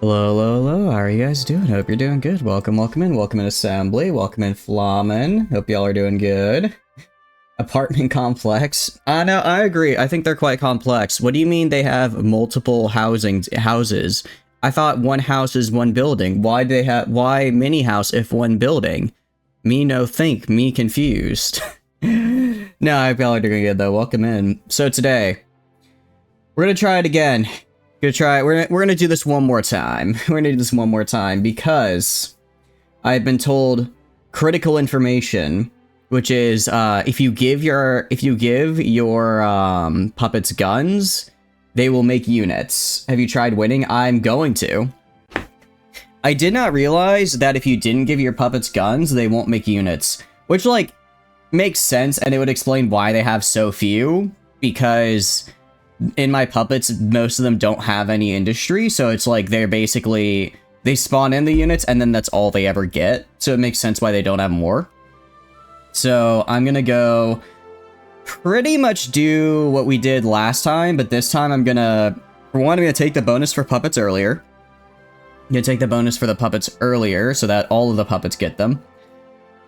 Hello, hello, hello. How are you guys doing? Hope you're doing good. Welcome, welcome in. Welcome in Assembly. Welcome in Flamen. Hope y'all are doing good. Apartment complex. No, I agree. I think they're quite complex. What do you mean they have multiple houses? I thought one house is one building. Why mini house if one building? Me no think. Me confused. No, I hope y'all are doing good though. Welcome in. So today, we're gonna try it again. We're gonna do this one more time. We're gonna do this one more time because I've been told critical information, which is if you give your puppets guns, they will make units. Have you tried winning? I'm going to. I did not realize that if you didn't give your puppets guns, they won't make units, which like makes sense, and it would explain why they have so few, because in my puppets, most of them don't have any industry, so it's like they spawn in the units and then that's all they ever get, so it makes sense why they don't have more. So I'm gonna go pretty much do what we did last time, but this time I'm gonna take the bonus for puppets earlier. I'm gonna take the bonus for the puppets earlier so that all of the puppets get them.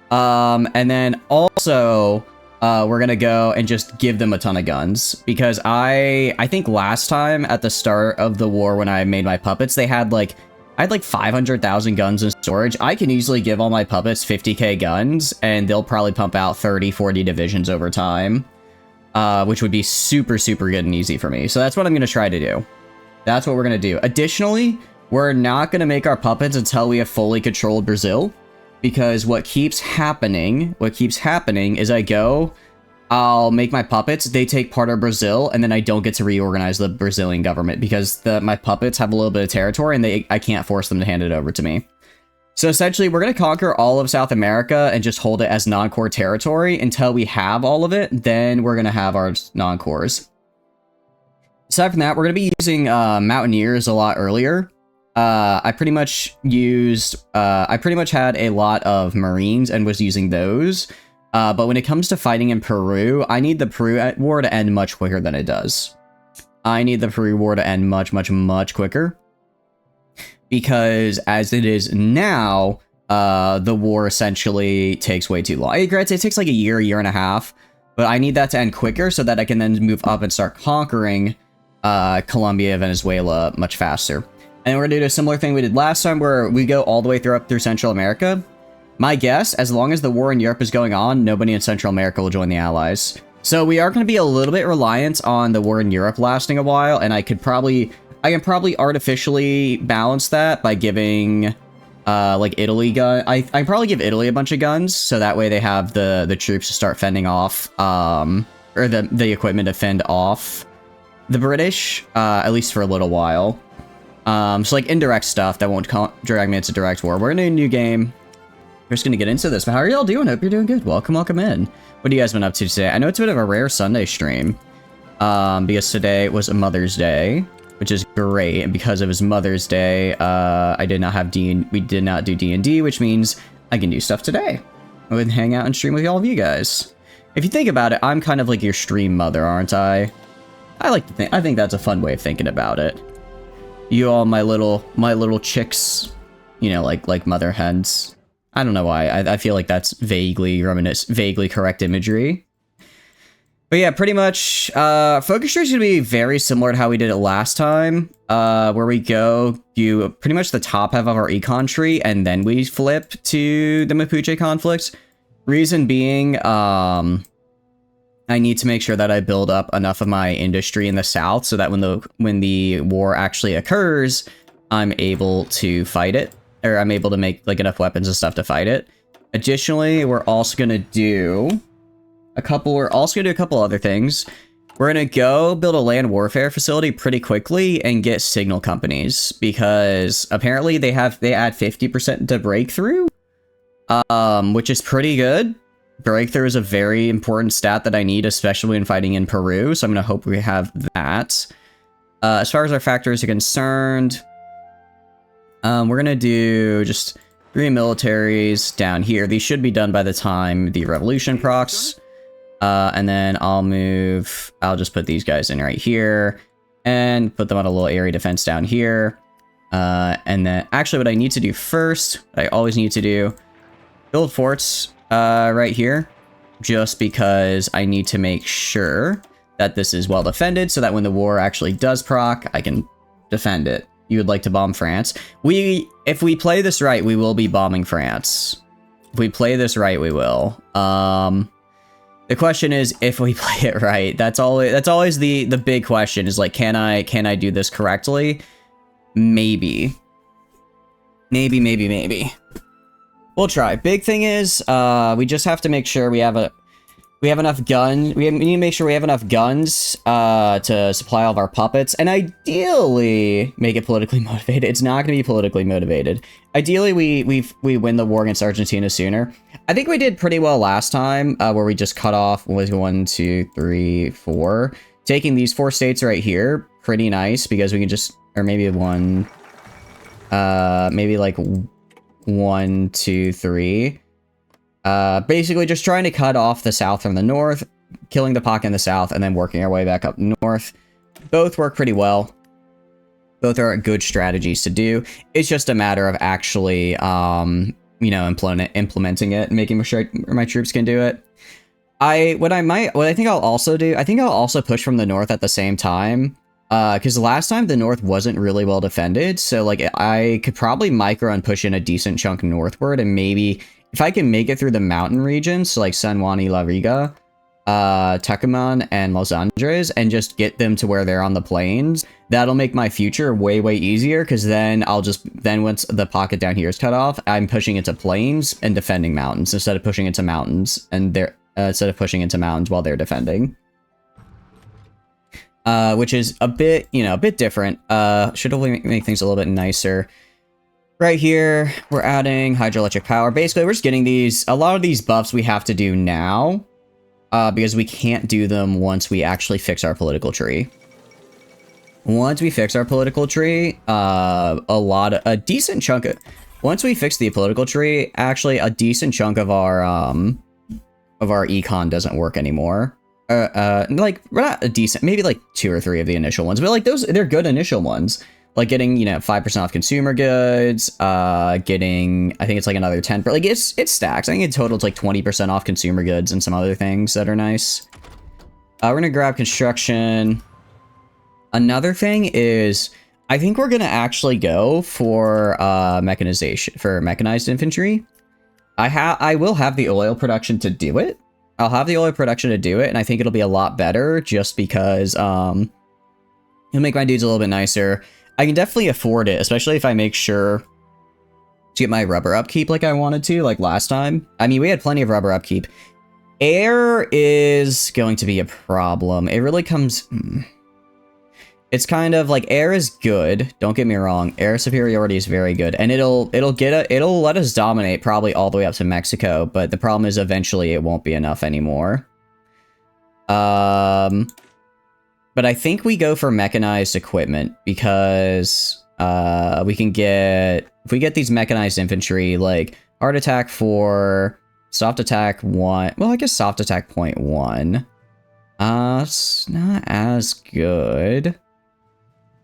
And then also we're gonna go and just give them a ton of guns, because I think last time at the start of the war when I made my puppets, I had like 500,000 guns in storage. I can easily give all my puppets 50k guns and they'll probably pump out 30-40 divisions over time, which would be super good and easy for me. So that's what I'm gonna try to do. That's what we're gonna do. Additionally, we're not gonna make our puppets until we have fully controlled Brazil. Because what keeps happening is I'll make my puppets, they take part of Brazil, and then I don't get to reorganize the Brazilian government because my puppets have a little bit of territory and I can't force them to hand it over to me. So essentially, we're going to conquer all of South America and just hold it as non-core territory until we have all of it. Then we're going to have our non-cores. Aside from that, we're going to be using Mountaineers a lot earlier. I pretty much had a lot of Marines and was using those. But when it comes to fighting in Peru, I need the Peru war to end much quicker than it does. I need the Peru war to end much quicker. Because as it is now, the war essentially takes way too long. Granted, it takes like a year and a half. But I need that to end quicker so that I can then move up and start conquering Colombia, Venezuela much faster. And we're going to do a similar thing we did last time where we go all the way up through Central America. My guess, as long as the war in Europe is going on, nobody in Central America will join the Allies. So we are going to be a little bit reliant on the war in Europe lasting a while, and I can probably artificially balance that by giving like Italy I probably give Italy a bunch of guns, so that way they have the troops to start fending off or the equipment to fend off the British, at least for a little while. So like indirect stuff that won't drag me into direct war. We're in a new game. We're just gonna get into this. But how are y'all doing? Hope you're doing good. Welcome in. What have you guys been up to today? I know it's a bit of a rare Sunday stream, because today was a Mother's Day, which is great. And because it was Mother's Day, we did not do D&D, which means I can do stuff today. I would hang out and stream with all of you guys. If you think about it, I'm kind of like your stream mother, aren't I? I think that's a fun way of thinking about it. You all, my little chicks, you know, like mother hens. I don't know why. I feel like that's vaguely correct imagery. But yeah, pretty much, focus streak is going to be very similar to how we did it last time, where we go do pretty much the top half of our econ tree, and then we flip to the Mapuche conflict. Reason being, I need to make sure that I build up enough of my industry in the south so that when the war actually occurs, I'm able to fight it, or I'm able to make like enough weapons and stuff to fight it. Additionally, we're also gonna do a couple other things. We're gonna go build a land warfare facility pretty quickly and get signal companies, because apparently they add 50% to breakthrough, which is pretty good. Breakthrough is a very important stat that I need, especially when fighting in Peru, so I'm going to hope we have that. As far as our factories are concerned, we're going to do just 3 militaries down here. These should be done by the time the revolution procs. And then I'll just put these guys in right here and put them on a little area defense down here. And then, actually, what I need to do first, what I always need to do, build forts right here, just because I need to make sure that this is well defended, so that when the war actually does proc, I can defend it. You would like to bomb France? If we play this right, we will be bombing France. If we play this right, we will. The question is, if we play it right, that's always the big question, is like, can I do this correctly? Maybe. Maybe. We'll try. Big thing is, we just have to make sure we have enough guns. We need to make sure we have enough guns to supply all of our puppets, and ideally make it politically motivated. It's not going to be politically motivated. Ideally, we win the war against Argentina sooner. I think we did pretty well last time, where we just cut off 1, 2, 3, 4. Taking these 4 states right here, pretty nice, because we can just, or maybe maybe like 1, 2, 3. Basically just trying to cut off the south from the north, killing the pocket in the south, and then working our way back up north. Both work pretty well. Both are good strategies to do. It's just a matter of actually, you know, implementing it and making sure my troops can do it. What I think I'll also do, I think I'll also push from the north at the same time. Because last time the north wasn't really well defended, so like I could probably micro and push in a decent chunk northward, and maybe if I can make it through the mountain regions, so like San Juan y La Riga, Tucumán, and Los Angeles, and just get them to where they're on the plains, that'll make my future way easier, because then once the pocket down here is cut off, I'm pushing into plains and defending mountains instead of pushing into mountains, and instead of pushing into mountains while they're defending. Which is a bit, you know, a bit different. Should hopefully make things a little bit nicer. Right here, we're adding hydroelectric power. Basically, we're just getting a lot of these buffs we have to do now, because we can't do them once we actually fix our political tree. Once we fix our political tree, a decent chunk of, once we fix the political tree, actually a decent chunk of our econ doesn't work anymore. Like, we're not a decent, maybe like 2 or 3 of the initial ones, but like they're good initial ones. Like getting, you know, 5% off consumer goods, getting, I think it's like another 10, but like it stacks. I think in total it's like 20% off consumer goods and some other things that are nice. We're gonna grab construction. Another thing is, I think we're gonna actually go for mechanization, for mechanized infantry. I will have the oil production to do it. I'll have the oil production to do it, and I think it'll be a lot better just because it'll make my dudes a little bit nicer. I can definitely afford it, especially if I make sure to get my rubber upkeep like I wanted to, like last time. I mean, we had plenty of rubber upkeep. Air is going to be a problem. It really comes... It's kind of like, air is good, don't get me wrong. Air superiority is very good, and it'll let us dominate probably all the way up to Mexico, but the problem is eventually it won't be enough anymore. But I think we go for mechanized equipment, because we can get, if we get these mechanized infantry, like hard attack 4, soft attack 1, well, I guess soft attack 0.1. It's not as good.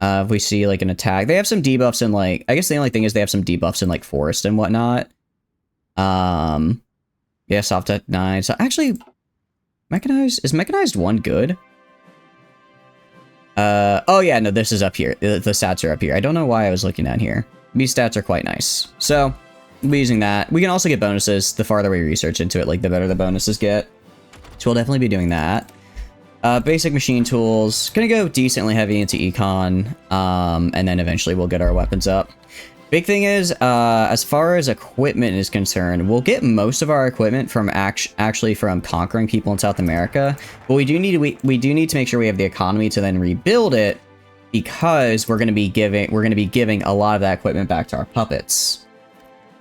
If we see like an attack, they have some debuffs in like, I guess the only thing is they have some debuffs in like forest and whatnot. Yeah, soft at 9. So actually, is mechanized 1 good? Oh yeah, no, this is up here. The stats are up here. I don't know why I was looking down here. These stats are quite nice. So, we'll be using that. We can also get bonuses. The farther we research into it, like the better the bonuses get. So we'll definitely be doing that. Basic machine tools. Gonna go decently heavy into econ. And then eventually we'll get our weapons up. Big thing is, as far as equipment is concerned, we'll get most of our equipment from actually from conquering people in South America. But we do need to make sure we have the economy to then rebuild it, because we're gonna be giving a lot of that equipment back to our puppets.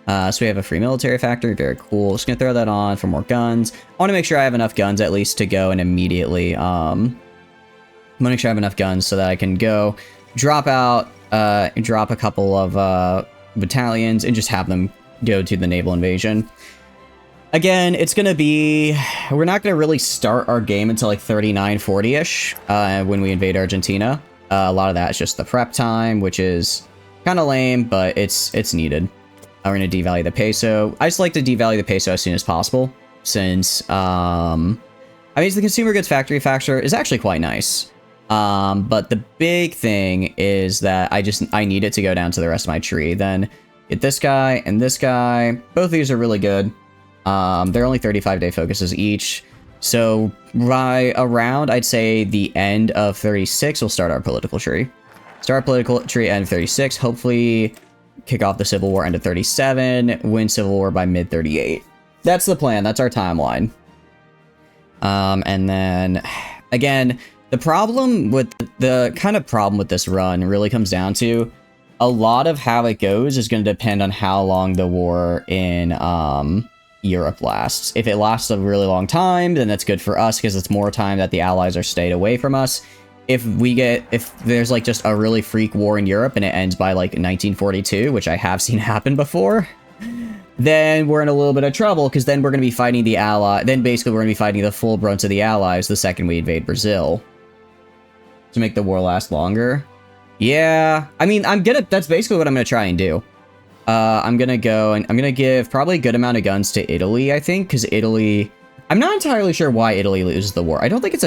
So we have a free military factory, very cool. Just gonna throw that on for more guns. I want to make sure I have enough guns at least to go and immediately. I want to make sure I have enough guns so that I can go drop out. Drop a couple of battalions and just have them go to the naval invasion. Again, it's gonna be, we're not gonna really start our game until like 39, 40-ish when we invade Argentina. A lot of that is just the prep time, which is Kind of lame, but it's needed. We're going to devalue the peso. I just like to devalue the peso as soon as possible, since, I mean, the consumer goods factory factor is actually quite nice. But the big thing is that I need it to go down to the rest of my tree. Then get this guy and this guy. Both of these are really good. They're only 35-day focuses each. So right around, I'd say the end of 36, we'll start our political tree. Start political tree end of 36. Hopefully kick off the Civil War end of 37. Win Civil War by mid 38. That's the plan. That's our timeline. And then again, the problem with the kind of problem with this run really comes down to a lot of how it goes is going to depend on how long the war in Europe lasts. If it lasts a really long time, then that's good for us because it's more time that the allies are stayed away from us. If there's like just a really freak war in Europe and it ends by like 1942, which I have seen happen before, then we're in a little bit of trouble because then we're going to be fighting the ally. Then basically we're going to be fighting the full brunt of the allies the second we invade Brazil. To make the war last longer. Yeah, I mean, that's basically what I'm gonna try and do. I'm gonna go and I'm gonna give probably a good amount of guns to Italy, I think, because Italy, I'm not entirely sure why Italy loses the war. I don't think it's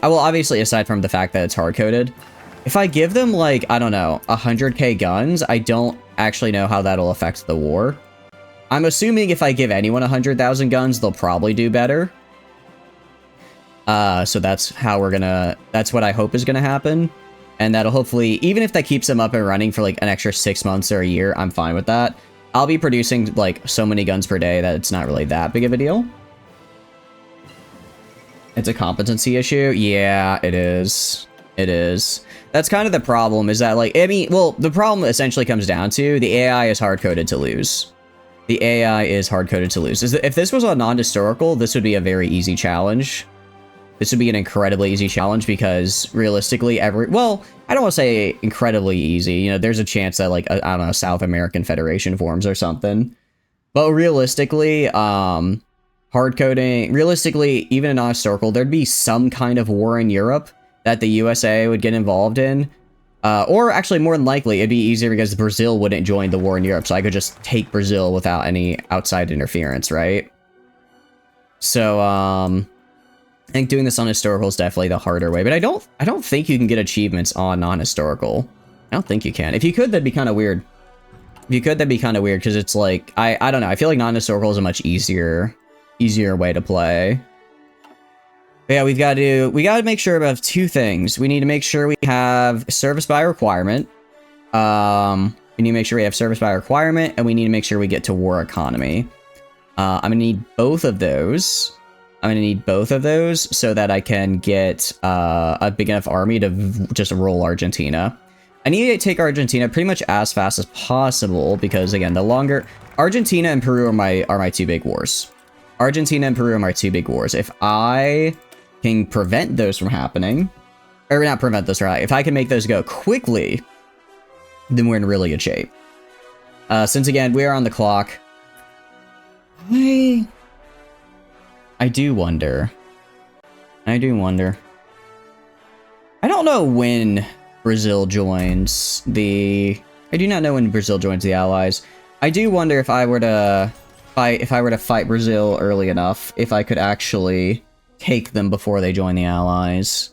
well, obviously, aside from the fact that it's hard-coded, if I give them, like, I don't know, 100k guns, I don't actually know how that'll affect the war. I'm assuming if I give anyone 100,000 guns, they'll probably do better. So that's what I hope is gonna happen. And that'll hopefully, even if that keeps them up and running for like an extra 6 months or a year, I'm fine with that. I'll be producing like so many guns per day that it's not really that big of a deal. It's a competency issue. Yeah, it is. It is. That's kind of the problem, is that, like, I mean, well, the problem essentially comes down to the AI is hard-coded to lose. The AI is hard-coded to lose. If this was a non-historical, this would be a very easy challenge. This would be an incredibly easy challenge because realistically well, I don't want to say incredibly easy. You know, there's a chance that, like, I don't know, South American Federation forms or something. But realistically, hard-coding, realistically, even in non-historical, there'd be some kind of war in Europe that the USA would get involved in. Or actually, more than likely, it'd be easier because Brazil wouldn't join the war in Europe, so I could just take Brazil without any outside interference, right? So, I think doing this on historical is definitely the harder way, but I don't think you can get achievements on non-historical. I don't think you can. If you could, that'd be kind of weird. If you could, that'd be kind of weird, because it's like, I don't know, I feel like non-historical is a much easier way to play. But yeah, we got to make sure about two things. We need to make sure we have service by requirement. We need to make sure we have service by requirement, and we need to make sure we get to war economy. I'm gonna need both of those. So that I can get a big enough army to just roll Argentina. I need to take Argentina pretty much as fast as possible because, again, the longer... Argentina and Peru are my two big wars. If I can prevent those from happening, or not prevent those, right? If I can make those go quickly, then we're in really good shape. Since, again, we are on the clock, I do wonder. I don't know when Brazil joins the... I do not know when Brazil joins the Allies. I do wonder if I were to fight Brazil early enough, if I could actually take them before they join the Allies.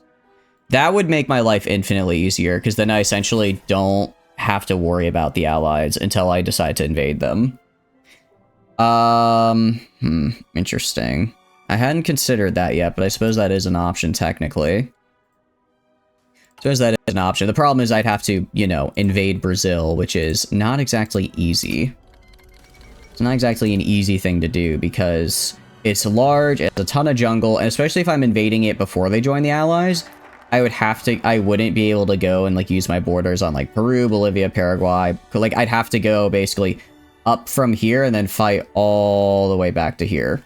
That would make my life infinitely easier, because then I essentially don't have to worry about the Allies until I decide to invade them. Interesting. I hadn't considered that yet, but I suppose that is an option, technically. The problem is I'd have to, you know, invade Brazil, which is not exactly easy. It's not exactly an easy thing to do, because it's large, it's a ton of jungle, and especially if I'm invading it before they join the Allies, I wouldn't be able to go and, like, use my borders on, like, Peru, Bolivia, Paraguay. Like, I'd have to go, basically, up from here and then fight all the way back to here.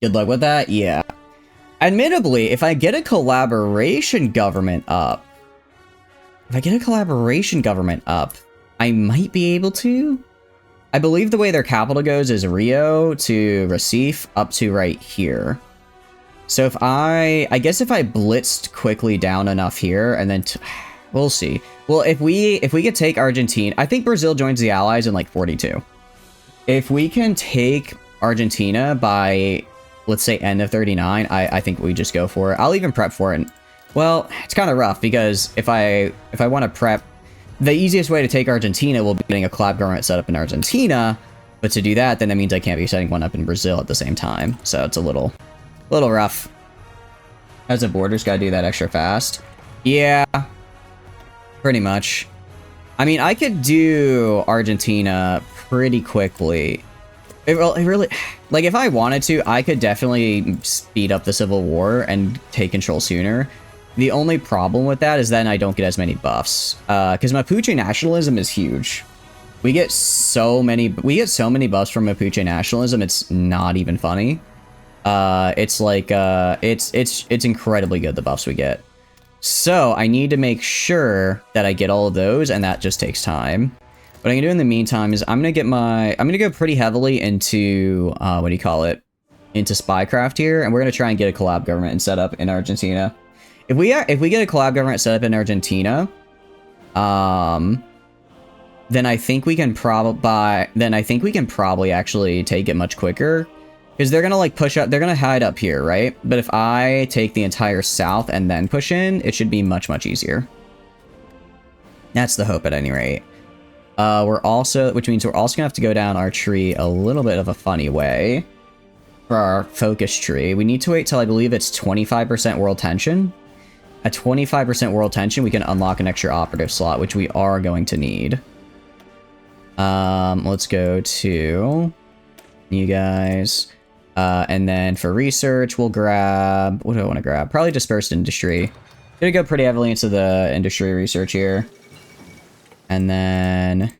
Good luck with that? Yeah. Admittedly, if I get a collaboration government up, I might be able to. I believe the way their capital goes is Rio to Recife up to right here. So if I guess if I blitzed quickly down enough here, and then we'll see. Well, if we could take Argentina, I think Brazil joins the Allies in like 42. If we can take Argentina by, let's say, end of 39, I think we just go for it. I'll even prep for it. Well, it's kind of rough because if I want to prep, the easiest way to take Argentina will be getting a collab government set up in Argentina. But to do that, then that means I can't be setting one up in Brazil at the same time. So it's a little rough. As a borders, gotta do that extra fast. Yeah, pretty much. I mean, I could do Argentina pretty quickly. It really, like, if I wanted to, I could definitely speed up the Civil War and take control sooner. The only problem with that is then I don't get as many buffs. Because Mapuche nationalism is huge. We get so many buffs from Mapuche nationalism, it's not even funny. It's like, it's incredibly good, the buffs we get. So I need to make sure that I get all of those, and that just takes time. What I'm gonna do in the meantime is I'm gonna go pretty heavily into, what do you call it? Into spycraft here, and we're gonna try and get a collab government set up in Argentina. If we get a collab government set up in Argentina, then I think we can probably actually take it much quicker. Because they're gonna like push up, they're gonna hide up here, right? But if I take the entire south and then push in, it should be much, much easier. That's the hope at any rate. Which means we're also gonna have to go down our tree a little bit of a funny way. For our focus tree, we need to wait till I believe it's 25% world tension. At 25% world tension, we can unlock an extra operative slot, which we are going to need. Let's go to you guys. And then for research, we'll grab... What do I want to grab? Probably dispersed industry. Gonna go pretty heavily into the industry research here. And then...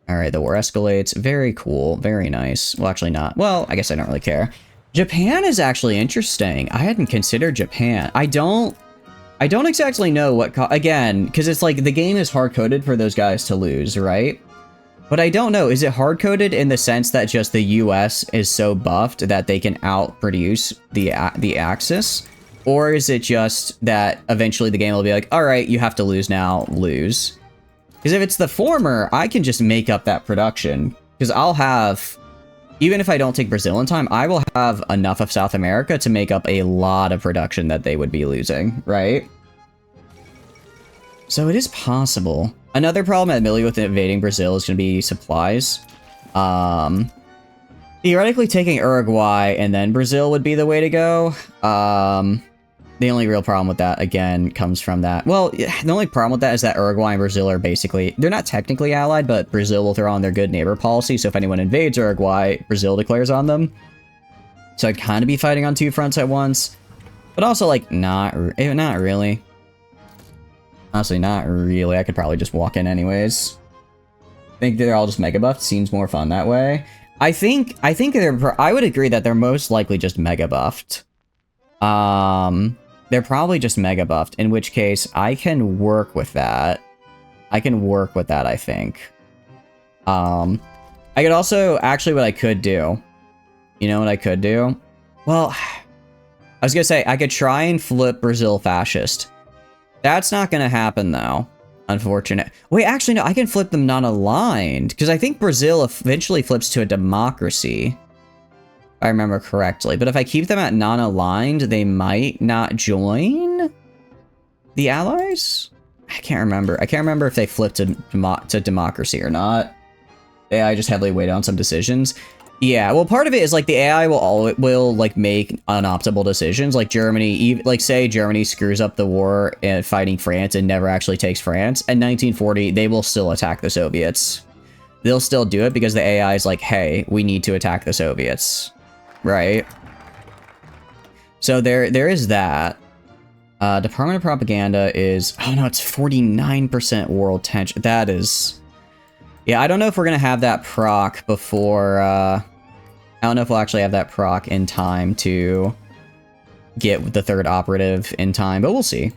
Alright, the war escalates. Very cool. Very nice. Well, actually not. Well, I guess I don't really care. Japan is actually interesting. I hadn't considered Japan. I don't exactly know what... Again, because it's like the game is hard-coded for those guys to lose, right? But I don't know, is it hard-coded in the sense that just the US is so buffed that they can outproduce the Axis? Or is it just that eventually the game will be like, alright, you have to lose now, lose? Because if it's the former, I can just make up that production. Because I'll have, even if I don't take Brazil in time, I will have enough of South America to make up a lot of production that they would be losing, right? So it is possible. Another problem admittedly with invading Brazil is going to be supplies. Theoretically, taking Uruguay and then Brazil would be the way to go. The only real problem with that, again, comes from that. Well, the only problem with that is that Uruguay and Brazil are basically... They're not technically allied, but Brazil will throw on their good neighbor policy, so if anyone invades Uruguay, Brazil declares on them. So I'd kind of be fighting on two fronts at once. But also, like, not really. Honestly, not really. I could probably just walk in anyways. I think they're all just mega buffed. Seems more fun that way. I think I would agree that they're most likely just mega buffed. They're probably just mega buffed, in which case I can work with that. I think. I could also, actually what I could do, you know what I could do? Well, I was gonna say, I could try and flip Brazil fascist. That's not gonna happen though. Unfortunate. Wait, actually no, I can flip them non-aligned, because I think Brazil eventually flips to a democracy. If I remember correctly. But if I keep them at non-aligned, they might not join the Allies? I can't remember. I can't remember if they flipped to democracy or not. The AI just heavily weighed on some decisions. Yeah, well, part of it is, like, the AI will like, make unoptimal decisions. Like, Germany, like, say Germany screws up the war and fighting France and never actually takes France. In 1940, they will still attack the Soviets. They'll still do it because the AI is like, hey, we need to attack the Soviets. Right? So there is that. Department of Propaganda is... Oh, no, it's 49% world tension. That is... Yeah, I don't know if we're going to have that proc before... I don't know if we'll actually have that proc in time to get the third operative in time, but we'll see.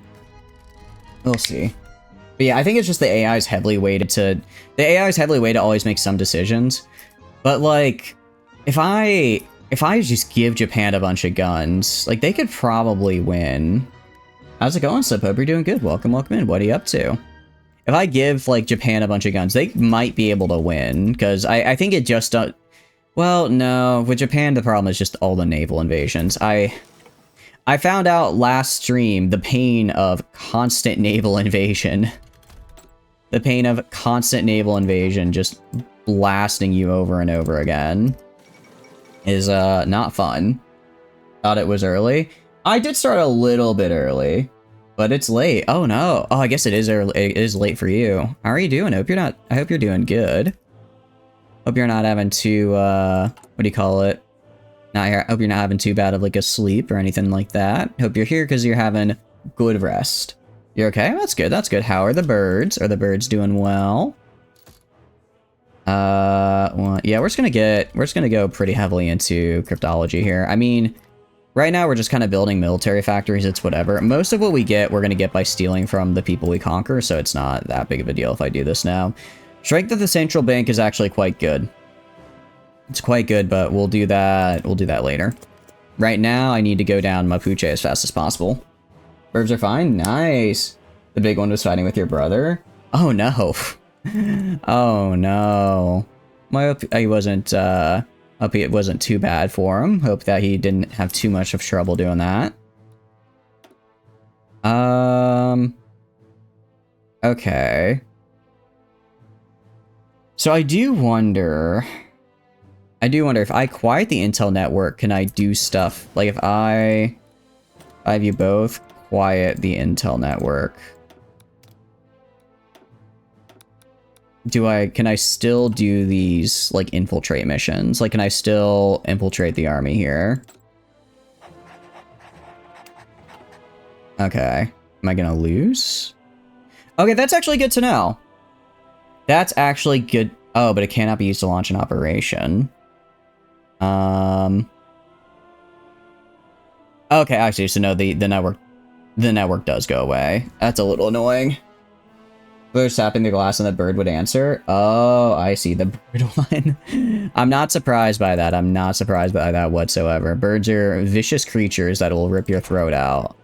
We'll see. But yeah, I think it's just the AI is heavily weighted to... The AI is heavily weighted to always make some decisions. But, like, if I just give Japan a bunch of guns, like, they could probably win. How's it going, Sub? Hope you're doing good. Welcome in. What are you up to? if I give, like, Japan a bunch of guns, they might be able to win, because I think it just does... Well, no, with Japan, the problem is just all the naval invasions. I found out last stream the pain of constant naval invasion. The pain of constant naval invasion just blasting you over and over again is not fun. Thought it was early. I did start a little bit early, but it's late. Oh no. Oh, I guess it is early. It is late for you. How are you doing? I hope you're doing good. Hope you're not having too what do you call it? Hope you're not having too bad of like a sleep or anything like that. Hope you're here because you're having good rest. You're okay? That's good. That's good. How are the birds? Are the birds doing well? Well, yeah, we're just gonna go pretty heavily into cryptology here. I mean, right now we're just kind of building military factories. It's whatever. Most of what we get, we're gonna get by stealing from the people we conquer, so it's not that big of a deal if I do this now. Strength of the central bank is actually quite good. It's quite good, but we'll do that later. Right now, I need to go down Mapuche as fast as possible. Birds are fine? Nice! The big one was fighting with your brother? Oh no. Oh no. I hope he wasn't, hope it wasn't too bad for him. Hope that he didn't have too much of trouble doing that. Okay. So I do wonder if I quiet the intel network, can I do stuff? Like if I have you both quiet the intel network. Can I still do these like infiltrate missions? Like can I still infiltrate the army here? Okay. Am I gonna lose? Okay, that's actually good to know. That's actually good. Oh, but it cannot be used to launch an operation. Okay, actually, so no, the network does go away. That's a little annoying. They're tapping the glass and the bird would answer. Oh, I see the bird one. I'm not surprised by that. I'm not surprised by that whatsoever. Birds are vicious creatures that will rip your throat out.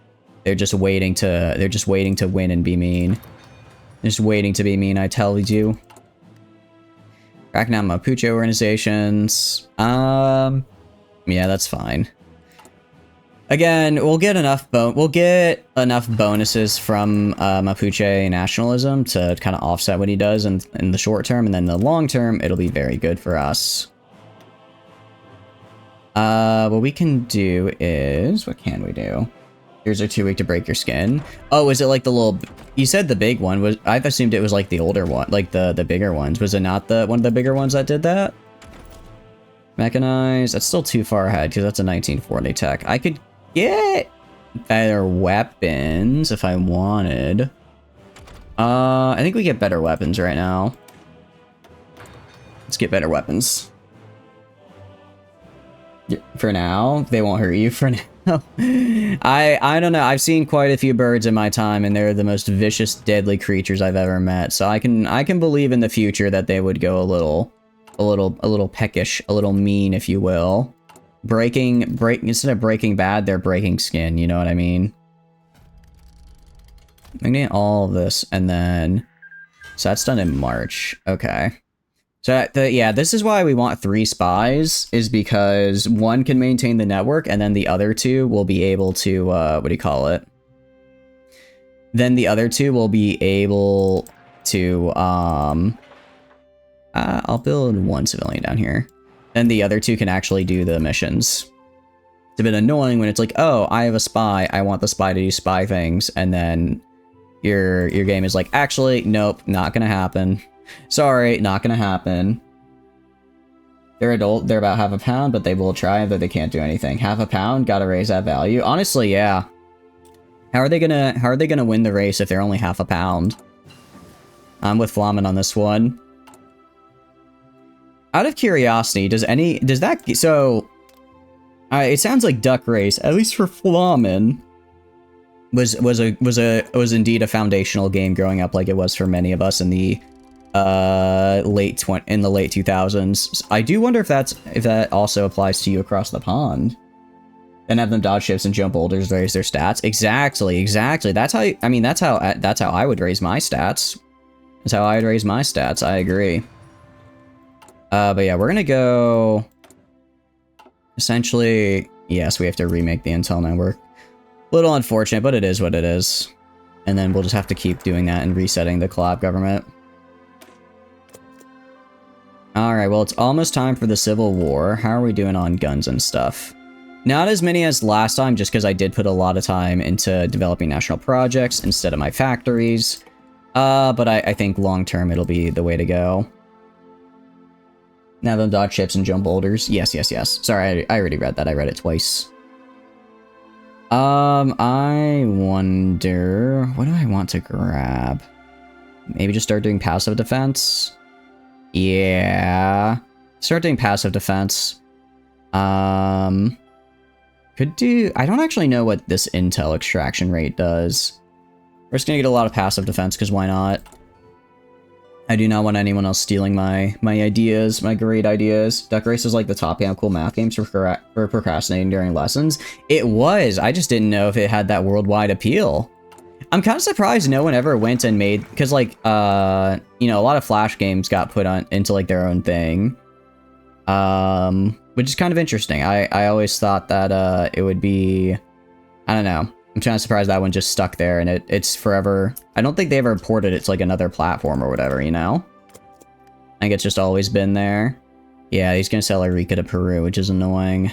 They're just waiting to win and be mean. Just waiting to be mean, I tell you. Cracking down Mapuche organizations. Yeah, that's fine. Again, we'll get enough bonuses from Mapuche nationalism to kind of offset what he does in the short term, and then the long term, it'll be very good for us. What we can do is, what can we do? Yours are too weak to break your skin. Oh, is it like the little... You said the big one. I've assumed it was like the older one, like the bigger ones. Was it not one of the bigger ones that did that? Mechanized. That's still too far ahead because that's a 1940 tech. I could get better weapons if I wanted. I think we get better weapons right now. Let's get better weapons. For now, they won't hurt you for now. I don't know. I've seen quite a few birds in my time, and they're the most vicious, deadly creatures I've ever met. So I can believe in the future that they would go a little peckish, a little mean, if you will. Instead of breaking bad, they're breaking skin. You know what I mean? I'm getting all of this, and then so that's done in March. Okay. So, yeah, this is why we want 3 spies, is because one can maintain the network, and then the other 2 will be able to, what do you call it? Then the other 2 will be able to, I'll build 1 civilian down here. Then the other 2 can actually do the missions. It's a bit annoying when it's like, oh, I have a spy, I want the spy to do spy things, and then your game is like, actually, nope, not gonna happen. Sorry, not gonna happen. They're adult, they're about half a pound, but they will try, but they can't do anything. Half a pound, gotta raise that value. Honestly, yeah. How are they gonna win the race if they're only half a pound? I'm with Flamen on this one. Out of curiosity, it sounds like duck race, at least for Flamen, was indeed a foundational game growing up, like it was for many of us in the late 2000s. I do wonder if that also applies to you across the pond. And have them dodge ships and jump boulders, raise their stats. Exactly. That's how I would raise my stats. That's how I'd raise my stats, I agree. But yeah, we're gonna go... Essentially, yes, we have to remake the Intel network. Little unfortunate, but it is what it is. And then we'll just have to keep doing that and resetting the collab government. Alright, well, it's almost time for the Civil War. How are we doing on guns and stuff? Not as many as last time, just because I did put a lot of time into developing national projects instead of my factories. But I think long-term it'll be the way to go. Now them dodge ships and jump boulders. Yes, yes, yes. Sorry, I already read that. I read it twice. I wonder... What do I want to grab? Maybe just start doing passive defense? Yeah. Start doing passive defense. Could do... I don't actually know what this intel extraction rate does. We're just gonna get a lot of passive defense, because why not? I do not want anyone else stealing my ideas, my great ideas. Duck Race is like the top damn cool math games for procrastinating during lessons. It was. I just didn't know if it had that worldwide appeal. I'm kind of surprised no one ever went and made... Because, like, you know, a lot of Flash games got put on into, like, their own thing. Which is kind of interesting. I always thought that, it would be... I don't know. I'm kind of surprised that one just stuck there and it's forever... I don't think they ever ported it to, like, another platform or whatever, you know? I think it's just always been there. Yeah, he's gonna sell Eureka to Peru, which is annoying.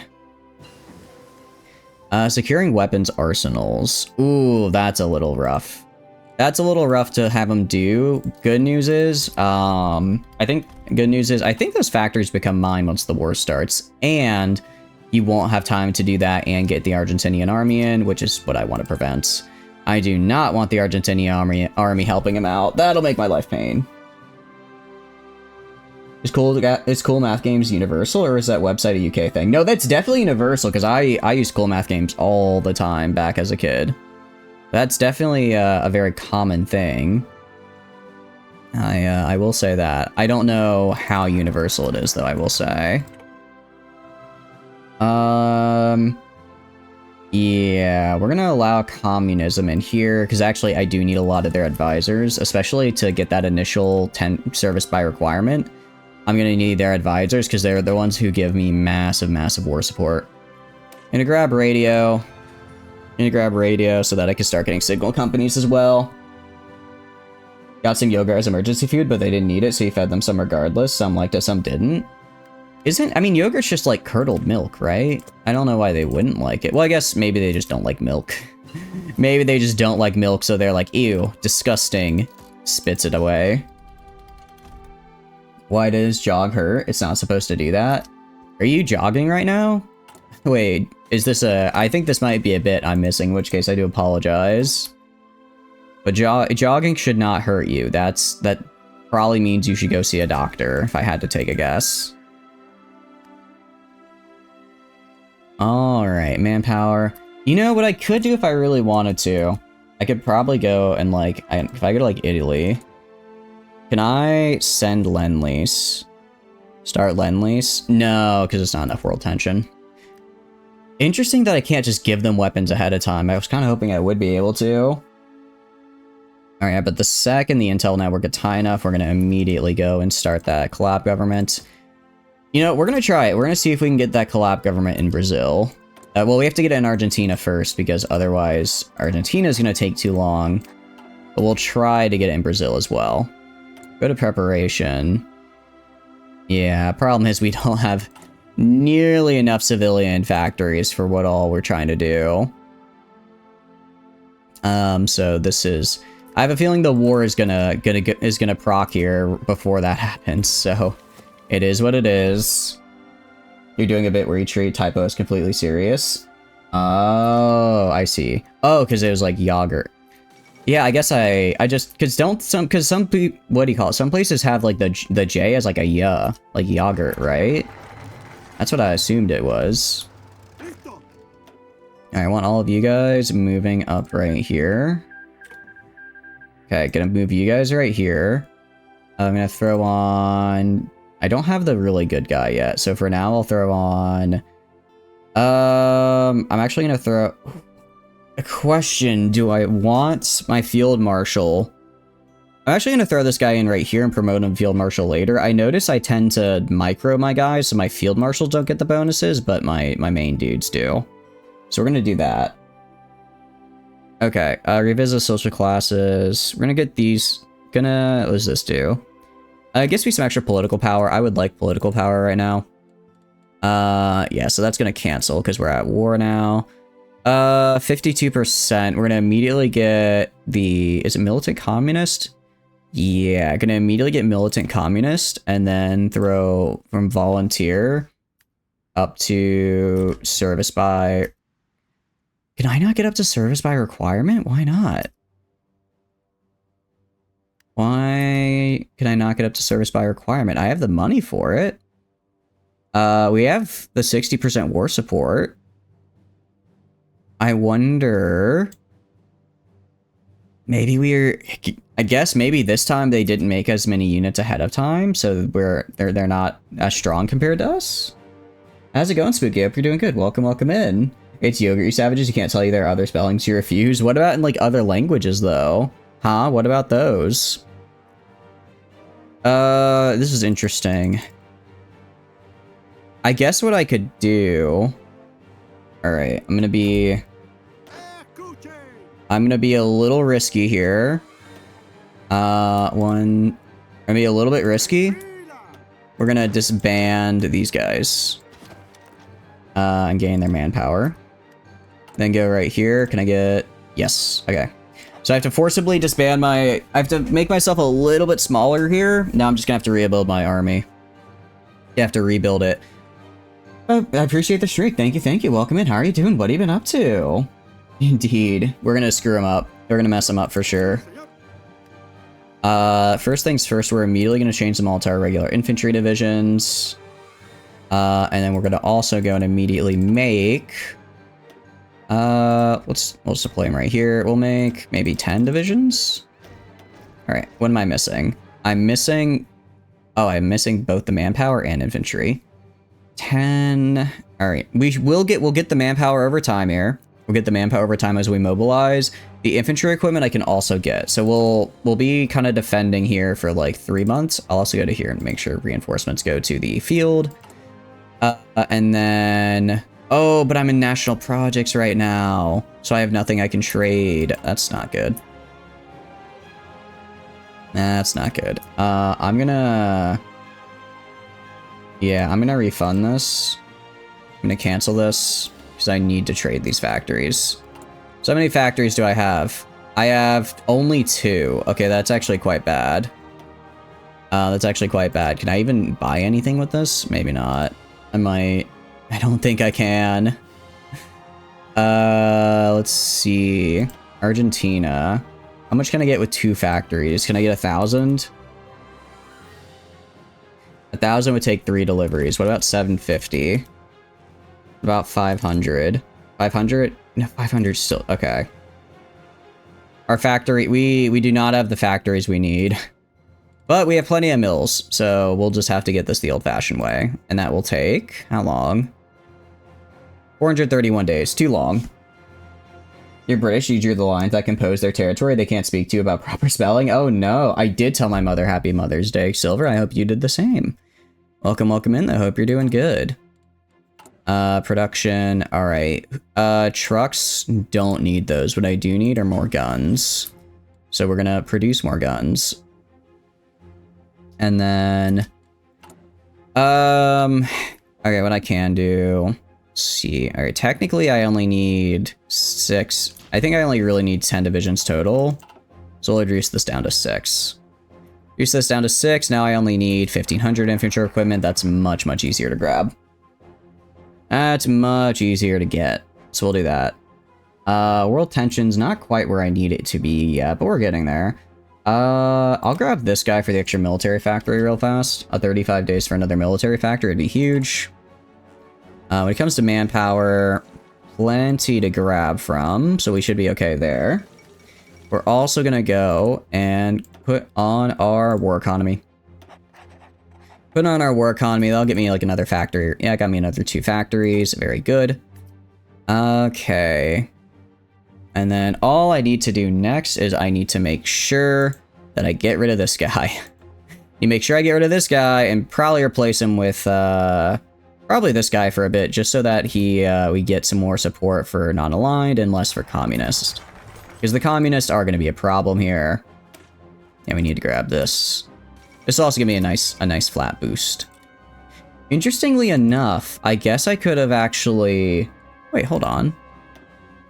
Securing weapons arsenals. Ooh, that's a little rough. That's a little rough to have them do. Good news is, I think those factories become mine once the war starts. And you won't have time to do that and get the Argentinian army in, which is what I want to prevent. I do not want the Argentinian army helping him out. That'll make my life pain. Is Cool Math Games universal, or is that website a UK thing? No, that's definitely universal, because I used Cool Math Games all the time back as a kid. That's definitely a very common thing. I will say that. I don't know how universal it is, though, I will say. Yeah, we're gonna allow communism in here, because actually I do need a lot of their advisors, especially to get that initial 10 service by requirement. I'm gonna need their advisors, because they're the ones who give me massive, massive war support. Gonna grab radio. Gonna grab radio so that I can start getting signal companies as well. Got some yogurt as emergency food, but they didn't need it, so he fed them some regardless. Some liked it, some didn't. I mean, yogurt's just like curdled milk, right? I don't know why they wouldn't like it. Well, I guess maybe they just don't like milk. Maybe they just don't like milk, so they're like, ew, disgusting. Spits it away. Why does jog hurt? It's not supposed to do that. Are you jogging right now? Wait, is this I think this might be a bit I'm missing, in which case I do apologize. But jogging should not hurt you. That probably means you should go see a doctor, if I had to take a guess. Alright, manpower. You know what I could do if I really wanted to? I could probably go and, like, if I go to, like, Italy. Can I send Lend-Lease? Start Lend-Lease? No, because it's not enough world tension. Interesting that I can't just give them weapons ahead of time. I was kind of hoping I would be able to. Alright, but the second the intel network gets high enough, we're going to immediately go and start that collab government. You know, we're going to try it. We're going to see if we can get that collab government in Brazil. Well, we have to get it in Argentina first, because otherwise Argentina is going to take too long. But we'll try to get it in Brazil as well. Go to preparation. Yeah, problem is we don't have nearly enough civilian factories for what all we're trying to do. So this is... I have a feeling the war is gonna proc here before that happens, so... It is what it is. You're doing a bit where you treat typo as completely serious. Oh, I see. Oh, because it was like yogurt. Yeah, I guess I just some what do you call it? Some places have like the J as like a ya, like yogurt, right? That's what I assumed it was. Alright, I want all of you guys moving up right here. Okay, gonna move you guys right here. I'm gonna throw on... I don't have the really good guy yet, so for now I'll throw on... I'm actually gonna throw... A question, do I want my field marshal... I'm actually going to throw this guy in right here and promote him Field Marshal later. I notice I tend to micro my guys, so my Field Marshals don't get the bonuses, but my main dudes do. So we're going to do that. Okay, revisit social classes. We're going to get these. What does this do? It gives me some extra political power. I would like political power right now. Yeah, so that's going to cancel because we're at war now. 52%. We're going to immediately get the... Is it militant communist? Yeah, going to immediately get militant communist and then throw from volunteer up to service by... Can I not get up to service by requirement? Why not? Why can I not get up to service by requirement? I have the money for it. We have the 60% war support. I wonder... Maybe I guess maybe this time they didn't make as many units ahead of time, so they're not as strong compared to us. How's it going, Spooky? Hope you're doing good. Welcome, welcome in. It's Yogurt, you savages. You can't tell you there are other spellings you refuse. What about in, like, other languages, though? Huh? What about those? This is interesting. I guess what I could do... Alright, I'm gonna be a little risky here. I'm gonna be a little bit risky. We're gonna disband these guys. And gain their manpower. Then go right here. Can I get... Yes. Okay. So I have to forcibly disband I have to make myself a little bit smaller here. Now I'm just gonna have to rebuild my army. You have to rebuild it. Oh, I appreciate the streak. Thank you, thank you. Welcome in. How are you doing? What have you been up to? Indeed. We're gonna screw them up. They're gonna mess them up for sure. First things first, we're immediately gonna change them all to our regular infantry divisions. And then we're gonna also go and immediately make... we'll just deploy them right here. We'll make maybe 10 divisions. Alright, what am I missing? I'm missing... Oh, I'm missing both the manpower and infantry. 10... Alright, we'll get the manpower over time here. We'll get the manpower over time as we mobilize. The infantry equipment I can also get. So we'll be kind of defending here for like 3 months. I'll also go to here and make sure reinforcements go to the field. And then... Oh, but I'm in national projects right now. So I have nothing I can trade. That's not good. That's not good. I'm gonna... Yeah, I'm gonna refund this. I'm gonna cancel this. Because I need to trade these factories. So how many factories do I have? I have only 2. Okay, that's actually quite bad. That's actually quite bad. Can I even buy anything with this? Maybe not. I might. I don't think I can. Let's see. Argentina. How much can I get with 2 factories? Can I get 1,000? 1,000 would take 3 deliveries. What about 750? About 500. 500? No, 500 still... Okay. Our factory... We do not have the factories we need. But we have plenty of mills, so we'll just have to get this the old-fashioned way. And that will take... How long? 431 days. Too long. You're British, you drew the lines that compose their territory. They can't speak to you about proper spelling. Oh no, I did tell my mother Happy Mother's Day, Silver. I hope you did the same. Welcome, welcome in. I hope you're doing good. Production. All right. Trucks, don't need those. What I do need are more guns. So we're gonna produce more guns. And then, okay, what I can do, let's see. All right, technically I only need 6. I think I only really need 10 divisions total. So we'll reduce this down to 6. Reduce this down to 6. Now I only need 1,500 infantry equipment. That's much, much easier to grab. That's much easier to get. So we'll do that. World tension's not quite where I need it to be yet, but we're getting there. I'll grab this guy for the extra military factory real fast. 35 days for another military factory would be huge. When it comes to manpower, plenty to grab from, so we should be okay there. We're also gonna go and put on our war economy. Put on our war economy, that'll get me like another factory. Yeah, it got me another 2 factories, very good. Okay. And then all I need to do next is I need to make sure that I get rid of this guy. You make sure I get rid of this guy and probably replace him with probably this guy for a bit, just so that we get some more support for non-aligned and less for communist. Because the communists are going to be a problem here. And we need to grab this. This is also going to be a nice flat boost. Interestingly enough, I guess I could have actually... Wait, hold on.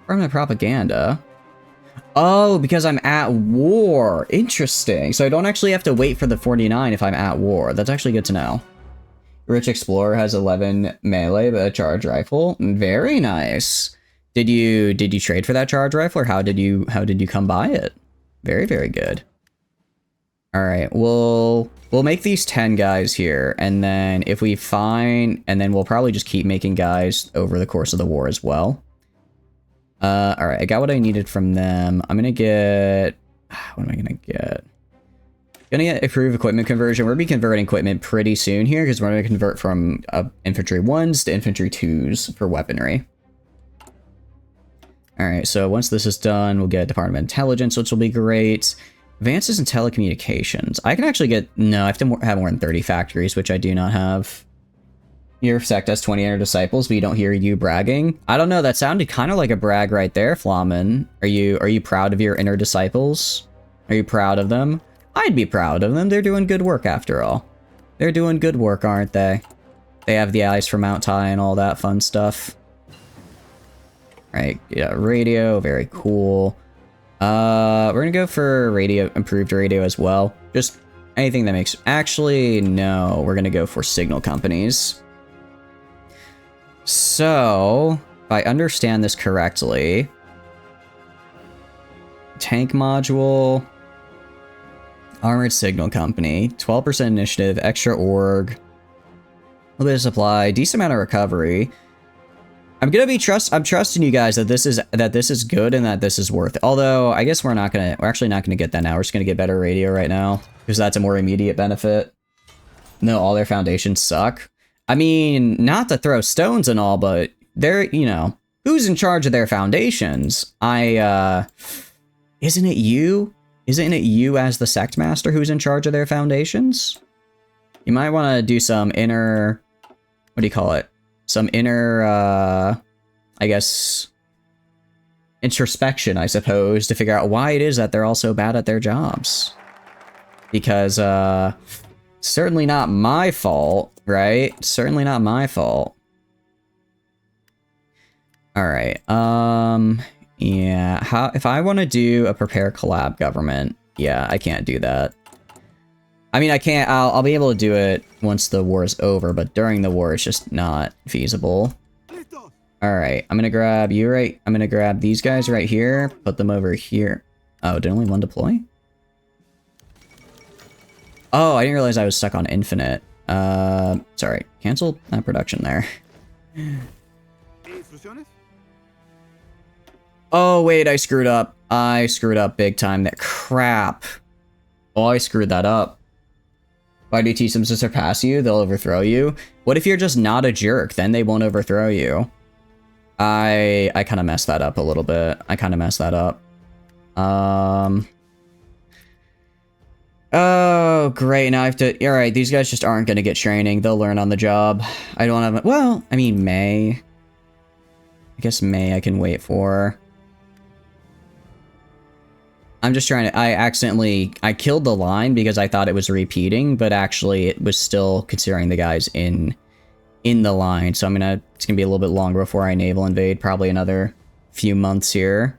Permanent propaganda. Oh, because I'm at war. Interesting. So I don't actually have to wait for the 49 if I'm at war. That's actually good to know. Rich Explorer has 11 melee, but a charge rifle. Very nice. Did you trade for that charge rifle, or how did you come by it? Very, very good. All right, we'll make these 10 guys here, and then if we find, and then we'll probably just keep making guys over the course of the war as well. All right, I got what I needed from them. I'm gonna get, what am I gonna get? Gonna get improved equipment conversion. We're gonna be converting equipment pretty soon here, because we're gonna convert from infantry 1s to infantry 2s for weaponry. All right, so once this is done, we'll get Department of Intelligence, which will be great. Advances in telecommunications. I can actually get... No, I have to have more than 30 factories, which I do not have. Your sect has 20 inner disciples, but you don't hear you bragging. I don't know, that sounded kind of like a brag right there, Flamen. Are you proud of your inner disciples? Are you proud of them? I'd be proud of them. They're doing good work after all. They're doing good work, aren't they? They have the eyes for Mount Tai and all that fun stuff. Right, yeah, radio, very cool. We're gonna go for radio, improved radio as well. Just anything that makes... Actually, no, we're gonna go for signal companies. So, if I understand this correctly, tank module, armored signal company, 12% initiative, extra org, a little bit of supply, decent amount of recovery. I'm trusting you guys that this is good and that this is worth it. Although I guess we're actually not gonna get that now. We're just gonna get better radio right now because that's a more immediate benefit. No, all their foundations suck. I mean, not to throw stones and all, but they're, you know, who's in charge of their foundations? Isn't it you? Isn't it you as the sect master who's in charge of their foundations? You might want to do some inner, what do you call it? Some inner, I guess, introspection, I suppose, to figure out why it is that they're all so bad at their jobs. Because, certainly not my fault, right? Certainly not my fault. Alright, yeah, if I want to do a prepare collab government, yeah, I can't do that. I mean, I can't, I'll be able to do it once the war is over, but during the war, it's just not feasible. Alright, I'm gonna grab you I'm gonna grab these guys right here, put them over here. Oh, did only one deploy? Oh, I didn't realize I was stuck on infinite. Sorry, cancel that production there. Oh, wait, I screwed up. I screwed up big time there. Crap. Oh, I screwed that up. Why do you teach them to surpass you? They'll overthrow you. What if you're just not a jerk? Then they won't overthrow you. I kind of messed that up a little bit. I kind of messed that up. Oh, great. Now I have to... Alright, these guys just aren't going to get training. They'll learn on the job. I don't have... Well, I mean, May. I guess May I can wait for. I'm just trying to... I killed the line because I thought it was repeating, but actually it was still considering the guys in the line. So it's gonna be a little bit longer before I naval invade. Probably another few months here.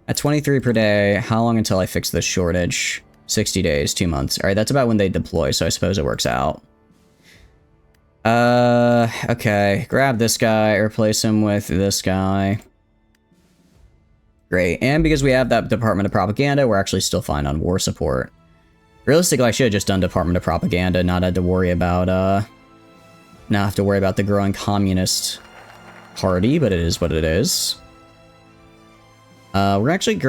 At 23 per day, how long until I fix this shortage? 60 days, 2 months. Alright, that's about when they deploy, so I suppose it works out. Okay. Grab this guy, replace him with this guy. Great. And because we have that Department of Propaganda, we're actually still fine on war support. Realistically, I should have just done Department of Propaganda, not had to worry about, not have to worry about the growing communist party, but it is what it is. We're actually,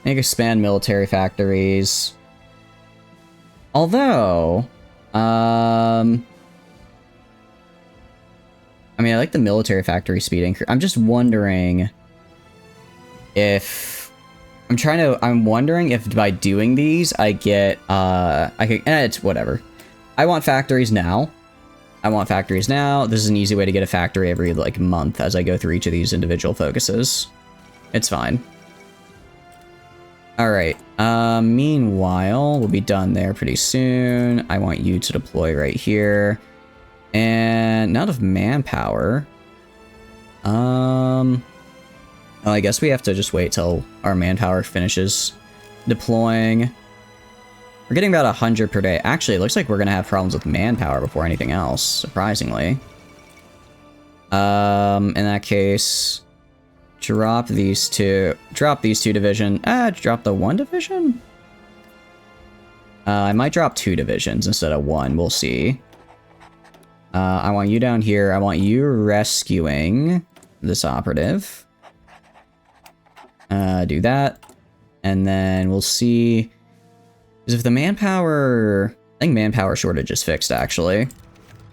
Make expand military factories. Although, I mean, I like the military factory speed increase. I'm just wondering if... I'm wondering if by doing these, I get, it's whatever. I want factories now. This is an easy way to get a factory every, like, month as I go through each of these individual focuses. It's fine. Alright, meanwhile, we'll be done there pretty soon. I want you to deploy right here. And not of manpower. Well, I guess we have to just wait till our manpower finishes deploying. We're getting about 100 per day. Actually, it looks like we're gonna have problems with manpower before anything else, surprisingly. In that case, drop these two division. Drop the 1 division? I might drop 2 divisions instead of 1, we'll see. I want you down here. I want you rescuing this operative. Do that. And then we'll see. Because if the manpower... I think manpower shortage is fixed, actually.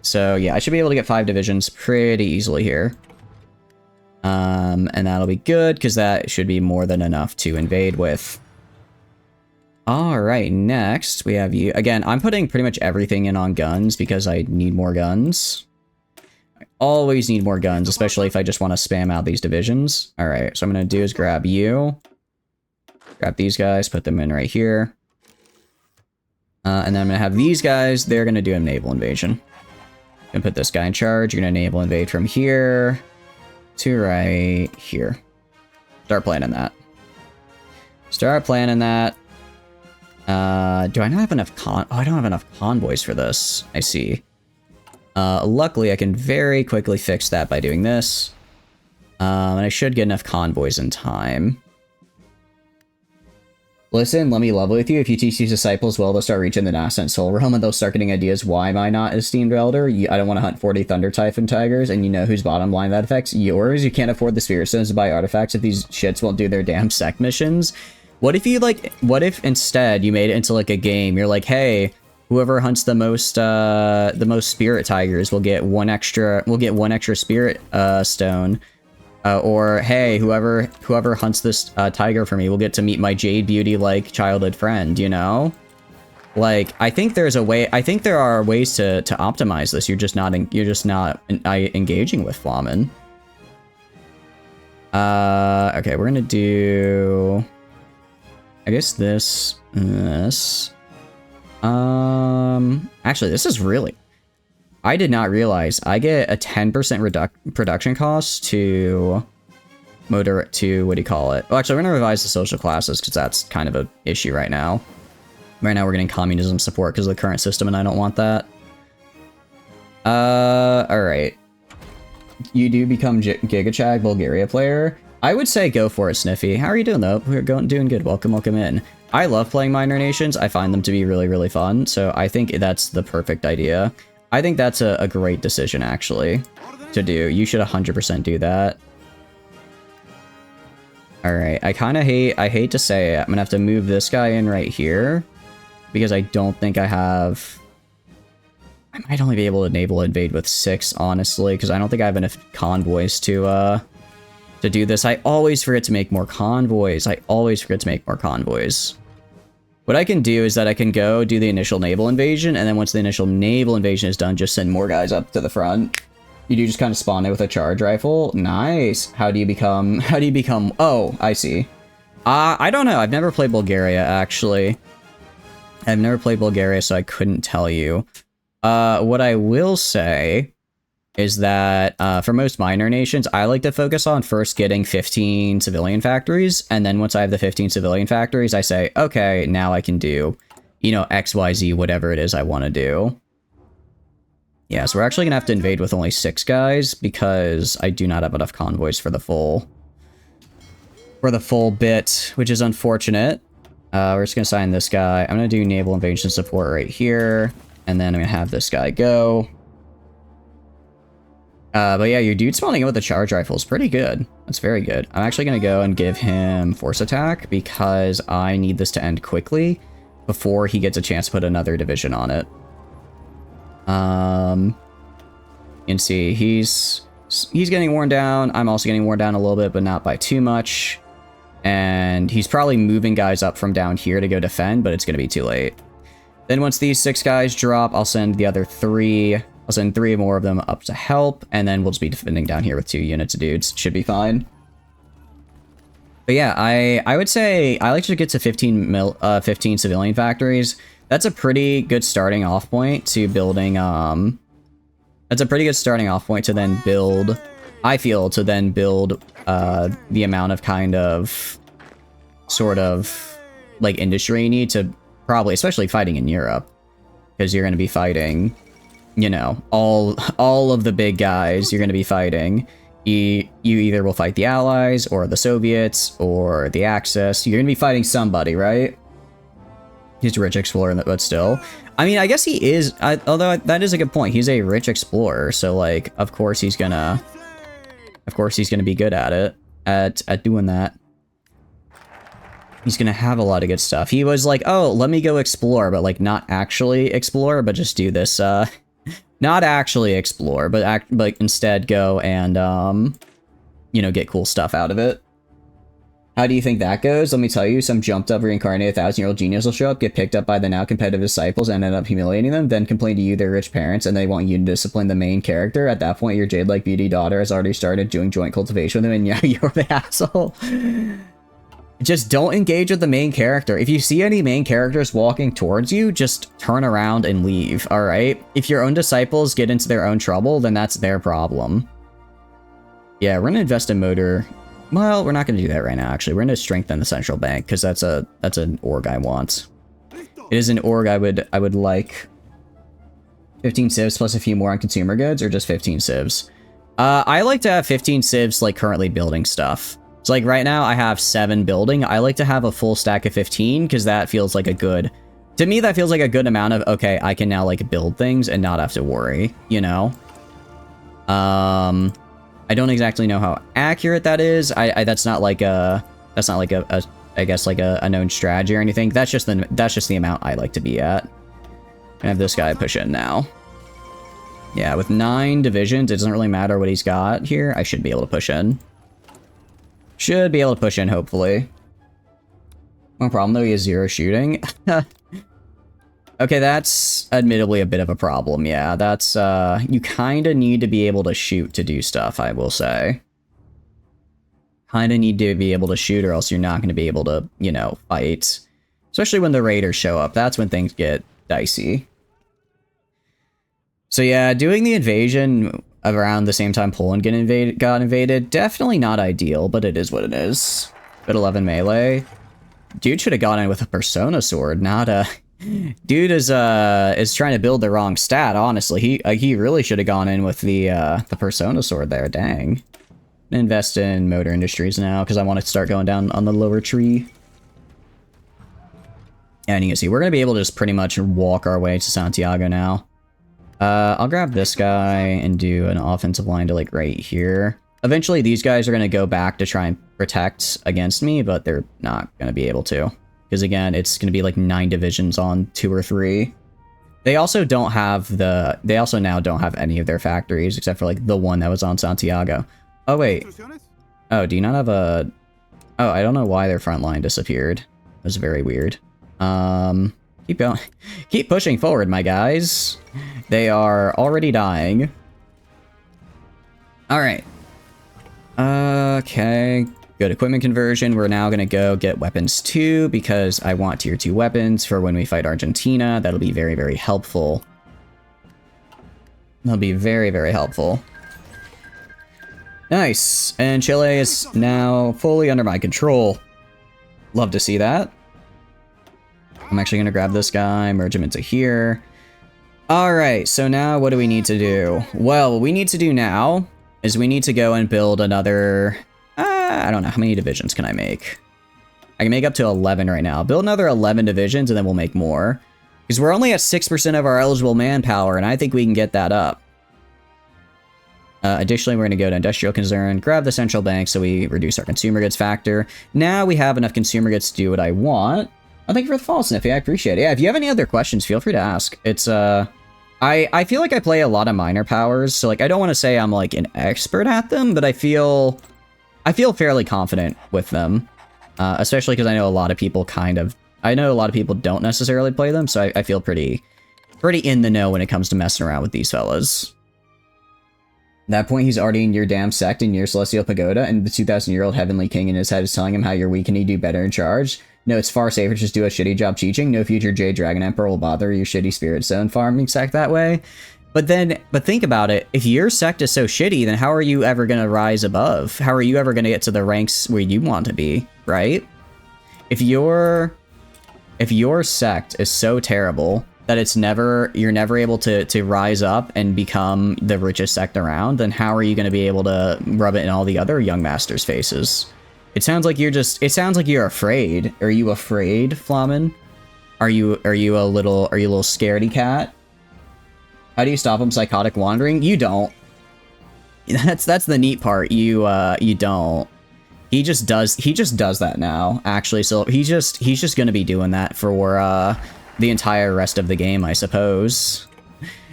So, yeah, I should be able to get 5 divisions pretty easily here. And that'll be good, because that should be more than enough to invade with. Alright, next we have you. Again, I'm putting pretty much everything in on guns, because I need more guns. I always need more guns, especially if I just want to spam out these divisions. Alright, so I'm going to do is grab you. Grab these guys, put them in right here. And then I'm going to have these guys, they're going to do a naval invasion. Gonna put this guy in charge. You're going to naval invade from here to right here. Start planning that. Start planning that. Do I not have enough oh, I don't have enough convoys for this. I see. Luckily, I can very quickly fix that by doing this. And I should get enough convoys in time. Listen, let me level with you. If you teach these disciples well, they'll start reaching the nascent soul realm, and they'll start getting ideas. Why am I not esteemed elder? I don't want to hunt 40 Thunder Typhon Tigers, and you know whose bottom line that affects? Yours. You can't afford the Spirit Stones to buy artifacts if these shits won't do their damn sect missions. What if you, like, what if instead you made it into, like, a game? You're like, hey, whoever hunts the most Spirit Tigers will get one extra Spirit Stone. Or, hey, whoever hunts this tiger for me will get to meet my Jade Beauty, like, childhood friend, you know? Like, I think there are ways to optimize this. You're just not engaging with Flamen. Okay, we're gonna do... I guess this. Actually, this is really... I did not realize I get a 10% production cost to what do you call it? Oh, actually, we're gonna revise the social classes because that's kind of an issue right now. Right now, we're getting communism support because of the current system, and I don't want that. All right. You do become Gigachag Bulgaria player. I would say go for it, Sniffy. How are you doing though? We're doing good. Welcome in. I love playing minor nations. I find them to be really, really fun. So I think that's the perfect idea. I think that's a great decision, actually, to do. You should 100% do that. Alright, I hate to say it. I'm gonna have to move this guy in right here, because I don't think I might only be able to naval invade with 6, honestly, because I don't think I have enough convoys to do this. I always forget to make more convoys. What I can do is that I can go do the initial naval invasion, and then once the initial naval invasion is done, just send more guys up to the front. You do just kind of spawn it with a charge rifle. Nice. How do you become... Oh, I see. I don't know. I've never played Bulgaria, actually. I've never played Bulgaria, so I couldn't tell you. What I will say is that for most minor nations, I like to focus on first getting 15 civilian factories, and then once I have the 15 civilian factories, I say, okay, now I can do, you know, XYZ, whatever it is I want to do. Yeah, so we're actually going to have to invade with only 6 guys, because I do not have enough convoys for the full bit, which is unfortunate. We're just going to assign this guy. I'm going to do naval invasion support right here, and then I'm going to have this guy go. But yeah, your dude spawning in with a charge rifle is pretty good. That's very good. I'm actually going to go and give him force attack because I need this to end quickly before he gets a chance to put another division on it. You can see he's getting worn down. I'm also getting worn down a little bit, but not by too much. And he's probably moving guys up from down here to go defend, but it's going to be too late. Then once these 6 guys drop, I'll send the other 3. I'll send 3 more of them up to help, and then we'll just be defending down here with 2 units of dudes. Should be fine. But yeah, I would say I like to get to 15 civilian factories. That's a pretty good starting off point to building, that's a pretty good starting off point to then build, I feel, to then build the amount of kind of, sort of, like, industry you need to probably, especially fighting in Europe. Because you're going to be fighting, you know, all of the big guys you're going to be fighting. You either will fight the Allies, or the Soviets, or the Axis. You're going to be fighting somebody, right? He's a rich explorer, but still. I mean, I guess he is, although that is a good point. He's a rich explorer, so, like, of course he's gonna be good at it, at doing that. He's gonna have a lot of good stuff. He was like, oh, let me go explore, but, like, not actually explore, but just do this, not actually explore, but instead go and, you know, get cool stuff out of it. How do you think that goes? Let me tell you, some jumped up reincarnated 1,000-year-old genius will show up, get picked up by the now competitive disciples, and end up humiliating them, then complain to you, their rich parents, and they want you to discipline the main character. At that point, your jade-like beauty daughter has already started doing joint cultivation with them, and yeah, you're the asshole. Just don't engage with the main character. If you see any main characters walking towards you, just turn around and leave, alright? If your own disciples get into their own trouble, then that's their problem. Yeah, we're gonna invest in motor. Well, we're not going to do that right now, actually. We're going to strengthen the central bank, because that's an org I want. It is an org I would like. 15 civs plus a few more on consumer goods, or just 15 civs? I like to have 15 civs, like, currently building stuff. So, like, right now I have 7 building. I like to have a full stack of 15, because that feels like a good... To me, that feels like a good amount of, okay, I can now, like, build things and not have to worry, you know? I don't exactly know how accurate that is. That's not like a I guess like a known strategy or anything. That's just the amount I like to be at. I have this guy push in now. Yeah, with 9 divisions, it doesn't really matter what he's got here. I should be able to push in. Should be able to push in, hopefully. No problem though, he has 0 shooting. Okay, that's admittedly a bit of a problem, yeah. That's, you kinda need to be able to shoot to do stuff, I will say. Kinda need to be able to shoot, or else you're not gonna be able to, you know, fight. Especially when the raiders show up, that's when things get dicey. So yeah, doing the invasion around the same time Poland got invaded, definitely not ideal, but it is what it is. But 11 melee. Dude should have gone in with a Persona sword, not a... Dude is trying to build the wrong stat, honestly. He really should have gone in with the Persona sword there, dang. Invest in motor industries now, because I want to start going down on the lower tree. And you can see, we're going to be able to just pretty much walk our way to Santiago now. I'll grab this guy and do an offensive line to, like, right here. Eventually, these guys are going to go back to try and protect against me, but they're not going to be able to. Because again, it's going to be like 9 divisions on 2 or 3. They also don't have they also now don't have any of their factories, except for like the one that was on Santiago. Oh, wait. Oh, do you not have a... Oh, I don't know why their front line disappeared. It was very weird. Keep going. Keep pushing forward, my guys. They are already dying. Alright. Okay. Good equipment conversion. We're now going to go get weapons 2 because I want tier 2 weapons for when we fight Argentina. That'll be very, very helpful. That'll be very, very helpful. Nice. And Chile is now fully under my control. Love to see that. I'm actually going to grab this guy, merge him into here. Alright, so now what do we need to do? Well, what we need to do now is we need to go and build another... I don't know. How many divisions can I make? I can make up to 11 right now. Build another 11 divisions and then we'll make more. Because we're only at 6% of our eligible manpower, and I think we can get that up. Additionally, we're going to go to industrial concern, grab the central bank so we reduce our consumer goods factor. Now we have enough consumer goods to do what I want. Oh, thank you for the follow, Sniffy. I appreciate it. Yeah, if you have any other questions, feel free to ask. It's, I feel like I play a lot of minor powers, so, like, I don't want to say I'm, like, an expert at them, but I feel fairly confident with them. Especially because I know a lot of people don't necessarily play them, so I feel pretty in the know when it comes to messing around with these fellas. At that point, he's already in your damn sect in your Celestial Pagoda, and the 2,000-year-old Heavenly King in his head is telling him how you're weak and you do better in charge. No, it's far safer to just do a shitty job teaching. No future Jade Dragon Emperor will bother your shitty Spirit Stone farming sect that way. But think about it. If your sect is so shitty, then how are you ever going to rise above? How are you ever going to get to the ranks where you want to be, right? If your sect is so terrible that you're never able to rise up and become the richest sect around, then how are you going to be able to rub it in all the other young masters' faces? It sounds like you're afraid. Are you afraid, Flamen? Are you a little scaredy cat? How do you stop him psychotic wandering? You don't. That's the neat part. You don't. He just does that now, actually. So he's just gonna be doing that for the entire rest of the game, I suppose.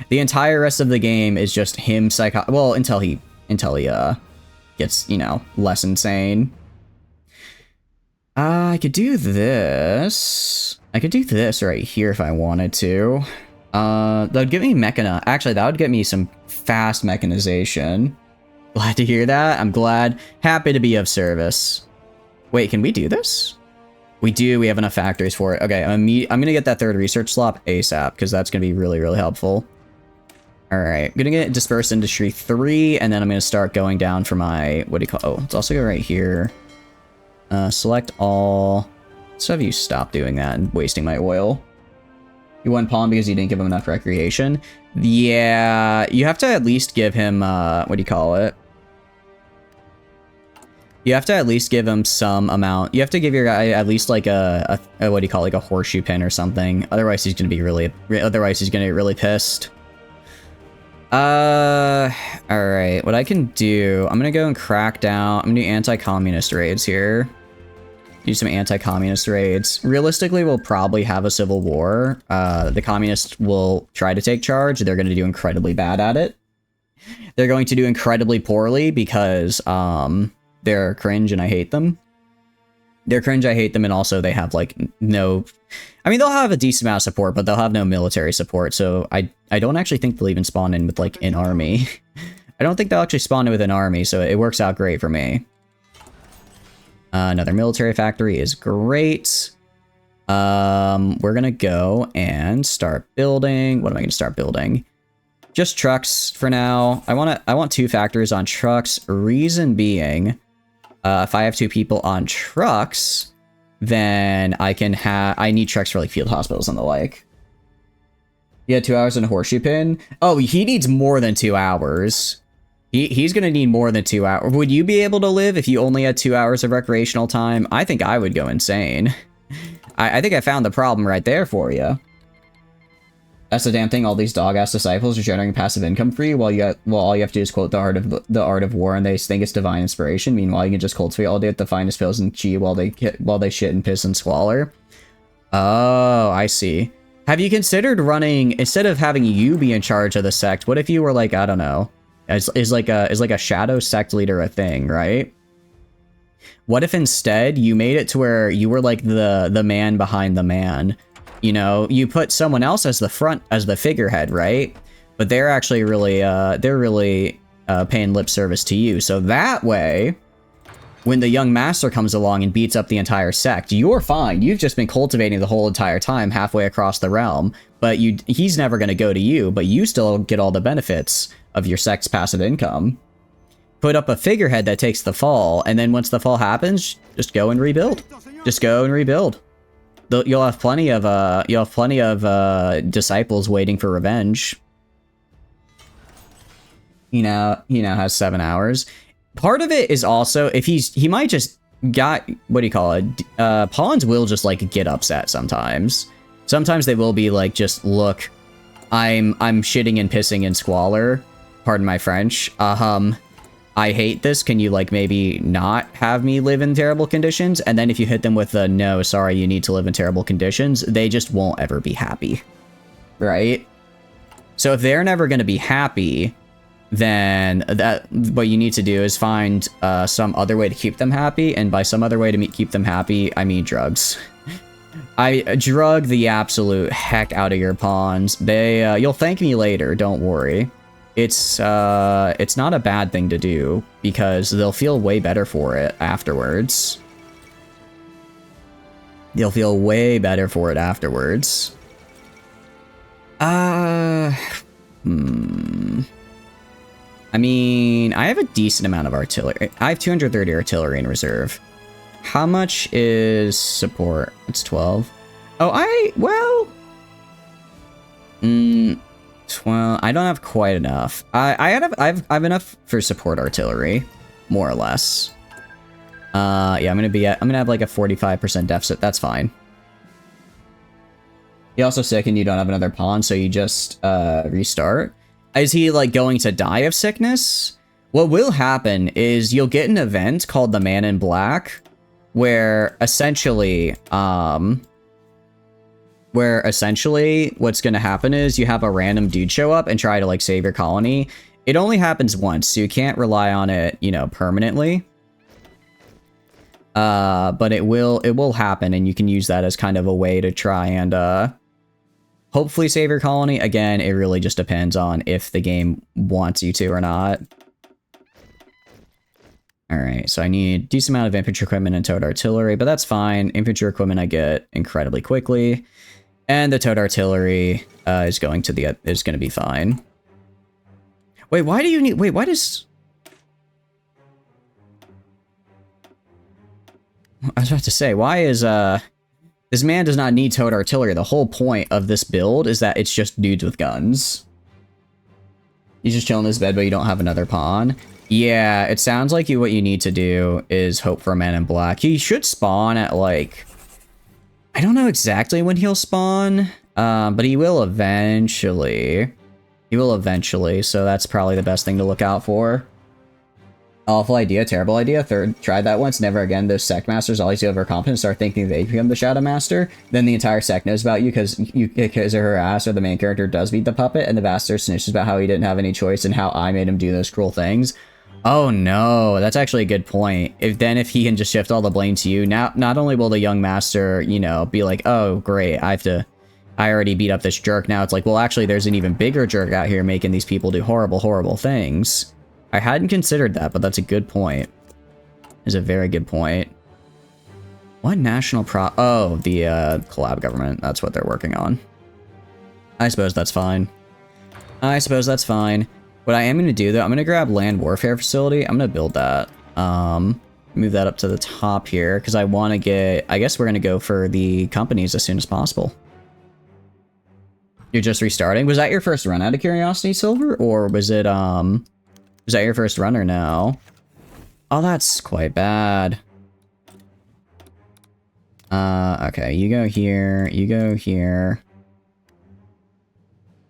The entire rest of the game is just him well, until he gets, you know, less insane. I could do this. I could do this right here if I wanted to. That would give me mechana. Actually, that would get me some fast mechanization. Glad to hear that. I'm glad. Happy to be of service. Wait, can we do this? We do. We have enough factories for it. Okay, I'm gonna get that third research slot ASAP, because that's gonna be really, really helpful. Alright, I'm gonna get Dispersed Industry 3, and then I'm gonna start going down for my, let's also go right here. Select all. Let's have you stop doing that and wasting my oil. You won pawn because you didn't give him enough recreation. Yeah, you have to at least give him, you have to at least give him some amount. You have to give your guy at least like a horseshoe pin or something. Otherwise, he's gonna be really, get really pissed. Alright, what I can do, I'm gonna go and crack down. I'm gonna do anti-communist raids here. Do some anti-communist raids. Realistically, we'll probably have a civil war. The communists will try to take charge. They're gonna do incredibly bad at it. They're going to do incredibly poorly because, they're cringe and I hate them. They're cringe, I hate them, and also they have, like, no... I mean, they'll have a decent amount of support, but they'll have no military support, so I don't actually think they'll even spawn in with, like, an army. I don't think they'll actually spawn in with an army, so it works out great for me. Another military factory is great. We're gonna go and start building... What am I gonna start building? Just trucks for now. I want 2 factories on trucks. Reason being... if I have 2 people on trucks, then I need trucks for, like, field hospitals and the like. Yeah, 2 hours and a horseshoe pin? Oh, he needs more than 2 hours. He's gonna need more than 2 hours. Would you be able to live if you only had 2 hours of recreational time? I think I would go insane. I think I found the problem right there for you. That's the damn thing. All these dog-ass disciples are generating passive income for you, while all you have to do is quote the art of war, and they think it's divine inspiration. Meanwhile, you can just cultivate all day at the finest pills and chi while they shit and piss and squalor. Oh, I see. Have you considered running, instead of having you be in charge of the sect? What if you were like, I don't know, is like a shadow sect leader a thing, right? What if instead you made it to where you were like the man behind the man? You know, you put someone else as the figurehead, right? But they're actually really, paying lip service to you. So that way, when the young master comes along and beats up the entire sect, you're fine. You've just been cultivating the whole entire time, halfway across the realm. But he's never going to go to you, but you still get all the benefits of your sect's passive income. Put up a figurehead that takes the fall, and then once the fall happens, just go and rebuild. Just go and rebuild. You'll have plenty of disciples waiting for revenge. He now has 7 hours. Part of it is also if he might just got, pawns will just like get upset sometimes. Sometimes they will be like, just look, I'm shitting and pissing in squalor. Pardon my French. I hate this. Can you, like, maybe not have me live in terrible conditions? And then if you hit them with a, no, sorry, you need to live in terrible conditions, they just won't ever be happy. Right? So if they're never going to be happy, then what you need to do is find some other way to keep them happy, and by some other way to keep them happy, I mean drugs. I drug the absolute heck out of your pawns. You'll thank me later, don't worry. It's not a bad thing to do, because they'll feel way better for it afterwards. They'll feel way better for it afterwards. I mean, I have a decent amount of artillery. I have 230 artillery in reserve. How much is support? It's 12. Oh, well... 12. I don't have quite enough. I have enough for support artillery, more or less. Yeah, I'm gonna have like a 45% deficit. That's fine. You're also sick and you don't have another pawn, so you just restart. Is he like going to die of sickness? What will happen is you'll get an event called the Man in Black, where essentially what's gonna happen is you have a random dude show up and try to like save your colony. It only happens once, so you can't rely on it, you know, permanently. But it will happen, and you can use that as kind of a way to try and hopefully save your colony. Again, it really just depends on if the game wants you to or not. Alright, so I need a decent amount of infantry equipment and towed artillery, but that's fine. Infantry equipment I get incredibly quickly. And the towed artillery is going to be fine. Wait, why do you need... Wait, why does... I was about to say, why is... This man does not need towed artillery. The whole point of this build is that it's just dudes with guns. He's just chilling in his bed, but you don't have another pawn. Yeah, it sounds like what you need to do is hope for a Man in Black. He should spawn at, like... I don't know exactly when he'll spawn, but he will eventually. He will eventually, so that's probably the best thing to look out for. Awful idea, terrible idea. Third, tried that once, never again. Those sect masters always get overconfident, start thinking they become the Shadow Master. Then the entire sect knows about you because you kick his or her ass, or the main character does beat the puppet, and the bastard snitches about how he didn't have any choice and how I made him do those cruel things. Oh no, that's actually a good point. If he can just shift all the blame to you, now not only will the young master, you know, be like, oh great, I already beat up this jerk. Now it's like, well, actually there's an even bigger jerk out here making these people do horrible, horrible things. I hadn't considered that, but that's a good point. It's a very good point. What national oh, the collab government. That's what they're working on. I suppose that's fine. I suppose that's fine. What I am going to do, though, I'm going to grab land warfare facility. I'm going to build that. Move that up to the top here, because I want to get... I guess we're going to go for the companies as soon as possible. You're just restarting? Was that your first run out of curiosity, Silver? Or was it, was that your first run or no? Oh, that's quite bad. Okay, you go here, you go here.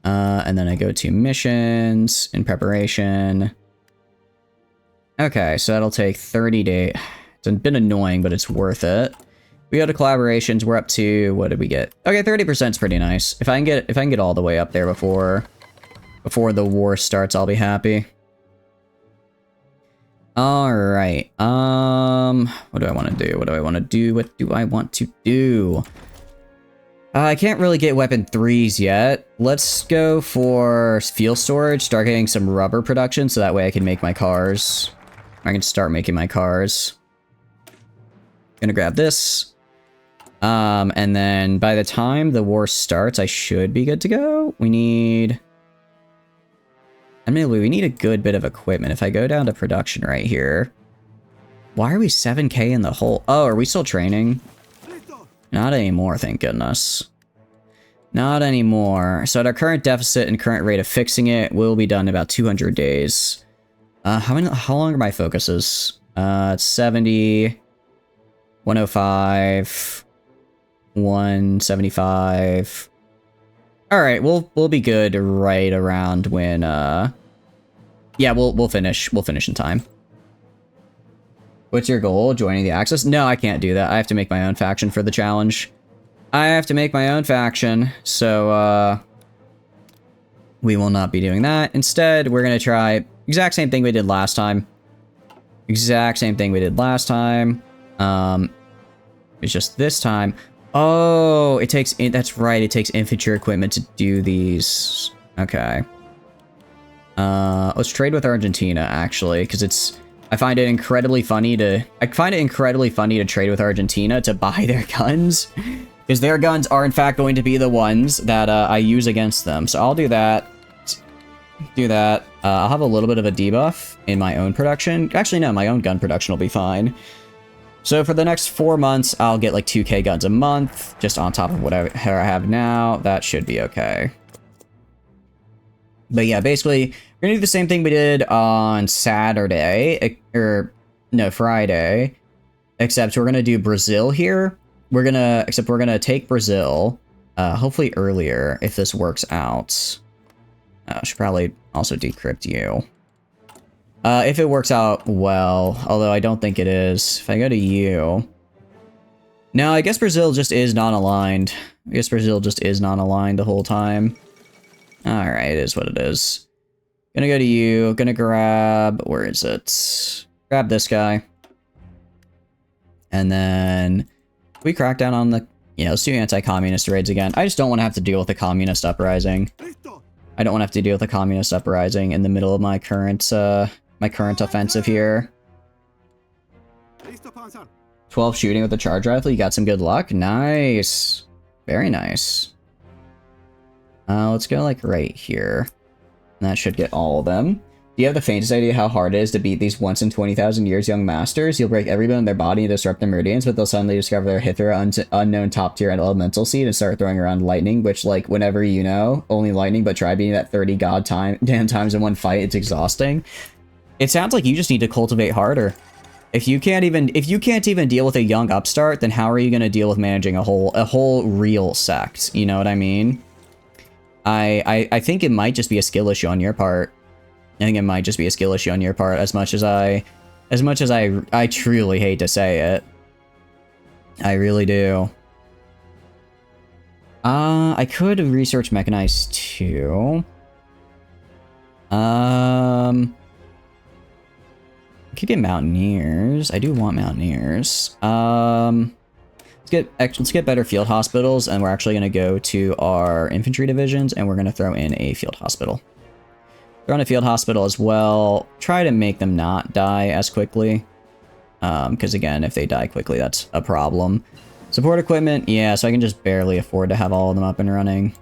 And then I go to missions in preparation. Okay, so that'll take 30 days. It's a bit annoying, but it's worth it. We go to collaborations. We're up to, what did we get? Okay, 30% is pretty nice. If I can get all the way up there before the war starts, I'll be happy. All right. What do I want to do? What do I want to do? What do I want to do? I can't really get weapon 3s yet. Let's go for fuel storage, start getting some rubber production, so that way I can make my cars. I can start making my cars. Gonna grab this. And then by the time the war starts, I should be good to go. We need... Admittedly, we need a good bit of equipment. If I go down to production right here... Why are we 7k in the hole? Oh, are we still training? Not anymore, thank goodness. Not anymore. So at our current deficit and current rate of fixing it, we'll be done in about 200 days. How long are my focuses? It's 70, 105, 175. All right, we'll be good right around when yeah, we'll finish in time. What's your goal? Joining the Axis? No, I can't do that. I have to make my own faction for the challenge. I have to make my own faction, so, We will not be doing that. Instead, we're going to try exact same thing we did last time. Exact same thing we did last time. It's just this time. Oh, it takes... That's right. It takes infantry equipment to do these. Okay. Let's trade with Argentina, actually, because it's... I find it incredibly funny to trade with Argentina to buy their guns. Because their guns are, in fact, going to be the ones that I use against them. So I'll do that. Do that. I'll have a little bit of a debuff in my own production. Actually, no, my own gun production will be fine. So for the next 4 months, I'll get like 2k guns a month, just on top of what I have now. That should be okay. But yeah, basically, we're gonna do the same thing we did on Saturday, or no, Friday, except we're gonna do Brazil here. We're gonna take Brazil, hopefully earlier if this works out. I should probably also decrypt you. If it works out well, although I don't think it is. If I go to you... No, I guess Brazil just is non-aligned. I guess Brazil just is non-aligned the whole time. Alright, it is what it is. Gonna go to you, gonna grab... Where is it? Grab this guy. And then... we crack down on the... Yeah, let's do anti-communist raids again. I just don't want to have to deal with a communist uprising. I don't want to have to deal with a communist uprising in the middle of my current offensive here. 12 shooting with the charge rifle. You got some good luck. Nice. Very nice. Let's go like right here. And that should get all of them. Do you have the faintest idea how hard it is to beat these once in 20,000 years young masters? You'll break every bone in their body and disrupt their meridians, but they'll suddenly discover their Hithra unknown top tier and elemental seed and start throwing around lightning, which, like, whenever you know, only lightning, but try beating that 30 damn times in one fight, it's exhausting. It sounds like you just need to cultivate harder. If you can't even deal with a young upstart, then how are you going to deal with managing a whole real sect? You know what I mean? I think it might just be a skill issue on your part. I think it might just be a skill issue on your part, as much as I truly hate to say it. I really do. I could research mechanized too. I could get mountaineers. I do want mountaineers. Let's get better field hospitals, and we're actually gonna go to our infantry divisions, and we're gonna throw in a field hospital. Throw in a field hospital as well. Try to make them not die as quickly. Because again, if they die quickly, that's a problem. Support equipment, yeah, so I can just barely afford to have all of them up and running.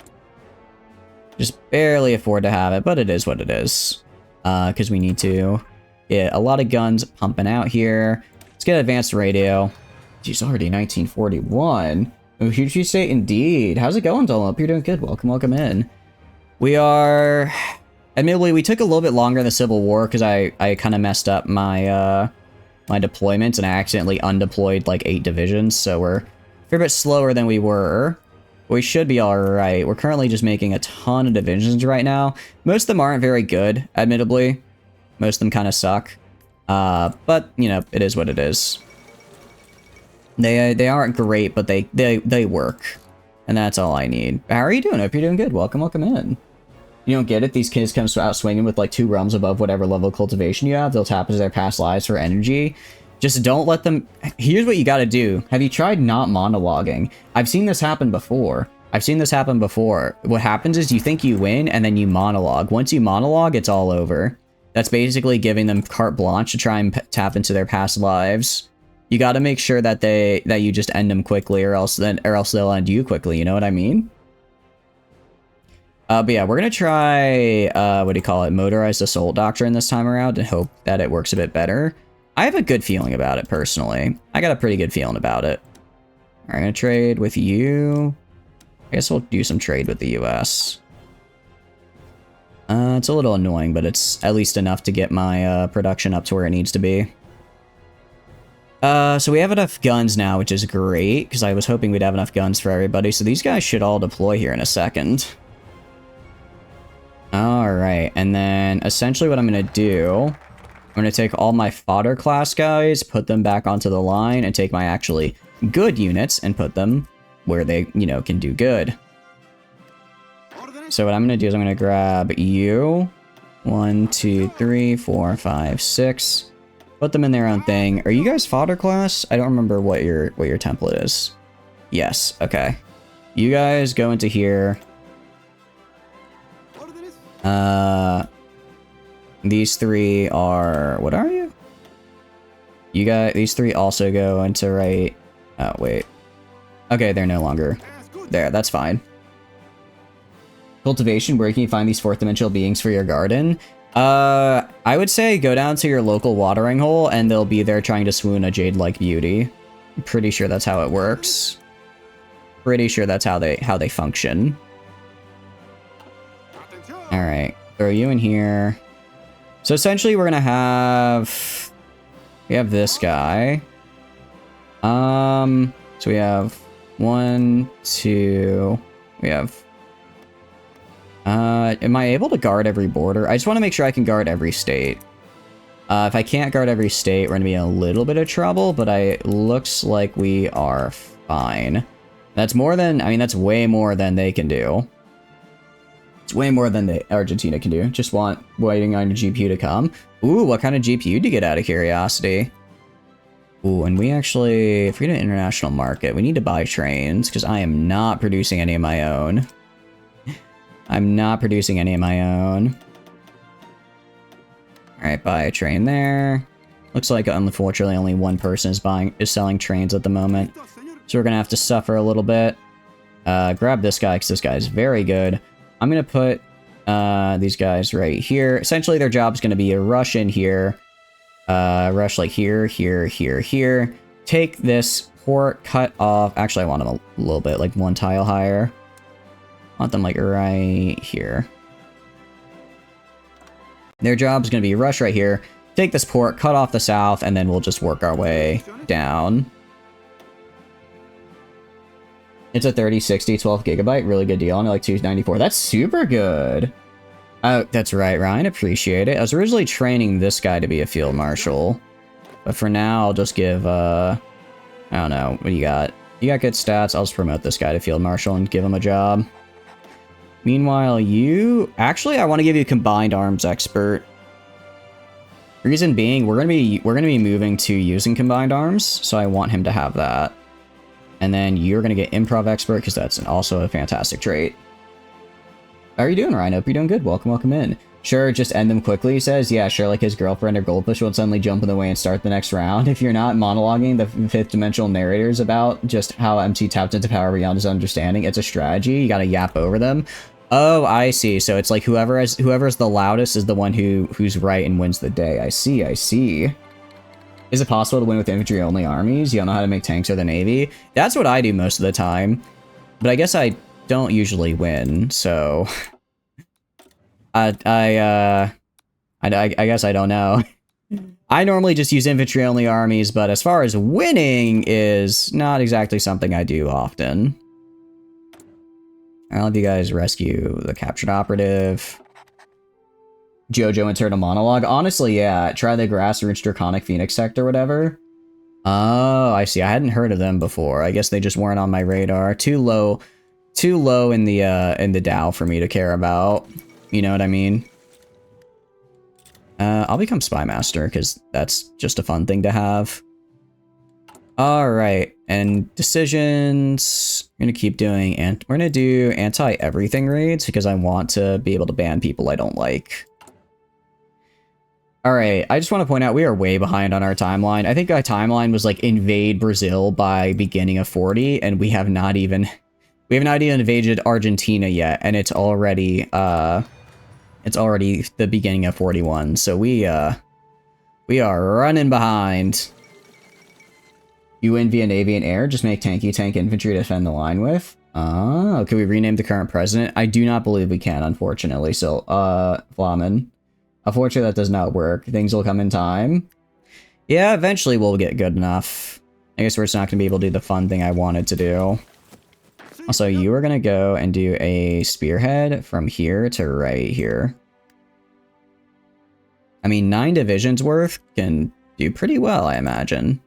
Just barely afford to have it, but it is what it is. Because we need to get a lot of guns pumping out here. Let's get advanced radio. Geez, already 1941. Oh, huge state indeed. How's it going, Dolop? You're doing good. Welcome, welcome in. We are... Admittedly, we took a little bit longer in the Civil War because I kind of messed up my my deployments and I accidentally undeployed like 8 divisions, so we're a fair bit slower than we were. We should be alright. We're currently just making a ton of divisions right now. Most of them aren't very good, admittedly. Most of them kind of suck. But, you know, it is what it is. They aren't great, but they work. And that's all I need. How are you doing? Hope you're doing good. Welcome, welcome in. You don't get it? These kids come out swinging with like 2 realms above whatever level of cultivation you have. They'll tap into their past lives for energy. Just don't let them... Here's what you gotta do. Have you tried not monologuing? I've seen this happen before. What happens is you think you win and then you monologue. Once you monologue, it's all over. That's basically giving them carte blanche to try and tap into their past lives. You gotta make sure that you just end them quickly, or else they'll end you quickly. You know what I mean? But yeah, we're gonna try, motorized assault doctrine this time around and hope that it works a bit better. I have a good feeling about it, personally. I got a pretty good feeling about it. Alright, I'm gonna trade with you. I guess we'll do some trade with the US. It's a little annoying, but it's at least enough to get my production up to where it needs to be. So we have enough guns now, which is great, because I was hoping we'd have enough guns for everybody. So these guys should all deploy here in a second. Alright, and then essentially what I'm going to do, I'm going to take all my fodder class guys, put them back onto the line, and take my actually good units and put them where they, you know, can do good. So what I'm gonna do is I'm gonna grab you. 1, 2, 3, 4, 5, 6. Put them in their own thing. Are you guys fodder class? I don't remember what your template is. Yes, okay. You guys go into here. These three are... What are you? You guys... These three also go into right... Oh, wait. Okay, they're no longer... There, that's fine. Cultivation, where can you find these fourth dimensional beings for your garden? I would say go down to your local watering hole and they'll be there trying to swoon a jade-like beauty. I'm pretty sure that's how it works. Pretty sure that's how they function. Alright, throw you in here. So essentially we're gonna have... We have this guy. So we have 1, 2... We have... am I able to guard every border? I just want to make sure I can guard every state. If I can't guard every state, we're gonna be in a little bit of trouble, but looks like we are fine. That's more than, I mean, that's way more than they can do. It's way more than Argentina can do. Just waiting on a GPU to come. Ooh, what kind of GPU do you get out of curiosity? Ooh, and we actually, if we go to international market, we need to buy trains, because I am not producing any of my own. I'm not producing any of my own. Alright, buy a train there. Looks like, unfortunately, only one person is selling trains at the moment. So we're gonna have to suffer a little bit. Grab this guy, because this guy is very good. I'm gonna put these guys right here. Essentially, their job is gonna be a rush in here. Rush like here, here, here, here. Take this port, cut off. Actually, I want them a little bit, like one tile higher. I want them like right here. Their job is going to be rush right here, take this port, cut off the south, and then we'll just work our way down. It's a 3060 12 gigabyte, really good deal, only like $294. That's super good. Oh, that's right, Ryan, appreciate it. I was originally training this guy to be a field marshal, but for now, I'll just give, I don't know, what do you got? You got good stats, I'll just promote this guy to field marshal and give him a job. Meanwhile, you... Actually, I want to give you a combined arms expert. Reason being, we're gonna be moving to using combined arms, so I want him to have that. And then you're gonna get improv expert, because that's also a fantastic trait. How are you doing, Ryan? Hope you're doing good. Welcome, welcome in. Sure, just end them quickly, he says. Yeah, sure, like his girlfriend or goldfish won't suddenly jump in the way and start the next round. If you're not monologuing the fifth dimensional narrators about just how MT tapped into power beyond his understanding, it's a strategy. You gotta yap over them. Oh, I see. So it's like whoever's the loudest is the one who's right and wins the day. I see, I see. Is it possible to win with infantry-only armies? You don't know how to make tanks or the navy? That's what I do most of the time. But I guess I don't usually win, so... I guess I don't know. I normally just use infantry-only armies, but as far as winning is not exactly something I do often. I'll have you guys rescue the captured operative. Jojo internal monologue. Honestly, yeah. Try the grassroots draconic phoenix sect or whatever. Oh, I see. I hadn't heard of them before. I guess they just weren't on my radar. Too low in the Dow for me to care about. You know what I mean? I'll become spy master because that's just a fun thing to have. All right, and decisions. I'm gonna keep doing, and we're gonna do anti-everything raids because I want to be able to ban people I don't like. All right, I just want to point out we are way behind on our timeline. I think our timeline was like invade Brazil by beginning of 40, and we have not even invaded Argentina yet, and it's already the beginning of 41. So we are running behind. You win via Navy and Air, just make tank infantry to defend the line with. Oh, can we rename the current president? I do not believe we can, unfortunately. So, Flamen. Unfortunately, that does not work. Things will come in time. Yeah, eventually we'll get good enough. I guess we're just not going to be able to do the fun thing I wanted to do. Also, you are going to go and do a spearhead from here to right here. I mean, 9 divisions worth can do pretty well, I imagine.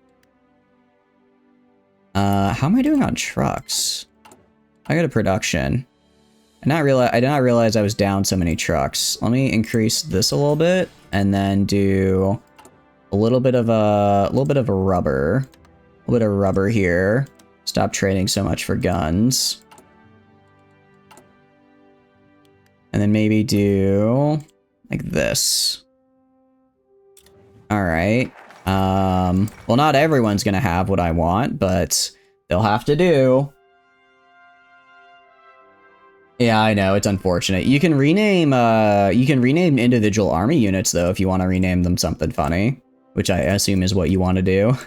How am I doing on trucks? I go to production. I did not realize I was down so many trucks. Let me increase this a little bit and then do a little bit of rubber. A little bit of rubber here. Stop trading so much for guns. And then maybe do like this. All right. Well, not everyone's gonna have what I want, but they'll have to do. Yeah, I know, it's unfortunate. You can rename individual army units though if you want to rename them something funny, which I assume is what you want to do.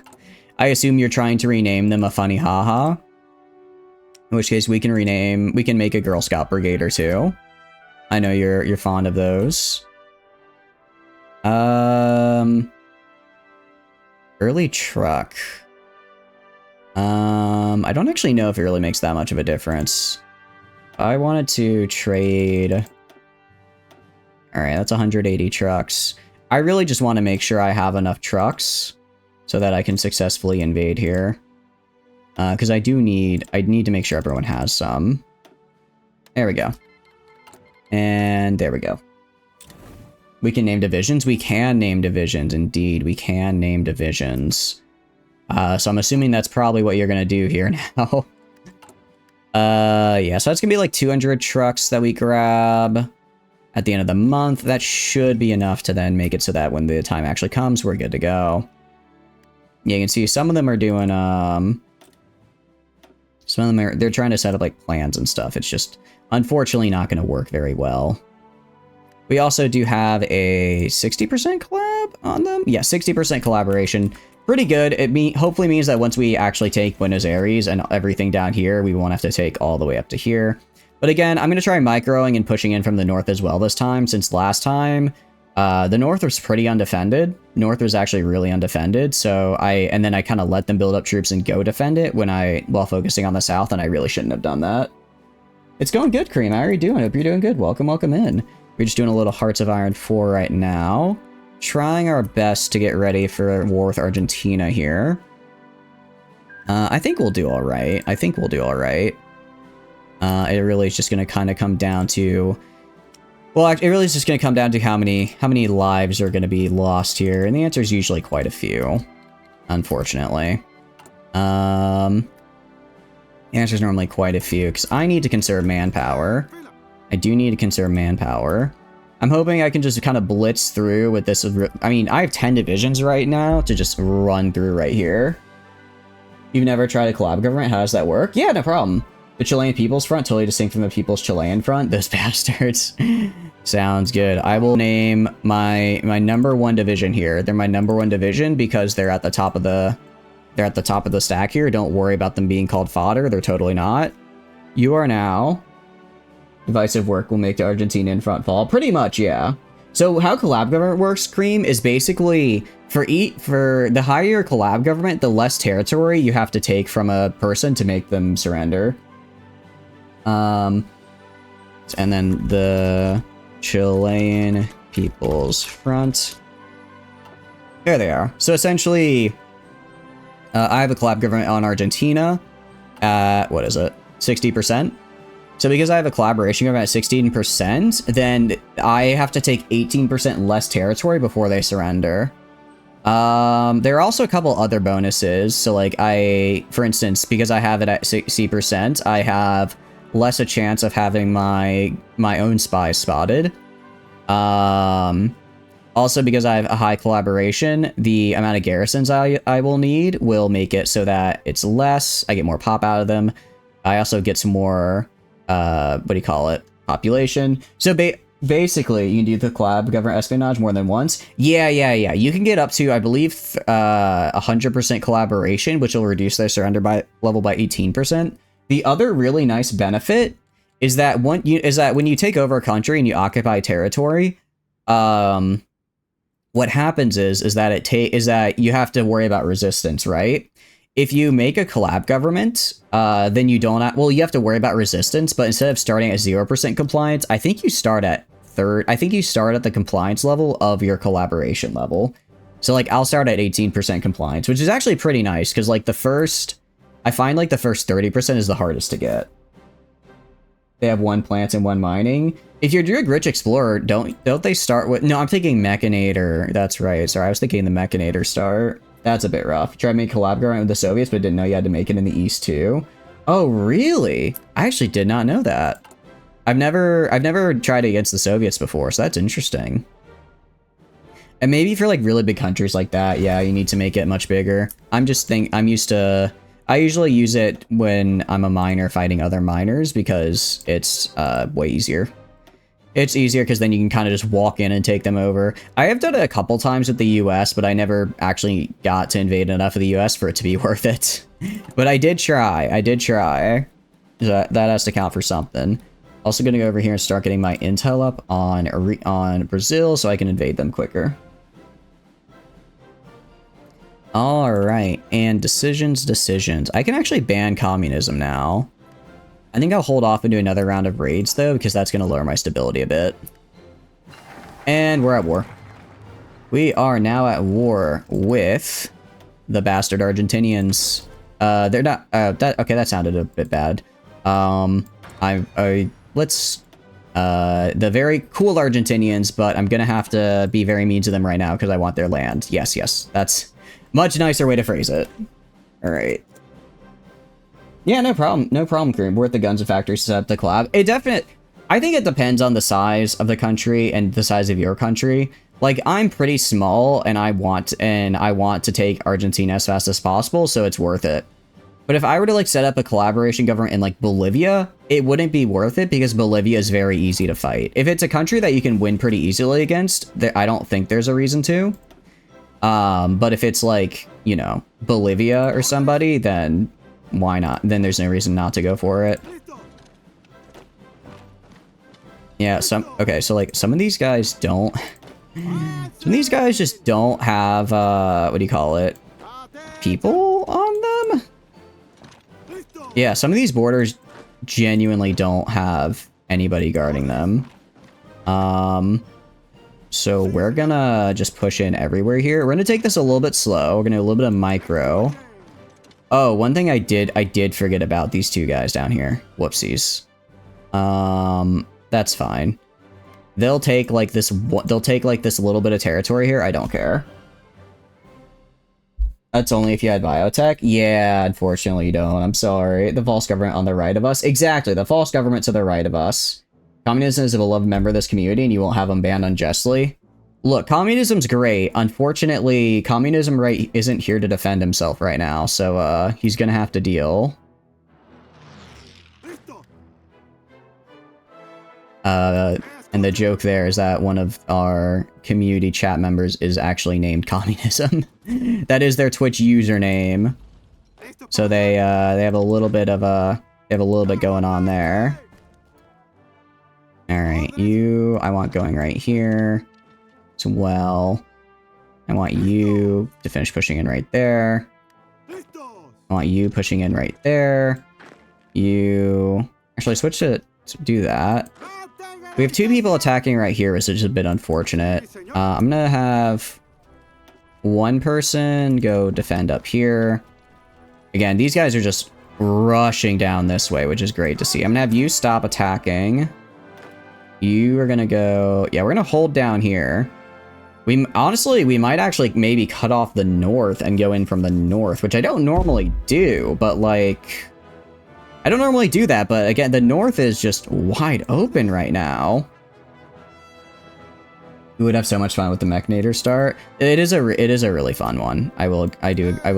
I assume you're trying to rename them a funny haha. In which case we can make a Girl Scout brigade or two. I know you're fond of those. Early truck. I don't actually know if it really makes that much of a difference. I wanted to trade... Alright, that's 180 trucks. I really just want to make sure I have enough trucks so that I can successfully invade here. Because I need to make sure everyone has some. There we go. And there we go. We can name divisions. We can name divisions. Indeed, we can name divisions. So I'm assuming that's probably what you're going to do here now. Yeah, so that's going to be like 200 trucks that we grab at the end of the month. That should be enough to then make it so that when the time actually comes, we're good to go. Yeah, you can see some of them are doing, some of them they're trying to set up like plans and stuff. It's just unfortunately not going to work very well. We also do have a 60% collab on them. Yeah, 60% collaboration. Pretty good. It hopefully means that once we actually take Buenos Aires and everything down here, we won't have to take all the way up to here. But again, I'm going to try microing and pushing in from the north as well this time, since last time the north was pretty undefended. North was actually really undefended, so and then I kind of let them build up troops and go defend it while focusing on the south, and I really shouldn't have done that. It's going good, Cream. How are you doing? Hope you're doing good. Welcome in. We're just doing a little Hearts of Iron 4 right now. Trying our best to get ready for war with Argentina here. I think we'll do all right. It really is just going to kind of come down to... Well, it really is just going to come down to how many lives are going to be lost here. And the answer is usually quite a few, unfortunately. The answer is normally quite a few, because I need to conserve manpower. I do need to conserve manpower. I'm hoping I can just kind of blitz through with this. I mean, I have 10 divisions right now to just run through right here. You've never tried a collab government? How does that work? Yeah, no problem. The Chilean People's Front, totally distinct from the People's Chilean Front. Those bastards. Sounds good. I will name my number 1 division here. They're my number 1 division because they're at the top of the stack here. Don't worry about them being called fodder. They're totally not. You are now... Divisive work will make the Argentinian front fall. Pretty much, yeah. So how collab government works, Cream, is basically for the higher your collab government, the less territory you have to take from a person to make them surrender. And then the Chilean People's Front. There they are. So essentially, I have a collab government on Argentina at, what is it, 60%? So because I have a collaboration government at 16%, then I have to take 18% less territory before they surrender. There are also a couple other bonuses. So like for instance, because I have it at 60%, I have less a chance of having my own spies spotted. Also, because I have a high collaboration, the amount of garrisons I will need will make it so that it's less. I get more pop out of them. I also get some more... what do you call it? Population. So basically, you can do the collab government espionage more than once. Yeah. You can get up to, I believe, 100% collaboration, which will reduce their surrender level by 18%. The other really nice benefit is that when you take over a country and you occupy territory, what happens is that you have to worry about resistance, right? If you make a collab government, then you you have to worry about resistance, but instead of starting at 0% compliance, I think you start at the compliance level of your collaboration level. So like I'll start at 18% compliance, which is actually pretty nice because like I find like the first 30% is the hardest to get. They have 1 plant and 1 mining. If you're a rich explorer, don't they start with... No, I'm thinking Mechanator. That's right. Sorry, I was thinking the Mechanator start. That's a bit rough. Tried to make collaborate with the Soviets, but didn't know you had to make it in the East too. Oh, really? I actually did not know that. I've never tried against the Soviets before, so that's interesting. And maybe for like really big countries like that, yeah, you need to make it much bigger. I usually use it when I'm a miner fighting other miners because it's way easier. It's easier because then you can kind of just walk in and take them over. I have done it a couple times with the US, but I never actually got to invade enough of the US for it to be worth it. But I did try. That has to count for something. Also gonna go over here and start getting my intel up on Brazil so I can invade them quicker. Alright, and decisions. I can actually ban communism now. I think I'll hold off and do another round of raids, though, because that's going to lower my stability a bit. And we're at war. We are now at war with the bastard Argentinians. They're not... okay, that sounded a bit bad. The very cool Argentinians, but I'm going to have to be very mean to them right now because I want their land. Yes. That's much nicer way to phrase it. All right. Yeah, no problem, crew. We're at the guns and factories to set up the collab. I think it depends on the size of the country and the size of your country. Like, I'm pretty small, and I want to take Argentina as fast as possible, so it's worth it. But if I were to, like, set up a collaboration government in, like, Bolivia, it wouldn't be worth it because Bolivia is very easy to fight. If it's a country that you can win pretty easily against, I don't think there's a reason to. But if it's, like, you know, Bolivia or somebody, then... why not? Then there's no reason not to go for it. Yeah, okay, so like some of these guys don't some of these guys just don't have what do you call it? People on them? Yeah, some of these borders genuinely don't have anybody guarding them. So we're gonna just push in everywhere here. We're gonna take this a little bit slow. We're gonna do a little bit of micro. Oh, one thing I did forget about these two guys down here. Whoopsies. That's fine. They'll take like this little bit of territory here. I don't care. That's only if you had biotech. Yeah, unfortunately you don't. I'm sorry. The false government on the right of us. Exactly, the false government to the right of us. Communism is a beloved member of this community and you won't have them banned unjustly. Look, communism's great. Unfortunately, communism right isn't here to defend himself right now, so he's gonna have to deal. And the joke there is that one of our community chat members is actually named Communism. That is their Twitch username. So they have a little bit going on there. All right, I want going right here. As well. I want you to finish pushing in right there. I want you pushing in right there. You... Actually, switch to do that. We have 2 people attacking right here, which is a bit unfortunate. I'm gonna have 1 person go defend up here. Again, these guys are just rushing down this way, which is great to see. I'm gonna have you stop attacking. You are gonna go... Yeah, we're gonna hold down here. Honestly, we might actually maybe cut off the north and go in from the north, which I don't normally do, but like... I don't normally do that, but again, the north is just wide open right now. We would have so much fun with the Mechanator start. It is a really fun one. I will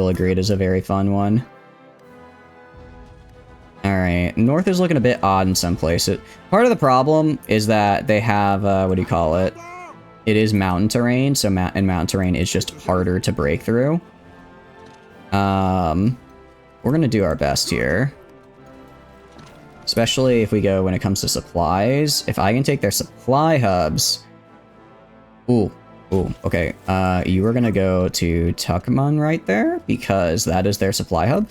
agree it is a very fun one. Alright, north is looking a bit odd in some places. Part of the problem is that they have, what do you call it? It is mountain terrain, so mountain terrain is just harder to break through. We're gonna do our best here. Especially if we go when it comes to supplies. If I can take their supply hubs... Ooh, okay. You are gonna go to Tucumán right there, because that is their supply hub.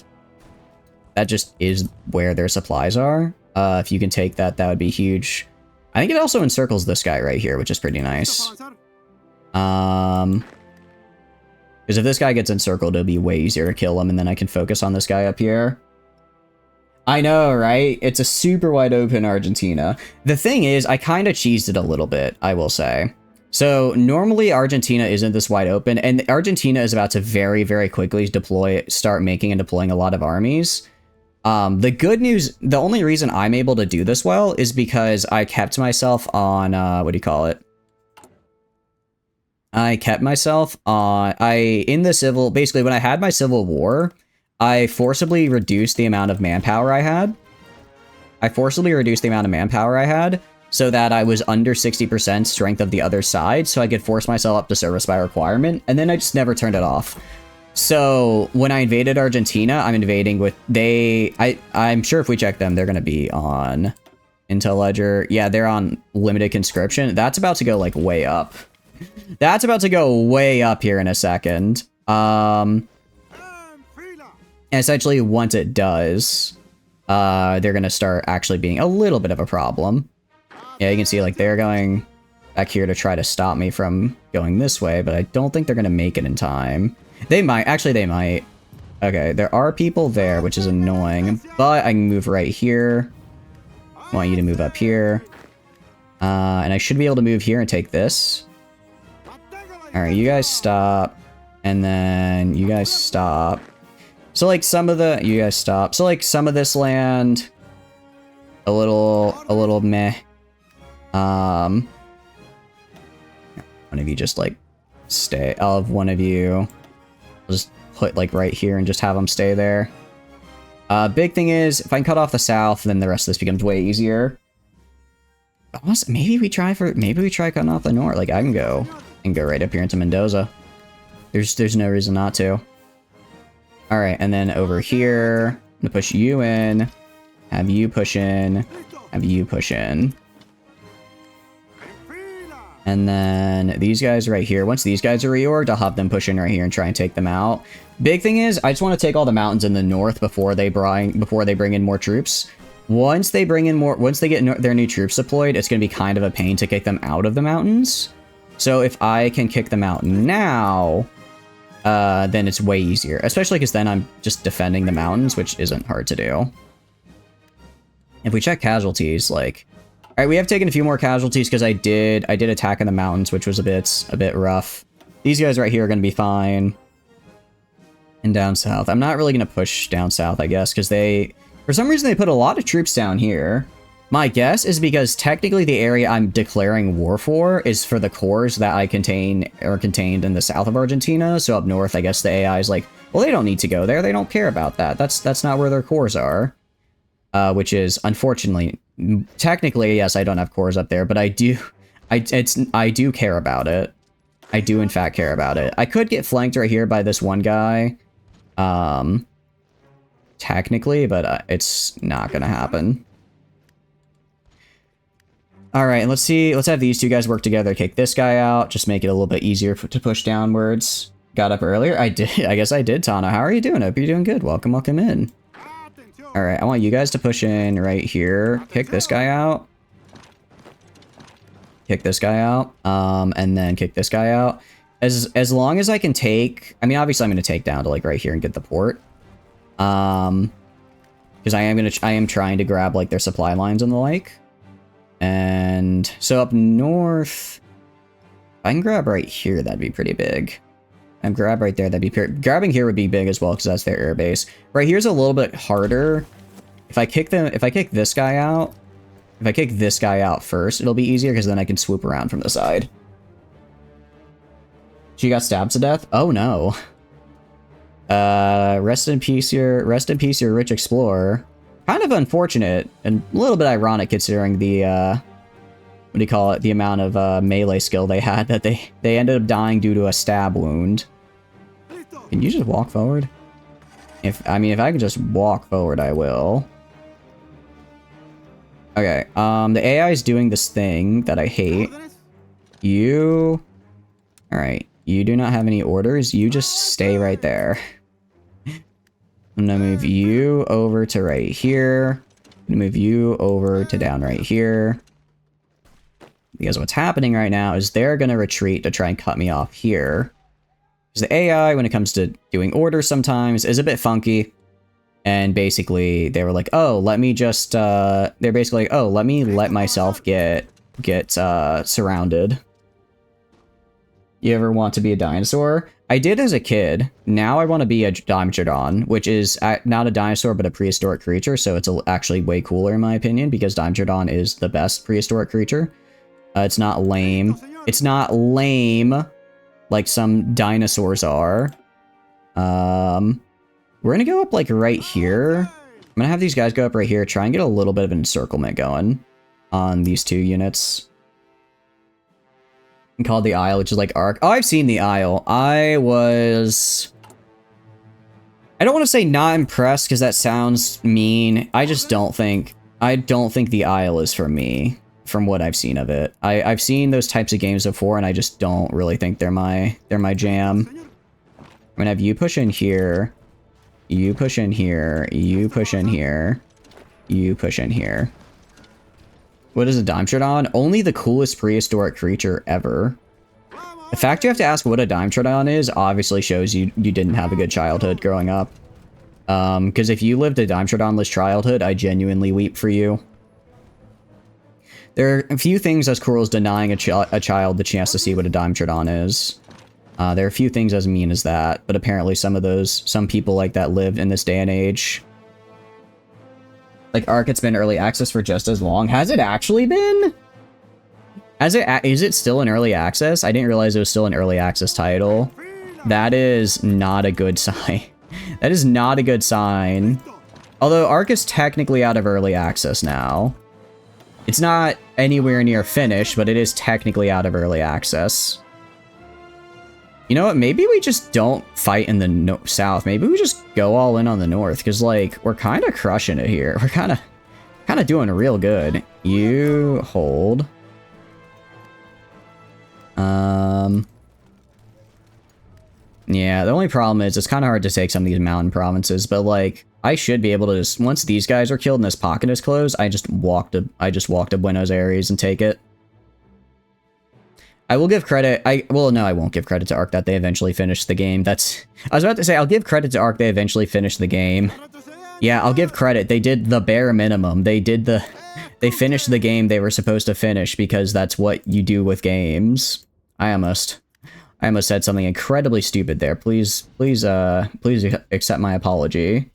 That just is where their supplies are. If you can take that, that would be huge. I think it also encircles this guy right here, which is pretty nice. Because if this guy gets encircled, it'll be way easier to kill him, and then I can focus on this guy up here. I know, right? It's a super wide open Argentina. The thing is, I kind of cheesed it a little bit, I will say. So normally Argentina isn't this wide open, and Argentina is about to very, very quickly start making and deploying a lot of armies. The good news, the only reason I'm able to do this well is because I kept myself on, what do you call it? I kept myself on, basically when I had my civil war, I forcibly reduced the amount of manpower I had. So that I was under 60% strength of the other side, so I could force myself up to service by requirement, and then I just never turned it off. So when I invaded Argentina, I'm invading with I'm sure if we check them, they're gonna be on Intel Ledger. Yeah, they're on limited conscription. That's about to go like way up. That's about to go way up here in a second. And essentially once it does, they're gonna start actually being a little bit of a problem. Yeah, you can see like they're going back here to try to stop me from going this way, but I don't think they're gonna make it in time. They might. Actually, they might. Okay, there are people there, which is annoying, but I can move right here. I want you to move up here. And I should be able to move here and take this. Alright, you guys stop. And then you guys stop. So, like, you guys stop. So, like, some of this land, a little meh. One of you just, like, stay. I'll have one of you just put like right here and just have them stay there. Big thing is, if I can cut off the south, then the rest of this becomes way easier. Maybe we try cutting off the north. Like I can go right up here into Mendoza. There's no reason not to. All right, and then over here, I'm gonna push you in, have you push in, have you push in. And then these guys right here, once these guys are reorged, I'll have them push in right here and try and take them out. Big thing is, I just want to take all the mountains in the north before they bring in more troops. Once they get their new troops deployed, it's going to be kind of a pain to kick them out of the mountains. So if I can kick them out now, then it's way easier. Especially because then I'm just defending the mountains, which isn't hard to do. If we check casualties, like... Alright, we have taken a few more casualties because I did attack in the mountains, which was a bit rough. These guys right here are going to be fine. And down south. I'm not really going to push down south, I guess, because for some reason they put a lot of troops down here. My guess is because technically the area I'm declaring war for is for the cores that I contained in the south of Argentina. So up north, I guess the AI is like, well, they don't need to go there. They don't care about that. That's not where their cores are. Which is, unfortunately, technically, yes, I don't have cores up there, but I do care about it. I do, in fact, care about it. I could get flanked right here by this one guy, technically, but it's not gonna happen. All right, and let's have these two guys work together, kick this guy out, just make it a little bit easier to push downwards. Got up earlier? I guess I did, Tana. How are you doing? Hope you're doing good. Welcome in. All right, I want you guys to push in right here. Kick this guy out. Kick this guy out. And then kick this guy out. As long as I can take... I mean, obviously I'm going to take down to, like, right here and get the port. Because I am trying to grab, like, their supply lines and the like. And so up north... If I can grab right here, that'd be pretty big. And grab right there, grabbing here would be big as well, because that's their air base. Right here's a little bit harder. If I kick this guy out first, it'll be easier, because then I can swoop around from the side. She got stabbed to death? Oh no. Rest in peace, your rich explorer. Kind of unfortunate, and a little bit ironic considering the, what do you call it, the amount of melee skill they had, that they ended up dying due to a stab wound. Can you just walk forward? If I can just walk forward, I will. Okay, the AI is doing this thing that I hate. Alright, you do not have any orders, you just stay right there. I'm gonna move you over to right here. I'm gonna move you over to down right here. Because what's happening right now is they're going to retreat to try and cut me off here. Because the AI, when it comes to doing orders sometimes, is a bit funky. And basically, they were like, oh, let me just, they're basically like, oh, let me let myself get surrounded. You ever want to be a dinosaur? I did as a kid. Now I want to be a Dimetrodon, which is not a dinosaur, but a prehistoric creature. So it's actually way cooler in my opinion, because Dimetrodon is the best prehistoric creature. It's not lame. It's not lame like some dinosaurs are. We're gonna go up like right here. I'm gonna have these guys go up right here, try and get a little bit of encirclement going on these 2 units. And called the Isle, which is like Ark. Oh, I've seen the Isle. I don't want to say not impressed because that sounds mean. I just don't think the Isle is for me from what I've seen of it. I've seen those types of games before and I just don't really think they're my jam. I'm gonna have you push in here. You push in here. You push in here. You push in here. What is a Dimetrodon? Only the coolest prehistoric creature ever. The fact you have to ask what a Dimetrodon is obviously shows you didn't have a good childhood growing up. Because if you lived a Dimetrodon-less childhood, I genuinely weep for you. There are a few things as cruel as denying a child the chance to see what a Dimetrodon is. There are a few things as mean as that, but apparently some people like that lived in this day and age. Like Ark, it's been early access for just as long. Has it actually been? Is it still in early access? I didn't realize it was still an early access title. That is not a good sign. That is not a good sign. Although Ark is technically out of early access now. It's not anywhere near finished, but it is technically out of early access. You know what? Maybe we just don't fight in the south. Maybe we just go all in on the north, because like we're kind of crushing it here. We're kind of doing real good. You hold. Yeah, the only problem is it's kind of hard to take some of these mountain provinces, but like I should be able to just, once these guys are killed and this pocket is closed, I just walk to Buenos Aires and take it. I will give credit. Well, no, I won't give credit to Ark that they eventually finished the game. I was about to say, I'll give credit to Ark they eventually finished the game. Yeah, I'll give credit. They did the bare minimum. They finished the game they were supposed to finish because that's what you do with games. I almost said something incredibly stupid there. Please accept my apology.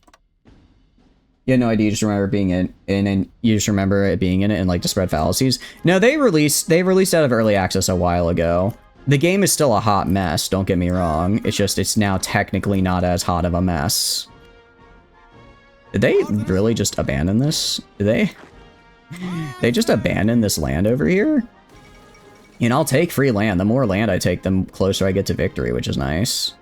You had no idea, you just remember being in and you just remember it being in it and like to spread fallacies. No, they released out of early access a while ago. The game is still a hot mess, don't get me wrong. It's just, it's now technically not as hot of a mess. Did they really just abandon this? Did they just abandon this land over here? And I'll take free land. The more land I take, the closer I get to victory, which is nice.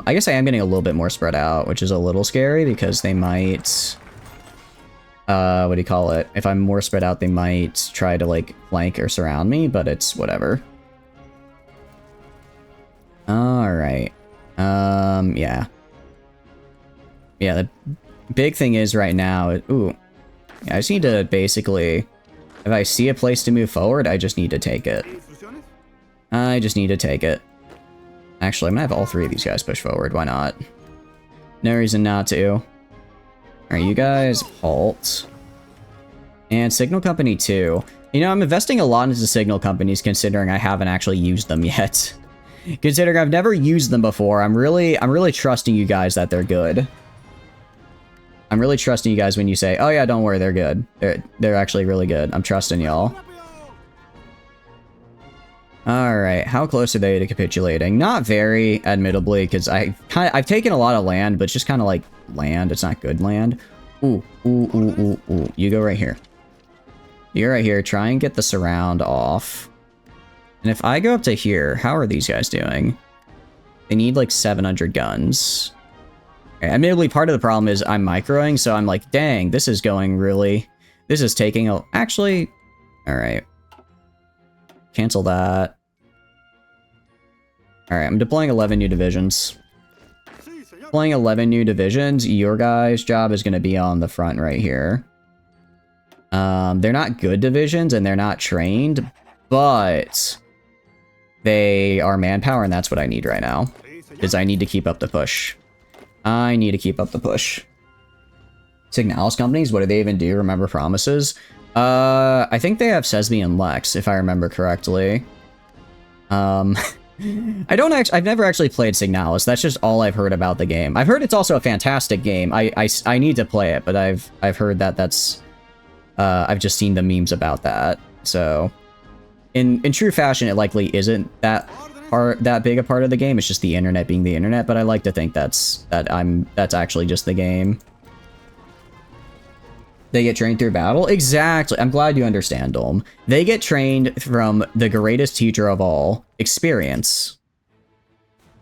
I guess I am getting a little bit more spread out, which is a little scary because they might, what do you call it? If I'm more spread out, they might try to like flank or surround me, but it's whatever. All right. Yeah. Yeah, the big thing is right now, ooh, I just need to basically, if I see a place to move forward, I just need to take it. I just need to take it. Actually, I'm gonna have all 3 of these guys push forward. Why not? No reason not to. Alright, you guys halt. And Signal Company 2. You know, I'm investing a lot into Signal Companies considering I haven't actually used them yet. Considering I've never used them before, I'm really trusting you guys that they're good. I'm really trusting you guys when you say, oh yeah, don't worry, they're good. They're actually really good. I'm trusting y'all. Alright, how close are they to capitulating? Not very, admittably, because I've taken a lot of land, but it's just kind of like land. It's not good land. Ooh, ooh, ooh, ooh, ooh. You go right here. You go right here. Try and get the surround off. And if I go up to here, how are these guys doing? They need like 700 guns. Admittedly, part of the problem is I'm microing, so I'm like, dang, this is going really... This is taking a... Actually... Alright. Cancel that. Alright, I'm deploying 11 new divisions. Deploying 11 new divisions, your guys' job is going to be on the front right here. They're not good divisions, and they're not trained, but... They are manpower, and that's what I need right now. Because I need to keep up the push. I need to keep up the push. Signalis companies, what do they even do? Remember promises? I think they have Sesame and Lex, if I remember correctly. I've never actually played Signalis. That's just all I've heard about the game. I've heard it's also a fantastic game. I need to play it, but I've heard that that's I've just seen the memes about that. So in true fashion, it likely isn't that big a part of the game. It's just the internet being the internet, but I like to think that's actually just the game. They get trained through battle? Exactly. I'm glad you understand, Dom. They get trained from the greatest teacher of all, experience.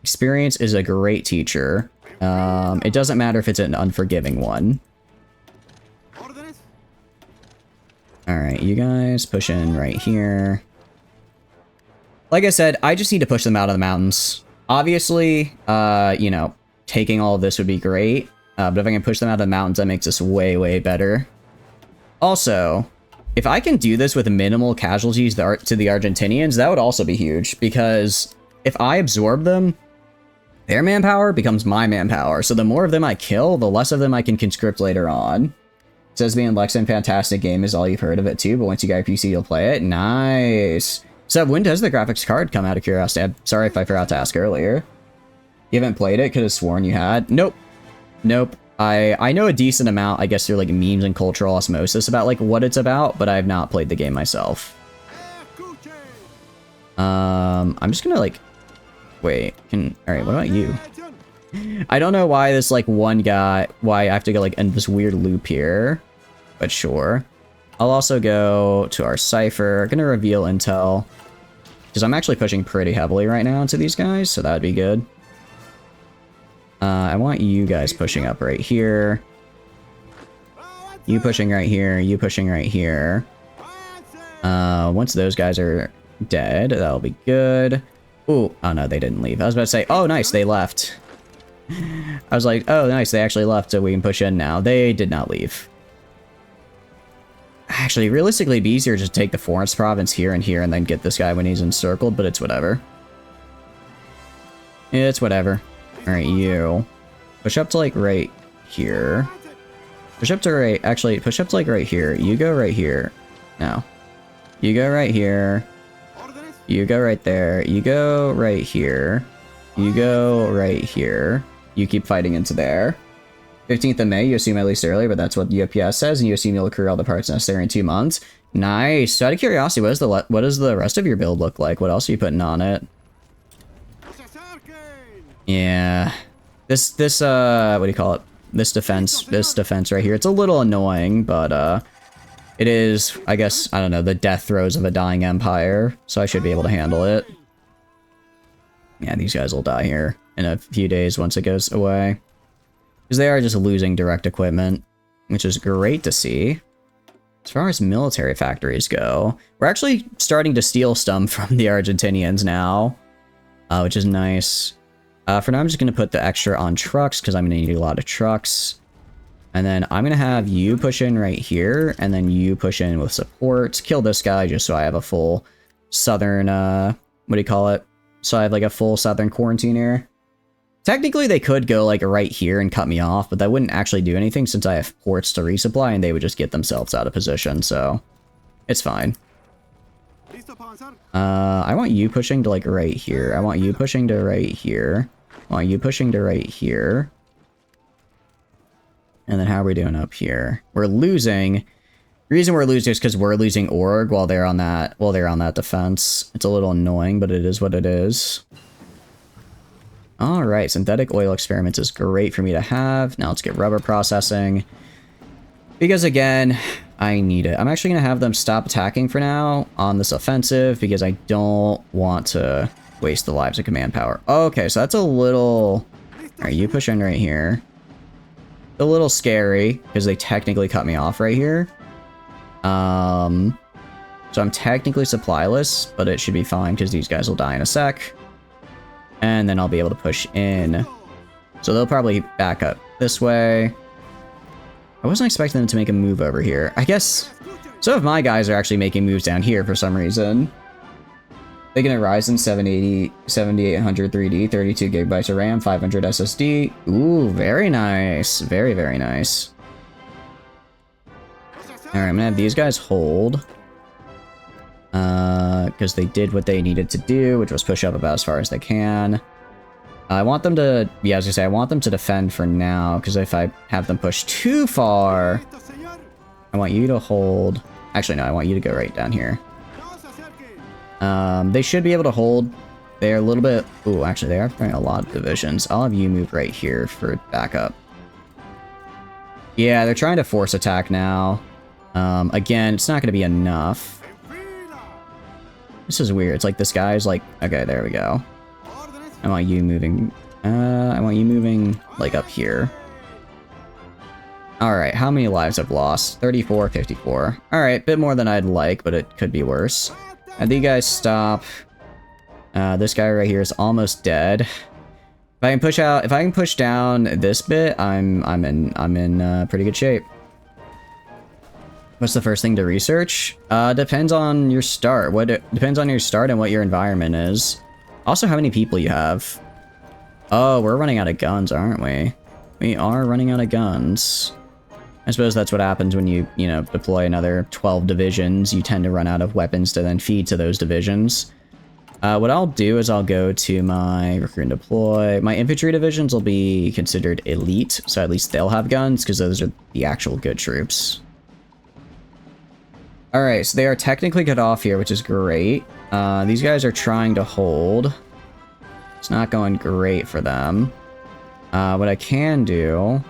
Experience is a great teacher. It doesn't matter if it's an unforgiving one. Alright, you guys push in right here. Like I said, I just need to push them out of the mountains. Obviously, you know, taking all of this would be great. But if I can push them out of the mountains, that makes this way, way better. Also, if I can do this with minimal casualties to the Argentinians, that would also be huge. Because if I absorb them, their manpower becomes my manpower. So the more of them I kill, the less of them I can conscript later on. Says being Lexan, fantastic game is all you've heard of it too, but once you get a PC, you'll play it. Nice. So when does the graphics card come out of curiosity? I'm sorry if I forgot to ask earlier. You haven't played it? Could have sworn you had. Nope. Nope. I know a decent amount, I guess, through like memes and cultural osmosis about like what it's about, but I have not played the game myself. I'm just gonna like wait. Alright, what about you? I don't know why this like one guy, why I have to go like in this weird loop here, but sure. I'll also go to our cipher. I'm gonna reveal intel because I'm actually pushing pretty heavily right now into these guys, so that would be good. I want you guys pushing up right here. You pushing right here. You pushing right here. Once those guys are dead, that'll be good. Ooh, oh no, they didn't leave. I was about to say, oh nice, they left. I was like, oh nice, they actually left, so we can push in now. They did not leave. Actually, realistically, it'd be easier to just take the Florence province here and here and then get this guy when he's encircled, but it's whatever. It's whatever. Alright, you. Push up to, like, right here. Push up to right... Actually, push up to, like, right here. You go right here. No. You go right here. You go right there. You go right here. You go right here. You keep fighting into there. 15th of May, you assume at least early, but that's what UPS says, and you assume you'll accrue all the parts necessary in 2 months. Nice. So out of curiosity, what does the rest of your build look like? What else are you putting on it? Yeah. This what do you call it? This defense right here. It's a little annoying, but it is, I guess, I don't know, the death throes of a dying empire, so I should be able to handle it. Yeah, these guys will die here in a few days once it goes away. Because they are just losing direct equipment, which is great to see. As far as military factories go, we're actually starting to steal some from the Argentinians now, which is nice. For now, I'm just going to put the extra on trucks, because I'm going to need a lot of trucks. And then I'm going to have you push in right here, and then you push in with support. Kill this guy, just so I have a full southern, what do you call it? So I have, like, a full southern quarantine here. Technically, they could go, like, right here and cut me off, but that wouldn't actually do anything, since I have ports to resupply, and they would just get themselves out of position, so it's fine. I want you pushing to, like, right here. I want you pushing to right here. I want you pushing to right here. And then how are we doing up here? We're losing. The reason we're losing is because we're losing org while they're on that defense. It's a little annoying, but it is what it is. Alright, synthetic oil experiments is great for me to have. Now let's get rubber processing. Because again, I need it. I'm actually going to have them stop attacking for now on this offensive because I don't want to waste the lives of command power. Okay, so that's a little... Alright, you push in right here. A little scary because they technically cut me off right here. So I'm technically supplyless, but it should be fine because these guys will die in a sec. And then I'll be able to push in. So they'll probably back up this way. I wasn't expecting them to make a move over here. I guess some of my guys are actually making moves down here for some reason. They get a Ryzen 780, 7800 3D, 32 gigabytes of RAM, 500 SSD. Ooh, very nice. Very, very nice. Alright, I'm gonna have these guys hold. Because they did what they needed to do, which was push up about as far as they can. I want them to, yeah, I was gonna say, I want them to defend for now, because if I have them push too far, I want you to hold. Actually, no, I want you to go right down here. They should be able to hold. They're a little bit... Ooh, actually, they are throwing a lot of divisions. I'll have you move right here for backup. Yeah, they're trying to force attack now. Again, it's not going to be enough. This is weird. It's like this guy's like... Okay, there we go. I want you moving... I want you moving, like, up here. Alright, how many lives I've lost? 34, 54. Alright, bit more than I'd like, but it could be worse. And you guys stop. This guy right here is almost dead. If I can push down this bit, I'm in pretty good shape. What's the first thing to research? Depends on your start. Depends on your start and what your environment is. Also, how many people you have. Oh, we're running out of guns, aren't we? We are running out of guns. I suppose that's what happens when you know, deploy another 12 divisions. You tend to run out of weapons to then feed to those divisions. What I'll do is I'll go to my recruit and deploy. My infantry divisions will be considered elite, so at least they'll have guns, because those are the actual good troops. Alright, so they are technically cut off here, which is great. These guys are trying to hold. It's not going great for them. What I can do...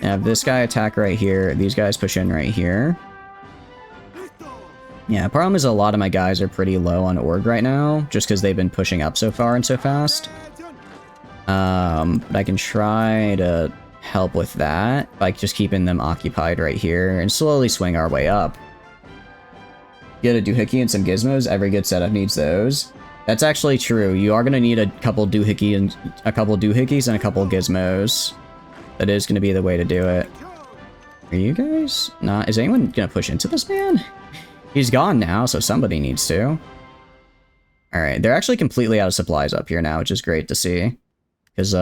have this guy attack right here. These guys push in right here. Yeah, problem is a lot of my guys are pretty low on org right now, just because they've been pushing up so far and so fast. But I can try to help with that by just keeping them occupied right here and slowly swing our way up. Get a doohickey and some gizmos. Every good setup needs those. That's actually true. You are going to need a couple doohickeys and a couple gizmos. That is going to be the way to do it. Are you guys not? Is anyone going to push into this man? He's gone now, so somebody needs to. Alright, they're actually completely out of supplies up here now, which is great to see. Because,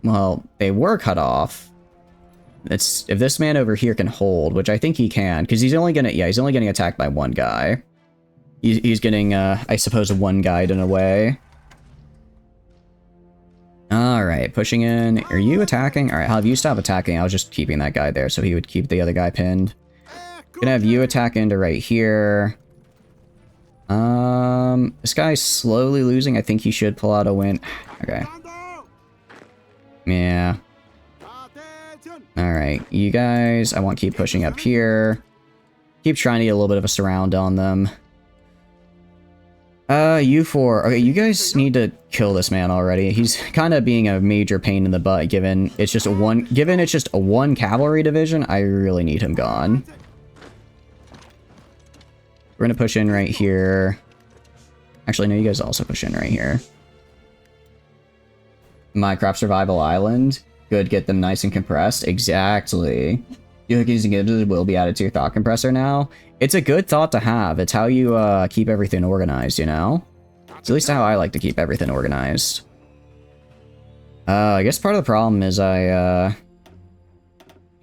well, they were cut off. If this man over here can hold, which I think he can, because he's only gonna, yeah, he's only getting attacked by one guy. He's getting, I suppose, one guide in a way. Alright, pushing in. Are you attacking? Alright, I'll have you stop attacking. I was just keeping that guy there so he would keep the other guy pinned. Gonna have you attack into right here. This guy's slowly losing. I think he should pull out a win. Okay. Yeah. Alright, you guys, I want to keep pushing up here. Keep trying to get a little bit of a surround on them. You four. Okay, you guys need to kill this man already. He's kind of being a major pain in the butt, given it's just a one cavalry division. I really need him gone. We're gonna push in right here. Actually, no, you guys also push in right here. Minecraft Survival Island. Good, get them nice and compressed. Exactly. Doohickeys and gizmos will be added to your thought compressor now. It's a good thought to have. It's how you keep everything organized, you know? It's at least how I like to keep everything organized. I guess part of the problem is I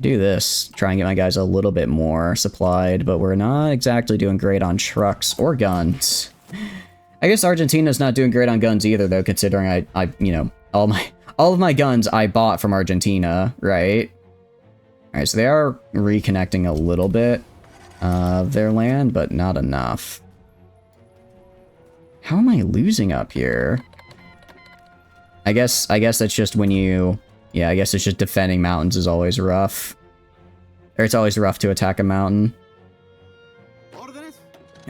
do this. Try and get my guys a little bit more supplied, but we're not exactly doing great on trucks or guns. I guess Argentina's not doing great on guns either, though, considering I you know, all of my guns I bought from Argentina, right? Alright, so they are reconnecting a little bit of their land, but not enough. How am I losing up here? I guess that's just when you... Yeah, I guess it's just defending mountains is always rough. Or it's always rough to attack a mountain. Alright,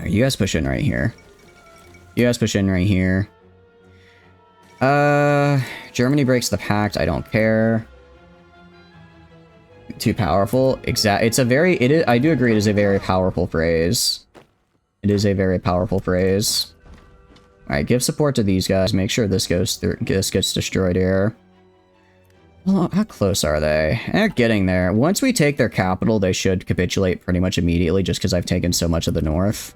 you guys push in right here. You guys push in right here. Germany breaks the pact. I don't care. Too powerful. It's a very... It is. I do agree. It is a very powerful phrase. It is a very powerful phrase. All right, give support to these guys. Make sure this goes through. This gets destroyed here. Well, how close are they? They're getting there. Once we take their capital, they should capitulate pretty much immediately, just because I've taken so much of the north.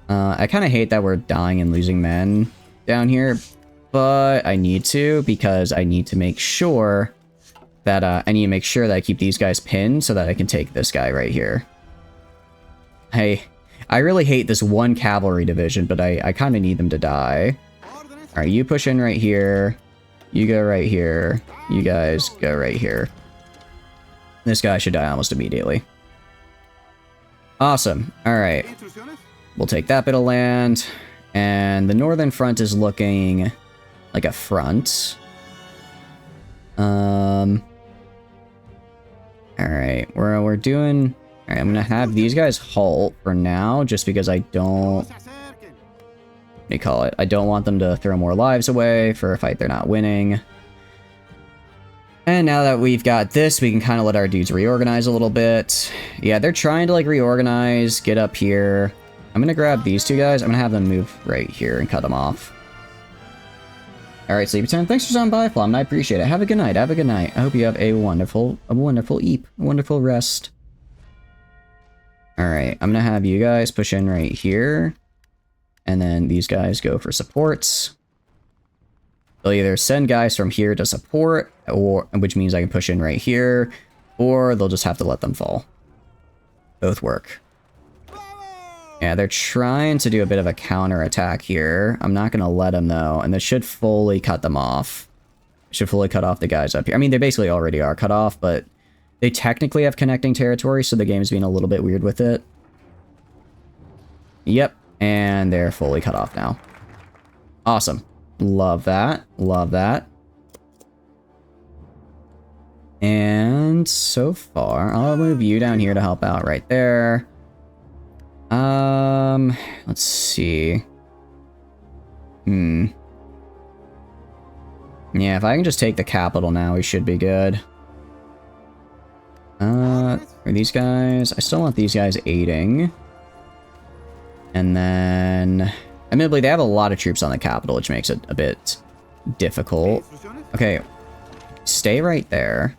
I kind of hate that we're dying and losing men down here, but I need to because I need to make sure that I keep these guys pinned so that I can take this guy right here. Hey, I really hate this one cavalry division, but I kind of need them to die. All right, you push in right here. You go right here. You guys go right here. This guy should die almost immediately. Awesome. All right. We'll take that bit of land. And the northern front is looking like a front. All right. We're doing... All right, I'm going to have these guys halt for now just because I don't... What do you call it? I don't want them to throw more lives away for a fight they're not winning. And now that we've got this, we can kind of let our dudes reorganize a little bit. Yeah, they're trying to, like, reorganize, get up here. I'm going to grab these two guys. I'm going to have them move right here and cut them off. All right, Sleepy Time, thanks for stopping by, Flom. I appreciate it. Have a good night. Have a good night. I hope you have a wonderful eep, a wonderful rest. All right, I'm going to have you guys push in right here. And then these guys go for supports. They'll either send guys from here to support, or which means I can push in right here, or they'll just have to let them fall. Both work. Yeah, they're trying to do a bit of a counter attack here. I'm not going to let them, though, and this should fully cut them off. Should fully cut off the guys up here. I mean, they basically already are cut off, but they technically have connecting territory, so the game's being a little bit weird with it. Yep. And they're fully cut off now. Awesome. Love that. Love that. And so far, I'll move you down here to help out right there. Let's see. Yeah, if I can just take the capital now, we should be good. Are these guys? I still want these guys aiding. And then, admittedly, they have a lot of troops on the capital, which makes it a bit difficult. Okay, stay right there.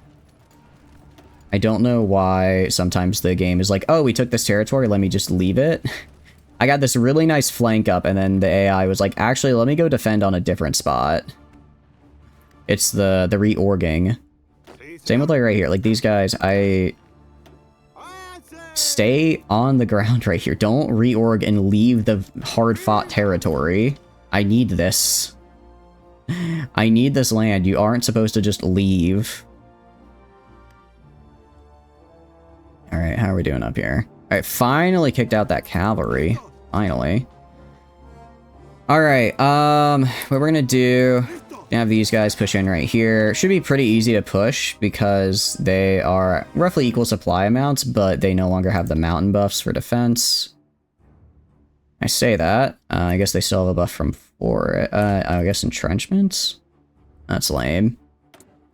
I don't know why sometimes the game is like, oh, we took this territory, let me just leave it. I got this really nice flank up, and then the AI was like, actually, let me go defend on a different spot. It's the reorging. Same with like right here, like these guys, stay on the ground right here. Don't reorg and leave the hard-fought territory. I need this. I need this land. You aren't supposed to just leave. Alright, how are we doing up here? Alright, finally kicked out that cavalry. Finally. Alright, what we're gonna do... have these guys push in right here. Should be pretty easy to push because they are roughly equal supply amounts, but they no longer have the mountain buffs for defense. I say that. I guess they still have a buff from I guess entrenchments? That's lame.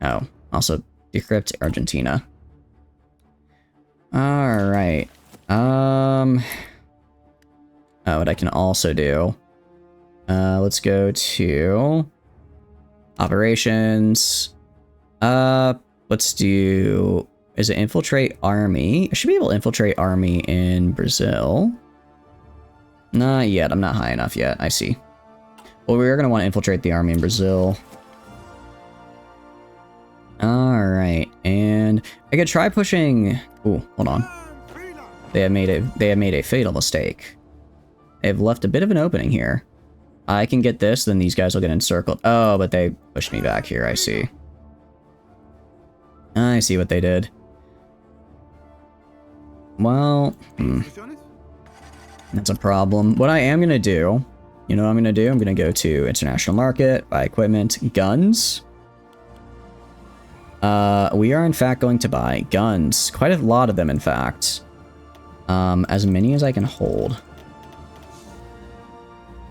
Oh, also decrypt Argentina. Alright. Oh, what I can also do. Let's go to... operations. Let's do... Is it infiltrate army? I should be able to infiltrate army in Brazil. Not yet. I'm not high enough yet. I see. Well, we're going to want to infiltrate the army in Brazil. Alright. And I could try pushing... Ooh, hold on. They have made a fatal mistake. They've left a bit of an opening here. I can get this, then these guys will get encircled. Oh, but they pushed me back here, I see. I see what they did. Well, that's a problem. What I am going to do, you know what I'm going to do? I'm going to go to international market, buy equipment, guns. We are in fact going to buy guns. Quite a lot of them, in fact. As many as I can hold.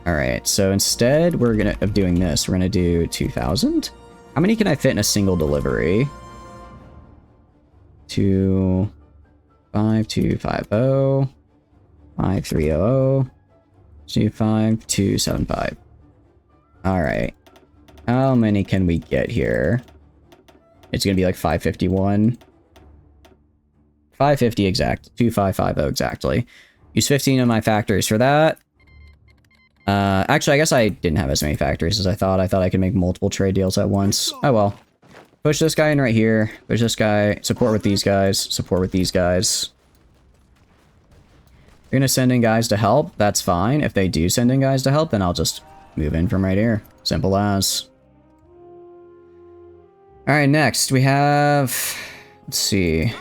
Alright, so instead of doing this, we're gonna do 2,000? How many can I fit in a single delivery? 25250 5300 25275. Alright. How many can we get here? It's gonna be like 551. 550 exact. 2550 exactly. Use 15 of my factories for that. Actually, I guess I didn't have as many factories as I thought. I thought I could make multiple trade deals at once. Oh well. Push this guy in right here. Push this guy. Support with these guys. Support with these guys. You're gonna send in guys to help. That's fine. If they do send in guys to help, then I'll just move in from right here. Simple as. Alright, next we have... Let's see.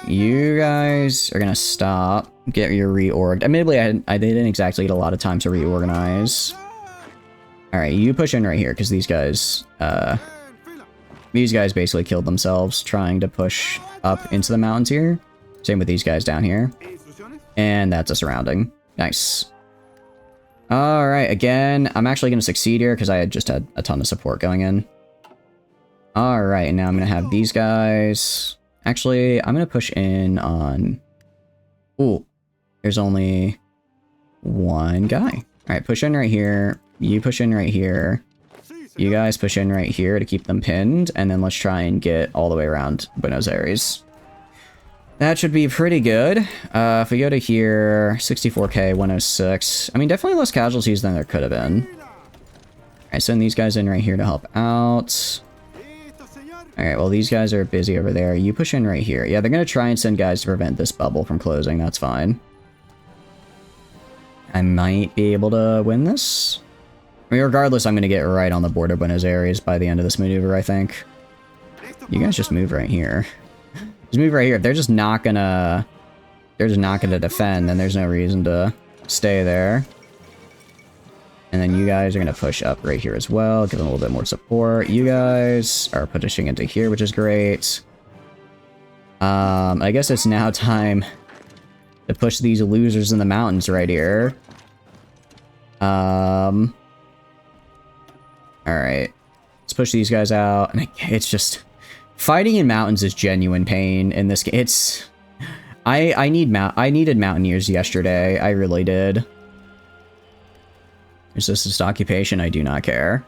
You guys are gonna stop. Get your reorged. Admittedly, I didn't exactly get a lot of time to reorganize. Alright, you push in right here, because these guys basically killed themselves trying to push up into the mountains here. Same with these guys down here. And that's a surrounding. Nice. Alright, again, I'm actually going to succeed here because I just had a ton of support going in. Alright, and now I'm going to have these guys. Actually, I'm going to push in on... Ooh, there's only one guy. Alright, push in right here. You push in right here. You guys push in right here to keep them pinned. And then let's try and get all the way around Buenos Aires. That should be pretty good. If we go to here, 64k, 106. I mean, definitely less casualties than there could have been. Alright, send these guys in right here to help out. Alright, well, these guys are busy over there. You push in right here. Yeah, they're going to try and send guys to prevent this bubble from closing. That's fine. I might be able to win this. I mean, regardless, I'm going to get right on the border of Buenos Aires by the end of this maneuver, I think. You guys just move right here. Just move right here. If they're just not gonna... They're just not gonna defend, then there's no reason to stay there. And then you guys are gonna push up right here as well. Give them a little bit more support. You guys are pushing into here, which is great. I guess it's now time to push these losers in the mountains right here. Alright. Let's push these guys out. And it's just... Fighting in mountains is genuine pain in this game. It's... I needed mountaineers yesterday. I really did. Is this just occupation? I do not care.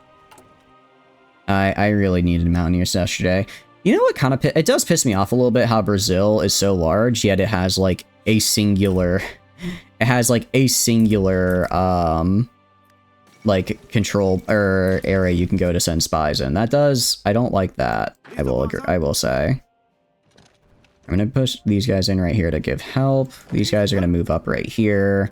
I really needed mountaineers yesterday. You know what kind of... It does piss me off a little bit how Brazil is so large, yet it has, like, a singular... It has, like, a singular, like, control or area you can go to send spies in. That does... I don't like that. I will agree. I will say. I'm gonna push these guys in right here to give help. These guys are gonna move up right here.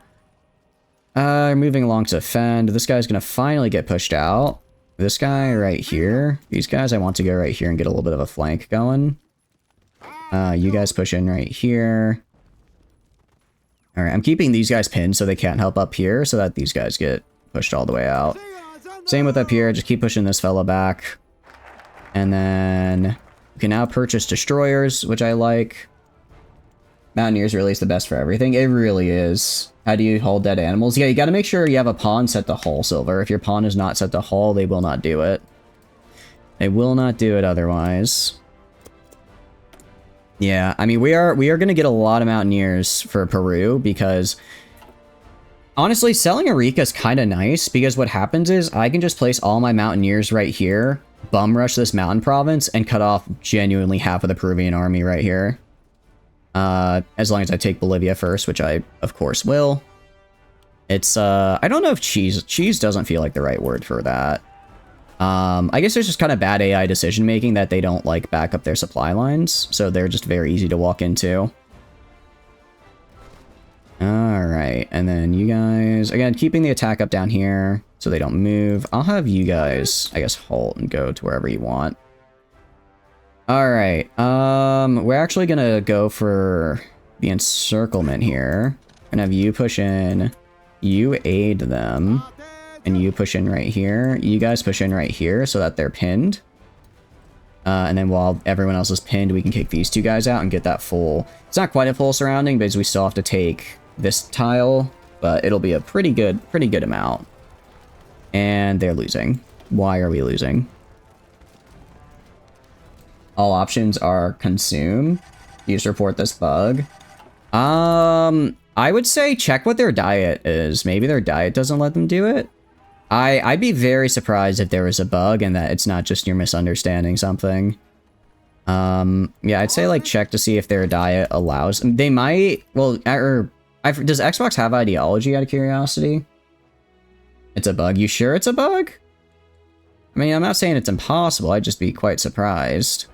Moving along to defend. This guy's gonna finally get pushed out. This guy right here. These guys, I want to go right here and get a little bit of a flank going. You guys push in right here. Alright, I'm keeping these guys pinned so they can't help up here so that these guys get pushed all the way out. Same with up here. Just keep pushing this fella back. And then you can now purchase destroyers, which I like. Mountaineers really is the best for everything. It really is. How do you haul dead animals? Yeah, you gotta make sure you have a pawn set to haul silver. If your pawn is not set to haul, they will not do it. They will not do it otherwise. Yeah, I mean, we are gonna get a lot of mountaineers for Peru because... Honestly, selling Arica is kind of nice because what happens is I can just place all my mountaineers right here, bum rush this mountain province, and cut off genuinely half of the Peruvian army right here. As long as I take Bolivia first, which I, of course, will. It's, I don't know if cheese doesn't feel like the right word for that. I guess there's just kind of bad AI decision-making that they don't, like, back up their supply lines, so they're just very easy to walk into. Alright, and then you guys, again, keeping the attack up down here so they don't move. I'll have you guys, I guess, halt and go to wherever you want. Alright, we're actually gonna go for the encirclement here. And have you push in, you aid them, and you push in right here. You guys push in right here so that they're pinned. And then while everyone else is pinned, we can kick these two guys out and get that full... It's not quite a full surrounding, because we still have to take this tile, but it'll be a pretty good amount. And they're losing. Why are we losing? All options are consume. Use report this bug. I would say check what their diet is. Maybe their diet doesn't let them do it. I'd be very surprised if there was a bug and that it's not just you're misunderstanding something. Yeah, I'd say, like, check to see if their diet allows... They might... Well, does Xbox have ideology, out of curiosity? It's a bug. You sure it's a bug? I mean, I'm not saying it's impossible. I'd just be quite surprised.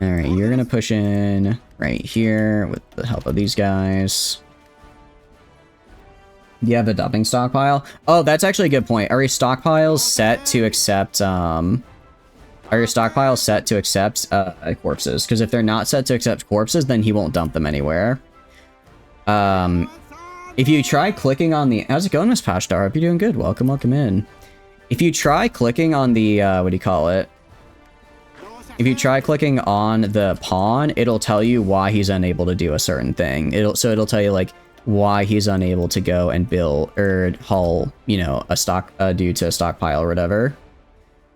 Alright, you're gonna push in right here with the help of these guys. Do you have a dumping stockpile? Oh, that's actually a good point. Are your stockpiles set to accept, corpses? Because if they're not set to accept corpses, then he won't dump them anywhere. If you try clicking on the... How's it going, Miss Pashtar? Hope you're doing good. Welcome, welcome in. If you try clicking on the, what do you call it? If you try clicking on the pawn, it'll tell you why he's unable to do a certain thing. It'll tell you, like, why he's unable to go and build, or haul, you know, a stock, due to a stockpile or whatever.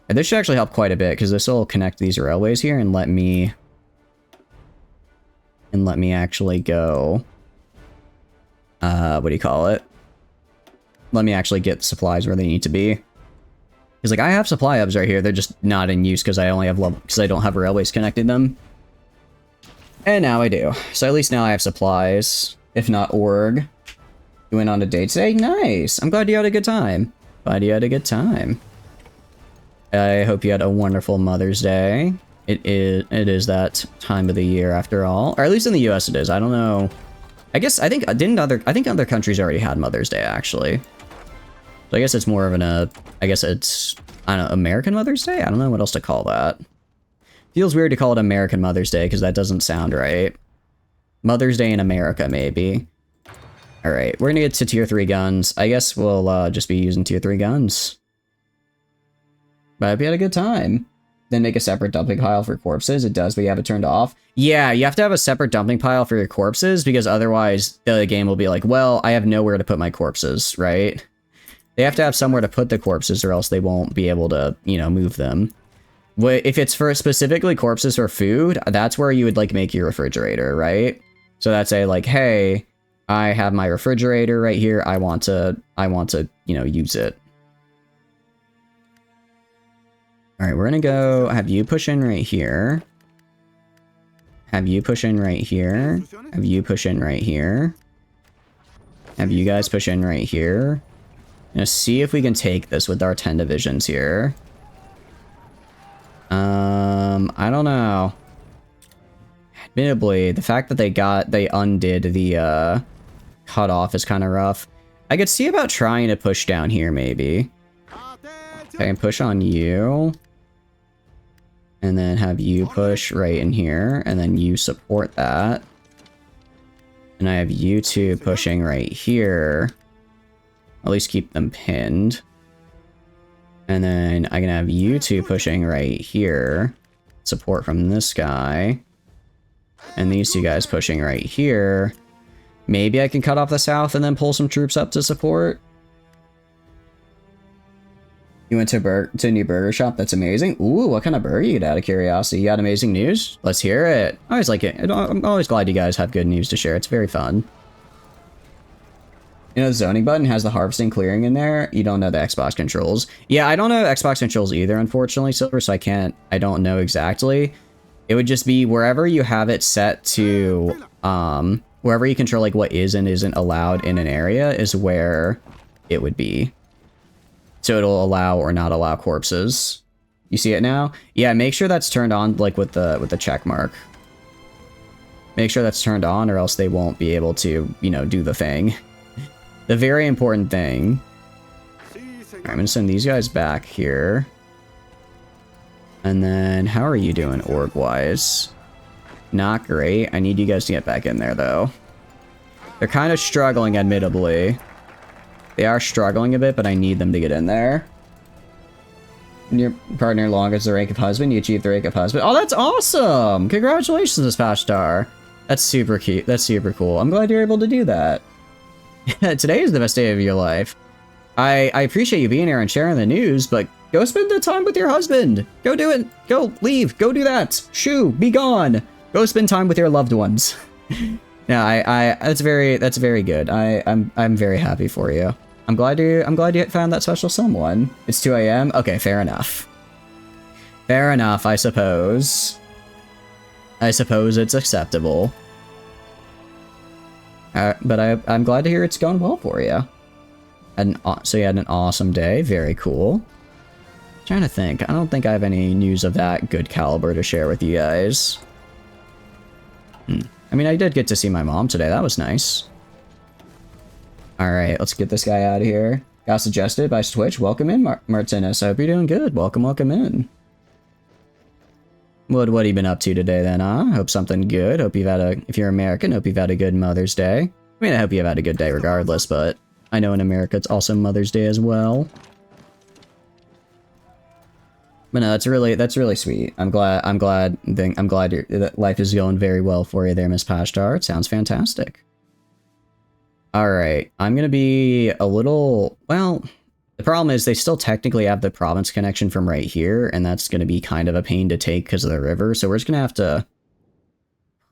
And this should actually help quite a bit, because this will connect these railways here and let me actually go... what do you call it? Let me actually get supplies where they need to be. Because, like, I have supply hubs right here. They're just not in use because I only have because I don't have railways connecting them. And now I do. So at least now I have supplies, if not org. You went on a date today? Nice. I'm glad you had a good time. Glad you had a good time. I hope you had a wonderful Mother's Day. It is that time of the year after all. Or at least in the US it is. I don't know. I think other countries already had Mother's Day, actually. So I guess it's more of an, I guess it's, I don't know, American Mother's Day? I don't know what else to call that. Feels weird to call it American Mother's Day, because that doesn't sound right. Mother's Day in America, maybe. Alright, we're gonna get to tier 3 guns. I guess we'll, just be using tier 3 guns. But I hope you had a good time. Then make a separate dumping pile for corpses. It does, but you have it turned off. Yeah, you have to have a separate dumping pile for your corpses, because otherwise the game will be like, well, I have nowhere to put my corpses, right? They have to have somewhere to put the corpses, or else they won't be able to, you know, move them. If it's for specifically corpses for food, that's where you would, like, make your refrigerator, right? So that's a, like, hey, I have my refrigerator right here. I want to, you know, use it. All right, we're gonna go have you push in right here. Have you push in right here. Have you push in right here. Have you guys push in right here. Gonna see if we can take this with our 10 divisions here. I don't know. Admittedly, the fact that they undid the, cutoff is kind of rough. I could see about trying to push down here, maybe. Okay, and push on you. And then have you push right in here, and then you support that. And I have you two pushing right here. At least keep them pinned. And then I can have you two pushing right here. Support from this guy. And these two guys pushing right here. Maybe I can cut off the south and then pull some troops up to support. You went to a new burger shop? That's amazing. Ooh, what kind of burger you get, out of curiosity? You got amazing news? Let's hear it. I always like it. I'm always glad you guys have good news to share. It's very fun. You know, the zoning button has the harvesting clearing in there. You don't know the Xbox controls. Yeah, I don't know Xbox controls either, unfortunately, Silver, so I don't know exactly. It would just be wherever you have it set to, wherever you control, like, what is and isn't allowed in an area is where it would be. So it'll allow or not allow corpses. You see it now? Yeah, make sure that's turned on, like, with the check mark. Make sure that's turned on, or else they won't be able to, you know, do the thing. The very important thing. Alright, I'm gonna send these guys back here. And then, how are you doing org-wise? Not great. I need you guys to get back in there, though. They're kind of struggling, admittedly. They are struggling a bit, but I need them to get in there. When your partner longs the rank of husband, you achieve the rank of husband. Oh, that's awesome! Congratulations, Miss Pashtar. That's super cute. That's super cool. I'm glad you're able to do that. Today is the best day of your life. I appreciate you being here and sharing the news, but go spend the time with your husband. Go do it. Go leave. Go do that. Shoo, be gone. Go spend time with your loved ones. Yeah, that's very good. I'm very happy for you. I'm glad you found that special someone. It's 2 a.m. Okay, fair enough. Fair enough, I suppose. I suppose it's acceptable. But I'm glad to hear it's going well for you. So you had an awesome day. Very cool. Trying to think. I don't think I have any news of that good caliber to share with you guys. I mean, I did get to see my mom today. That was nice. Alright, let's get this guy out of here. Got suggested by Twitch. Welcome in, Martinez. I hope you're doing good. Welcome in. What have you been up to today then, huh? Hope something good. Hope you've had if you're American, hope you've had a good Mother's Day. I mean, I hope you've had a good day regardless, but I know in America it's also Mother's Day as well. But no, that's really sweet. I'm glad that life is going very well for you there, Miss Pashtar. It sounds fantastic. Alright, I'm gonna be a little, well, the problem is they still technically have the province connection from right here, and that's gonna be kind of a pain to take because of the river, so we're just gonna have to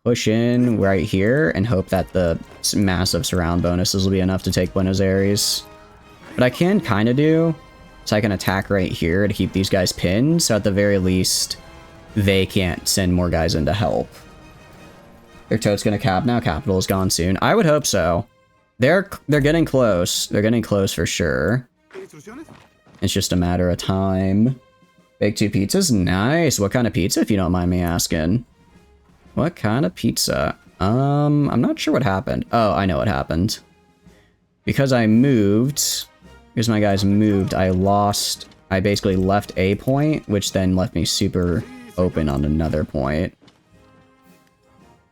push in right here and hope that the massive surround bonuses will be enough to take Buenos Aires. But I can kind of do, so I can attack right here to keep these guys pinned, so at the very least, they can't send more guys in to help. Their tote's gonna cap now, capital is gone soon. I would hope so. They're getting close. They're getting close for sure. It's just a matter of time. Bake 2 pizzas? Nice. What kind of pizza, if you don't mind me asking? What kind of pizza? I'm not sure what happened. Oh, I know what happened. Because I moved, because my guys moved, I basically left a point, which then left me super open on another point.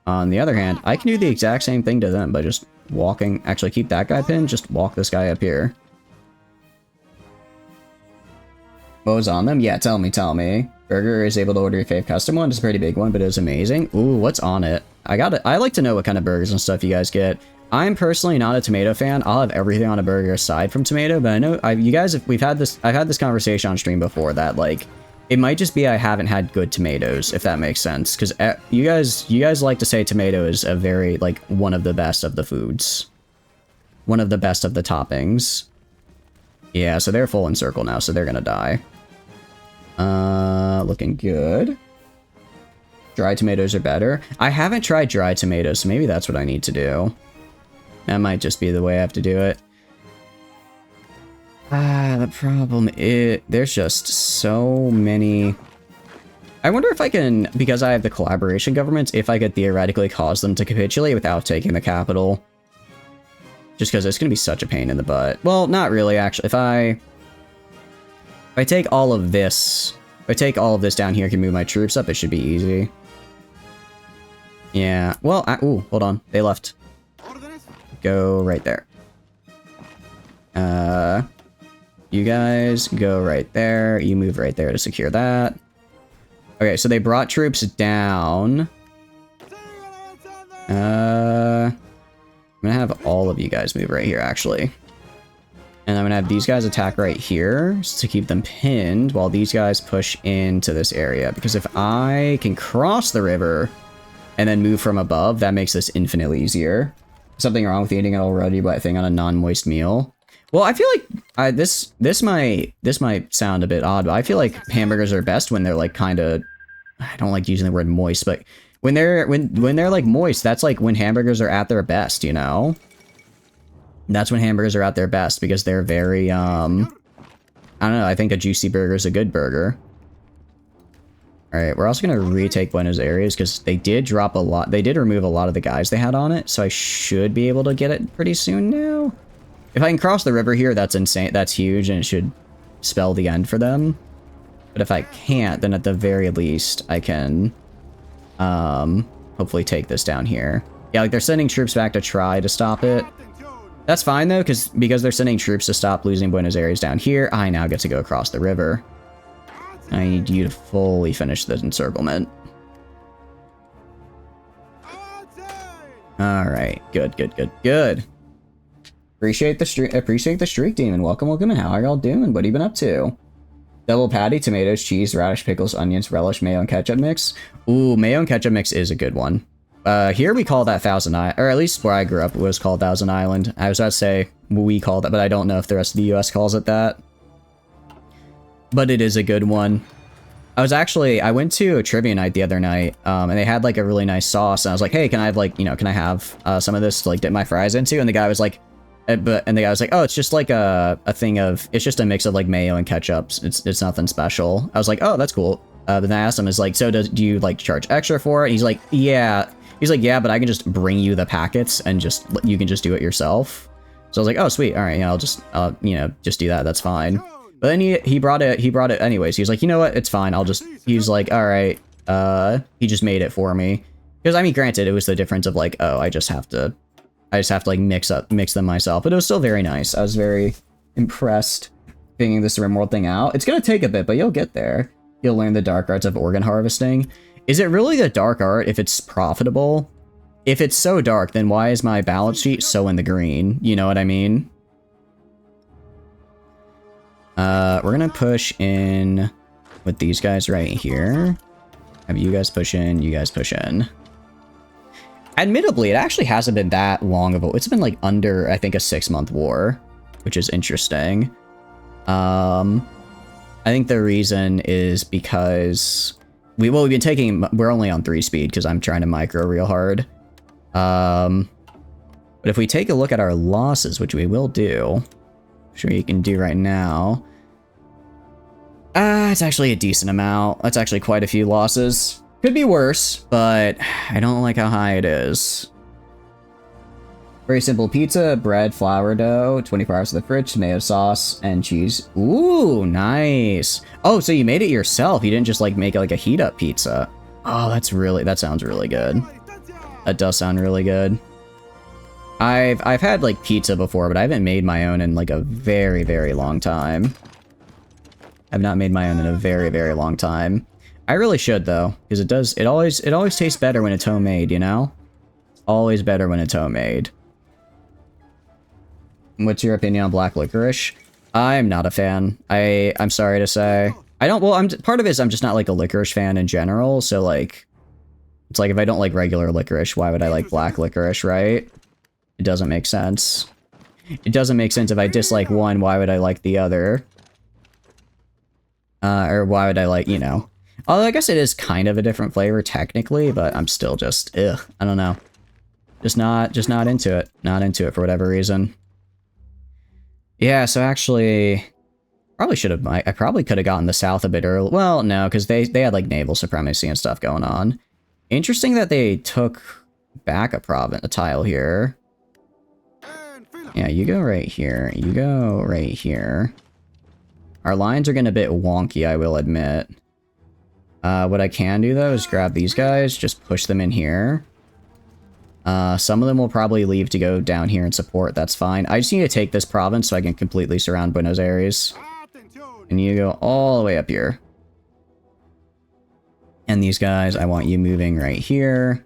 On the other hand, I can do the exact same thing to them by just walking. Actually, keep that guy pinned, just walk this guy up here. What was on them? Yeah, tell me. Burger is able to order your fave custom one. It's a pretty big one, but it was amazing. Ooh, what's on it? I like to know what kind of burgers and stuff you guys get. I'm personally not a tomato fan. I'll have everything on a burger aside from tomato, but I know I've had this conversation on stream before that, like, it might just be I haven't had good tomatoes, if that makes sense, because you guys like to say tomato is a very, like, one of the best of the foods. One of the best of the toppings. Yeah, so they're full in circle now, so they're gonna die. Looking good. Dried tomatoes are better. I haven't tried dried tomatoes, so maybe that's what I need to do. That might just be the way I have to do it. The problem is, there's just so many. I wonder if I can, because I have the collaboration governments, if I could theoretically cause them to capitulate without taking the capital. Just because it's going to be such a pain in the butt. Well, not really, actually. If I take all of this, down here, I can move my troops up, it should be easy. Yeah, well, ooh, hold on. They left. Go right there. You guys go right there. You move right there to secure that. Okay, so they brought troops down. I'm gonna have all of you guys move right here, actually. And I'm gonna have these guys attack right here to keep them pinned while these guys push into this area. Because if I can cross the river and then move from above, that makes this infinitely easier. Something wrong with eating an already wet thing on a non-moist meal? Well, I feel like this might sound a bit odd, but I feel like hamburgers are best when they're like kind of, I don't like using the word moist, but when they're like moist, that's like when hamburgers are at their best, you know? That's when hamburgers are at their best because they're very I don't know, I think a juicy burger is a good burger. Alright, we're also going to retake Buenos Aires because they did drop a lot. They did remove a lot of the guys they had on it, so I should be able to get it pretty soon now. If I can cross the river here, that's insane. That's huge, and it should spell the end for them. But if I can't, then at the very least, I can hopefully take this down here. Yeah, like they're sending troops back to try to stop it. That's fine, though, because they're sending troops to stop losing Buenos Aires down here, I now get to go across the river. I need you to fully finish the encirclement. Alright, good. Appreciate the streak, Demon. Welcome in. How are y'all doing? What have you been up to? Double patty, tomatoes, cheese, radish, pickles, onions, relish, mayo, and ketchup mix. Ooh, mayo and ketchup mix is a good one. Here we call that Thousand Island, or at least where I grew up, it was called Thousand Island. I was about to say we call that, but I don't know if the rest of the US calls it that. But it is a good one. I went to a trivia night the other night, and they had like a really nice sauce, and I was like, hey, can I have like, can I have some of this to like dip my fries into? And the guy was like, And the guy was like, oh, it's just like a thing of, it's just a mix of like mayo and ketchup. It's nothing special. I was like, oh, that's cool. Then I asked him, is like, so do you like charge extra for it? And he's like, yeah. He's like, yeah, but I can just bring you the packets and you can just do it yourself. So I was like, oh, sweet. All right, yeah, I'll you know, just do that. That's fine. But then he brought it anyways. He was like, you know what? It's fine. He's like, all right. He just made it for me. Because I mean, granted, it was the difference of like, oh, I just have to like mix them myself. But it was still very nice. I was very impressed figuring this RimWorld thing out. It's gonna take a bit, but you'll get there. You'll learn the dark arts of organ harvesting. Is it really the dark art if it's profitable? If it's so dark, then why is my balance sheet so in the green? You know what I mean? We're gonna push in with these guys right here. Have you guys push in, you guys push in. Admittedly, it actually hasn't been that long of a... It's been like under, I think, a 6-month war, which is interesting. I think the reason is because... we've been taking... We're only on 3 speed because I'm trying to micro real hard. But if we take a look at our losses, which we will do... I'm sure you can do right now. It's actually a decent amount. That's actually quite a few losses. Could be worse, but I don't like how high it is. Very simple pizza, bread, flour dough, 24 hours in the fridge, tomato sauce, and cheese. Ooh, nice. Oh, so you made it yourself. You didn't just like make like a heat up pizza. Oh, that sounds really good. That does sound really good. I've had like pizza before, but I haven't made my own in like a very, very long time. I've not made my own in a very, very long time. I really should though, because it always tastes better when it's homemade, you know? Always better when it's homemade. What's your opinion on black licorice? I'm not a fan. I'm sorry to say. Part of it is I'm just not like a licorice fan in general, so like, it's like if I don't like regular licorice, why would I like black licorice, right? It doesn't make sense. It doesn't make sense if I dislike one, why would I like the other? Or why would I like, you know. Although I guess it is kind of a different flavor technically, but I'm still just, ugh, I don't know. Just not into it. Not into it for whatever reason. Yeah, so actually, I probably could have gotten the South a bit early. Well, no, because they had like naval supremacy and stuff going on. Interesting that they took back a tile here. Yeah, you go right here. You go right here. Our lines are getting a bit wonky, I will admit. What I can do, though, is grab these guys, just push them in here. Some of them will probably leave to go down here and support, that's fine. I just need to take this province so I can completely surround Buenos Aires. And you go all the way up here. And these guys, I want you moving right here.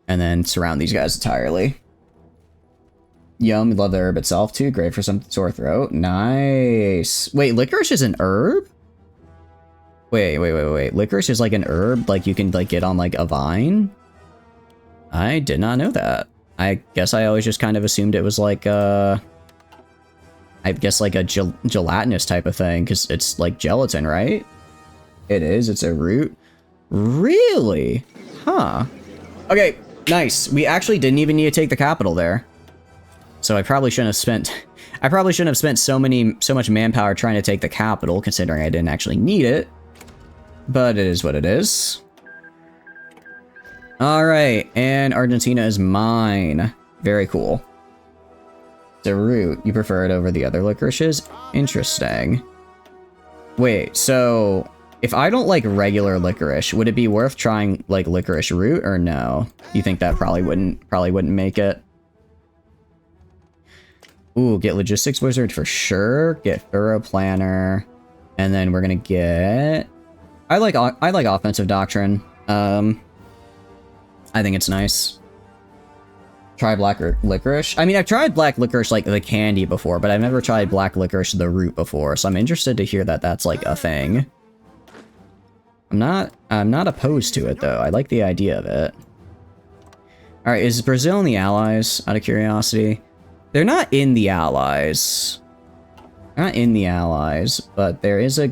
And then surround these guys entirely. Yum, love the herb itself too. Great for some sore throat. Nice. Wait, licorice is an herb? Wait. Licorice is like an herb? Like you can like get on like a vine? I did not know that. I guess I always just kind of assumed it was like I guess like a gelatinous type of thing, because it's like gelatin, right? It is, it's a root. Really? Huh. Okay, nice. We actually didn't even need to take the capital there. So I probably shouldn't have spent so much manpower trying to take the capital, considering I didn't actually need it. But it is what it is. Alright, and Argentina is mine. Very cool. The root, you prefer it over the other licorices? Interesting. Wait, so if I don't like regular licorice, would it be worth trying like licorice root or no? You think that probably wouldn't make it? Ooh, get logistics wizard for sure. Get thorough planner, and then we're gonna get. I like offensive doctrine. I think it's nice. Try black licorice. I mean, I've tried black licorice like the candy before, but I've never tried black licorice the root before. So I'm interested to hear that that's like a thing. I'm not opposed to it though. I like the idea of it. All right, is Brazil in the Allies? Out of curiosity. They're not in the Allies. They're not in the Allies, but there is a...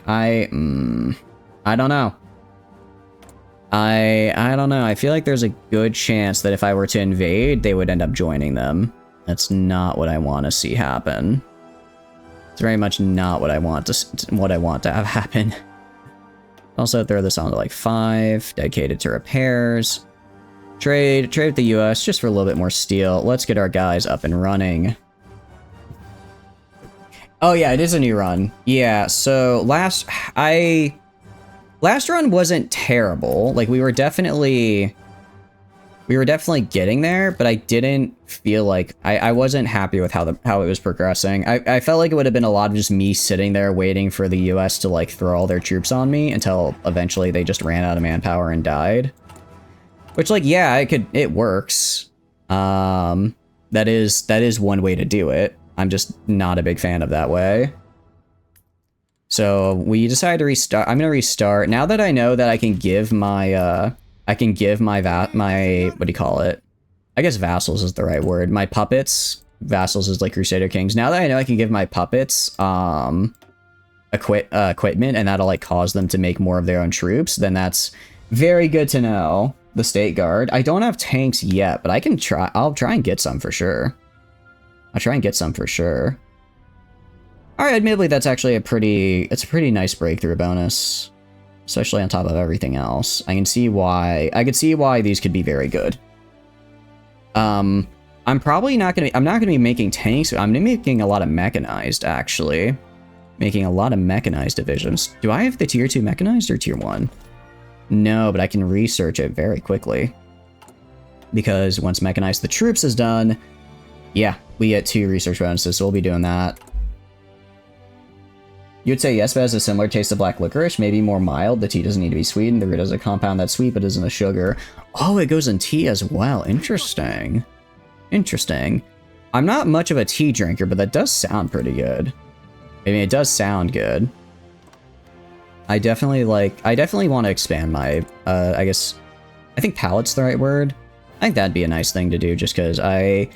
I don't know. I don't know. I feel like there's a good chance that if I were to invade, they would end up joining them. That's not what I want to see happen. It's very much not what I want to have happen. Also throw this on to like 5, dedicated to repairs. Trade with the US just for a little bit more steel. Let's get our guys up and running. Oh yeah, it is a new run. Yeah, so last run wasn't terrible. Like we were definitely getting there, but I didn't feel like I wasn't happy with how it was progressing. I felt like it would have been a lot of just me sitting there waiting for the US to like throw all their troops on me until eventually they just ran out of manpower and died. Which like yeah, it works. That is one way to do it. I'm just not a big fan of that way. So we decided to restart. I'm gonna restart now that I know that I can give my what do you call it? I guess vassals is the right word. My puppets. Vassals is like Crusader Kings. Now that I know I can give my puppets equipment and that'll like cause them to make more of their own troops, then that's very good to know. The State Guard. I don't have tanks yet, but I'll try and get some for sure. Alright, admittedly that's actually a pretty nice breakthrough bonus. Especially on top of everything else. I could see why these could be very good. I'm not gonna be making tanks, I'm gonna be making a lot of mechanized, actually. Making a lot of mechanized divisions. Do I have the tier 2 mechanized or tier 1? No, but I can research it very quickly. Because once mechanized the troops is done, yeah, we get 2 research bonuses, so we'll be doing that. You would say yes, but it has a similar taste of black licorice, maybe more mild. The tea doesn't need to be sweetened. The root has a compound that's sweet, but isn't a sugar. Oh, it goes in tea as well. Interesting. Interesting. I'm not much of a tea drinker, but that does sound pretty good. I mean, it does sound good. I definitely want to expand my, I think palate's the right word. I think that'd be a nice thing to do just because I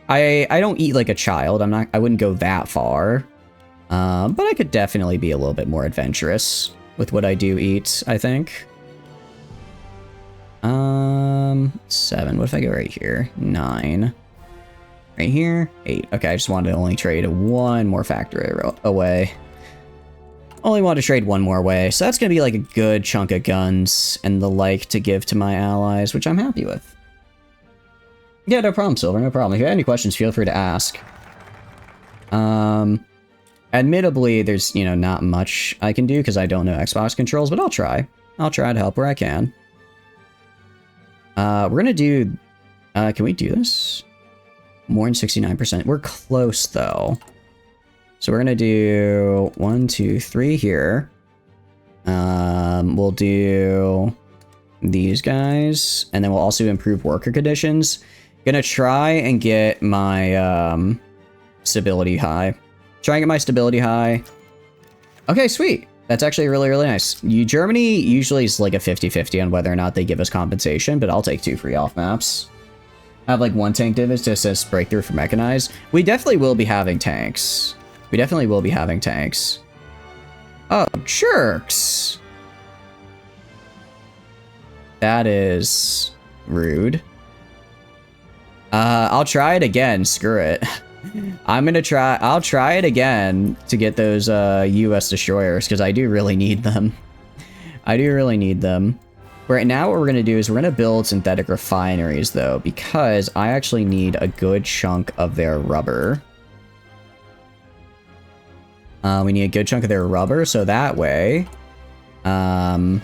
don't eat like a child. I wouldn't go that far. But I could definitely be a little bit more adventurous with what I do eat, I think. 7. What if I go right here? 9. Right here? 8. Okay, I just wanted to only trade 1 more factory away. Only want to trade 1 more away, so that's gonna be like a good chunk of guns and the like to give to my allies, which I'm happy with. Yeah, no problem, Silver, no problem. If you have any questions, feel free to ask. Admittably, there's, you know, not much I can do because I don't know Xbox controls, but I'll try. I'll try to help where I can. We're gonna do... can we do this? More than 69%. We're close, though. So we're gonna do 1, 2, 3 here. We'll do these guys, and then we'll also improve worker conditions. Gonna try and get my stability high. Try and get my stability high. Okay, sweet. That's actually really, really nice. Germany usually is like a 50-50 on whether or not they give us compensation, but I'll take 2 free off maps. I have like 1 tank div to assist breakthrough for mechanized. We definitely will be having tanks. We definitely will be having tanks. Oh, jerks. That is rude. I'll try it again. Screw it. I'll try it again to get those US destroyers because I do really need them. I do really need them. Right now what we're going to do is we're going to build synthetic refineries though, because I actually need a good chunk of their rubber. We need a good chunk of their rubber, so that way... what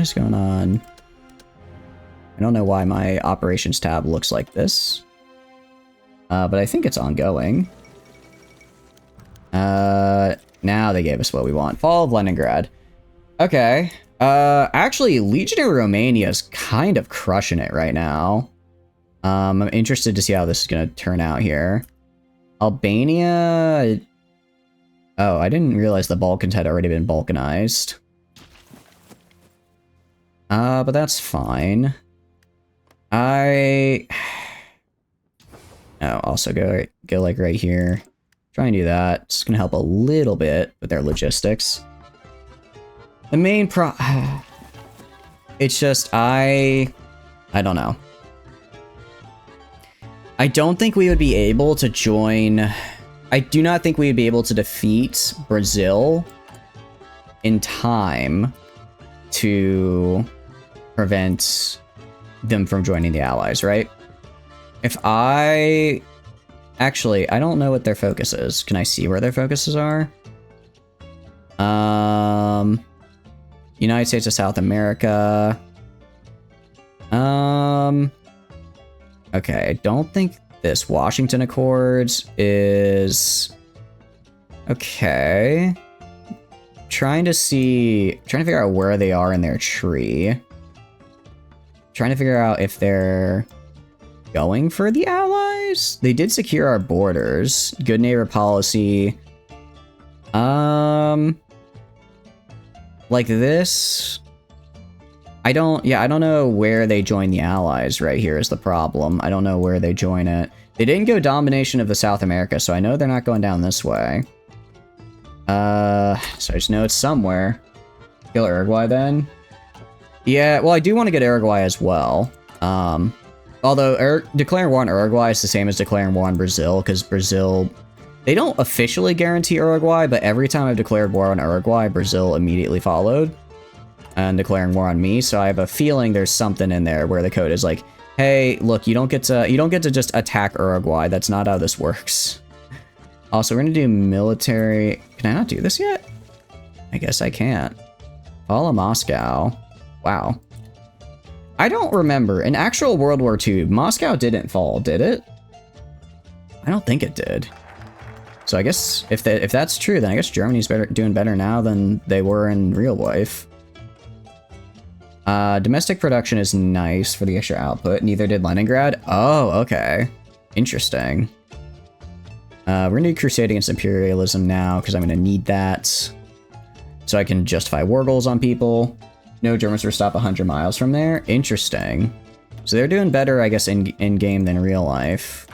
is going on? I don't know why my operations tab looks like this. But I think it's ongoing. Now they gave us what we want. Fall of Leningrad. Okay. Actually, Legionary Romania is kind of crushing it right now. I'm interested to see how this is going to turn out here. Albania... Oh, I didn't realize the Balkans had already been balkanized. But that's fine. Oh, also go like right here. Try and do that. It's gonna help a little bit with their logistics. The main it's just I don't know. I don't think we would be able to join... I do not think we would be able to defeat Brazil in time to prevent them from joining the Allies, right? If I... Actually, I don't know what their focus is. Can I see where their focuses are? United States of South America. Okay, I don't think this Washington Accords is... Okay. Trying to figure out where they are in their tree. Trying to figure out if they're going for the Allies? They did secure our borders. Good neighbor policy. Like this... I don't know where they join the Allies right here is the problem. I don't know where they join it. They didn't go domination of the South America, so I know they're not going down this way. So I just know it's somewhere. Kill Uruguay then? Yeah, well, I do want to get Uruguay as well. Although declaring war on Uruguay is the same as declaring war on Brazil, because Brazil... They don't officially guarantee Uruguay, but every time I've declared war on Uruguay, Brazil immediately followed. And declaring war on me, so I have a feeling there's something in there where the code is like, hey, look, you don't get to just attack Uruguay. That's not how this works. Also, we're gonna do military. Can I not do this yet? I guess I can't. Follow Moscow. Wow. I don't remember. In actual World War II, Moscow didn't fall, did it? I don't think it did. So I guess if that's true, then I guess Germany's doing better now than they were in real life. Domestic production is nice for the extra output. Neither did Leningrad. Oh, okay. Interesting. We're gonna do crusade against imperialism now, because I'm gonna need that. So I can justify war goals on people. No Germans were stopped 100 miles from there. Interesting. So they're doing better, I guess, in game than real life.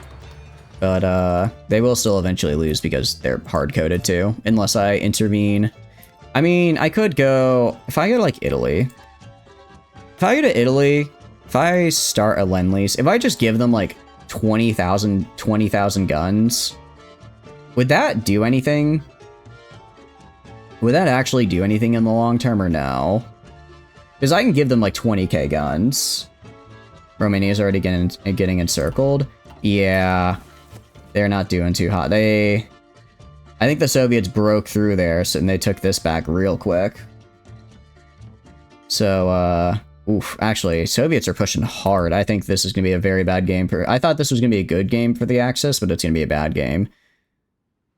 But, they will still eventually lose because they're hard-coded too, unless I intervene. I mean, I could go... If I go to, like, Italy... If I go to Italy, if I start a Lend-Lease, if I just give them, like, 20,000 guns, would that do anything? Would that actually do anything in the long term or no? Because I can give them, like, 20k guns. Romania's already getting encircled. Yeah, they're not doing too hot. I think the Soviets broke through there, and they took this back real quick. So, oof, actually, Soviets are pushing hard. I think this is going to be a very bad game. I thought this was going to be a good game for the Axis, but it's going to be a bad game.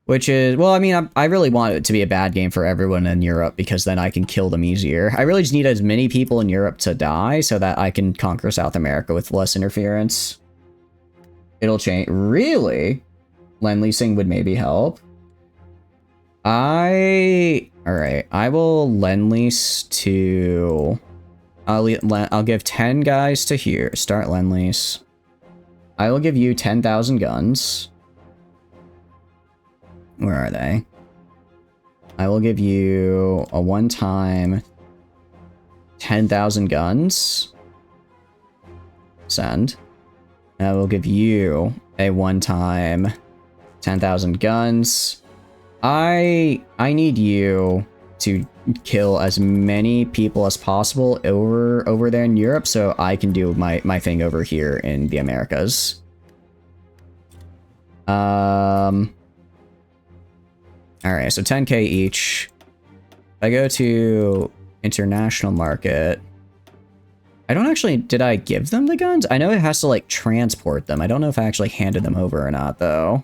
Which is, well, I mean, I really want it to be a bad game for everyone in Europe, because then I can kill them easier. I really just need as many people in Europe to die so that I can conquer South America with less interference. It'll change. Really? Lend-leasing would maybe help. Alright, I will Lend-lease to... I'll give 10 guys to here. Start Lend-lease. I will give you 10,000 guns. Where are they? I will give you a one-time 10,000 guns. Send. And I will give you a one-time 10,000 guns. I need you to kill as many people as possible over there in Europe so I can do my thing over here in the Americas. Alright, so 10k each. I go to international market. I don't actually... Did I give them the guns? I know it has to, like, transport them. I don't know if I actually handed them over or not, though.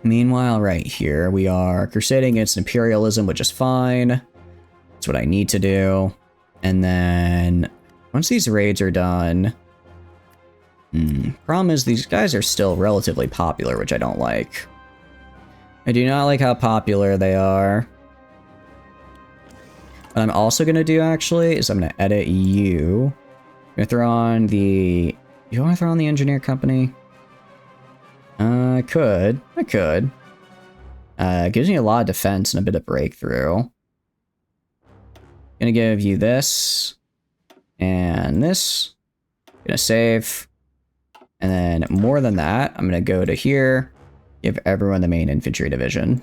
Meanwhile, right here, we are crusading against imperialism, which is fine. That's what I need to do. And then, once these raids are done... problem is, these guys are still relatively popular, which I don't like. I do not like how popular they are. What I'm also going to do, actually, is I'm going to edit you. I'm going to throw on the... You want to throw on the engineer company? I could. Gives me a lot of defense and a bit of breakthrough. Gonna give you this. And this. Gonna save. And then more than that, I'm going to go to here, give everyone the main infantry division.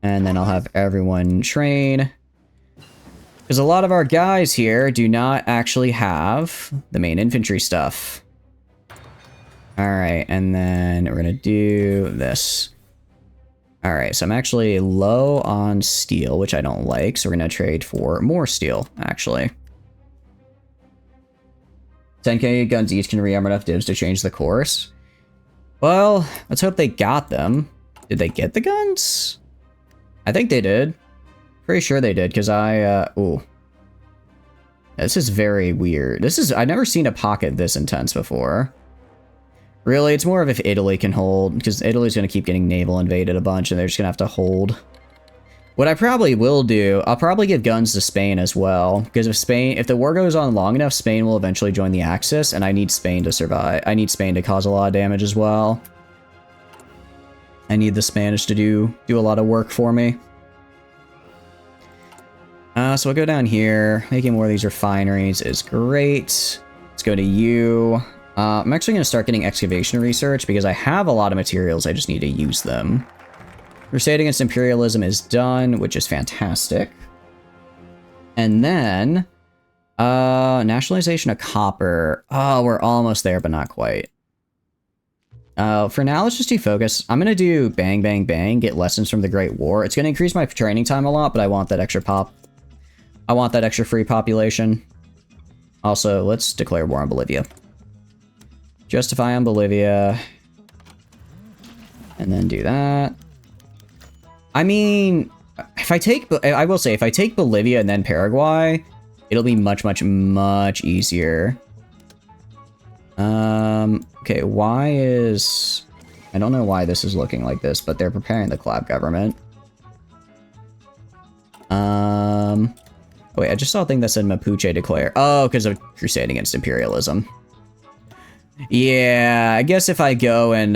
And then I'll have everyone train. Because a lot of our guys here do not actually have the main infantry stuff. Alright, and then we're going to do this. Alright, so I'm actually low on steel, which I don't like. So we're going to trade for more steel, actually. 10k guns each can re-armor enough divs to change the course. Well, let's hope they got them. Did they get the guns? I think they did. Pretty sure they did, because ooh. This is very weird. I've never seen a pocket this intense before. Really, it's more of if Italy can hold, because Italy's going to keep getting naval invaded a bunch, and they're just going to have to hold. What I probably will do, I'll probably give guns to Spain as well, because if the war goes on long enough, Spain will eventually join the Axis, and I need Spain to survive. I need Spain to cause a lot of damage as well. I need the Spanish to do a lot of work for me. So we'll go down here. Making more of these refineries is great. Let's go to you. I'm actually going to start getting excavation research, because I have a lot of materials, I just need to use them. Crusade against imperialism is done, which is fantastic. And then, nationalization of copper. Oh, we're almost there, but not quite. For now, let's just defocus. I'm going to do bang, bang, bang, get lessons from the Great War. It's going to increase my training time a lot, but I want that extra pop. I want that extra free population. Also, let's declare war on Bolivia. Justify on Bolivia. And then do that. I mean, I will say, if I take Bolivia and then Paraguay, it'll be much, much, much easier. Okay, I don't know why this is looking like this, but they're preparing the collab government. Wait, I just saw a thing that said Mapuche declare. Oh, because of crusade against imperialism. Yeah, I guess if I go and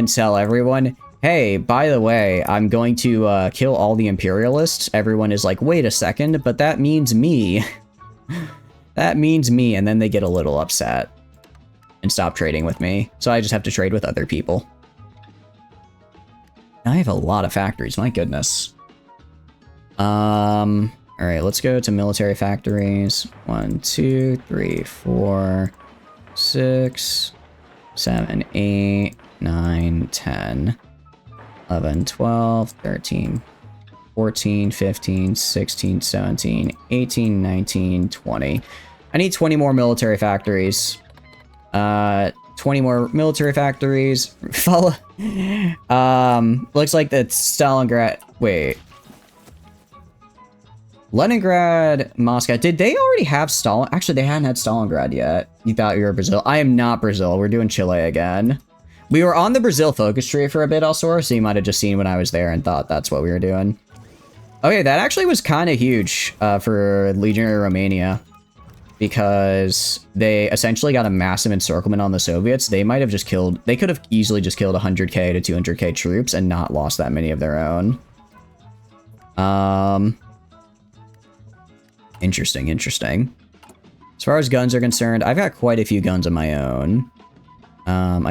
tell everyone, hey, by the way, I'm going to kill all the imperialists, everyone is like, wait a second, but that means me. That means me, and then they get a little upset and stop trading with me. So I just have to trade with other people. I have a lot of factories, my goodness. Alright, let's go to military factories. 1, 2, 3, 4, 6, 7, 8, 9, 10, 11, 12, 13, 14, 15, 16, 17, 18, 19, 20. I need 20 more military factories. 20 more military factories. Follow. Looks like that's Stalingrad. Wait. Leningrad, Moscow. Did they already have Stalin? Actually, they hadn't had Stalingrad yet. You thought you were Brazil. I am not Brazil. We're doing Chile again. We were on the Brazil focus tree for a bit, also, so you might have just seen when I was there and thought that's what we were doing. Okay, that actually was kind of huge for Legionary Romania, because they essentially got a massive encirclement on the Soviets. They might have just killed, they could have easily just killed 100k to 200k troops and not lost that many of their own. Interesting, interesting. As far as guns are concerned, I've got quite a few guns of my own. So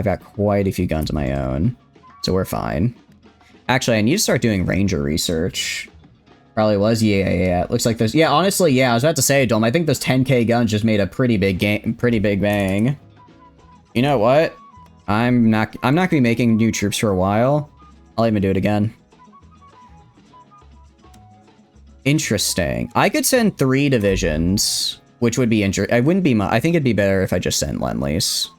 we're fine. Actually, I need to start doing ranger research. Probably was. Yeah. Looks like those. Yeah, honestly, yeah. I was about to say, Dome. I think those 10k guns just made a pretty big bang. You know what? I'm not gonna be making new troops for a while. I'll even do it again. Interesting. I could send 3 divisions, which would be interesting. I wouldn't be. I think it'd be better if I just sent Lend-Lease.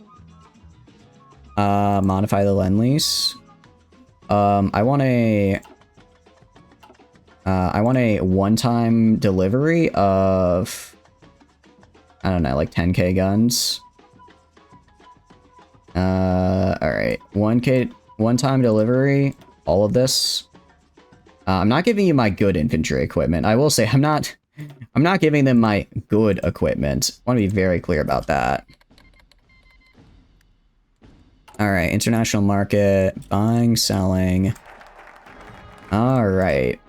Modify the Lend-Lease. I want a one-time delivery of, I don't know, like 10k guns. Alright. 1k, one-time delivery, all of this. I'm not giving you my good infantry equipment. I will say I'm not giving them my good equipment. I want to be very clear about that. Alright, international market, buying, selling. Alright.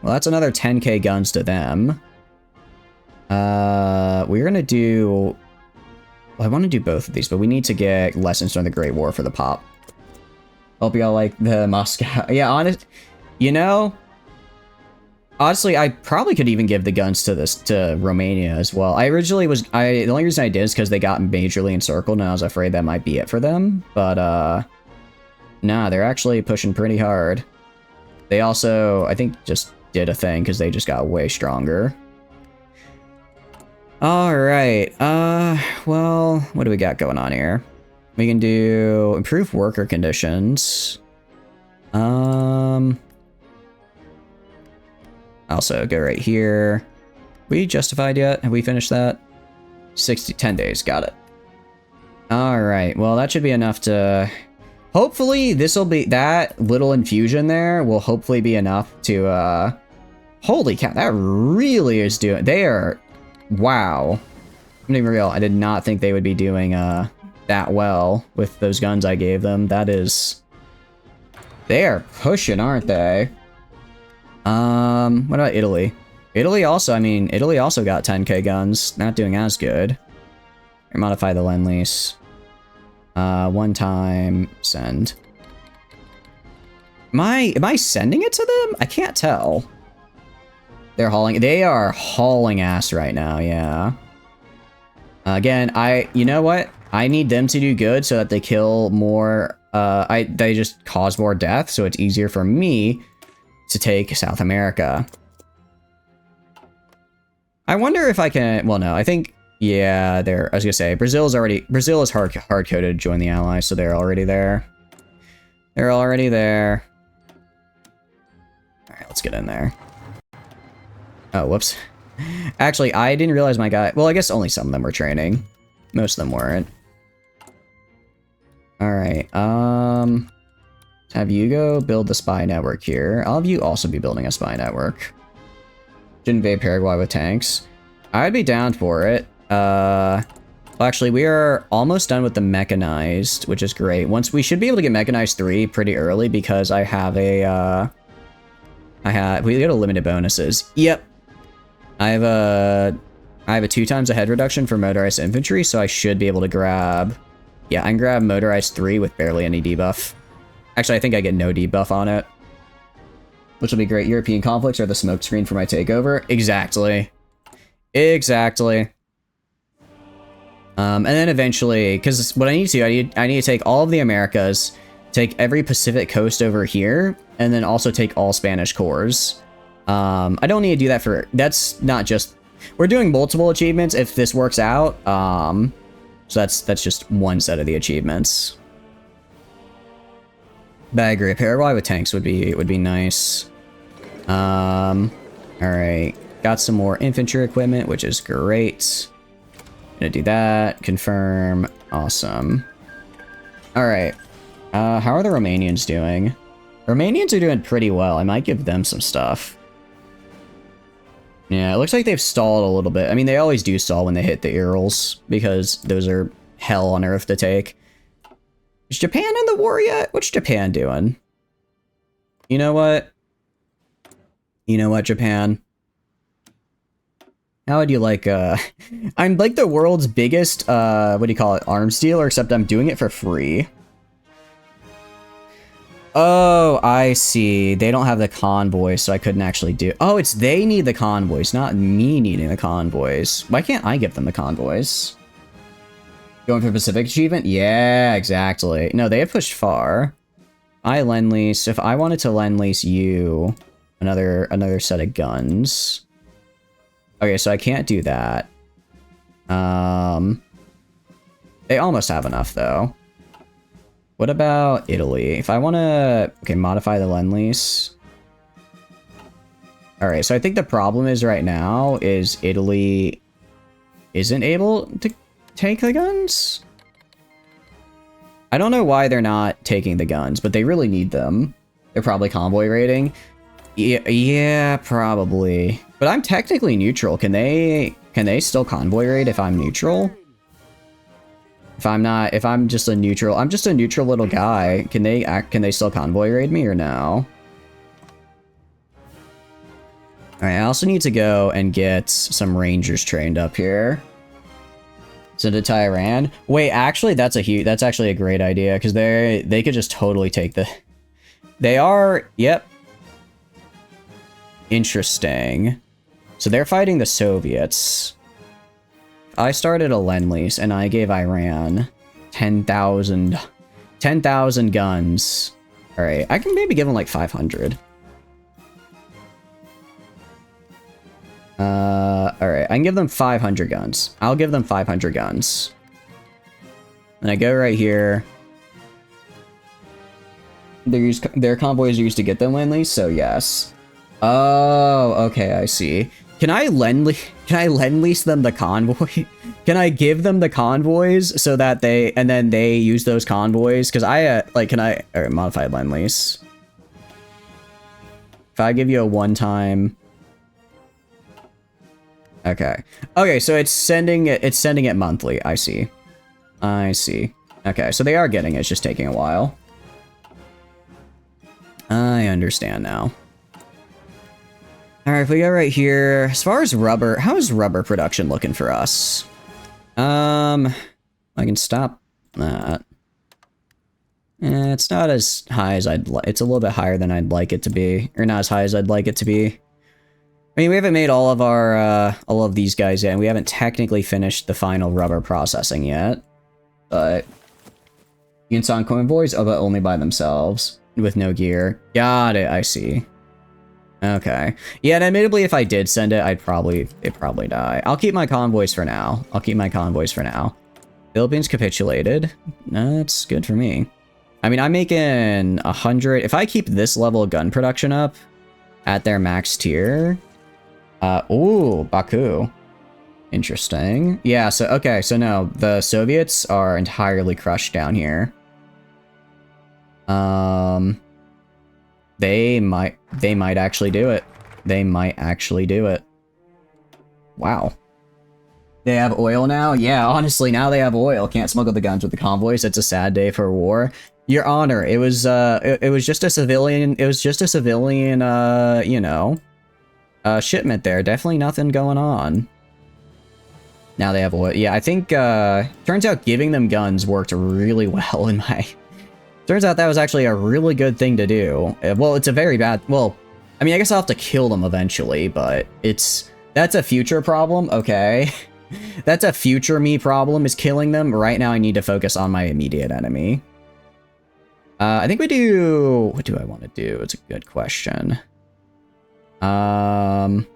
Well, that's another 10k guns to them. We're gonna do Well, I want to do both of these, but we need to get Lessons from the Great War for the pop. Hope y'all like the Moscow. Yeah, you know, honestly, I probably could even give the guns to Romania as well. I originally was, the only reason I did is because they got majorly encircled, and I was afraid that might be it for them. But, nah, they're actually pushing pretty hard. They also, I think, just did a thing because they just got way stronger. Alright, well, what do we got going on here? We can do improve worker conditions. Also go right here. We justified yet? Have we finished that? 10 days, got it. Alright, well that should be enough to... Hopefully this'll be, that little infusion there will hopefully be enough to, holy cow, that really is doing, they are... Wow. I'm not even real. I did not think they would be doing that well with those guns I gave them. That is... They are pushing, aren't they? What about Italy? Italy also, I mean, Italy also got 10k guns. Not doing as good. Modify the Lend-Lease. One time send. Am I sending it to them? I can't tell. They are hauling ass right now, yeah. Again, you know what? I need them to do good so that they kill more, they just cause more death, so it's easier for me to take South America. I wonder if I can, well, no, I think, yeah, I was gonna say, Brazil is hard-coded to join the Allies, so they're already there. They're already there. Alright, let's get in there. Oh, whoops. Actually, I didn't realize my guy... Well, I guess only some of them were training. Most of them weren't. Alright, have you go build the spy network here. I'll have you also be building a spy network. Should invade Paraguay with tanks. I'd be down for it. Well, actually, we are almost done with the mechanized, which is great. We should be able to get mechanized 3 pretty early because I have a, we get a limited bonuses. Yep. I have a 2 times a head reduction for motorized infantry, so I should be able to grab... Yeah, I can grab motorized 3 with barely any debuff. Actually, I think I get no debuff on it. Which will be great. European conflicts are the smokescreen for my takeover. Exactly. Exactly. And then eventually, because what I need to take all of the Americas, take every Pacific coast over here, and then also take all Spanish cores. I don't need to do that for... That's not just... We're doing multiple achievements if this works out. So that's just one set of the achievements. But I agree. Paraguay with tanks would be nice. Alright. Got some more infantry equipment, which is great. Gonna do that. Confirm. Awesome. Alright. How are the Romanians doing? Romanians are doing pretty well. I might give them some stuff. Yeah, it looks like they've stalled a little bit. I mean, they always do stall when they hit the Urals, because those are hell on earth to take. Is Japan in the war yet? What's Japan doing? You know what? You know what, Japan? How would you like, I'm like the world's biggest, what do you call it, arms dealer, except I'm doing it for free. Oh, I see. They don't have the convoys, so I couldn't actually do... Oh, it's they need the convoys, not me needing the convoys. Why can't I give them the convoys? Going for Pacific achievement? Yeah, exactly. No, they have pushed far. I Lend-Lease. If I wanted to Lend-Lease you another set of guns... Okay, so I can't do that. They almost have enough, though. What about Italy? If I want to... Okay, modify the Lend-Lease. Alright, so I think the problem is right now is Italy isn't able to take the guns? I don't know why they're not taking the guns, but they really need them. They're probably convoy raiding. Yeah, probably. But I'm technically neutral. Can they still convoy raid if I'm neutral? If I'm just a neutral, I'm just a neutral little guy. Can they still convoy raid me or no? Alright, I also need to go and get some rangers trained up here. Send it to Iran. Wait, actually, that's actually a great idea, because they could just totally take the... They are... Yep. Interesting. So they're fighting the Soviets. I started a Lend-Lease, and I gave Iran 10,000 guns. Alright, I can maybe give them like 500. Alright, I can give them 500 guns. I'll give them 500 guns. And I go right here. Their convoys are used to get them Lend-Lease, so yes. Oh, okay, I see. Can I lend-lease them the convoy? Can I give them the convoys so that and then they use those convoys? Because alright, modified lend-lease. If I give you a one-time... Okay. Okay, so it's sending it monthly. I see. I see. Okay, so they are getting it. It's just taking a while. I understand now. Alright, if we go right here, as far as rubber, how is rubber production looking for us? I can stop that. It's not as high as I'd like. It's a little bit higher than I'd like it to be, or not as high as I'd like it to be. I mean, we haven't made all of these guys yet, and we haven't technically finished the final rubber processing yet. But you can convoys, but only by themselves with no gear. Got it. I see. Okay. Yeah, and admittedly, if I did send it, it'd probably die. I'll keep my convoys for now. Philippines capitulated. That's good for me. I mean, I'm making 100. If I keep this level of gun production up at their max tier. Ooh, Baku. Interesting. Yeah, so, okay, so no, the Soviets are entirely crushed down here. They might actually do it. They might actually do it. Wow. They have oil now? Yeah, honestly, now they have oil. Can't smuggle the guns with the convoys. It's a sad day for war. Your Honor, it was just a civilian, you know, shipment there. Definitely nothing going on. Now they have oil. Yeah, I think, turns out giving them guns worked really well in my... Turns out that was actually a really good thing to do. Well, it's a very bad... Well, I mean, I guess I'll have to kill them eventually, but that's a future problem, okay? That's a future me problem, is killing them. Right now, I need to focus on my immediate enemy. I think we do... What do I want to do? It's a good question. Let's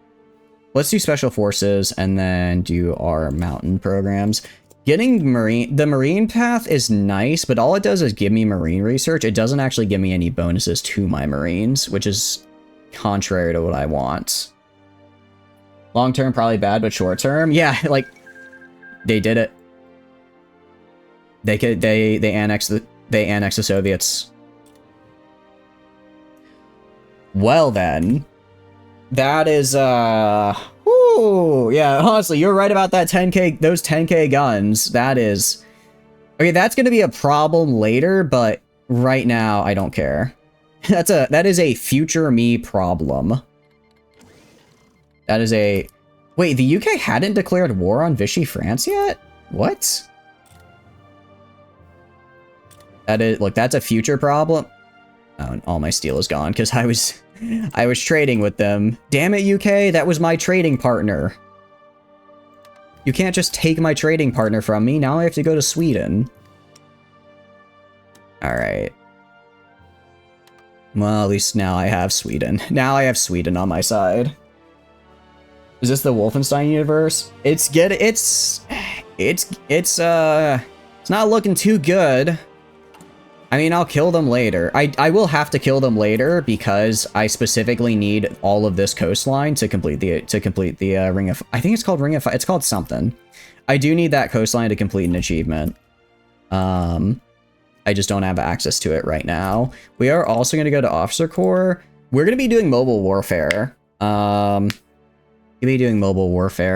do special forces and then do our mountain programs. Getting the marine path is nice, but all it does is give me marine research. It doesn't actually give me any bonuses to my marines, which is contrary to what I want. Long term, probably bad, but short term, yeah, like they did it. They annexed the Soviets. Well then, that is ooh, yeah, honestly, you're right about that 10k, those 10k guns. That is... Okay, that's gonna be a problem later, but right now, I don't care. That is a future me problem. That is a... Wait, the UK hadn't declared war on Vichy France yet? What? That is... Look, that's a future problem. Oh, and all my steel is gone, because I was trading with them. Damn it, UK, that was my trading partner. You can't just take my trading partner from me. Now I have to go to Sweden. Alright. Well, at least now I have Sweden. Now I have Sweden on my side. Is this the Wolfenstein universe? It's not looking too good. I mean, I'll kill them later. I will have to kill them later because I specifically need all of this coastline to complete the Ring of... I think it's called Ring of... It's called something. I do need that coastline to complete an achievement. I just don't have access to it right now. We are also going to go to Officer Corps. We're going to be doing mobile warfare.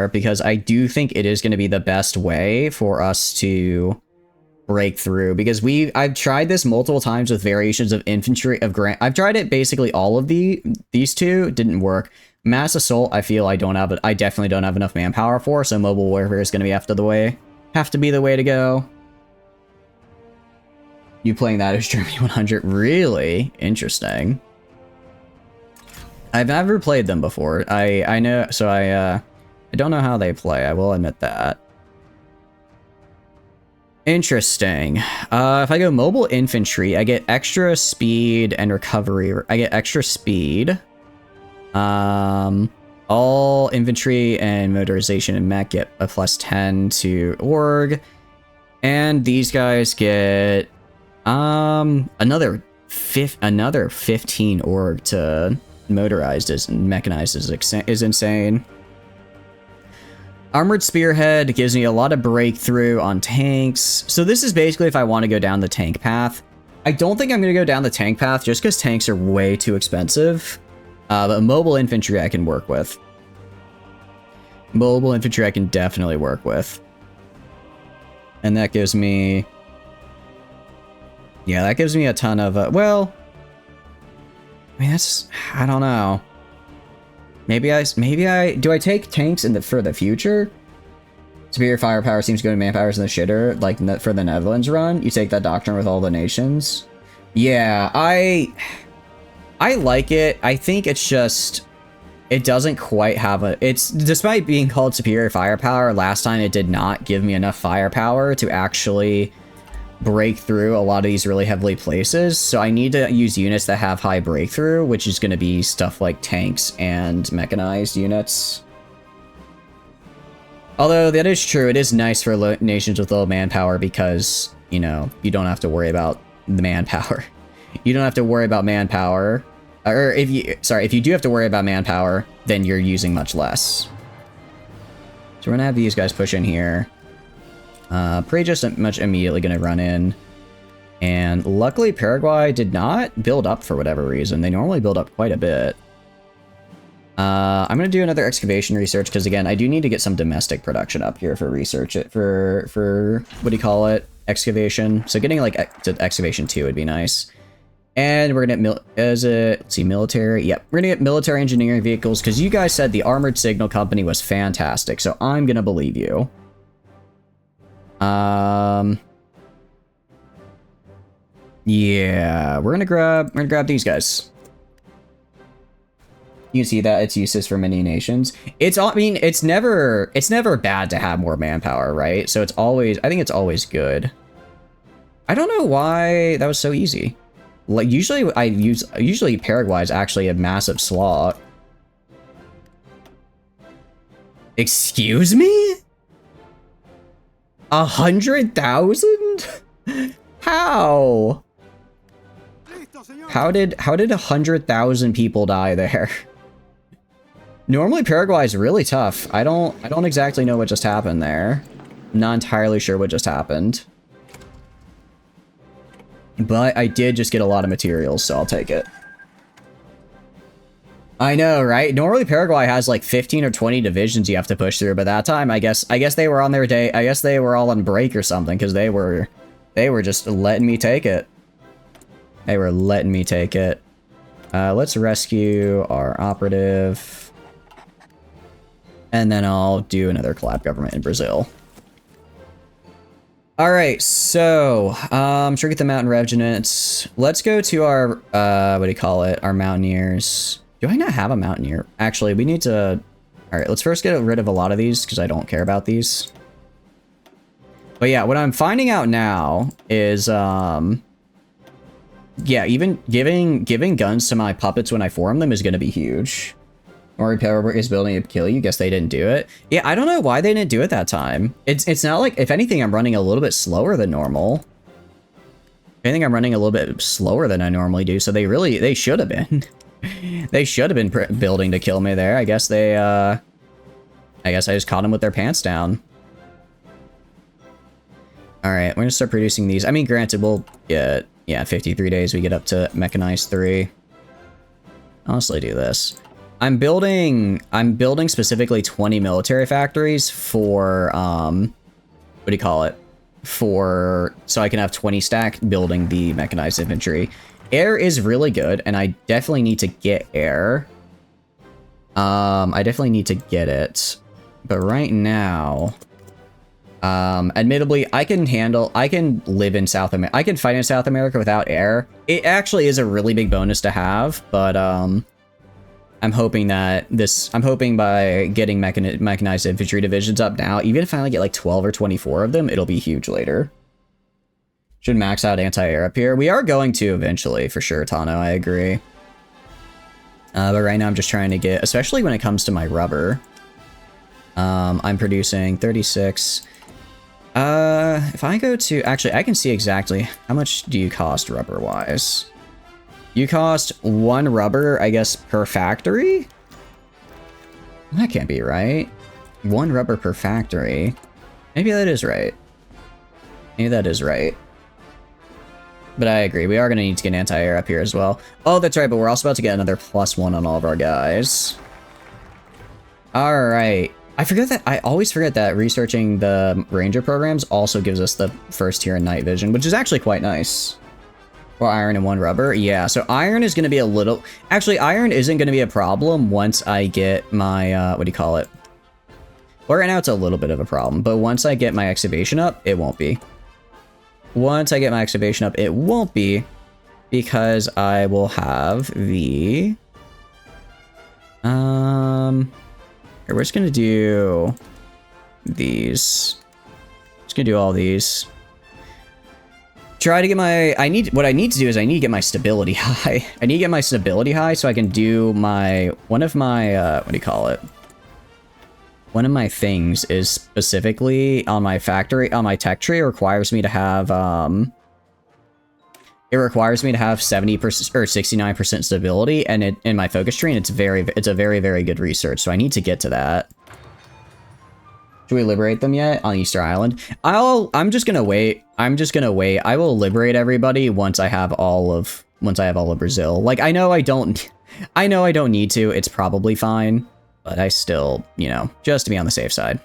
Because I do think it is going to be the best way for us to break through, because I've tried this multiple times with variations of infantry I've tried it basically all of these two. It didn't work. Mass assault, I feel I definitely don't have enough manpower for, so mobile warfare is going to be after the way. have to be the way to go. You playing that as Germany 100? Really? Interesting. I've never played them before. I know, so I don't know how they play, I will admit that. Interesting. If I go mobile infantry, I get extra speed and recovery. I get extra speed. All infantry and motorization and mech get a +10 to org. And these guys get another 15 org to motorized is mechanized is insane. Armored Spearhead gives me a lot of breakthrough on tanks. So this is basically if I want to go down the tank path. I don't think I'm going to go down the tank path just because tanks are way too expensive. But mobile infantry I can work with. Mobile infantry I can definitely work with. And that gives me... yeah, that gives me a ton of... well... I mean, that's... I don't know. Maybe I... do I take tanks for the future? Superior firepower seems to go to manpower's in the shitter, like for the Netherlands run. You take that doctrine with all the nations. Yeah, I like it. I think it's just... it doesn't quite have a... it's... despite being called superior firepower, last time it did not give me enough firepower to actually break through a lot of these really heavily places. So I need to use units that have high breakthrough, which is going to be stuff like tanks and mechanized units. Although that is true, it is nice for nations with low manpower because, you know, you don't have to worry about the manpower. You don't have to worry about manpower. Or if you do have to worry about manpower, then you're using much less. So we're gonna have these guys push in here. Pretty just much immediately gonna run in. And luckily Paraguay did not build up for whatever reason. They normally build up quite a bit. I'm gonna do another excavation research because again, I do need to get some domestic production up here for research for what do you call it? Excavation. So getting like to excavation 2 would be nice. And we're gonna get let's see, military. Yep, we're gonna get military engineering vehicles because you guys said the Armored Signal Company was fantastic, so I'm gonna believe you. Yeah, we're gonna grab these guys. You can see that it's useless for many nations. I mean, it's never bad to have more manpower, right? So it's always, I think it's always good. I don't know why that was so easy. Like usually Paraguay is actually a massive slot. Excuse me? 100,000? How? How did 100,000 people die there? Normally Paraguay is really tough. I don't exactly know what just happened there. Not entirely sure what just happened. But I did just get a lot of materials, so I'll take it. I know, right? Normally Paraguay has like 15 or 20 divisions you have to push through, but that time I guess they were on their day. I guess they were all on break or something because they were just letting me take it. They were letting me take it. Let's rescue our operative. And then I'll do another collab government in Brazil. Alright, so, should we get the mountain regiments? Let's go to our, what do you call it? Our mountaineers. Do I not have a mountaineer? Actually, we need to... Alright, let's first get rid of a lot of these, because I don't care about these. But yeah, what I'm finding out now is, yeah, even giving guns to my puppets when I form them is going to be huge. Or Power is building to kill you. Guess they didn't do it. Yeah, I don't know why they didn't do it that time. It's not like, if anything, I'm running a little bit slower than normal. I think I'm running a little bit slower than I normally do. So they should have been. They should have been building to kill me there. I guess I just caught them with their pants down. All right, we're gonna start producing these. I mean, granted, we'll get, yeah, 53 days. We get up to mechanized 3. Honestly, do this. I'm building specifically 20 military factories for, what do you call it? So I can have 20 stack building the mechanized infantry. Air is really good, and I definitely need to get air. I definitely need to get it. But right now, Admittedly, I can live in South America. I can fight in South America without air. It actually is a really big bonus to have, but, I'm hoping by getting mechanized infantry divisions up now, even if I only get like 12 or 24 of them, it'll be huge later. Should max out anti-air up here. We are going to eventually, for sure, Tano, I agree. But right now I'm just trying to get, especially when it comes to my rubber. I'm producing 36. If I go to, actually, I can see exactly how much do you cost rubber-wise. You cost 1 rubber, I guess, per factory? That can't be right. 1 rubber per factory. Maybe that is right. Maybe that is right. But I agree, we are going to need to get anti-air up here as well. Oh, that's right, but we're also about to get another +1 on all of our guys. Alright. I always forget that researching the ranger programs also gives us the first tier in night vision, which is actually quite nice. Or iron and 1 rubber. Yeah, so iron is going to be a little... Actually, iron isn't going to be a problem once I get my, what do you call it? Well, right now it's a little bit of a problem, but once I get my excavation up, it won't be. Once I get my excavation up, it won't be, because I will have the... Here, we're just going to do these. Just going to do all these. Try to get my, what I need to do is I need to get my stability high. I need to get my stability high so I can do my, one of my, what do you call it? One of my things is specifically on my factory, on my tech tree, requires me to have, it requires me to have 70% or 69% stability, and in my focus tree, and it's a very, very good research, so I need to get to that. Should we liberate them yet on Easter Island? I'm just gonna wait. I will liberate everybody once I have all of Brazil. Like, I know I don't need to. It's probably fine, but I still, you know, just to be on the safe side.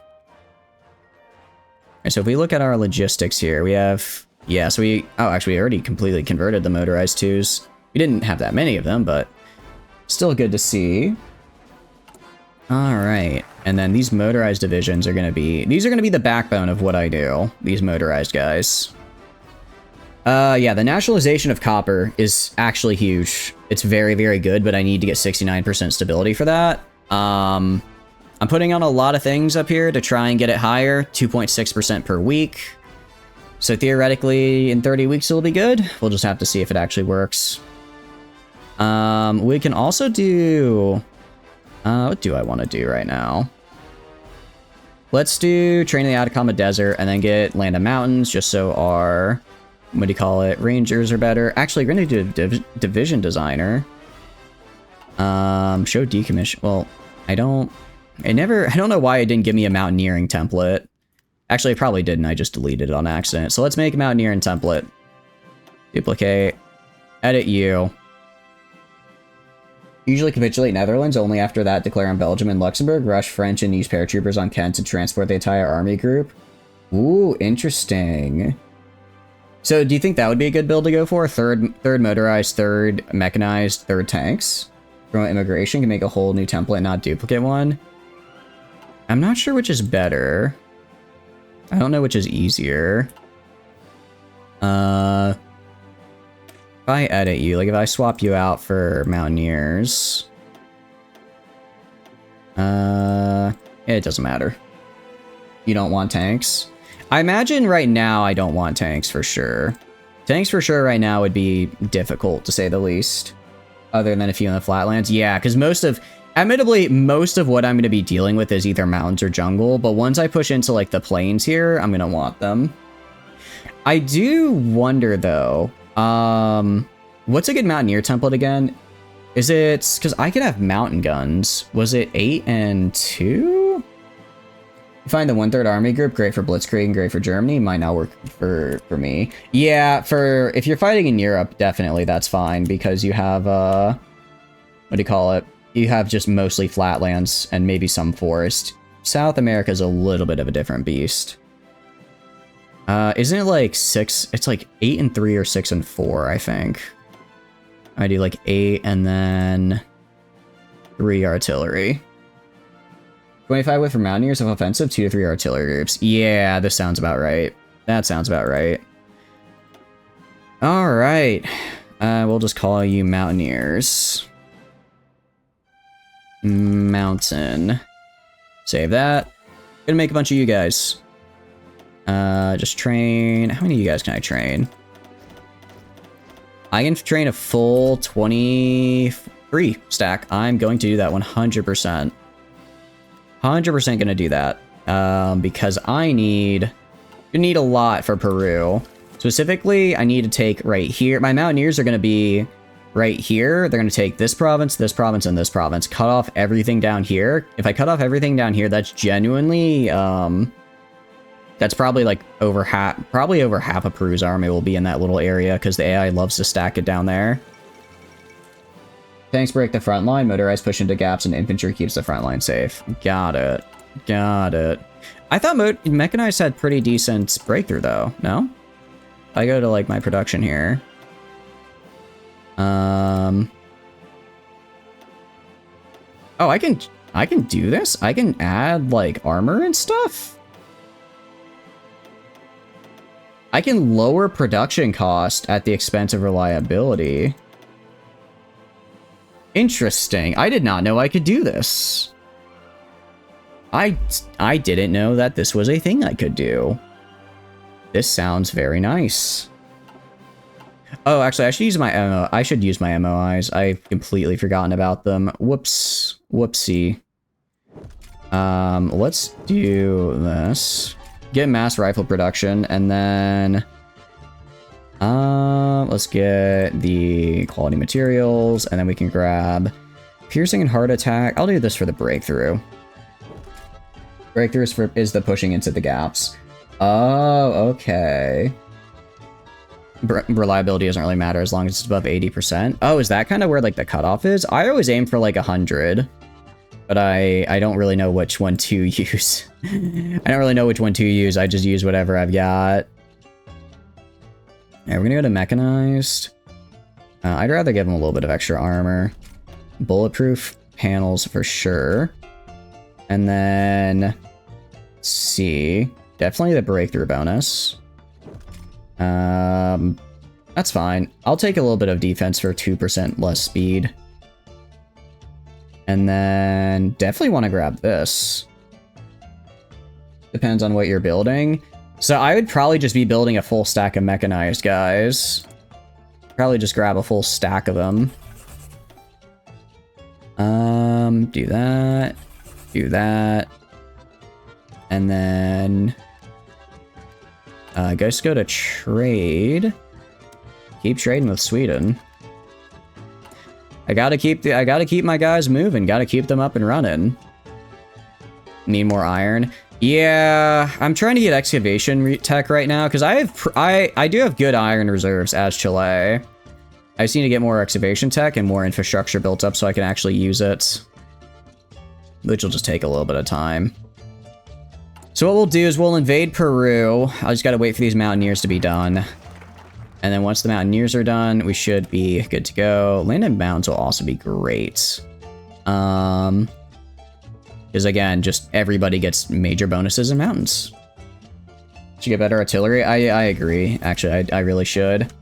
And so if we look at our logistics here, we have, yeah, so actually we already completely converted the motorized 2s. We didn't have that many of them, but still good to see. All right, and then these motorized divisions are going to be, these are going to be the backbone of what I do, these motorized guys. Yeah, the nationalization of copper is actually huge. It's very, very good, but I need to get 69% stability for that. I'm putting on a lot of things up here to try and get it higher, 2.6% per week. So theoretically, in 30 weeks it'll be good. We'll just have to see if it actually works. We can also do... what do I want to do right now? Let's do Train in the Atacama Desert and then get Land of Mountains, just so our, what do you call it, Rangers are better. Actually, we're going to do Division Designer. Show decommission. Well, I don't know why it didn't give me a Mountaineering template. Actually, it probably didn't. I just deleted it on accident. So let's make a Mountaineering template. Duplicate. Edit you. Usually capitulate Netherlands, only after that declare on Belgium and Luxembourg, rush French and use paratroopers on Kent to transport the entire army group. Ooh, interesting. So do you think that would be a good build to go for? Third motorized, third mechanized, third tanks? Promote immigration, can make a whole new template, not duplicate one. I'm not sure which is better. I don't know which is easier. If I edit you, like if I swap you out for Mountaineers, it doesn't matter. You don't want tanks? I imagine right now I don't want tanks for sure. Tanks for sure right now would be difficult to say the least. Other than a few in the flatlands. Yeah, because admittedly, most of what I'm going to be dealing with is either mountains or jungle, but once I push into like the plains here, I'm going to want them. I do wonder though, what's a good Mountaineer template again? Is it, because I could have mountain guns. Was it 8 and 2? You find the 1/3 army group, great for Blitzkrieg and great for Germany. Might not work for me. Yeah, if you're fighting in Europe, definitely that's fine, because you have, what do you call it? You have just mostly flatlands and maybe some forest. South America is a little bit of a different beast. Isn't it like 6? It's like 8 and 3 or 6 and 4, I think. I do like 8 and then 3 artillery. 25 with for mountaineers of offensive, 2 to 3 artillery groups. Yeah, this sounds about right. That sounds about right. All right. We'll just call you mountaineers. Mountain. Save that. Gonna make a bunch of you guys. Just train. How many of you guys can I train? I can train a full 23 stack. I'm going to do that 100%. 100% gonna do that. Because I need a lot for Peru. Specifically, I need to take right here. My mountaineers are gonna be right here. They're gonna take this province, and this province. Cut off everything down here. If I cut off everything down here, that's genuinely, that's probably like over half of Peru's army will be in that little area because the AI loves to stack it down there. Tanks break the front line, motorized push into gaps, and infantry keeps the front line safe. Got it. Got it. I thought mechanized had pretty decent breakthrough though, no? I go to like my production here. Oh, I can do this? I can add like armor and stuff? I can lower production cost at the expense of reliability. Interesting. I did not know I could do this. I didn't know that this was a thing I could do. This sounds very nice. Oh, actually, I should use my MO. I should use my MOIs. I've completely forgotten about them. Whoops. Whoopsie. Let's do this. Get mass rifle production, and then let's get the quality materials, and then we can grab piercing and heart attack. I'll do this for the breakthrough. Breakthrough is the pushing into the gaps. Oh, okay. Reliability doesn't really matter as long as it's above 80%. Oh, is that kind of where like the cutoff is? I always aim for like 100, but I don't really know which one to use. I don't really know which one to use. I just use whatever I've got. Yeah, we're gonna go to mechanized. I'd rather give them a little bit of extra armor. Bulletproof panels for sure. And then, let's see, definitely the breakthrough bonus. That's fine. I'll take a little bit of defense for 2% less speed. And then definitely want to grab this. Depends on what you're building. So I would probably just be building a full stack of mechanized guys. Probably just grab a full stack of them. Do that. Do that. And then just go to trade. Keep trading with Sweden. I gotta keep my guys moving. Gotta keep them up and running. Need more iron. Yeah, I'm trying to get excavation tech right now because I do have good iron reserves as Chile. I just need to get more excavation tech and more infrastructure built up so I can actually use it, which will just take a little bit of time. So what we'll do is we'll invade Peru. I just gotta wait for these mountaineers to be done. And then once the mountaineers are done, we should be good to go. Land and mountains will also be great. Because again, just everybody gets major bonuses in mountains. Should get better artillery? I agree. Actually, I really should.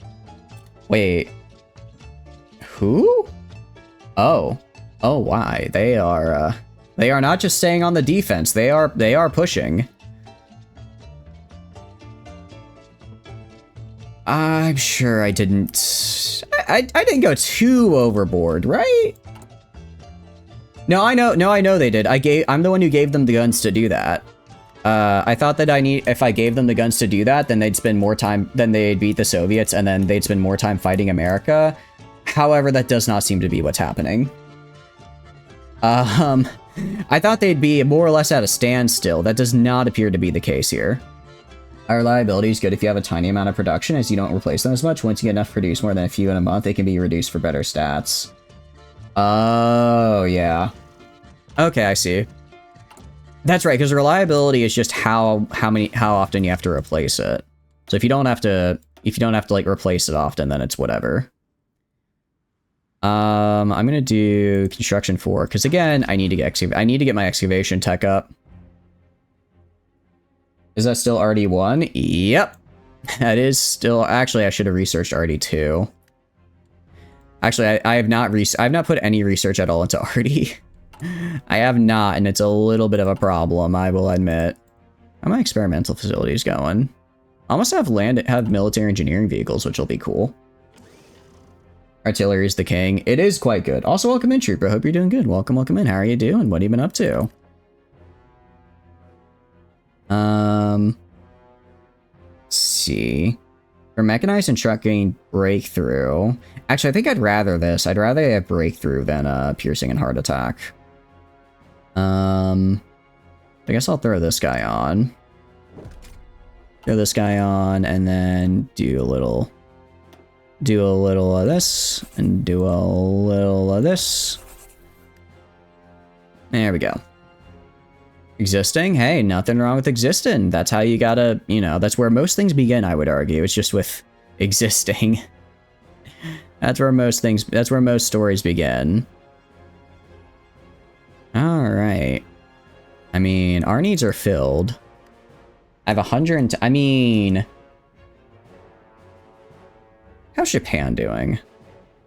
Wait. Who? Oh. Oh, why? They are not just staying on the defense. They are pushing. I'm sure I didn't... I didn't go too overboard, right? No, I know they did. I'm the one who gave them the guns to do that. I thought that if I gave them the guns to do that, then they'd spend more time, then they'd beat the Soviets, and then they'd spend more time fighting America. However, that does not seem to be what's happening. I thought they'd be more or less at a standstill. That does not appear to be the case here. Our reliability is good if you have a tiny amount of production, as you don't replace them as much. Once you get enough to produce more than a few in a month, they can be reduced for better stats. Oh, yeah. Okay, I see. That's right, because reliability is just how often you have to replace it. So if you don't have to like replace it often, then it's whatever. I'm gonna do construction 4 because again, I need to get my excavation tech up. Is that still RD1? Yep, that is still. Actually, I should have researched RD2. Actually, I have not put any research at all into RD. I have not, and it's a little bit of a problem, I will admit. How are my experimental facilities going? I almost have military engineering vehicles, which will be cool. Artillery is the king. It is quite good. Also, welcome in, Trooper. Hope you're doing good. Welcome in. How are you doing? What have you been up to? Let's see. For mechanized and trucking breakthrough. Actually, I think I'd rather this. I'd rather have breakthrough than piercing and heart attack. I guess I'll throw this guy on. Throw this guy on, and then do a little of this, and do a little of this. There we go. Existing? Hey, nothing wrong with existing. That's how you gotta, that's where most things begin, I would argue. It's just with existing. That's where most stories begin. Alright. I mean, our needs are filled. I have 100 I mean... How's Japan doing?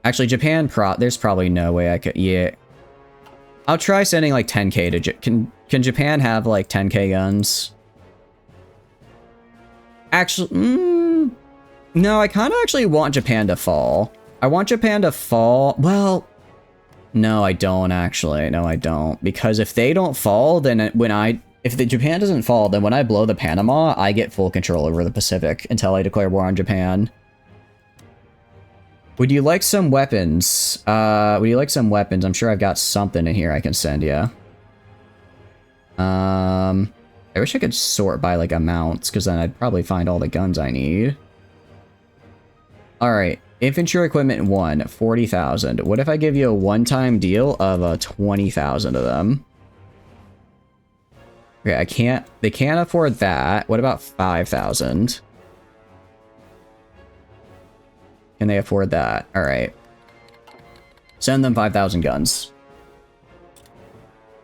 Actually, Japan there's probably no way I could... Yeah. I'll try sending like 10k to... Can Japan have like 10k guns? Actually... no, I kind of actually want Japan to fall. I want Japan to fall... Well... No, I don't actually. No, I don't. Because if they don't fall, then if Japan doesn't fall, then when I blow the Panama, I get full control over the Pacific until I declare war on Japan. Would you like some weapons? I'm sure I've got something in here I can send you. I wish I could sort by like amounts, because then I'd probably find all the guns I need. Alright. Infantry equipment 1, 40,000. What if I give you a one-time deal of 20,000 of them? Okay, they can't afford that. What about 5,000? Can they afford that? Alright. Send them 5,000 guns.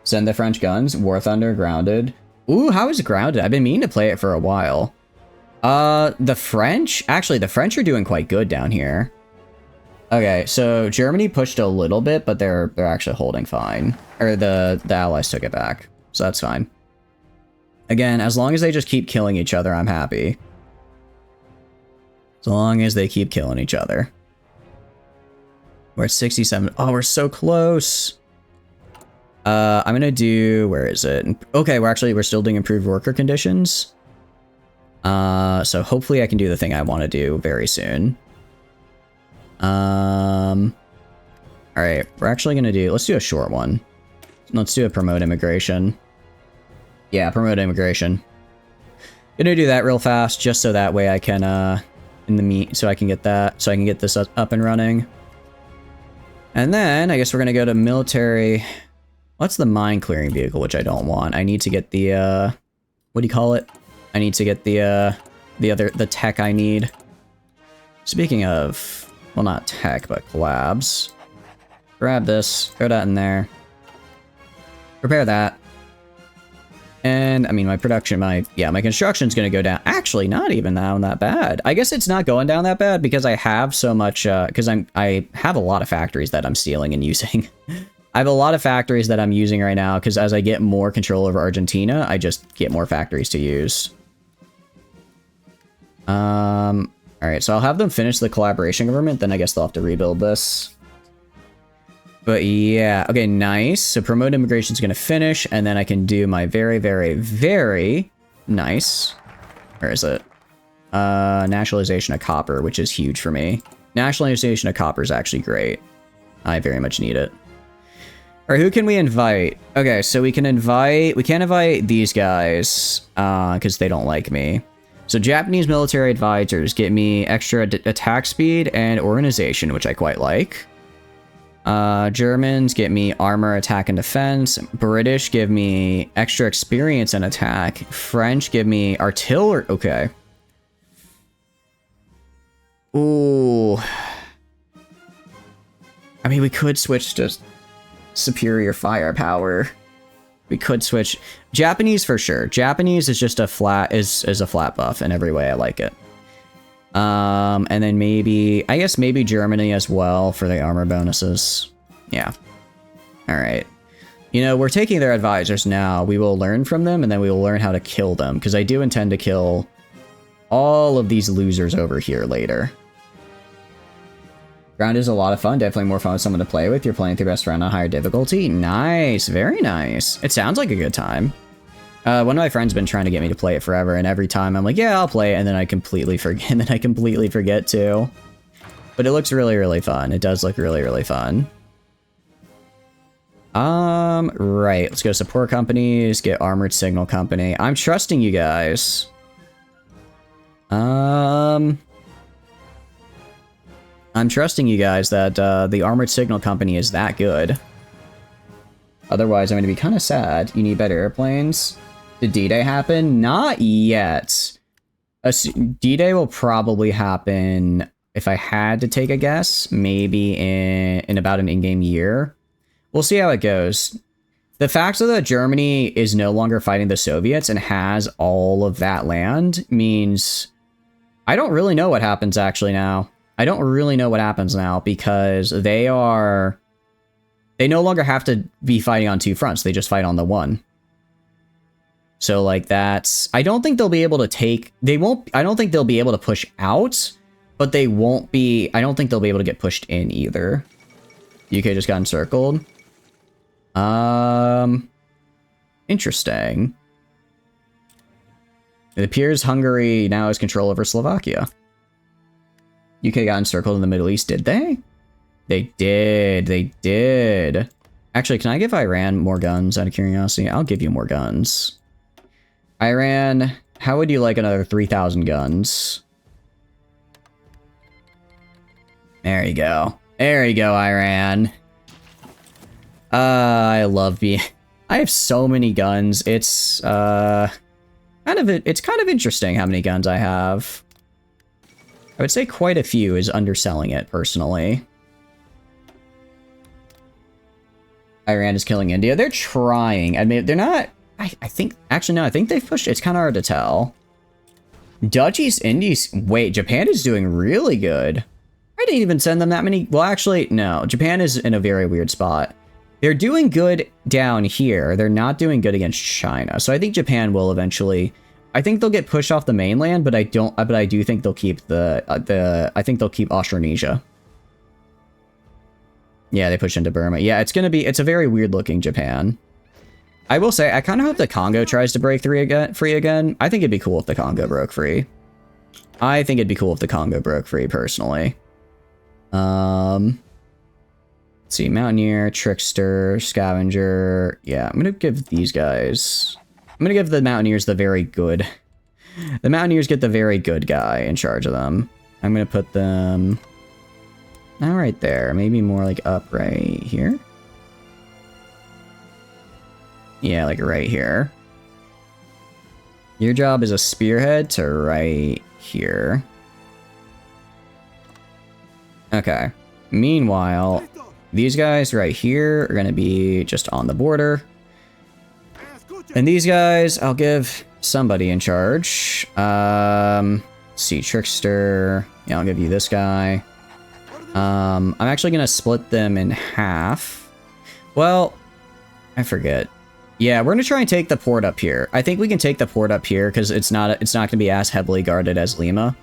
Send the French guns. War Thunder, Grounded. Ooh, how is it Grounded? I've been meaning to play it for a while. The French? Actually, the French are doing quite good down here. Okay, so Germany pushed a little bit, but they're actually holding fine. Or the Allies took it back, so that's fine. Again, as long as they just keep killing each other, I'm happy. As long as they keep killing each other. We're at 67. Oh, we're so close. I'm gonna do... Where is it? Okay, we're still doing improved worker conditions. So hopefully I can do the thing I want to do very soon. Alright, we're actually gonna let's do a short one. Let's do a promote immigration. Yeah, promote immigration. Gonna do that real fast, just so that way I can, so I can get this up and running. And then, I guess we're gonna go to military... What's the mine clearing vehicle, which I don't want? I need to get the, what do you call it? I need to get the tech I need. Speaking of, well, not tech, but collabs. Grab this, throw that in there. Prepare that. And, I mean, my construction's gonna go down. Actually, not even down that bad. I guess it's not going down that bad because I have so much, because I have a lot of factories that I'm stealing and using. I have a lot of factories that I'm using right now, because as I get more control over Argentina, I just get more factories to use. Alright, so I'll have them finish the collaboration government, then I guess they'll have to rebuild this. But yeah, okay, nice. So promote immigration is going to finish, and then I can do my very, very, very nice. Where is it? Nationalization of copper, which is huge for me. Nationalization of copper is actually great. I very much need it. Alright, who can we invite? Okay, so we can't invite these guys, because they don't like me. So Japanese military advisors get me extra attack speed and organization, which I quite like. Germans get me armor, attack, and defense. British give me extra experience and attack. French give me artillery. Okay. Ooh. I mean, we could switch to superior firepower. We could switch Japanese for sure. Japanese is just a flat is a flat buff in every way. I like it. And then maybe I guess maybe Germany as well for the armor bonuses. Yeah. All right. You know, we're taking their advisors now. We will learn from them, and then we will learn how to kill them, because I do intend to kill all of these losers over here later. Ground is a lot of fun. Definitely more fun with someone to play with. You're playing with your best friend on higher difficulty. Nice. Very nice. It sounds like a good time. One of my friends has been trying to get me to play it forever, and every time I'm like, yeah, I'll play it, and then I completely forget to. But it looks really, really fun. It does look really, really fun. Right. Let's go support companies, get armored signal company. I'm trusting you guys. I'm trusting you guys that the armored signal company is that good. Otherwise, I'm going to be kind of sad. You need better airplanes. Did D-Day happen? Not yet. D-Day will probably happen, if I had to take a guess, maybe in about an in-game year. We'll see how it goes. The fact that Germany is no longer fighting the Soviets and has all of that land means I don't really know what happens actually now. I don't really know what happens now because they no longer have to be fighting on two fronts. They just fight on the one. So like that's, I don't think they'll be able to take, I don't think they'll be able to push out, but I don't think they'll be able to get pushed in either. UK just got encircled. Interesting. It appears Hungary now has control over Slovakia. UK got encircled in the Middle East, did they? They did. Actually, can I give Iran more guns out of curiosity? I'll give you more guns. Iran, how would you like another 3,000 guns? There you go. There you go, Iran. I love being... I have so many guns. It's kind of interesting how many guns I have. I would say quite a few is underselling it, personally. Iran is killing India. They're trying. I mean, they're not... I think... Actually, no, I think they've pushed... It's kind of hard to tell. Dutch East Indies... Wait, Japan is doing really good. I didn't even send them that many... Well, actually, no. Japan is in a very weird spot. They're doing good down here. They're not doing good against China. So I think Japan will eventually... I think they'll get pushed off the mainland, but I do think they'll keep I think they'll keep Austronesia. Yeah, they push into Burma. Yeah, it's a very weird looking Japan. I will say, I kind of hope the Congo tries to break free again. I think it'd be cool if the Congo broke free. Personally. Let's see, Mountaineer, Trickster, Scavenger. Yeah, I'm gonna give these guys... I'm gonna give the Mountaineers the very good... The Mountaineers get the very good guy in charge of them. I'm gonna put them... Not right there. Maybe more like up right here. Yeah, like right here. Your job is a spearhead to right here. Okay. Meanwhile, these guys right here are going to be just on the border. And these guys, I'll give somebody in charge. Let's see, Trickster. Yeah, I'll give you this guy. I'm actually going to split them in half. Well, I forget. Yeah, we're going to try and take the port up here. I think we can take the port up here because it's not going to be as heavily guarded as Lima.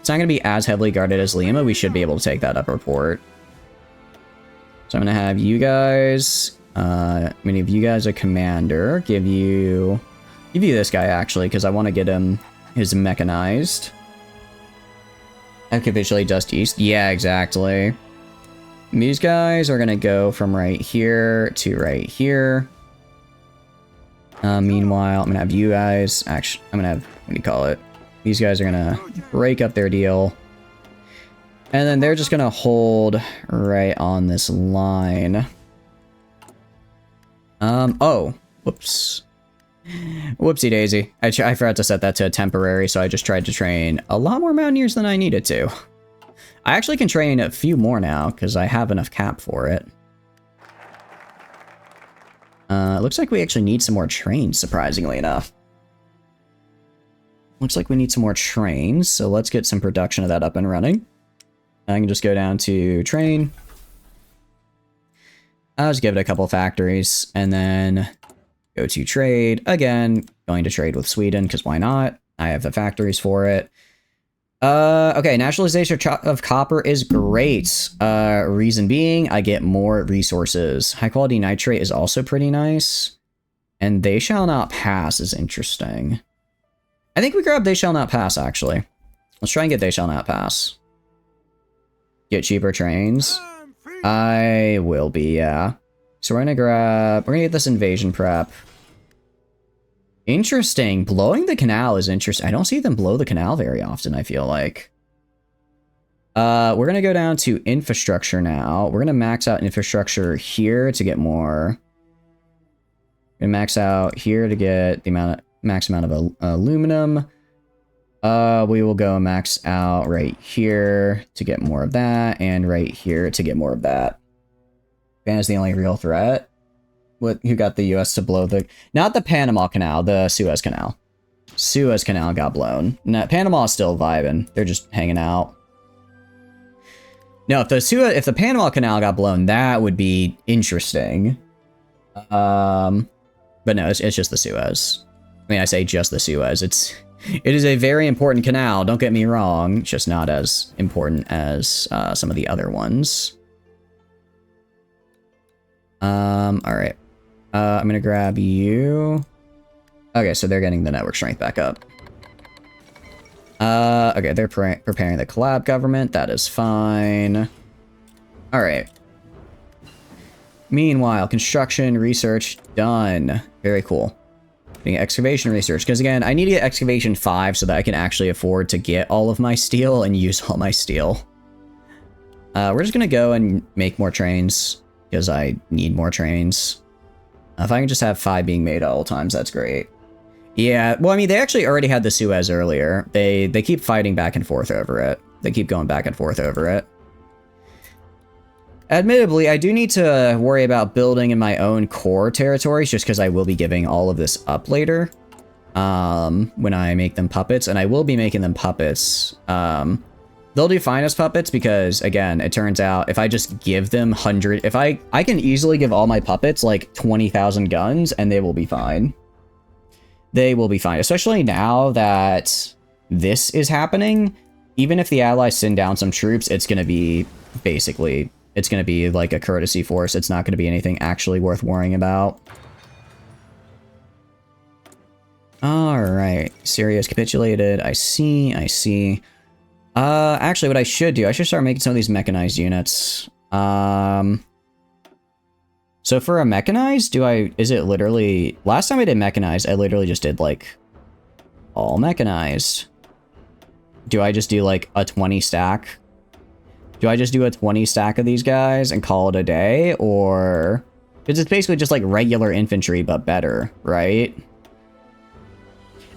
It's not going to be as heavily guarded as Lima. We should be able to take that upper port. So I'm going to have you guys... I'm going to give you guys a commander. Give you this guy, actually, because I want to get him his mechanized. I can visually just east. Yeah, exactly. These guys are going to go from right here to right here. Meanwhile, I'm going to have you guys... Actually, I'm going to have... What do you call it? These guys are going to break up their deal. And then they're just going to hold right on this line. Oh. Whoops. Whoopsie daisy. I forgot to set that to a temporary, so I just tried to train a lot more Mountaineers than I needed to. I actually can train a few more now because I have enough cap for it. It looks like we actually need some more trains, surprisingly enough. Looks like we need some more trains, so let's get some production of that up and running. I can just go down to train. I'll just give it a couple factories, and then go to trade. Again, going to trade with Sweden, because why not? I have the factories for it. Okay, nationalization of copper is great. Reason being, I get more resources. High quality nitrate is also pretty nice. And they shall not pass is interesting. I think we grab they shall not pass, actually. Let's try and get they shall not pass. Get cheaper trains. I will be, yeah. So we're gonna get this invasion prep. Interesting. Blowing the canal is interesting. I don't see them blow the canal very often, I feel like. We're gonna go down to infrastructure now. We're gonna max out infrastructure here to get more. We're gonna max out here to get the max amount of aluminum. We will go max out right here to get more of that, and right here to get more of that. Japan is the only real threat. Who got the U.S. to blow the... Not the Panama Canal, the Suez Canal. Suez Canal got blown. No, Panama is still vibing. They're just hanging out. No, if the Panama Canal got blown, that would be interesting. But no, it's just the Suez. I mean, I say just the Suez. It is a very important canal, don't get me wrong. It's just not as important as some of the other ones. Alright. I'm gonna grab you. Okay, so they're getting the network strength back up. Okay, they're preparing the collab government. That is fine. Alright. Meanwhile, construction, research, done. Very cool. Getting excavation research, because again, I need to get excavation 5 so that I can actually afford to get all of my steel and use all my steel. We're just gonna go and make more trains, because I need more trains. If I can just have 5 being made at all times, that's great. Yeah, well, I mean, they actually already had the Suez earlier. They keep fighting back and forth over it. They keep going back and forth over it. Admittedly, I do need to worry about building in my own core territories, just because I will be giving all of this up later. When I make them puppets, and I will be making them puppets. They'll do fine as puppets because, again, it turns out if I just give them 100... If I can easily give all my puppets, like, 20,000 guns, and they will be fine. They will be fine. Especially now that this is happening. Even if the Allies send down some troops, it's going to be, basically... It's going to be, like, a courtesy force. It's not going to be anything actually worth worrying about. Alright. Syria's capitulated. I see. Actually, what I should do, I should start making some of these mechanized units. So for a mechanized, is it literally... Last time I did mechanized, I literally just did, like, all mechanized. Do I just do, like, a 20 stack? Do I just do a 20 stack of these guys and call it a day? Or... Because it's basically just, like, regular infantry, but better, right?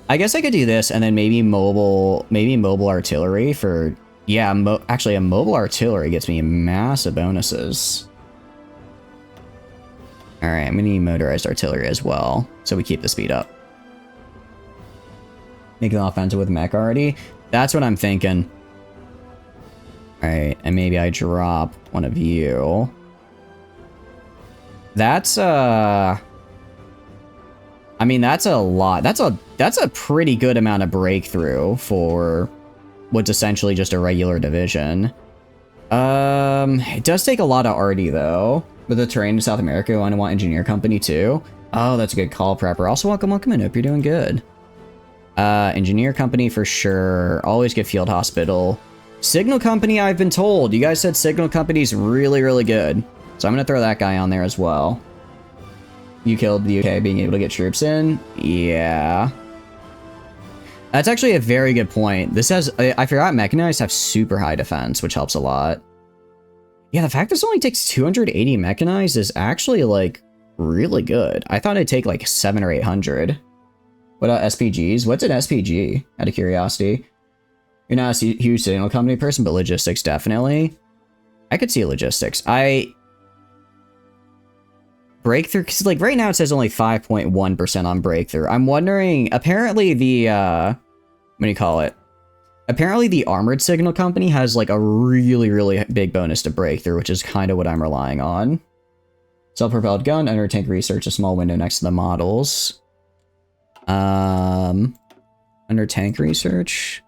I guess I could do this and then maybe mobile artillery for... Yeah, actually, a mobile artillery gets me massive bonuses. Alright, I'm gonna need motorized artillery as well, so we keep the speed up. Make them offensive with mech already? That's what I'm thinking. Alright, and maybe I drop one of you. That's, I mean, that's a lot. That's a pretty good amount of breakthrough for what's essentially just a regular division. It does take a lot of arty, though. With the terrain in South America, I want engineer company, too. Oh, that's a good call, Prepper. Also, welcome in. Hope you're doing good. Engineer company for sure. Always get field hospital. Signal company, I've been told. You guys said signal company's really, really good. So I'm going to throw that guy on there as well. You killed the UK being able to get troops in? Yeah. That's actually a very good point. This has... I forgot mechanized have super high defense, which helps a lot. Yeah, the fact this only takes 280 mechanized is actually, like, really good. I thought it'd take, like, 700 or 800. What about SPGs? What's an SPG, out of curiosity? You're not a huge signal company person, but logistics, definitely. I could see logistics. Breakthrough, because like right now it says only 5.1% on breakthrough. I'm wondering, apparently the, what do you call it? Apparently the armored signal company has like a really, really big bonus to breakthrough, which is kind of what I'm relying on. Self-propelled gun, under tank research, a small window next to the models. Under tank research.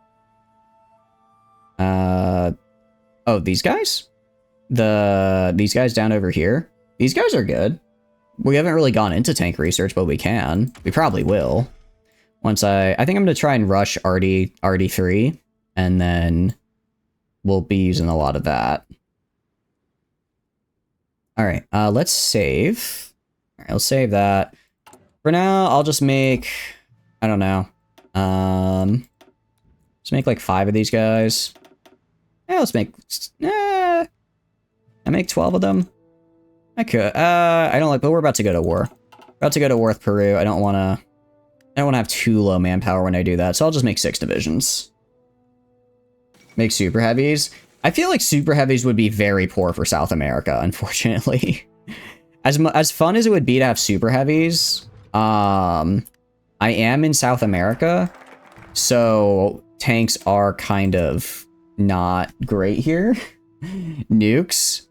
Oh, these guys? These guys down over here? These guys are good. We haven't really gone into tank research, but we can. We probably will. Once I think I'm going to try and rush RD3, and then we'll be using a lot of that. All right, let's save. All right, let's save that. For now, I'll just make, I don't know. Let's make like 5 of these guys. Yeah, let's make, I make 12 of them. I could. I don't like, but we're about to go to war. About to go to war with Peru. I don't want to have too low manpower when I do that, so I'll just make 6 divisions. Make super heavies. I feel like super heavies would be very poor for South America, unfortunately. As fun as it would be to have super heavies, I am in South America, so tanks are kind of not great here. Nukes.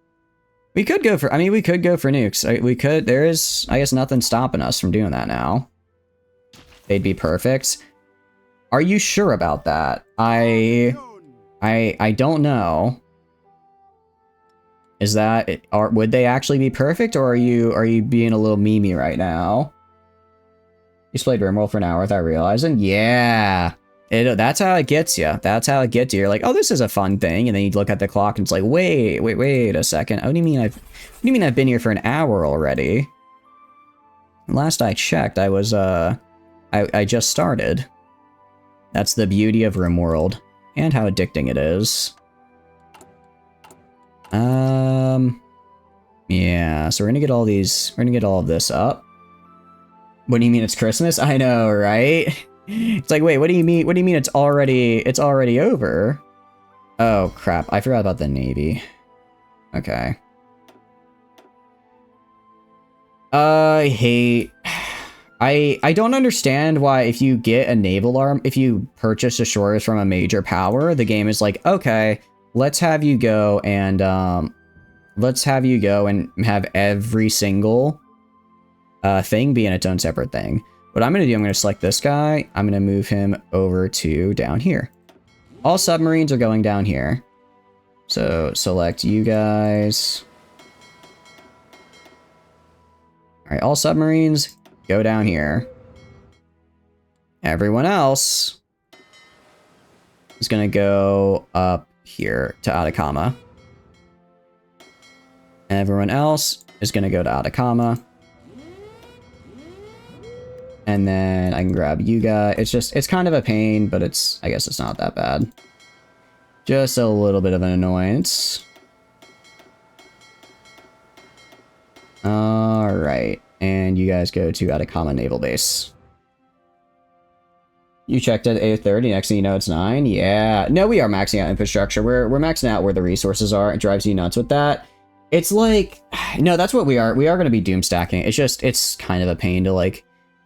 We could go for, I mean, we could go for nukes. We could, there is, I guess, nothing stopping us from doing that now. They'd be perfect. Are you sure about that? I don't know. Is that, would they actually be perfect, or are you being a little memey right now? You played RimWorld for an hour without realizing? Yeah. That's how it gets you. That's how it gets you. You're like, oh, this is a fun thing, and then you look at the clock and it's like, wait a second. What do you mean I've been here for an hour already? Last I checked, I was I just started. That's the beauty of RimWorld and how addicting it is. Yeah, so we're gonna get all these, we're gonna get all of this up. What do you mean it's Christmas? I know, right? It's like, wait, what do you mean? What do you mean it's already over? Oh, crap. I forgot about the Navy. Okay. I don't understand why if you get a naval arm, if you purchase destroyers from a major power, the game is like, okay, let's have you go and have every single thing be in its own separate thing. What I'm going to do, I'm going to select this guy. I'm going to move him over to down here. All submarines are going down here. So select you guys. All right, all submarines go down here. Everyone else is going to go up here to Atacama. Everyone else is going to go to Atacama. And then I can grab you guys. It's kind of a pain, but I guess it's not that bad. Just a little bit of an annoyance. Alright, and you guys go to Atacama Naval Base. You checked at 8:30, next thing you know it's 9? Yeah. No, we are maxing out infrastructure. We're maxing out where the resources are. It drives you nuts with that. It's like, no, that's what we are. We are going to be doom stacking. It's kind of a pain to like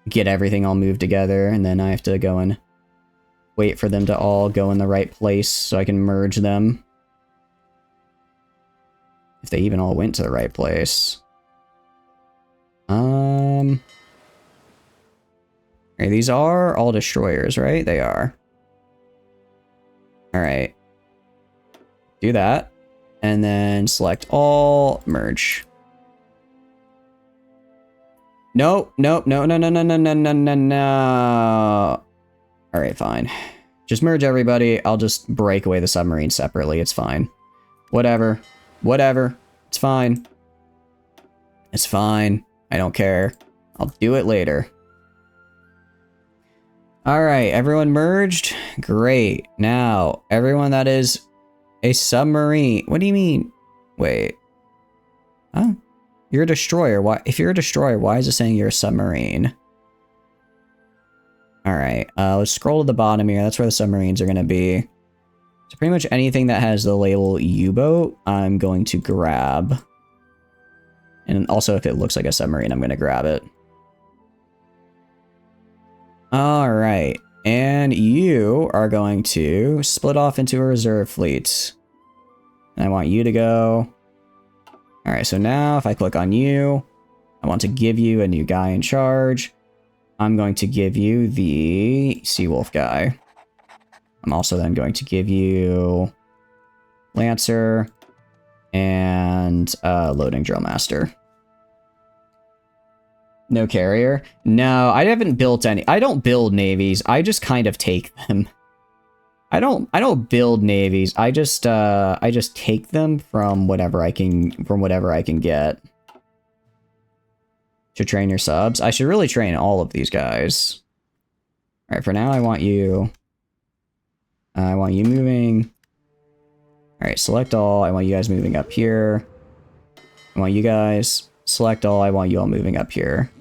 get everything all moved together, and then I have to go and wait for them to all go in the right place so I can merge them. If they even all went to the right place. Okay, these are all destroyers, right? They are. Alright. Do that. And then select all, merge. Nope, no. Alright, fine. Just merge everybody. I'll just break away the submarine separately. It's fine. Whatever. It's fine. It's fine. I don't care. I'll do it later. Alright, everyone merged? Great. Now, everyone that is a submarine. What do you mean? Wait. Huh? You're a destroyer. Why? If you're a destroyer, why is it saying you're a submarine? Alright, let's scroll to the bottom here. That's where the submarines are going to be. So pretty much anything that has the label U-boat, I'm going to grab. And also if it looks like a submarine, I'm going to grab it. Alright. And you are going to split off into a reserve fleet. And I want you to go. Alright, so now if I click on you, I want to give you a new guy in charge. I'm going to give you the Seawolf guy. I'm also then going to give you Lancer and Loading Drill Master. No carrier? No, I haven't built any. I don't build navies. I just kind of take them. I don't build navies. I just take them from whatever I can get. To train your subs. I should really train all of these guys. Alright, for now I want you moving. Alright, select all. I want you guys moving up here. I want you guys. Select all. I want you all moving up here.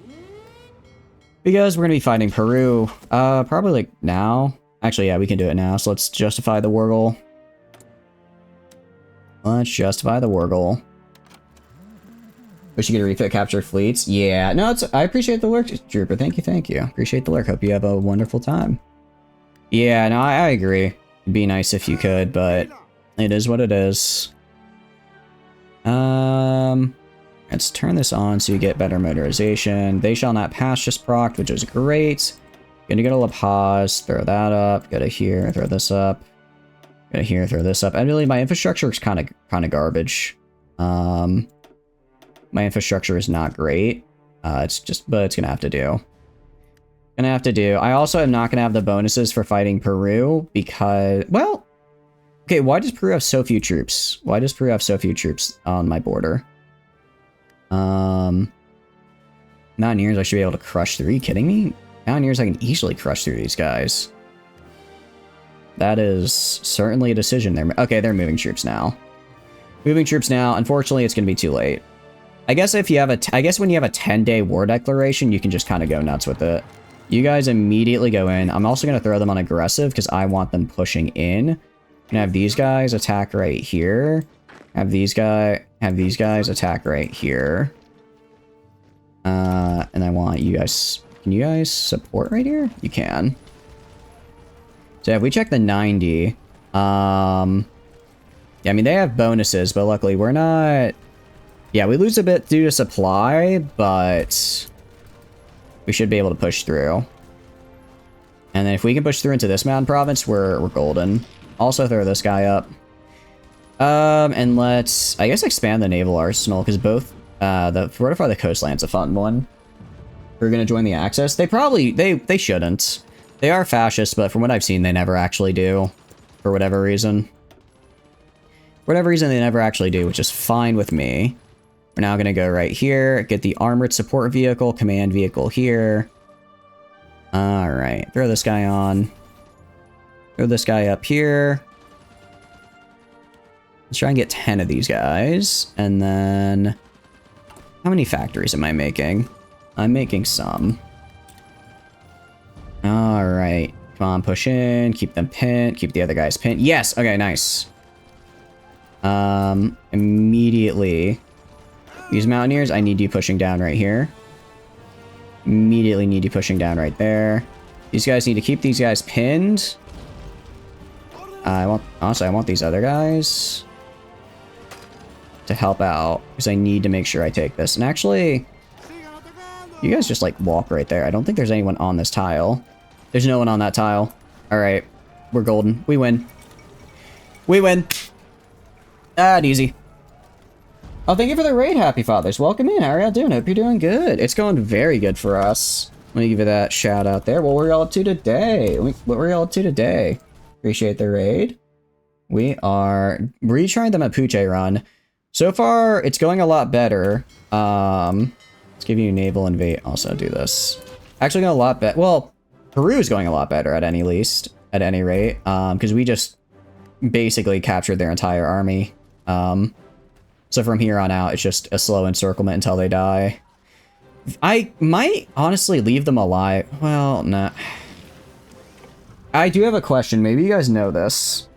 Because we're going to be fighting Peru. Probably like now. Actually, yeah, we can do it now. So let's justify the Wargle. Let's justify the Wargle. Wish you could refit captured fleets. Yeah, no, I appreciate the lurk, Trooper. Thank you. Appreciate the lurk. Hope you have a wonderful time. Yeah, no, I agree. It'd be nice if you could, but it is what it is. Let's turn this on so you get better motorization. They shall not pass just procced, which is great. Gonna get a La Paz, throw that up. Go to here, throw this up. Go to here, throw this up. And really, my infrastructure is kind of garbage. My infrastructure is not great. But it's gonna have to do. I also am not gonna have the bonuses for fighting Peru because, well, okay, why does Peru have so few troops? Why does Peru have so few troops on my border? Mountaineers, I should be able to crush through. Are you kidding me? Mountaineers, I can easily crush through these guys. That is certainly a decision there. Okay, they're moving troops now. Unfortunately, it's gonna be too late. I guess if you have when you have a 10-day war declaration, you can just kind of go nuts with it. You guys immediately go in. I'm also going to throw them on aggressive because I want them pushing in. I'm going to have these guys attack right here. Have these guys attack right here. And I want you guys, can you guys support right here? You can. So if we check the 90, yeah, I mean, they have bonuses, but luckily we're not. Yeah, we lose a bit due to supply, but we should be able to push through. And then if we can push through into this mountain province, we're golden. Also throw this guy up. And let's, I guess, expand the naval arsenal, because both, the fortify the coastline's a fun one. We're gonna join the Axis. They shouldn't. They are fascist, but from what I've seen, they never actually do. For whatever reason. For whatever reason, they never actually do, which is fine with me. We're now going to go right here, get the armored support vehicle, command vehicle here. Alright, throw this guy on. Throw this guy up here. Let's try and get 10 of these guys. And then, how many factories am I making? I'm making some. Alright, come on, push in, keep them pinned, keep the other guys pinned. Yes, okay, nice. Immediately. These Mountaineers, I need you pushing down right here. Immediately need you pushing down right there. These guys need to keep these guys pinned. I want these other guys to help out, because I need to make sure I take this. And actually, you guys just, like, walk right there. I don't think there's anyone on this tile. There's no one on that tile. Alright, we're golden. We win. We win. Easy. Oh, thank you for the raid, Happy Fathers. Welcome in. How are y'all doing? Hope you're doing good. It's going very good for us. Let me give you that shout out there. What were y'all up to today? What were y'all up to today? Appreciate the raid. We are retrying the Mapuche run. So far, it's going a lot better. Let's give you naval invade. Also do this. Actually going a lot better. Well, Peru is going a lot better at any rate. Because we just basically captured their entire army. So from here on out, it's just a slow encirclement until they die. I might honestly leave them alive. Well, nah. I do have a question. Maybe you guys know this.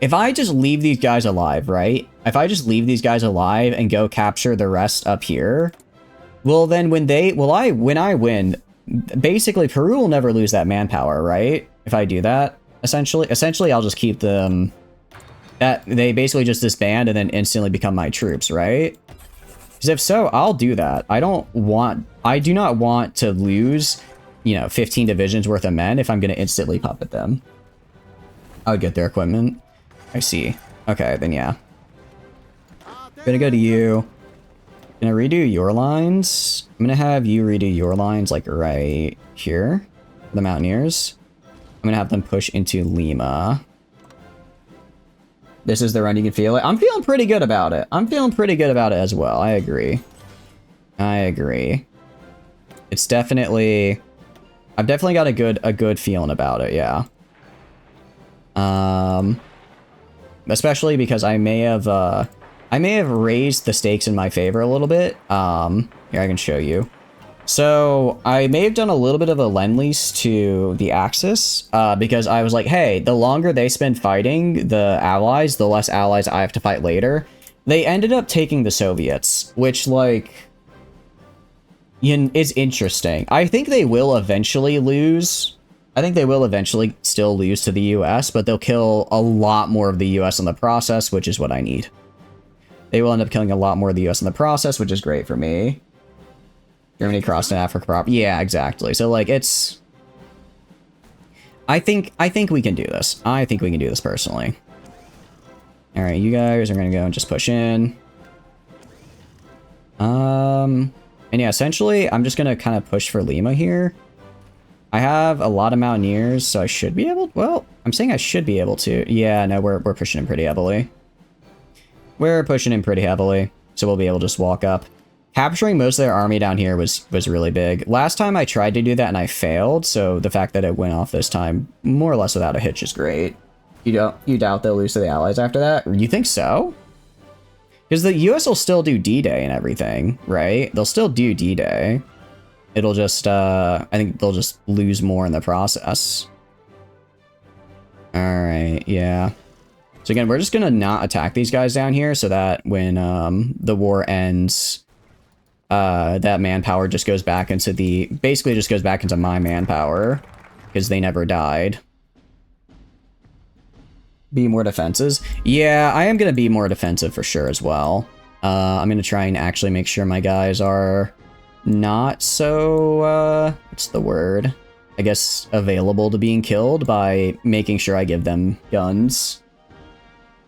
If I just leave these guys alive, right? If I just leave these guys alive and go capture the rest up here, well then when I win, basically Peru will never lose that manpower, right? If I do that, essentially I'll just keep them, that they basically just disband and then instantly become my troops, right? Because if so, I'll do that. I do not want to lose, you know, 15 divisions worth of men if I'm going to instantly puppet them. I would get their equipment. I see. Okay, then yeah. Gonna go to you. Gonna redo your lines. I'm gonna have you redo your lines like right here. The Mountaineers. I'm gonna have them push into Lima. This is the run, you can feel it. I'm feeling pretty good about it. I'm feeling pretty good about it as well. I agree. I agree. It's definitely... I've definitely got a good feeling about it, yeah. Especially because I may have raised the stakes in my favor a little bit. Here, I can show you. So I may have done a little bit of a lend-lease to the Axis, because I was like, hey, the longer they spend fighting the Allies, the less allies I have to fight later. They ended up taking the Soviets, which, like, is interesting. I think they will eventually lose. I think they will eventually still lose to the US, but they'll kill a lot more of the US in the process, which is what I need. They will end up killing a lot more of the US in the process, which is great for me. Germany crossed an Africa prop. Yeah, exactly. So, like, it's... I think we can do this. I think we can do this personally. Alright, you guys are gonna go and just push in. And yeah, essentially, I'm just gonna kind of push for Lima here. I have a lot of Mountaineers, so I should be able... Well, I'm saying I should be able to. Yeah, no, we're pushing in pretty heavily. We're pushing in pretty heavily, so we'll be able to just walk up. Capturing most of their army down here was really big. Last time I tried to do that and I failed, so the fact that it went off this time more or less without a hitch is great. You doubt they'll lose to the Allies after that? You think so? Because the US will still do D-Day and everything, right? They'll still do D-Day. It'll just, I think they'll just lose more in the process. Alright, yeah. So again, we're just gonna not attack these guys down here so that when the war ends... that manpower just goes back into basically just goes back into my manpower, because they never died. Be more defenses. Yeah, I am going to be more defensive for sure as well. I'm going to try and actually make sure my guys are not so, what's the word? I guess available to being killed by making sure I give them guns.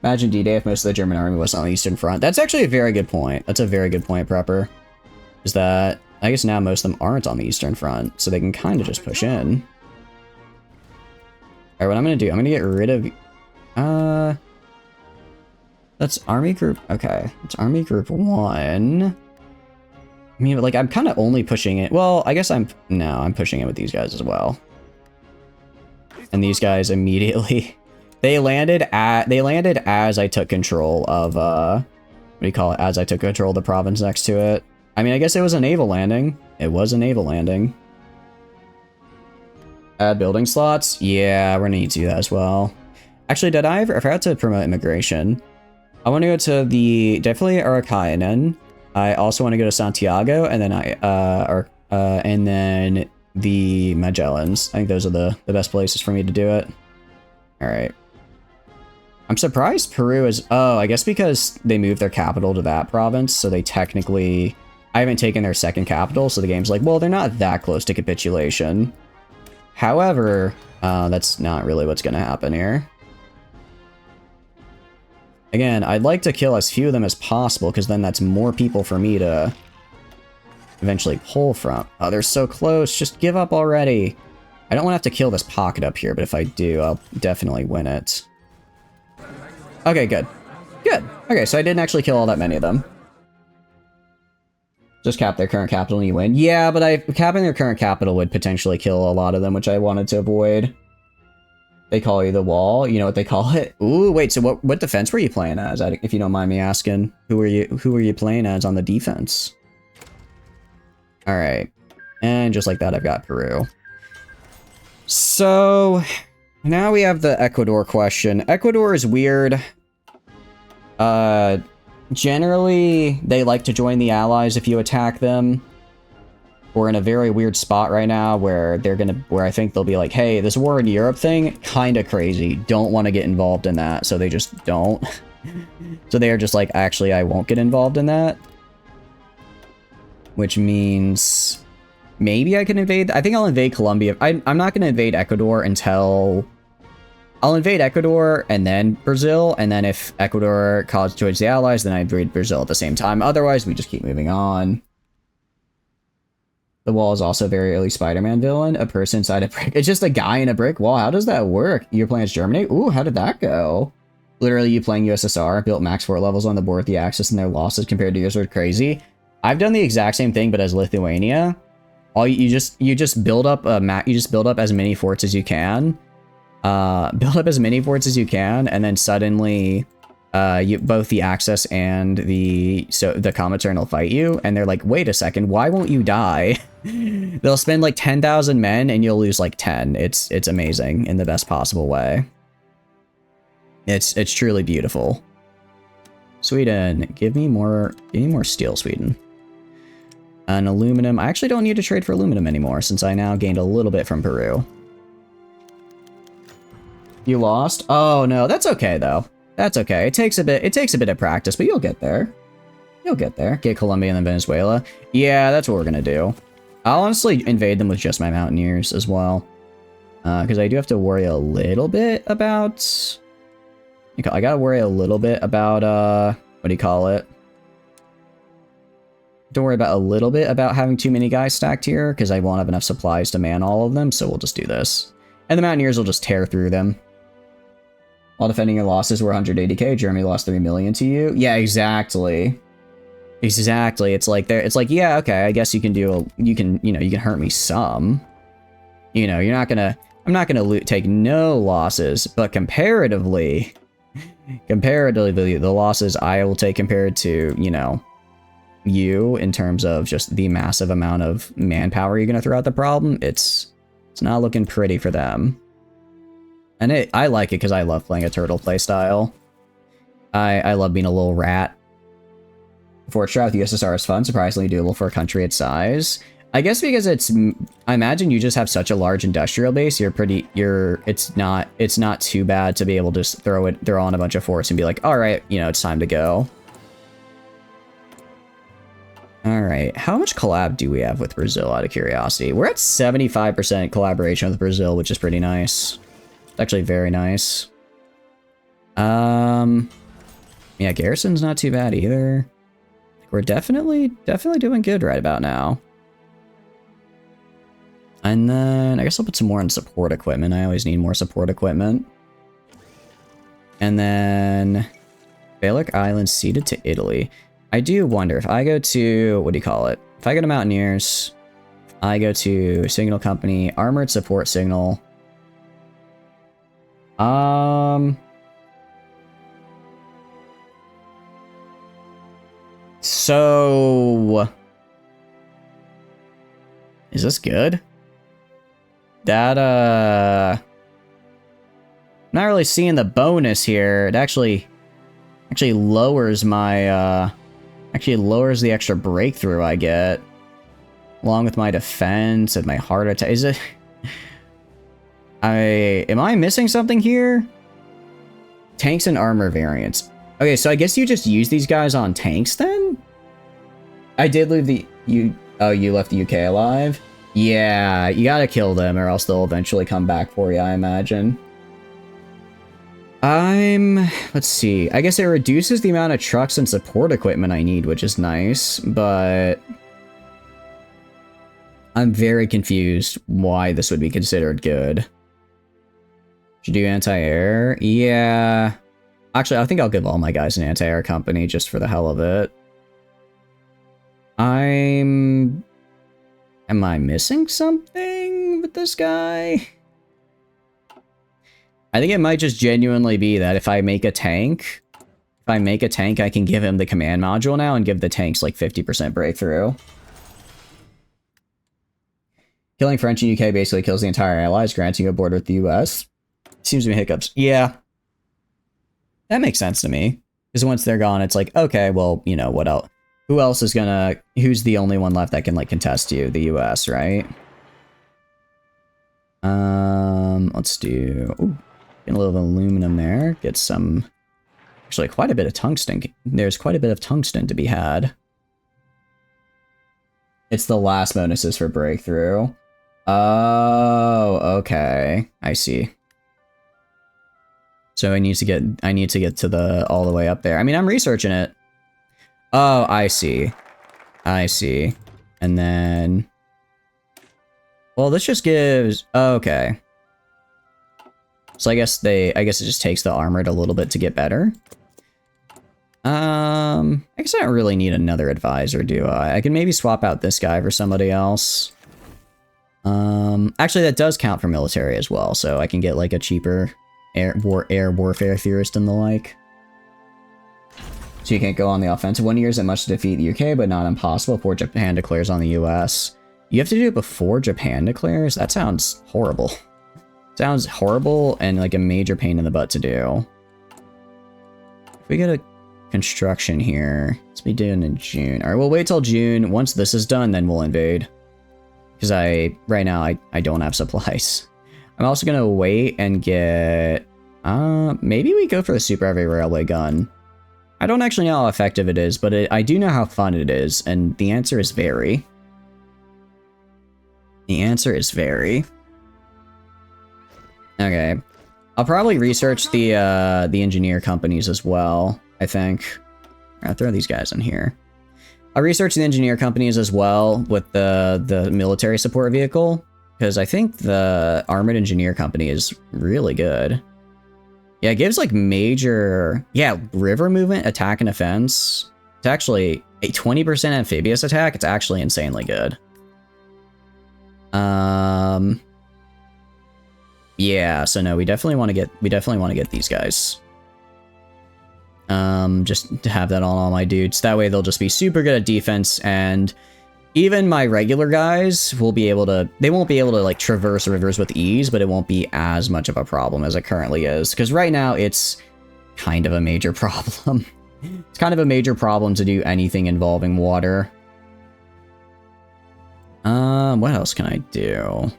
Imagine D-Day if most of the German army was on the Eastern Front. That's actually a very good point. That's a very good point, Prepper. Is that, I guess now most of them aren't on the Eastern Front, so they can kind of just push in. Alright, what I'm going to do, I'm going to get rid of... That's Army Group... Okay, it's Army Group 1. I mean, like, I'm kind of only pushing it... Well, I guess I'm pushing it with these guys as well. And these guys immediately... They landed as I took control of, what do you call it? As I took control of the province next to it. I mean, I guess it was a naval landing. It was a naval landing. Add building slots? Yeah, we're gonna need to do that as well. Actually, I forgot to promote immigration. I want to go to definitely Arakainen. I also want to go to Santiago, and then and then the Magellans. I think those are the best places for me to do it. All right. I'm surprised Peru is... Oh, I guess because they moved their capital to that province, so they technically... I haven't taken their second capital, so the game's like, well, they're not that close to capitulation. However, that's not really what's going to happen here. Again, I'd like to kill as few of them as possible, because then that's more people for me to eventually pull from. Oh, they're so close. Just give up already. I don't want to have to kill this pocket up here, but if I do, I'll definitely win it. Okay, good. Good. Okay, so I didn't actually kill all that many of them. Just cap their current capital and you win. Yeah, but capping their current capital would potentially kill a lot of them, which I wanted to avoid. They call you the wall. You know what they call it? Ooh, wait, so what defense were you playing as? If you don't mind me asking. Who were you playing as on the defense? Alright. And just like that, I've got Peru. So, Now we have the Ecuador question. Ecuador is weird. Generally, they like to join the Allies if you attack them. We're in a very weird spot right now where where I think they'll be like, hey, this war in Europe thing, kinda crazy. Don't want to get involved in that, so they just don't. So they are just like, actually, I won't get involved in that. Which means maybe I can invade. I think I'll invade Colombia. I'm not going to invade Ecuador until... I'll invade Ecuador and then Brazil, and then if Ecuador joins the Allies, then I invade Brazil at the same time. Otherwise, we just keep moving on. The wall is also a very early Spider-Man villain. A person inside a brick. It's just a guy in a brick wall. How does that work? Your plan is Germany? Ooh, how did that go? Literally, you playing USSR, built max fort levels on the board with the Axis, and their losses compared to yours are crazy. I've done the exact same thing, but as Lithuania. You just build up as many forts as you can. Build up as many forts as you can, and then suddenly, both the Axis and the Cometern will fight you, and they're like, wait a second, why won't you die? They'll spend like 10,000 men, and you'll lose like 10. It's amazing in the best possible way. It's truly beautiful. Sweden, give me more steel, Sweden. And aluminum. I actually don't need to trade for aluminum anymore since I now gained a little bit from Peru. You lost? Oh no, that's okay though. That's okay. It takes a bit of practice, but you'll get there. You'll get there. Get Colombia and then Venezuela. Yeah, that's what we're gonna do. I'll honestly invade them with just my Mountaineers as well. Because I do have to worry a little bit about... I gotta worry a little bit about, what do you call it? Don't worry about a little bit about having too many guys stacked here, because I won't have enough supplies to man all of them, so we'll just do this. And the Mountaineers will just tear through them. While defending your losses were 180k, Germany lost 3 million to you. Yeah, exactly. Exactly. It's like, yeah, okay, I guess you can you can hurt me some. You know, I'm not gonna take no losses, but comparatively, the losses I will take compared to, you in terms of just the massive amount of manpower you're gonna throw at the problem, it's not looking pretty for them. And I like it because I love playing a turtle playstyle. I love being a little rat. Fort Strat with USSR is fun, surprisingly doable for a country its size. I guess because I imagine you just have such a large industrial base, it's not too bad to be able to just throw on a bunch of forts and be like, all right, it's time to go. All right, how much collab do we have with Brazil out of curiosity? We're at 75% collaboration with Brazil, which is pretty nice. It's actually very nice. Yeah, Garrison's not too bad either. We're definitely doing good right about now. And then I guess I'll put some more in support equipment. I always need more support equipment. And then Balearic Island ceded to Italy. I do wonder if I go to, what do you call it? If I go to Mountaineers, I go to Signal Company, Armored Support Signal. So is this good? That, not really seeing the bonus here. It actually lowers my, lowers the extra breakthrough I get. Along with my defense and my heart attack. Is it... Am I missing something here? Tanks and armor variants. Okay, so I guess you just use these guys on tanks then? I did leave oh, you left the UK alive? Yeah, you gotta kill them or else they'll eventually come back for you, I imagine. Let's see. I guess it reduces the amount of trucks and support equipment I need, which is nice, but I'm very confused why this would be considered good. Should do anti-air? Yeah. Actually, I think I'll give all my guys an anti-air company just for the hell of it. Am I missing something with this guy? I think it might just genuinely be that if I make a tank, I can give him the command module now and give the tanks like 50% breakthrough. Killing French and UK basically kills the entire allies, granting you a border with the US. Seems to be hiccups. Yeah. That makes sense to me. Because once they're gone, it's like, okay, well, you know, what else? Who else is gonna... Who's the only one left that can, like, contest you? The US, right? Let's do... Ooh, get a little aluminum there. Get some... Actually, quite a bit of tungsten. There's quite a bit of tungsten to be had. It's the last bonuses for breakthrough. Oh, okay. I see. So I need to get to the all the way up there. I mean, I'm researching it. Oh, I see. I see. And then... Well, this just gives... Oh, okay. So I guess it just takes the armored a little bit to get better. I guess I don't really need another advisor, do I? I can maybe swap out this guy for somebody else. Actually, that does count for military as well, so I can get, like, a cheaper air warfare theorist and the like. So you can't go on the offensive. 1 year isn't much to defeat the UK, but not impossible before Japan declares on the US. You have to do it before Japan declares? That sounds horrible. Sounds horrible and like a major pain in the butt to do. If we get a construction here, let's be doing in June. All right, we'll wait till June. Once this is done, then we'll invade. Because right now I don't have supplies. I'm also gonna wait and get, maybe we go for the super heavy railway gun. I don't actually know how effective it is, but I do know how fun it is, and the answer is very. The answer is very. Okay. I'll probably research the engineer companies as well, I think. I'll throw these guys in here. I'll research the engineer companies as well with the military support vehicle, because I think the armored engineer company is really good. Yeah, it gives like major, yeah, river movement, attack and defense. It's actually a 20% amphibious attack. It's actually insanely good. Yeah, so no, we definitely want to get these guys. Just to have that on all my dudes. That way they'll just be super good at defense, and even my regular guys will be able to, they won't be able to like traverse rivers with ease, but it won't be as much of a problem as it currently is. Because right now it's kind of a major problem. It's kind of a major problem to do anything involving water. What else can I do?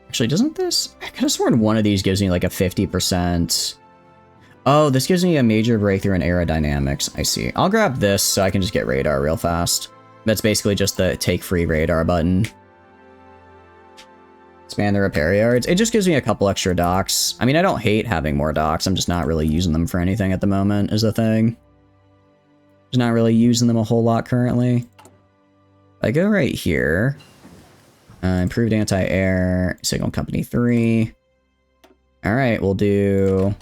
Actually, doesn't this... I could have sworn one of these gives me like a 50%... Oh, this gives me a major breakthrough in aerodynamics. I see. I'll grab this so I can just get radar real fast. That's basically just the take free radar button. Expand the repair yards. It just gives me a couple extra docks. I mean, I don't hate having more docks. I'm just not really using them for anything at the moment, is the thing. Just not really using them a whole lot currently. I go right here. Improved anti-air, Signal Company 3. Alright, we'll do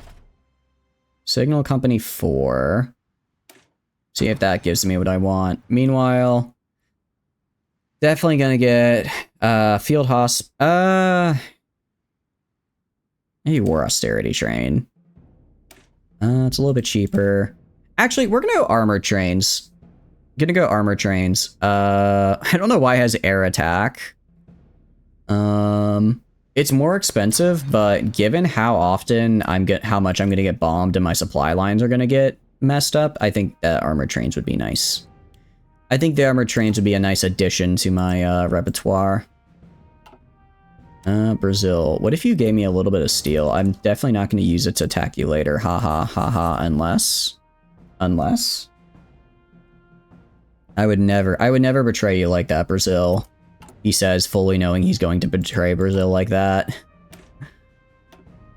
Signal Company 4. See if that gives me what I want. Meanwhile, definitely gonna get Field maybe War Austerity Train. It's a little bit cheaper. Actually, we're gonna go Armored Trains. Gonna go Armored Trains. I don't know why it has air attack. It's more expensive, but given how often how much I'm gonna get bombed and my supply lines are gonna get messed up, I think that armored trains would be nice. I think the armored trains would be a nice addition to my repertoire. Brazil. What if you gave me a little bit of steel? I'm definitely not gonna use it to attack you later. Haha, haha, unless. I would never betray you like that, Brazil. He says, fully knowing he's going to betray Brazil like that.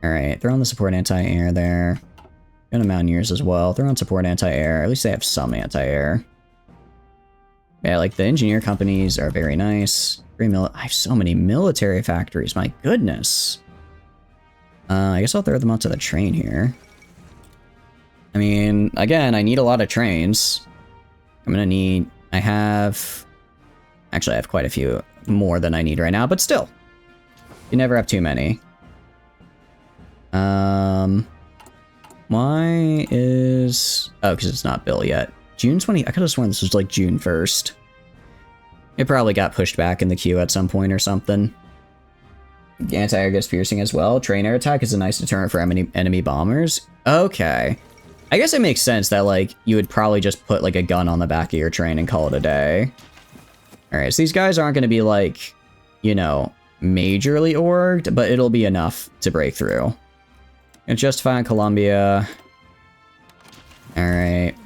Alright, throw on the support anti-air there. Go to Mountaineers as well. Throw on support anti-air. At least they have some anti-air. Yeah, like the engineer companies are very nice. I have so many military factories, my goodness. I guess I'll throw them onto the train here. I mean, again, I need a lot of trains. Actually, I have quite a few more than I need right now, but still. You never have too many. Why is... Oh, because it's not Bill yet. June 20... I could have sworn this was like June 1st. It probably got pushed back in the queue at some point or something. Anti-air gets piercing as well. Train air attack is a nice deterrent for enemy bombers. Okay. I guess it makes sense that, like, you would probably just put, like, a gun on the back of your train and call it a day. Alright, so these guys aren't going to be, like, you know, majorly orged, but it'll be enough to break through. And justify on Colombia. Alright.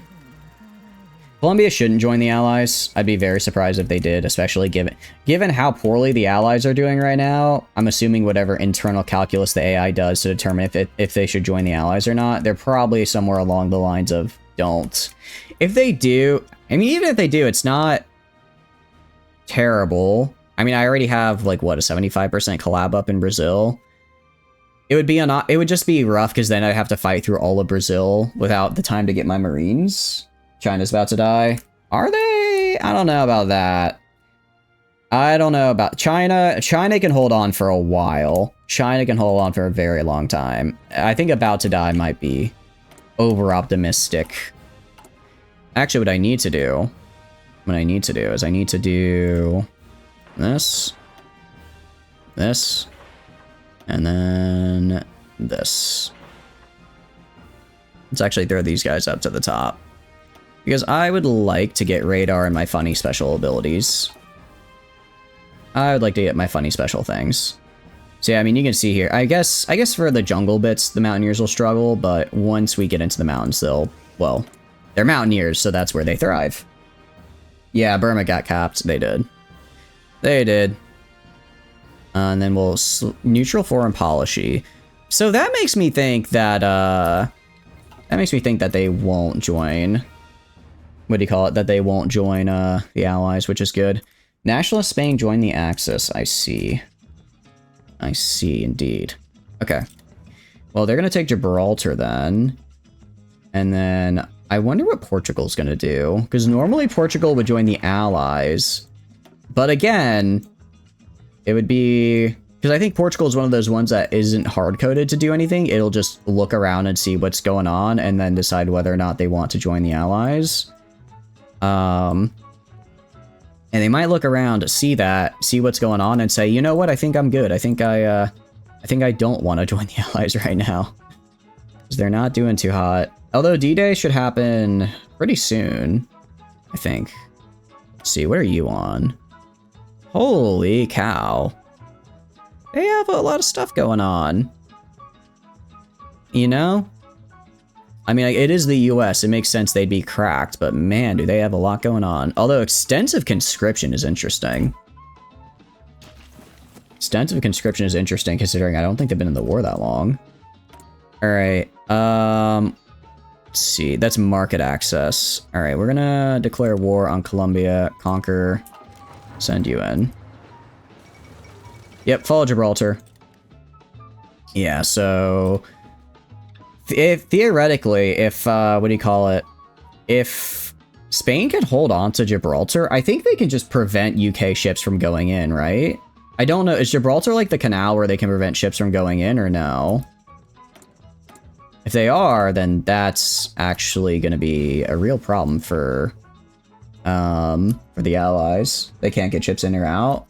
Colombia shouldn't join the Allies. I'd be very surprised if they did, especially given how poorly the Allies are doing right now. I'm assuming whatever internal calculus the AI does to determine if they should join the Allies or not, they're probably somewhere along the lines of don't. If they do, I mean, even if they do, it's not terrible. I mean, I already have, like, what, a 75% collab up in Brazil. It would just be rough because then I'd have to fight through all of Brazil without the time to get my Marines. China's about to die. Are they? I don't know about that. I don't know about China. China can hold on for a while. China can hold on for a very long time. I think about to die might be over-optimistic. Actually, what I need to do is I need to do this, and then this. Let's actually throw these guys up to the top. Because I would like to get radar and my funny special abilities. I would like to get my funny special things. So yeah, I mean, you can see here. I guess for the jungle bits, the Mountaineers will struggle, but once we get into the mountains, well, they're Mountaineers, so that's where they thrive. Yeah, Burma got capped. They did. They did. And then we'll neutral foreign policy. So that makes me think that they won't join. What do you call it? That they won't join the Allies, which is good. Nationalist Spain joined the Axis. I see. I see, indeed. Okay. Well, they're going to take Gibraltar then. And then I wonder what Portugal's going to do. Because normally Portugal would join the Allies. But again, it would be... Because I think Portugal is one of those ones that isn't hard-coded to do anything. It'll just look around and see what's going on and then decide whether or not they want to join the Allies. And they might look around, see what's going on, and say, you know what, I think I'm good. I think I don't want to join the Allies right now. Because they're not doing too hot. Although D-Day should happen pretty soon, I think. Let's see, what are you on? Holy cow. They have a lot of stuff going on. You know? I mean, it is the US. It makes sense they'd be cracked, but man, do they have a lot going on. Although extensive conscription is interesting. Extensive conscription is interesting considering I don't think they've been in the war that long. Alright, let's see. That's market access. Alright, we're gonna declare war on Colombia, conquer, send you in. Yep, follow Gibraltar. Yeah, so... Theoretically, if, what do you call it? If Spain could hold on to Gibraltar, I think they can just prevent UK ships from going in, right? I don't know. Is Gibraltar like the canal where they can prevent ships from going in or no? If they are, then that's actually going to be a real problem for the Allies. They can't get ships in or out.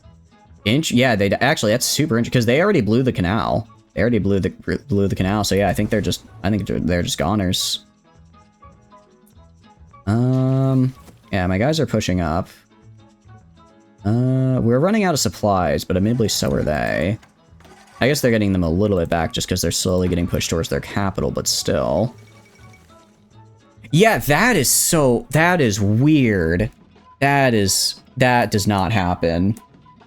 Yeah, actually, that's super interesting because they already blew the canal. They already blew the canal, so yeah, I think they're just goners. Yeah, my guys are pushing up. We're running out of supplies, but admittedly so are they. I guess they're getting them a little bit back just because they're slowly getting pushed towards their capital, but still. Yeah, that is weird. That does not happen.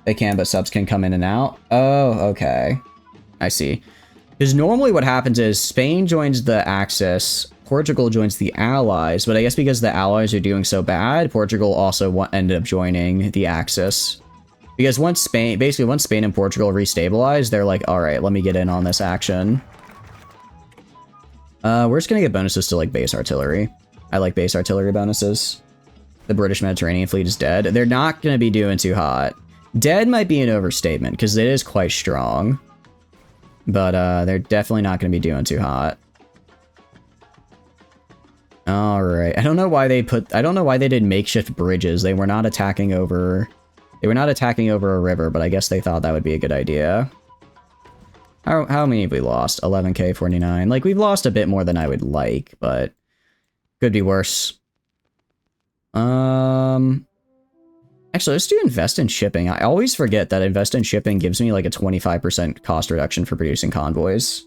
They can, but subs can come in and out. Oh, okay. I see. Because normally what happens is Spain joins the Axis, Portugal joins the Allies, but I guess because the Allies are doing so bad, Portugal also ended up joining the Axis. Because once Spain and Portugal restabilize, they're like, alright, let me get in on this action. We're just gonna get bonuses to, like, base artillery. I like base artillery bonuses. The British Mediterranean fleet is dead. They're not gonna be doing too hot. Dead might be an overstatement, because it is quite strong. But, they're definitely not gonna be doing too hot. Alright, I don't know why they did makeshift bridges. They were not attacking over a river, but I guess they thought that would be a good idea. How many have we lost? 11k, 49. Like, we've lost a bit more than I would like, but could be worse. Actually, let's do invest in shipping. I always forget that invest in shipping gives me like a 25% cost reduction for producing convoys.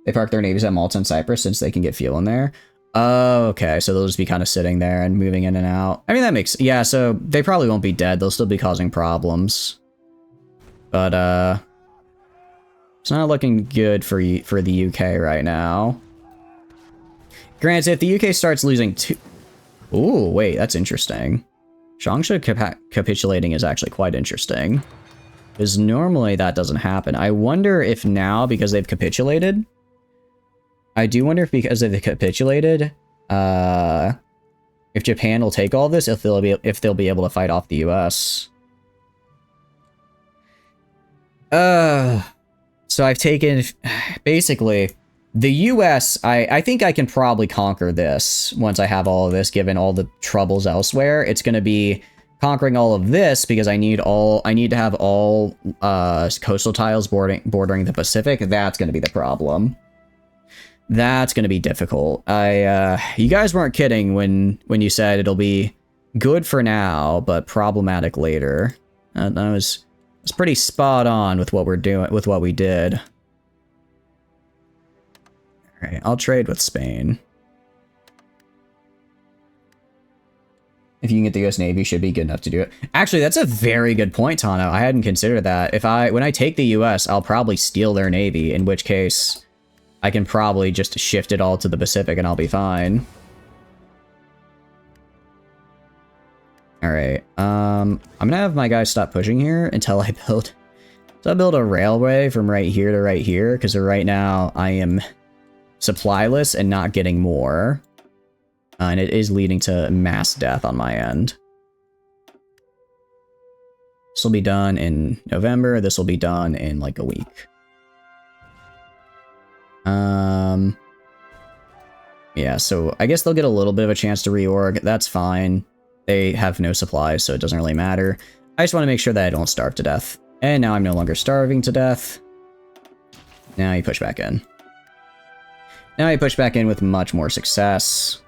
They park their navies at Malta and Cyprus since they can get fuel in there. Oh, okay. So they'll just be kind of sitting there and moving in and out. I mean, that makes... Yeah, so they probably won't be dead. They'll still be causing problems. But, it's not looking good for the UK right now. Granted, if the UK starts losing two... Ooh, wait, that's interesting. Changsha capitulating is actually quite interesting. Because normally that doesn't happen. I wonder if now, because they've capitulated... I do wonder if because they've capitulated, if Japan will take all this, if they'll be able to fight off the US. So I've taken... Basically, the US, I think I can probably conquer this once I have all of this, given all the troubles elsewhere. It's going to be conquering all of this because I need to have all coastal tiles bordering the Pacific. That's going to be the problem. That's going to be difficult. You guys weren't kidding when you said it'll be good for now, but problematic later. That was pretty spot on with what we're doing, with what we did. All right, I'll trade with Spain. If you can get the US Navy, should be good enough to do it. Actually, that's a very good point, Tano. I hadn't considered that. When I take the US, I'll probably steal their Navy, in which case I can probably just shift it all to the Pacific and I'll be fine. Alright, I'm gonna have my guys stop pushing here until I build a railway from right here to right here, because right now I am supplyless and not getting more. And it is leading to mass death on my end. This will be done in November, this will be done in like a week. Yeah, so I guess they'll get a little bit of a chance to reorg. That's fine. They have no supplies, so it doesn't really matter. I just want to make sure that I don't starve to death. And now I'm no longer starving to death. Now you push back in. Now you push back in with much more success.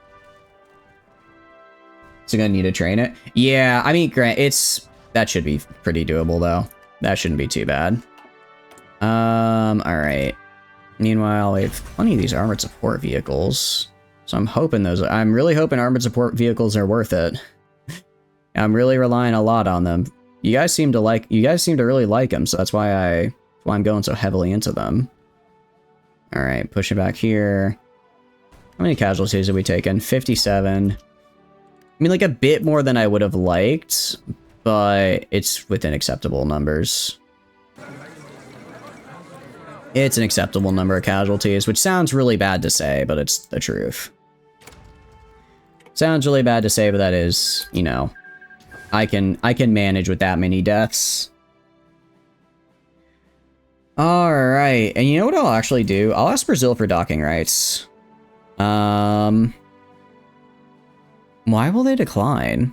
So gonna need to train it. Yeah, I mean, that should be pretty doable though. That shouldn't be too bad. Alright. Meanwhile, we have plenty of these armored support vehicles. So I'm really hoping armored support vehicles are worth it. I'm really relying a lot on them. You guys seem to really like them, so that's why I'm going so heavily into them. Alright, pushing back here. How many casualties have we taken? 57. I mean, like a bit more than I would have liked, but it's within acceptable numbers. It's an acceptable number of casualties, which sounds really bad to say, but it's the truth. Sounds really bad to say, but that is, you know, I can manage with that many deaths. Alright, and you know what I'll actually do? I'll ask Brazil for docking rights. Why will they decline?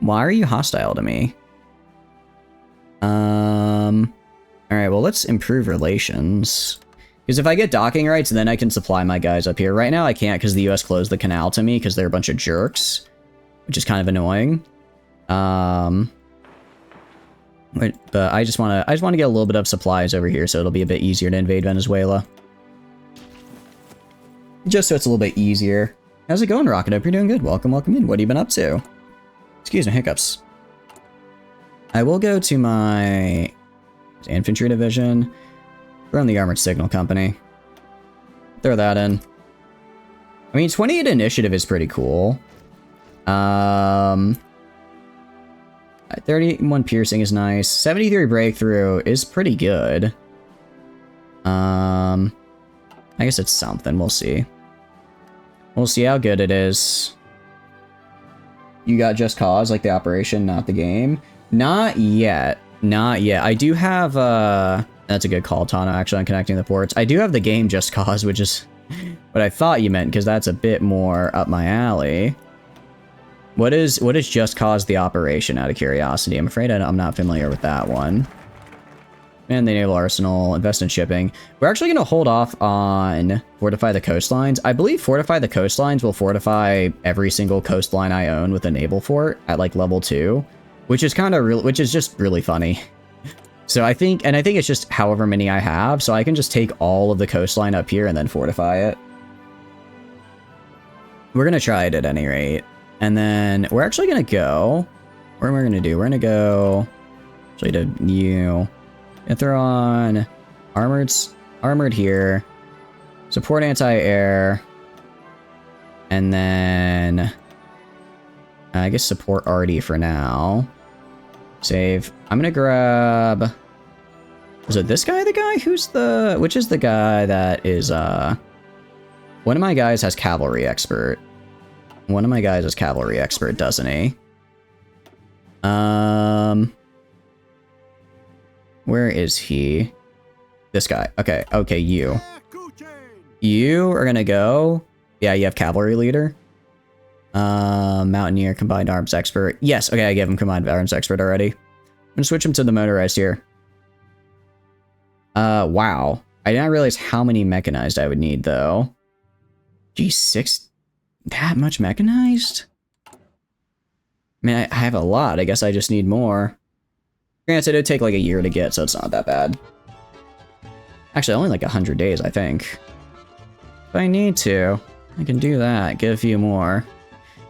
Why are you hostile to me? Alright, well, let's improve relations. Because if I get docking rights, then I can supply my guys up here. Right now, I can't because the US closed the canal to me because they're a bunch of jerks, which is kind of annoying. But I just want to get a little bit of supplies over here, so it'll be a bit easier to invade Venezuela. Just so it's a little bit easier. How's it going, Rocket? Hope you're doing good. Welcome, welcome in. What have you been up to? Excuse me, hiccups. I will go to my infantry division. Run the armored signal company. Throw that in. I mean, 28 initiative is pretty cool. 31 piercing is nice. 73 breakthrough is pretty good. I guess it's something. We'll see. We'll see how good it is. You got Just Cause, like the operation, not the game? Not yet. Not yet. I do have, that's a good call, Tana, actually, on connecting the ports. I do have the game Just Cause, which is what I thought you meant, because that's a bit more up my alley. What is Just Cause the operation, out of curiosity? I'm afraid I'm not familiar with that one. And the naval arsenal, invest in shipping. We're actually going to hold off on fortify the coastlines. I believe fortify the coastlines will fortify every single coastline I own with a naval fort at like level 2, which is kind of real, which is just really funny. So I think it's just however many I have, so I can just take all of the coastline up here and then fortify it. We're going to try it at any rate. And then we're actually going to go, what am I going to do? We're going to go, actually to you. Gonna throw on armored here, support anti-air, and then I guess support arty for now. Save. I'm gonna grab. Was it this guy? The guy who's the? Which is the guy that is? One of my guys has cavalry expert. One of my guys is cavalry expert, doesn't he? Where is he? This guy. Okay, okay, you. You are gonna go. Yeah, you have cavalry leader. Mountaineer, combined arms expert. Yes, okay, I gave him combined arms expert already. I'm gonna switch him to the motorized here. Wow. I didn't realize how many mechanized I would need, though. G6? That much mechanized? I mean, I have a lot. I guess I just need more. Granted, it'd take like a year to get, so it's not that bad. Actually, only like 100 days, I think. If I need to, I can do that. Get a few more.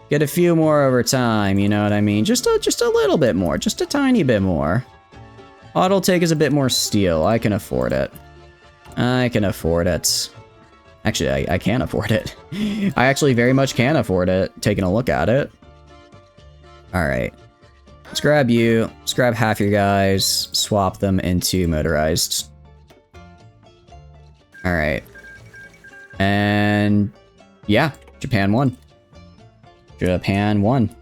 Get a few more over time, you know what I mean? Just a little bit more. Just a tiny bit more. All it'll take is a bit more steel. I can afford it. I can afford it. Actually, I can afford it. I actually very much can afford it, taking a look at it. Alright. Let's grab you. Let's grab half your guys. Swap them into motorized. Alright. And yeah, Japan won. Japan won.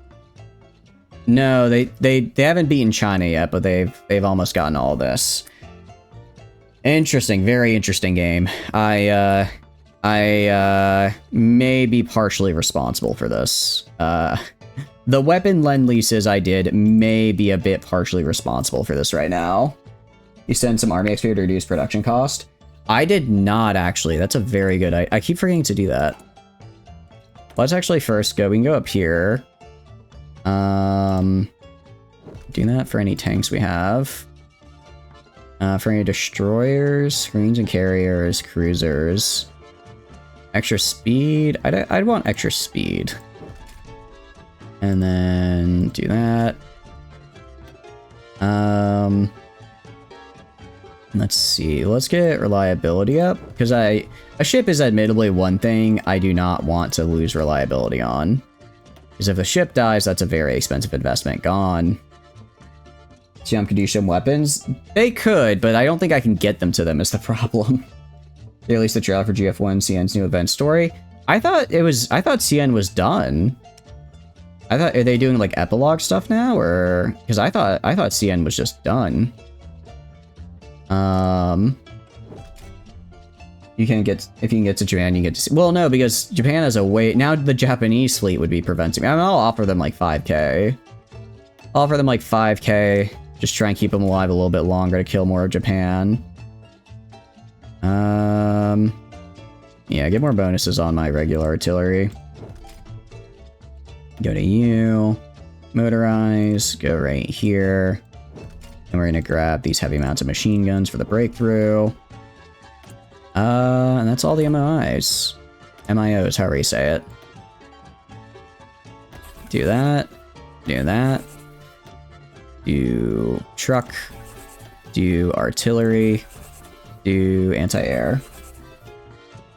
No, they haven't beaten China yet, but they've almost gotten all this. Interesting, very interesting game. I may be partially responsible for this. The weapon lend-leases I did may be a bit partially responsible for this right now. You send some army XP to reduce production cost. I did not, actually. That's a very good... I keep forgetting to do that. Let's actually first go... We can go up here. Do that for any tanks we have. For any destroyers, screens and carriers, cruisers. Extra speed. I'd want extra speed. And then do that. Let's see. Let's get reliability up, because a ship is admittedly one thing I do not want to lose reliability on. Because if a ship dies, that's a very expensive investment gone. Siam could do some weapons. They could, but I don't think I can get them to them is the problem. They released the trailer for GF1 CN's new event story. I thought CN was done. Are they doing like epilogue stuff now, or because I thought CN was just done. If you can get to Japan, you get to see. Well, no, because Japan has a way now. The Japanese fleet would be preventing me. I mean, I'll offer them like 5K. I'll offer them like 5K. Just try and keep them alive a little bit longer to kill more of Japan. Yeah, get more bonuses on my regular artillery. Go to you. Motorize. Go right here. And we're gonna grab these heavy mounted machine guns for the breakthrough. And that's all the MOIs. MIOs, however you say it. Do that. Do that. Do truck. Do artillery. Do anti-air.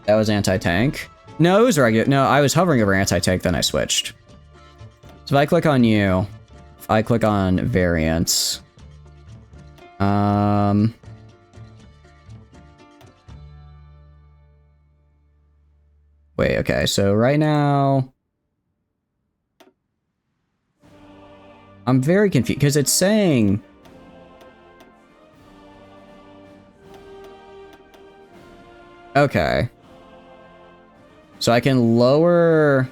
That was anti-tank. No, it was regular. No, I was hovering over anti-tank, then I switched. So if I click on you, if I click on variants, wait, okay, so right now, I'm very confused, because it's saying, okay, so I can lower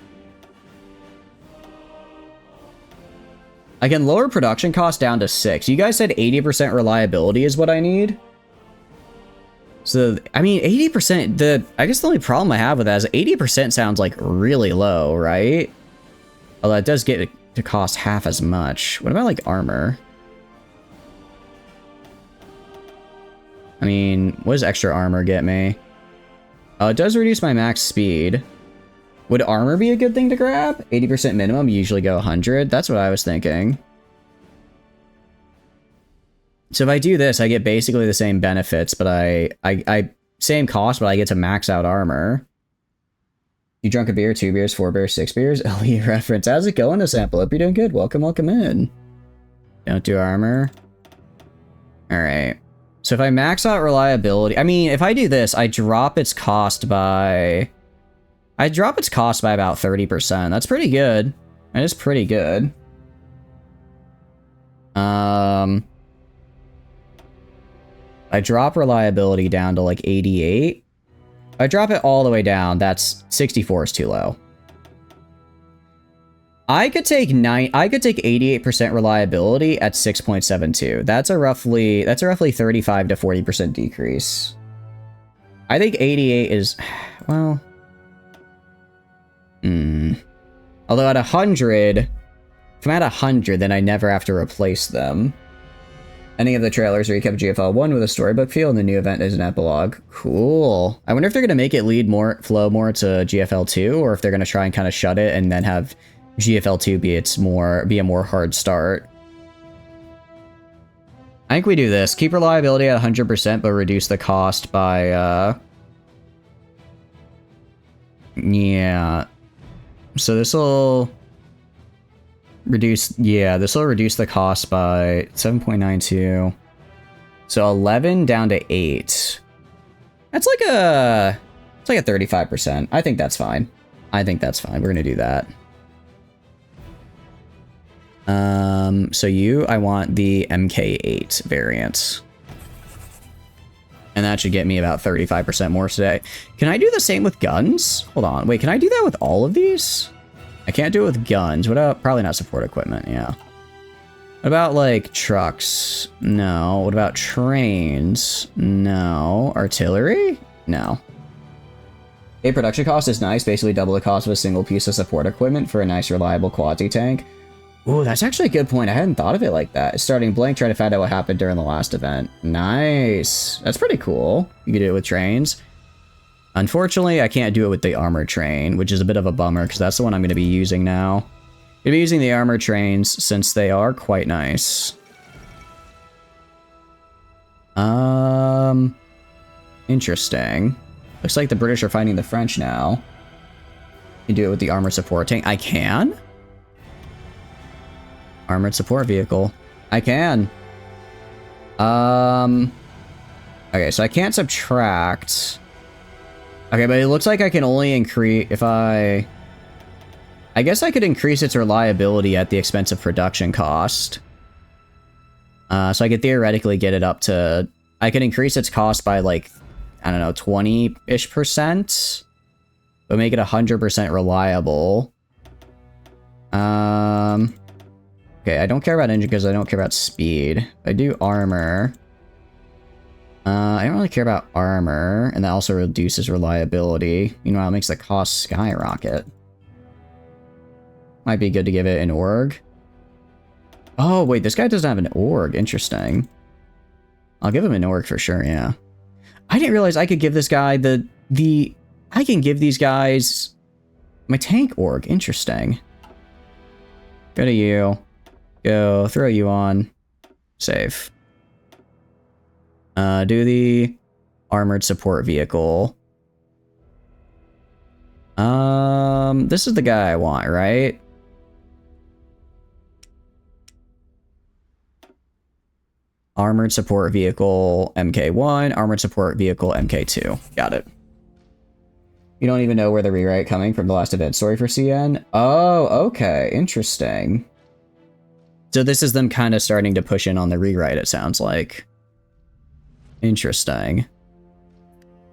production cost down to 6. You guys said 80% reliability is what I need? So, I mean, 80%, I guess the only problem I have with that is 80% sounds like really low, right? Although it does get to cost half as much. What about like armor? I mean, what does extra armor get me? Oh, it does reduce my max speed. Would armor be a good thing to grab? 80% minimum, you usually go 100. That's what I was thinking. So if I do this, I get basically the same benefits, but I same cost, but I get to max out armor. You drunk a beer, 2 beers, 4 beers, 6 beers? LE reference. How's it going to sample? Hope you're doing good. Welcome, welcome in. Don't do armor. Alright. So if I max out reliability, I mean, if I do this, I drop its cost by about 30%. That's pretty good. That is pretty good. I drop reliability down to like 88. If I drop it all the way down, that's 64 is too low. I could take 88% reliability at 6.72. That's a roughly 35 to 40% decrease. I think 88 is, well, although at 100, if I'm at 100, then I never have to replace them. Any of the trailers recap GFL 1 with a storybook feel, and the new event is an epilogue. Cool. I wonder if they're going to make it flow more to GFL 2, or if they're going to try and kind of shut it and then have GFL 2 be a more hard start. I think we do this. Keep reliability at 100%, but reduce the cost by, yeah. So this'll reduce the cost by 7.92. So 11 down to 8. It's like a 35%. I think that's fine. We're gonna do that. So I want the MK8 variant. And that should get me about 35% more today. Can I do the same with guns? Hold on, wait, can I do that with all of these? I can't do it with guns. What about, probably not support equipment, yeah. What about, like, trucks? No. What about trains? No. Artillery? No. A production cost is nice, basically double the cost of a single piece of support equipment for a nice, reliable quasi-tank. Ooh, that's actually a good point. I hadn't thought of it like that. Starting blank, trying to find out what happened during the last event. Nice. That's pretty cool. You can do it with trains. Unfortunately, I can't do it with the armored train, which is a bit of a bummer, because that's the one I'm going to be using now. I'm going to be using the armored trains, since they are quite nice. Interesting. Looks like the British are fighting the French now. You can do it with the armored support tank. I can? Armored support vehicle. I can. Okay, so I can't subtract. Okay, but it looks like I can only increase if I guess I could increase its reliability at the expense of production cost. So I could theoretically get it up to, I could increase its cost by like, I don't know, 20-ish%, but make it 100% reliable. Okay, I don't care about engine because I don't care about speed. I do armor. I don't really care about armor, and that also reduces reliability. Meanwhile, it makes the cost skyrocket. Might be good to give it an org. Oh, wait, this guy doesn't have an org. Interesting. I'll give him an org for sure, yeah. I didn't realize I could give this guy I can give these guys my tank org. Interesting. Go to you. Go, throw you on. Save. Do the armored support vehicle. This is the guy I want, right? Armored support vehicle MK1, armored support vehicle MK2. Got it. You don't even know where the rewrite coming from the last event story for CN? Oh, okay. Interesting. So this is them kind of starting to push in on the rewrite, it sounds like. Interesting.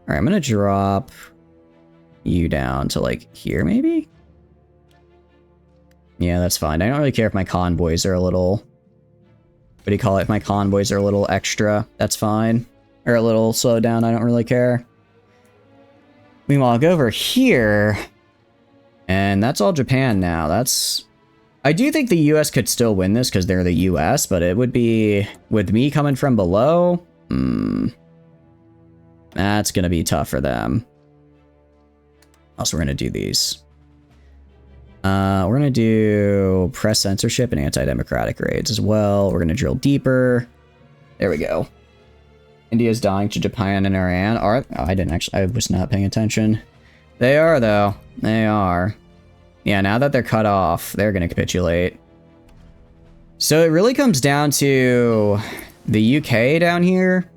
Alright, I'm gonna drop you down to, like, here, maybe? Yeah, that's fine. I don't really care if my convoys are a little... What do you call it? If my convoys are a little extra, that's fine. Or a little slowed down, I don't really care. Meanwhile, I'll go over here. And that's all Japan now. I do think the US could still win this because they're the US, but it would be... With me coming from below... that's going to be tough for them. Also, we're going to do these. We're going to do press censorship and anti-democratic raids as well. We're going to drill deeper. There we go. India's dying to Japan and Iran. Oh, I was not paying attention. They are, though. They are. Yeah, now that they're cut off, they're going to capitulate. So it really comes down to the UK down here.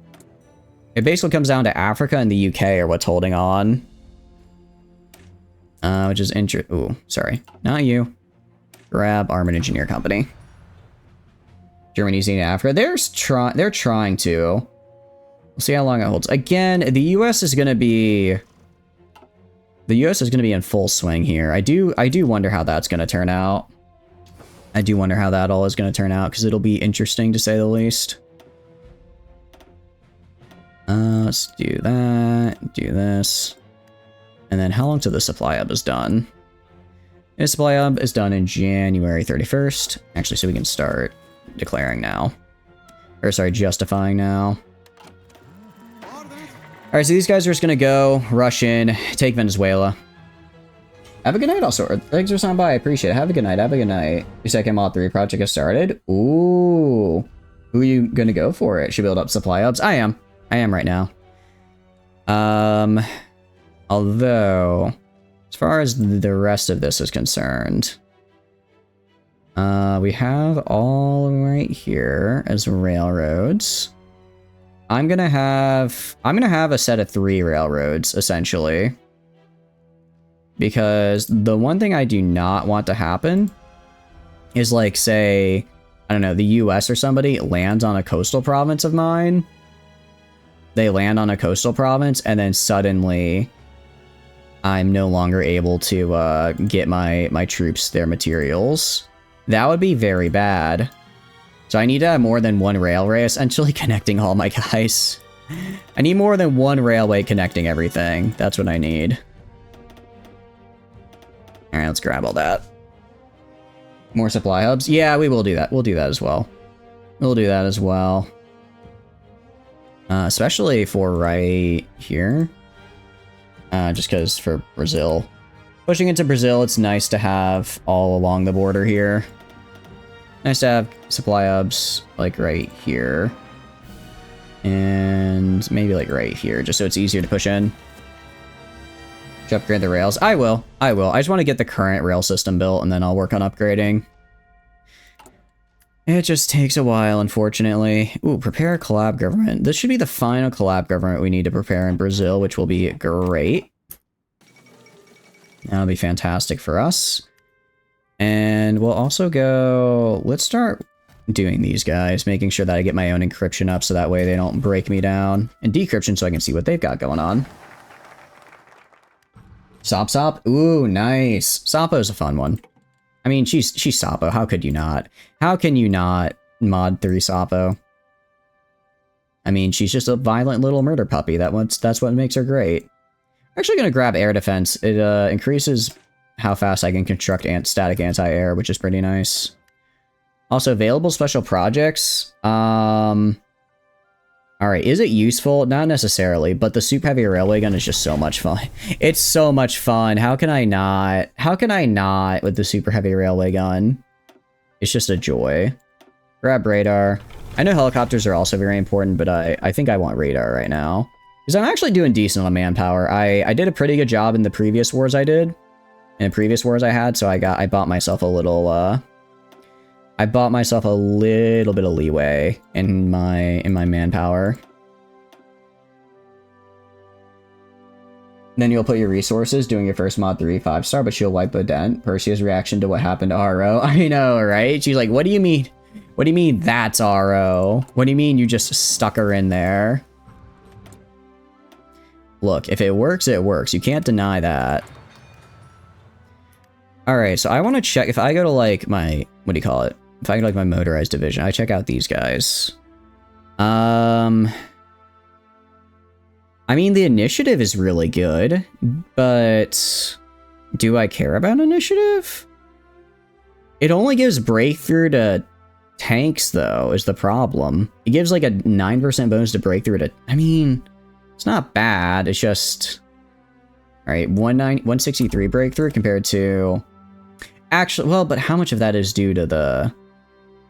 It basically comes down to Africa and the UK are what's holding on. Which is ooh, sorry. Not you. Grab Armored Engineer Company. Germany's in Africa. They're trying to. We'll see how long it holds. Again, the US is going to be... The US is going to be in full swing here. I do wonder how that's going to turn out. I do wonder how that all is going to turn out, because it'll be interesting to say the least. Let's do that. Do this. And then how long till the supply hub is done? The supply hub is done in January 31st. Actually, so we can start declaring now. Or sorry, justifying now. Alright, so these guys are just gonna go, rush in, take Venezuela. Have a good night also. Thanks for stopping by, I appreciate it. Have a good night, have a good night. Your second Mod 3 project has started. Ooh. Who are you gonna go for it? Should build up supply hubs? I am right now. Although, as far as the rest of this is concerned, we have all right here as railroads. I'm gonna have a set of 3 railroads, essentially. Because the one thing I do not want to happen is, like, say, I don't know, the US or somebody lands on a coastal province of mine. They land on a coastal province, and then suddenly I'm no longer able to get my troops their materials. That would be very bad. So I need to have more than one railway essentially connecting all my guys. I need more than one railway connecting everything. That's what I need. Alright, let's grab all that. More supply hubs? Yeah, we will do that. We'll do that as well. We'll do that as well. Especially for right here. Just because for Brazil. Pushing into Brazil, it's nice to have all along the border here. Nice to have supply hubs, like, right here. And maybe, like, right here, just so it's easier to push in. Should upgrade the rails? I will. I just want to get the current rail system built, and then I'll work on upgrading. It just takes a while, unfortunately. Ooh, prepare a collab government. This should be the final collab government we need to prepare in Brazil, which will be great. That'll be fantastic for us. And we'll also go... Let's start doing these guys, making sure that I get my own encryption up so that way they don't break me down. And decryption so I can see what they've got going on. Sop. Ooh, nice. Sapo's a fun one. I mean, she's Sapo. How could you not? How can you not mod 3 Sapo? I mean, she's just a violent little murder puppy. That's what makes her great. I'm actually going to grab air defense. It increases how fast I can construct static anti-air, which is pretty nice. Also, available special projects. Alright, is it useful? Not necessarily, but the super heavy railway gun is just so much fun. It's so much fun. How can I not? How can I not with the super heavy railway gun? It's just a joy. Grab radar. I know helicopters are also very important, but I think I want radar right now. Because I'm actually doing decent on manpower. I did a pretty good job in the previous wars I did. In the previous wars I had, so I bought myself a little, I bought myself a little bit of leeway in my manpower. Then you'll put your resources doing your first mod 3 5-star, but she'll wipe a dent. Persea's reaction to what happened to RO. I know, right? She's like, what do you mean? What do you mean that's RO? What do you mean you just stuck her in there? Look, if it works, it works. You can't deny that. Alright, so I want to check if I go to, like, my... What do you call it? If I go to, like, my motorized division, I check out these guys. I mean, the initiative is really good, but do I care about initiative? It only gives breakthrough to tanks, though, is the problem. It gives like a 9% bonus to breakthrough to... I mean, it's not bad. It's just... Alright, 163 breakthrough compared to... Actually, well, but how much of that is due to the...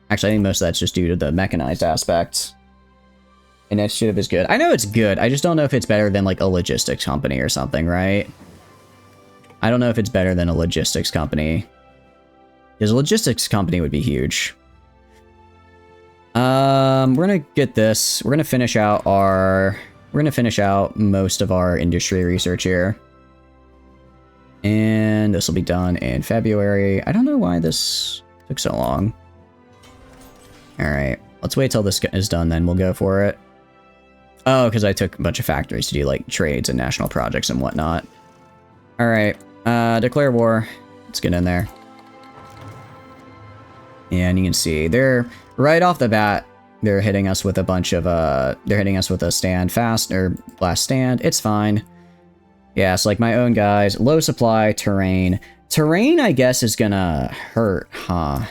Actually, I think most of that's just due to the mechanized aspect. Initiative is good. I know it's good. I just don't know if it's better than, like, a logistics company or something, right? I don't know if it's better than a logistics company. Because a logistics company would be huge. We're gonna get this. We're gonna finish out our... We're gonna finish out most of our industry research here. And this will be done in February. I don't know why this took so long. Alright, let's wait till this is done, then we'll go for it. Oh, because I took a bunch of factories to do, like, trades and national projects and whatnot. Alright, declare war. Let's get in there. And you can see, they're, right off the bat, they're hitting us with a bunch of, they're hitting us with a stand fast, or last stand. It's fine. Yeah, so, like, my own guys, low supply, terrain. Terrain, I guess, is gonna hurt, huh?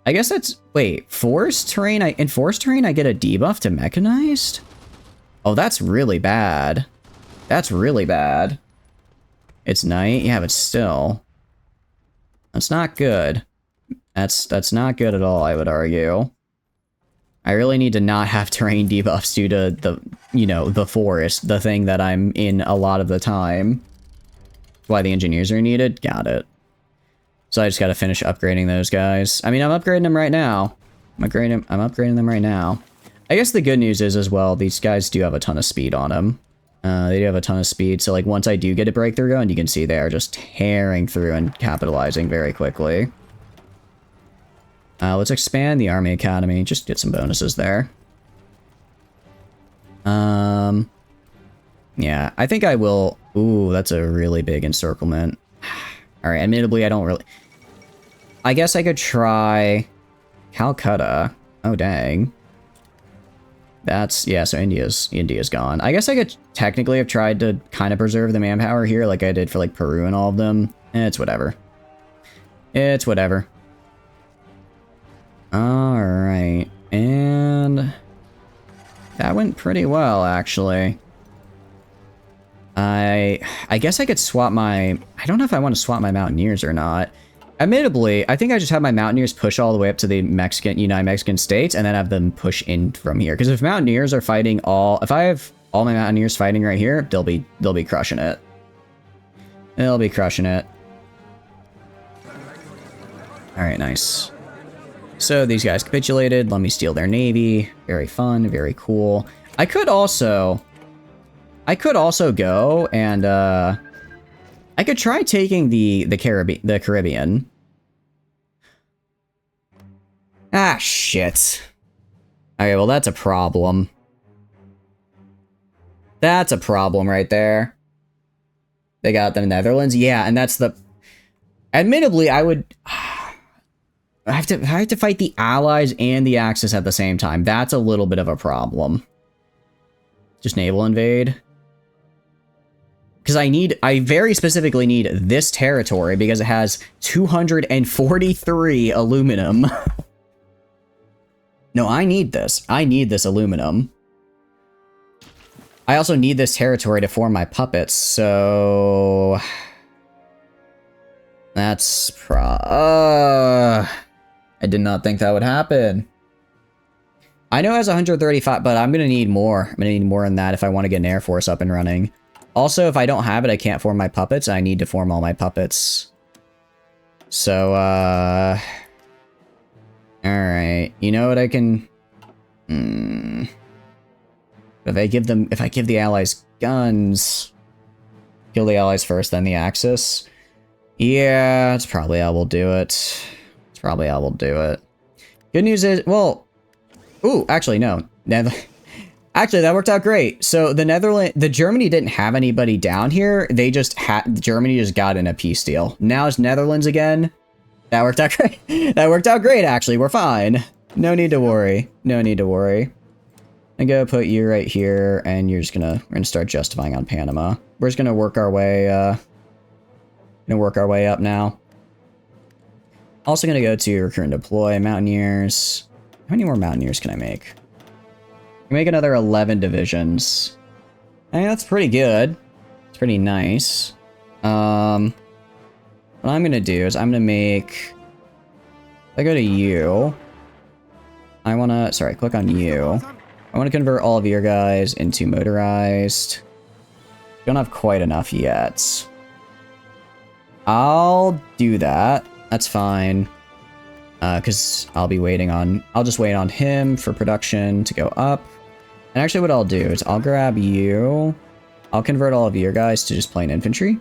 I guess that's... Wait, forest terrain? In forest terrain, I get a debuff to mechanized? Oh, that's really bad. That's really bad. It's night? Yeah, but still. That's not good. That's not good at all, I would argue. I really need to not have terrain debuffs due to the, you know, the forest, the thing that I'm in a lot of the time. Why the engineers are needed? Got it. So I just gotta finish upgrading those guys. I mean, I'm upgrading them right now. I'm upgrading them right now. I guess the good news is, as well, these guys do have a ton of speed on them. They do have a ton of speed, so, like, once I do get a breakthrough going, you can see they are just tearing through and capitalizing very quickly. Let's expand the Army Academy, just get some bonuses there. Yeah, I think I will... Ooh, that's a really big encirclement. Alright, admittedly, I don't really... I guess I could try... Calcutta. Oh, dang. That's... Yeah, so India's gone. I guess I could technically have tried to kind of preserve the manpower here, like I did for, like, Peru and all of them. It's whatever. It's whatever. Alright. And... that went pretty well, actually. I guess I could swap my... I don't know if I want to swap my Mountaineers or not. Admittedly, I think I just have my Mountaineers push all the way up to the United Mexican States and then have them push in from here. Because if Mountaineers are fighting all... If I have all my Mountaineers fighting right here, they'll be crushing it. They'll be crushing it. Alright, nice. So these guys capitulated. Let me steal their navy. Very fun, very cool. I could also go and I could try taking the Caribbean. Ah, shit. Okay, well, that's a problem. That's a problem right there. They got the Netherlands. Yeah, and that's the... Admittedly, I would... I have to fight the Allies and the Axis at the same time. That's a little bit of a problem. Just naval invade. Because I very specifically need this territory because it has 243 aluminum. No, I need this. I need this aluminum. I also need this territory to form my puppets, so... That's I did not think that would happen. I know it has 135, but I'm gonna need more. I'm gonna need more than that if I want to get an Air Force up and running. Also, if I don't have it, I can't form my puppets. I need to form all my puppets. So, alright. You know what I can... If I give the Allies guns... Kill the Allies first, then the Axis. Yeah, that's probably how we'll do it. That's probably how we'll do it. Good news is, well... Ooh, actually, no. Actually, that worked out great. So the Germany didn't have anybody down here. They just Germany just got in a peace deal. Now it's Netherlands again. That worked out great. That worked out great, actually. We're fine. No need to worry. No need to worry. I'm gonna put you right here, and we're gonna start justifying on Panama. We're just gonna work our way, up now. Also gonna go to recruit and deploy Mountaineers. How many more Mountaineers can I make? I can make another 11 divisions. I mean, that's pretty good. It's pretty nice. What I'm gonna do is I'm gonna make... If I go to you, I wanna... Sorry, click on you. I want to convert all of your guys into motorized. Don't have quite enough yet. I'll do that. That's fine. Because I'll just wait on him for production to go up. And actually what I'll do is I'll grab you. I'll convert all of your guys to just plain infantry.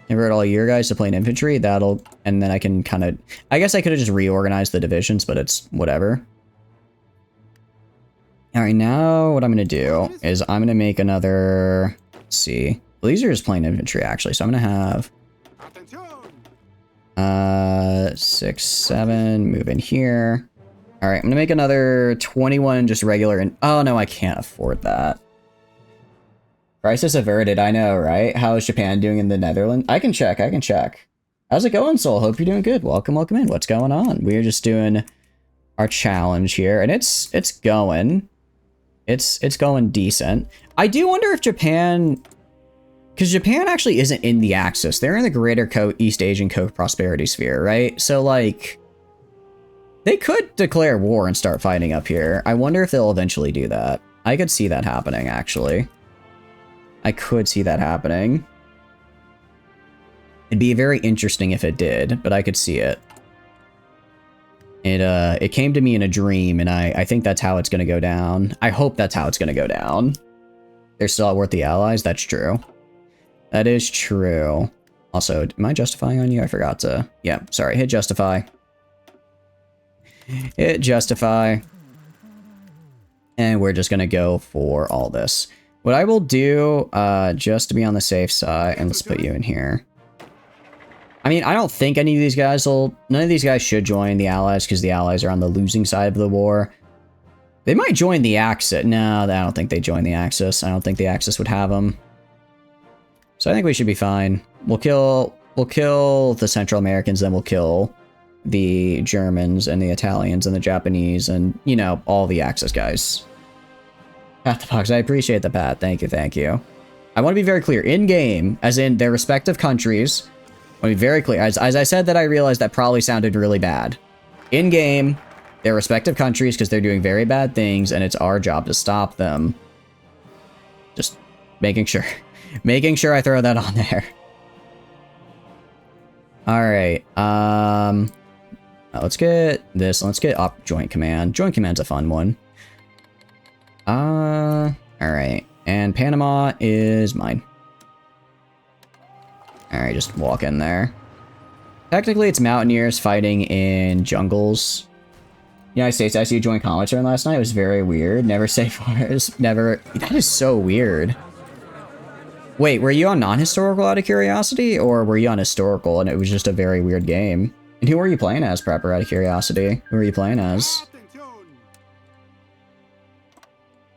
Convert all your guys to plain infantry. And then I can kind of... I guess I could have just reorganized the divisions, but it's whatever. Alright, now what I'm going to do is I'm going to make another... Let's see. Well, these are just plain infantry, actually. So I'm going to have... 6, 7, move in here. Alright, I'm gonna make another 21 just regular and oh no, I can't afford that. Crisis averted, I know, right? How is Japan doing in the Netherlands? I can check. How's it going, Soul? Hope you're doing good. Welcome in. What's going on? We're just doing our challenge here, and it's going. It's going decent. I do wonder if Japan... Because Japan actually isn't in the Axis. They're in the greater East Asian co-prosperity sphere, right? So, like, they could declare war and start fighting up here. I wonder if they'll eventually do that. I could see that happening, actually. I could see that happening. It'd be very interesting if it did, but I could see it. It came to me in a dream, and I think that's how it's going to go down. I hope that's how it's going to go down. They're still worth the allies? That's true. That is true. Also, am I justifying on you? I forgot to... Yeah, sorry. Hit justify. Hit justify. And we're just going to go for all this. What I will do, just to be on the safe side, and let's put you in here. I mean, I don't think any of these guys will... None of these guys should join the Allies, because the Allies are on the losing side of the war. They might join the Axis. No, I don't think they join the Axis. I don't think the Axis would have them. So I think we should be fine. We'll kill the Central Americans, then we'll kill the Germans and the Italians and the Japanese and, you know, all the Axis guys. Pat the box. I appreciate the pat. Thank you. I want to be very clear. In-game, as in their respective countries, I want to be very clear. As I said that, I realized that probably sounded really bad. In-game, their respective countries, because they're doing very bad things, and it's our job to stop them. Just making sure. Making sure I throw that on there. Alright, let's get this. Let's get up Joint Command. Joint Command's a fun one. Alright. And Panama is mine. Alright, just walk in there. Technically, it's mountaineers fighting in jungles. United States ICU joint combat turn last night. It was very weird. Never say fars. Never. That is so weird. Wait, were you on non-historical out of curiosity, or were you on historical and it was just a very weird game? And who were you playing as, Prepper, out of curiosity? Who were you playing as?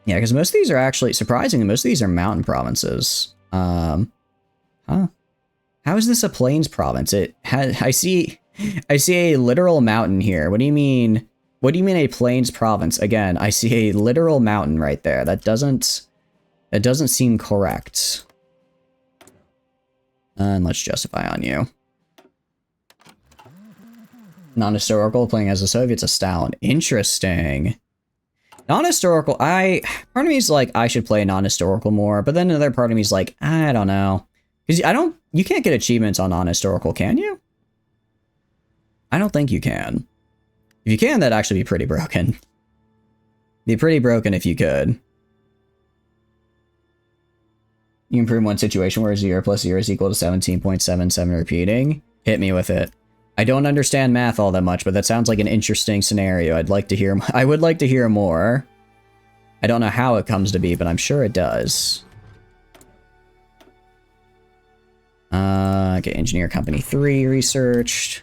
Yeah, because most of these are actually, surprisingly, most of these are mountain provinces. Huh? How is this a plains province? I see a literal mountain here. What do you mean? What do you mean a plains province? Again, I see a literal mountain right there. That doesn't seem correct. And let's justify on you. Non-historical, playing as the Soviets, a Stalin. Interesting. Non-historical, part of me is like, I should play non-historical more, but then another part of me is like, I don't know. Because you can't get achievements on non-historical, can you? I don't think you can. If you can, that'd actually be pretty broken. Be pretty broken if you could. You can prove one situation where 0 plus 0 is equal to 17.77 repeating. Hit me with it. I don't understand math all that much, but that sounds like an interesting scenario. I would like to hear more. I don't know how it comes to be, but I'm sure it does. Get Engineer Company 3 researched.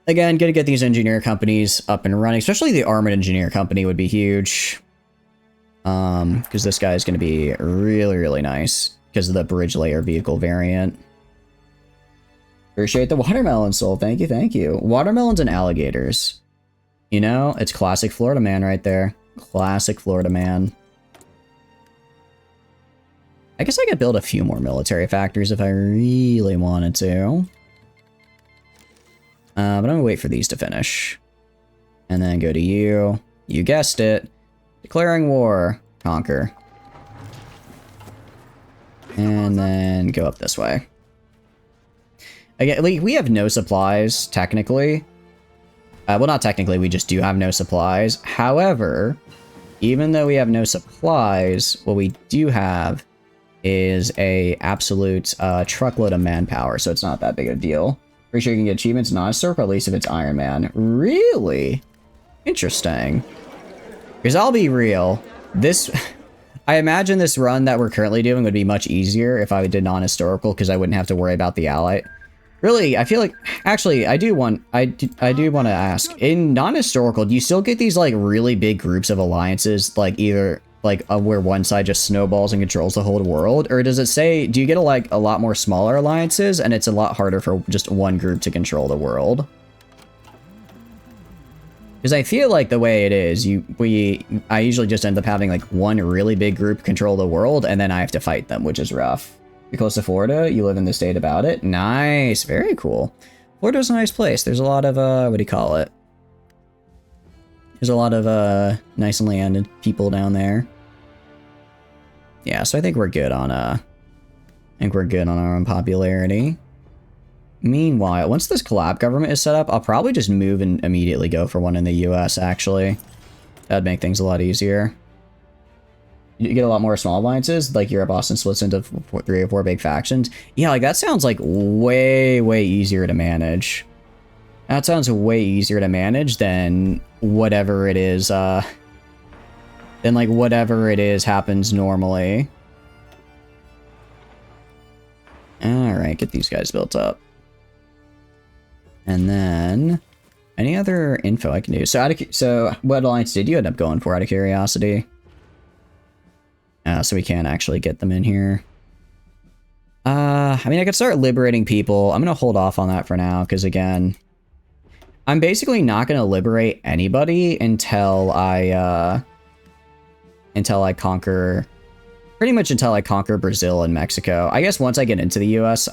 Again, gonna get these engineer companies up and running, especially the armored engineer company would be huge. Because this guy is gonna be really, really nice because of the bridge layer vehicle variant. Appreciate the watermelon, Soul. Thank you, thank you. Watermelons and alligators. You know, it's classic Florida man right there. Classic Florida man. I guess I could build a few more military factories if I really wanted to. But I'm gonna wait for these to finish. And then go to you. You guessed it. Declaring war. Conquer. And then go up this way. Again, we have no supplies, technically. Well, not technically, we just do have no supplies. However, even though we have no supplies, what we do have is a absolute truckload of manpower, so it's not that big of a deal. Pretty sure you can get achievements, not a circle, at least if it's Iron Man. Really? Interesting. Because I'll be real, this... I imagine this run that we're currently doing would be much easier if I did non-historical, because I wouldn't have to worry about the ally. Really, I feel like... Actually, I do want to ask. In non-historical, do you still get these, like, really big groups of alliances, like, either... like, where one side just snowballs and controls the whole world? Or does it say... Do you get, a lot more smaller alliances, and it's a lot harder for just one group to control the world? Because I feel like the way it is, I usually just end up having, like, one really big group control the world, and then I have to fight them, which is rough. You're close to Florida? You live in the state about it? Nice! Very cool. Florida's a nice place. There's a lot of, what do you call it? There's a lot of, nice landed people down there. Yeah, so I think we're good on, our own popularity. Meanwhile, once this collab government is set up, I'll probably just move and immediately go for one in the US, actually. That'd make things a lot easier. You get a lot more small alliances, like Europe Boston splits into 3 or 4 big factions. Yeah, like, that sounds like way, way easier to manage. That sounds way easier to manage than whatever it is, whatever it is happens normally. Alright, get these guys built up. And then, any other info I can do? So what alliance did you end up going for, out of curiosity? So we can actually get them in here. I mean, I could start liberating people. I'm going to hold off on that for now, because again, I'm basically not going to liberate anybody until I conquer, pretty much until I conquer Brazil and Mexico. I guess once I get into the US,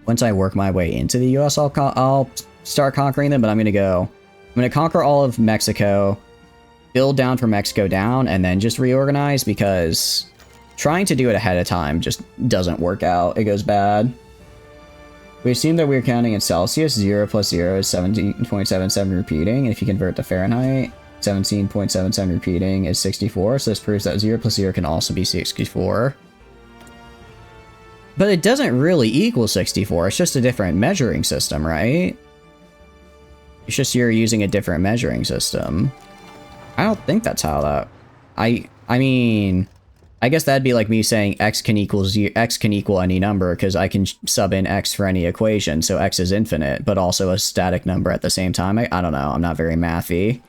once I work my way into the US, I'll start conquering them, but I'm going to conquer all of Mexico, build down from Mexico down, and then just reorganize, because trying to do it ahead of time just doesn't work out. It goes bad. We assume that we're counting in Celsius. 0 plus 0 is 17.77 repeating, and if you convert to Fahrenheit, 17.77 repeating is 64, so this proves that 0 plus 0 can also be 64. But it doesn't really equal 64, it's just a different measuring system, right? It's just you're using a different measuring system. I don't think that's how that... I mean... I guess that'd be like me saying x can equal any number, because I can sub in x for any equation, so x is infinite, but also a static number at the same time. I don't know, I'm not very mathy.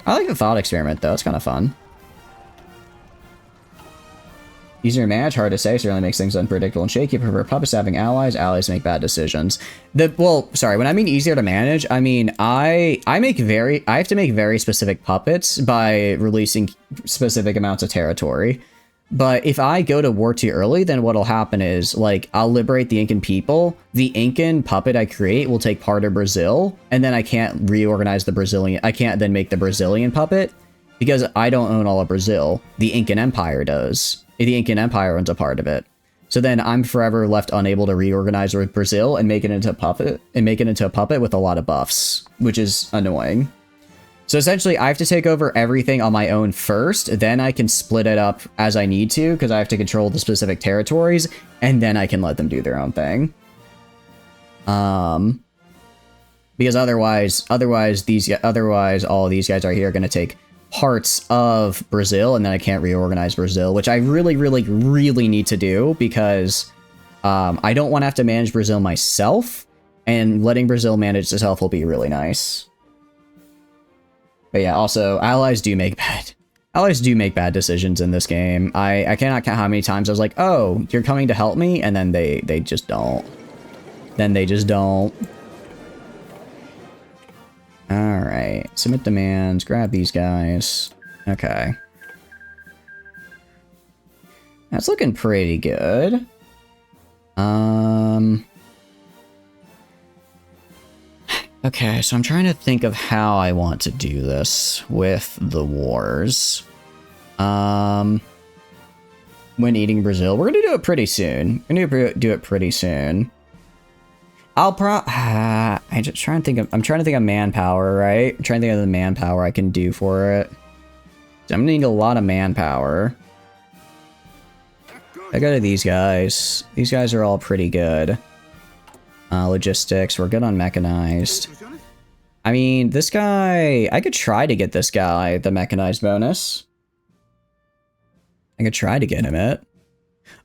I like the thought experiment, though. It's kind of fun. Easier to manage, hard to say, certainly makes things unpredictable and shaky. Prefer puppets having allies. Allies make bad decisions. Well, sorry, when I mean easier to manage, I mean I have to make very specific puppets by releasing specific amounts of territory. But if I go to war too early, then what'll happen is, like, I'll liberate the Incan people. The Incan puppet I create will take part of Brazil, and then I can't reorganize the Brazilian. I can't then make the Brazilian puppet, because I don't own all of Brazil. The Incan Empire does. The Incan Empire owns a part of it. So then I'm forever left unable to reorganize with Brazil and make it into a puppet with a lot of buffs, which is annoying. So essentially, I have to take over everything on my own first, then I can split it up as I need to, because I have to control the specific territories, and then I can let them do their own thing. Because otherwise all of these guys right here are going to take parts of Brazil, and then I can't reorganize Brazil, which I really, really, really need to do, because I don't want to have to manage Brazil myself, and letting Brazil manage itself will be really nice. But yeah, also, allies do make bad decisions in this game. I cannot count how many times I was like, oh, you're coming to help me, and then they just don't. Then they just don't. Alright, submit demands, grab these guys. Okay. That's looking pretty good. Okay, so I'm trying to think of how I want to do this with the wars. When eating Brazil, we're gonna do it pretty soon. We're gonna do it pretty soon. I'm just trying to think of, I'm trying to think of manpower, right? I'm trying to think of the manpower I can do for it. So I'm gonna need a lot of manpower. I go to these guys. These guys are all pretty good. Logistics, we're good on mechanized. I mean, this guy, I could try to get this guy the mechanized bonus. I could try to get him it.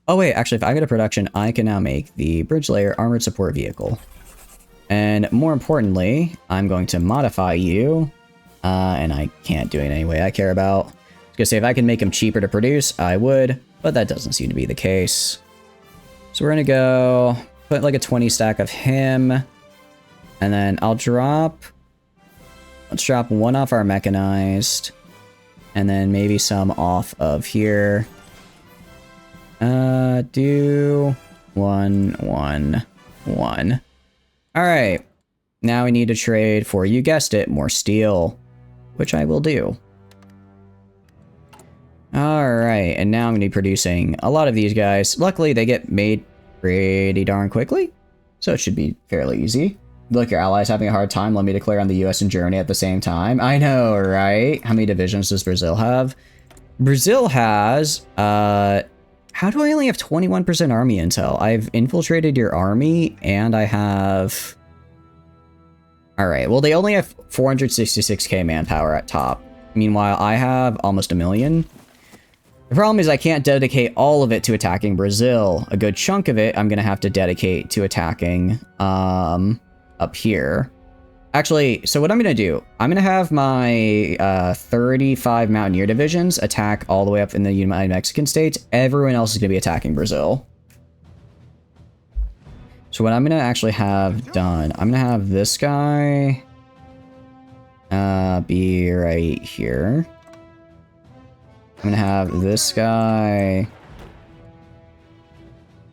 Oh wait, actually, if I go to production, I can now make the bridge layer armored support vehicle. And more importantly, I'm going to modify you. And I can't do it anyway I care about. I was gonna say, if I can make him cheaper to produce, I would, but that doesn't seem to be the case. So we're gonna go put like a 20 stack of him. And then I'll drop, let's drop one off our mechanized. And then maybe some off of here. Do 1, 1, 1. Alright. Now we need to trade for, you guessed it, more steel. Which I will do. Alright, and now I'm going to be producing a lot of these guys. Luckily, they get made pretty darn quickly. So it should be fairly easy. Look, your allies having a hard time. Let me declare on the US and Germany at the same time. I know, right? How many divisions does Brazil have? Brazil has, how do I only have 21% army intel? I've infiltrated your army, and I have... Alright, well, they only have 466k manpower at top. Meanwhile, I have almost 1 million. The problem is I can't dedicate all of it to attacking Brazil. A good chunk of it I'm going to have to dedicate to attacking up here. Actually, so what I'm going to do, I'm going to have my 35 Mountaineer divisions attack all the way up in the United Mexican states. Everyone else is going to be attacking Brazil. So what I'm going to actually have done, I'm going to have this guy be right here. I'm going to have this guy...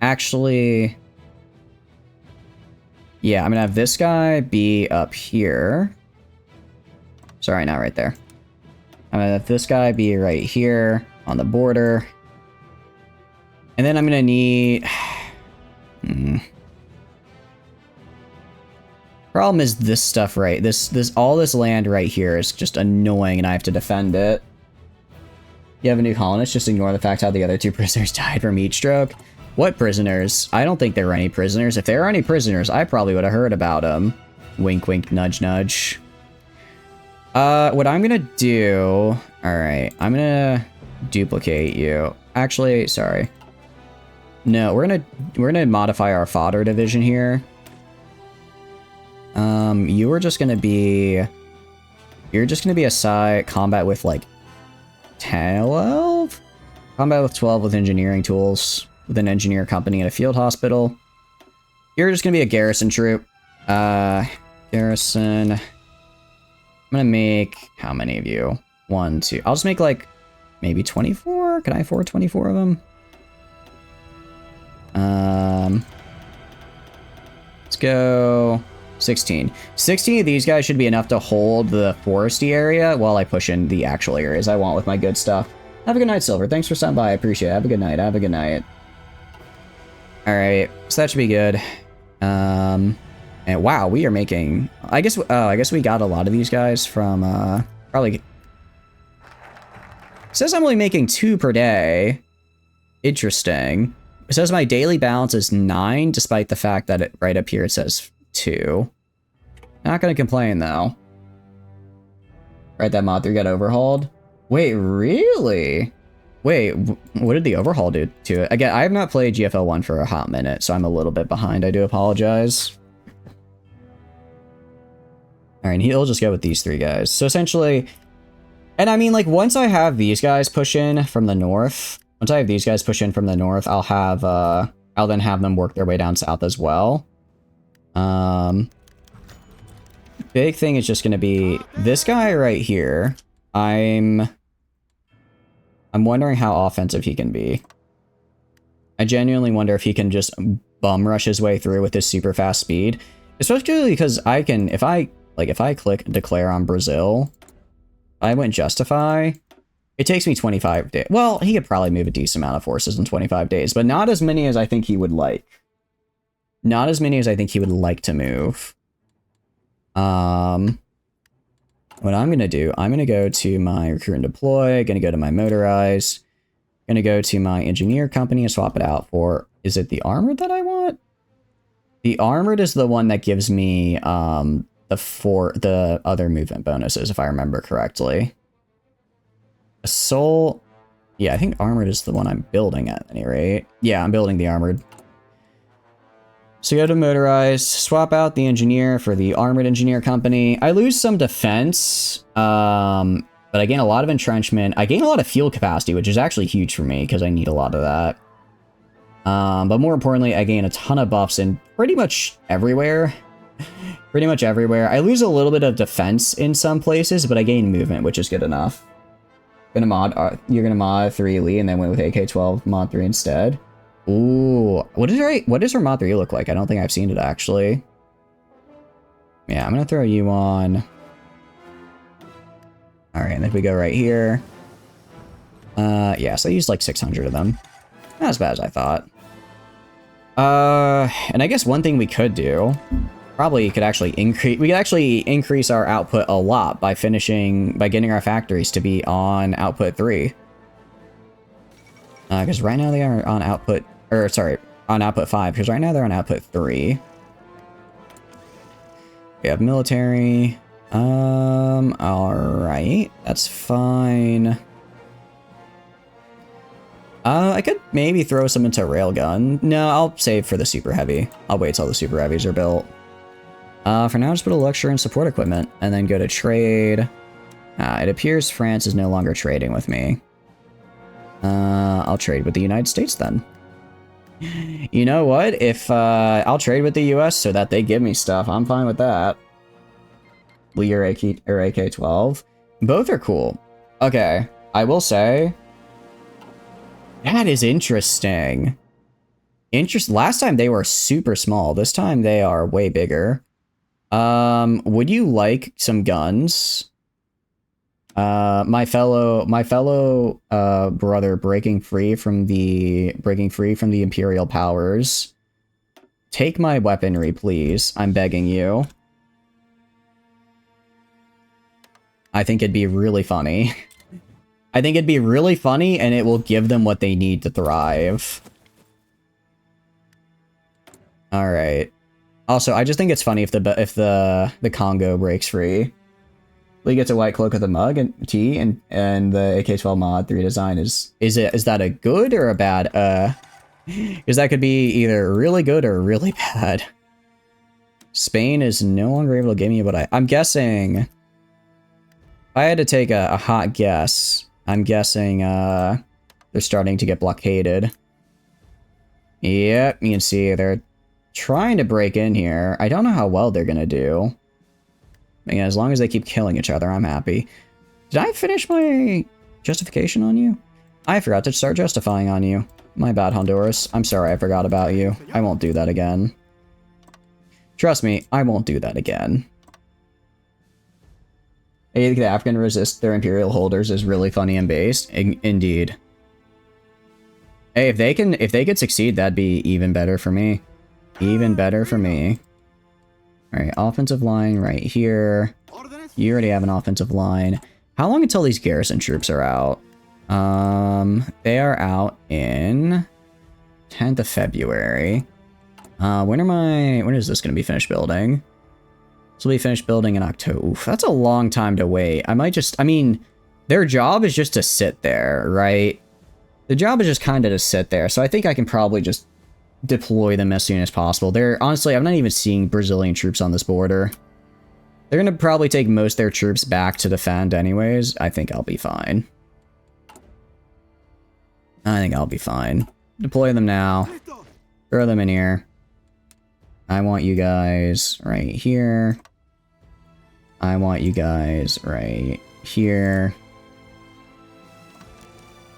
Actually... Yeah, I'm going to have this guy be up here. Sorry, not right there. I'm going to have this guy be right here on the border. And then I'm going to need... Problem is this stuff right. All this land right here is just annoying and I have to defend it. You have a new colonist, just ignore the fact how the other 2 prisoners died from heat stroke. What prisoners? I don't think there were any prisoners. If there were any prisoners, I probably would have heard about them. Wink, wink, nudge, nudge. What I'm gonna do... Alright, I'm gonna duplicate you. Actually, sorry. No, we're gonna modify our fodder division here. You are just gonna be... You're just gonna be a side combat with like 12? Combat with 12 with engineering tools. With an engineer company and a field hospital. You're just gonna be a garrison troop. Garrison. I'm gonna make... How many of you? 1, 2. I'll just make like... Maybe 24? Can I afford 24 of them? Let's go... 16. 16 of these guys should be enough to hold the foresty area while I push in the actual areas I want with my good stuff. Have a good night, Silver. Thanks for stopping by. I appreciate it. Have a good night. Have a good night. Alright, so that should be good. And wow, we are making... I guess we got a lot of these guys from, probably... It says I'm only making 2 per day. Interesting. It says my daily balance is 9, despite the fact that right up here it says 2. Not gonna complain, though. Right, that mod 3 got overhauled? Wait, really? Wait, what did the overhaul do to it? Again, I have not played GFL 1 for a hot minute, so I'm a little bit behind. I do apologize. Alright, he'll just go with these 3 guys. So essentially, and I mean, like, once I have these guys push in from the north, I'll have, I'll then have them work their way down south as well. Big thing is just going to be this guy right here. I'm wondering how offensive he can be. I genuinely wonder if he can just bum rush his way through with his super fast speed. Especially because I can, if I click declare on Brazil, I went justify, it takes me 25 days. Well, he could probably move a decent amount of forces in 25 days, but not as many as I think he would like. Not as many as I think he would like to move. What I'm going to do, I'm going to go to my recruit and deploy, going to go to my motorized, going to go to my engineer company and swap it out for, is it the armored that I want? The armored is the one that gives me the other movement bonuses, if I remember correctly. Assault, yeah, I think armored is the one I'm building at any rate. Yeah, I'm building the armored. So go to motorized, swap out the engineer for the armored engineer company. I lose some defense, but I gain a lot of entrenchment. I gain a lot of field capacity, which is actually huge for me because I need a lot of that. But more importantly, I gain a ton of buffs in pretty much everywhere. Pretty much everywhere. I lose a little bit of defense in some places, but I gain movement, which is good enough. You're gonna mod 3 Lee and then went with AK-12 mod 3 instead. Ooh, what does her mod 3 look like? I don't think I've seen it actually. Yeah, I'm gonna throw you on. All right, and then we go right here. Yeah, so I used like 600 of them. Not as bad as I thought. And I guess one thing we could do, probably could actually increase our output a lot by getting our factories to be on output 3. Because right now they are on output, on output 5, because right now they're on output 3. We have military. Alright, that's fine. I could maybe throw some into railgun. No, I'll save for the super heavy. I'll wait till the super heavies are built. For now, just put a luxury and support equipment, and then go to trade. It appears France is no longer trading with me. I'll trade with the United States then. You know what? If I'll trade with the US so that they give me stuff, I'm fine with that. Lee or AK-12. Both are cool. Okay, I will say that is interesting. Last time they were super small. This time they are way bigger. Would you like some guns? My fellow brother breaking free from the Imperial powers. Take my weaponry, please. I'm begging you. I think it'd be really funny. I think it'd be really funny, and it will give them what they need to thrive. All right. Also, I just think it's funny if the Congo breaks free. Lee gets a white cloak with a mug and tea, and the AK-12 mod 3 design is that a good or a bad? Because that could be either really good or really bad. Spain is no longer able to give me what I'm guessing. If I had to take a hot guess, I'm guessing they're starting to get blockaded. Yep, you can see they're trying to break in here. I don't know how well they're gonna do. Again, as long as they keep killing each other, I'm happy. Did I finish my justification on you? I forgot to start justifying on you. My bad, Honduras. I'm sorry I forgot about you. I won't do that again. Trust me, I won't do that again. I think the African resist their imperial holders is really funny and based. Indeed. Hey, if they could succeed, that'd be even better for me. Even better for me. Alright, offensive line right here. You already have an offensive line. How long until these garrison troops are out? They are out in 10th of February. When is this going to be finished building? This will be finished building in October. Oof, that's a long time to wait. I mean, their job is just to sit there, right? The job is just kind of to sit there, so I think I can probably just deploy them as soon as possible. Honestly, I'm not even seeing Brazilian troops on this border. They're going to probably take most of their troops back to defend anyways. I think I'll be fine. I think I'll be fine. Deploy them now. Throw them in here. I want you guys right here. I want you guys right here.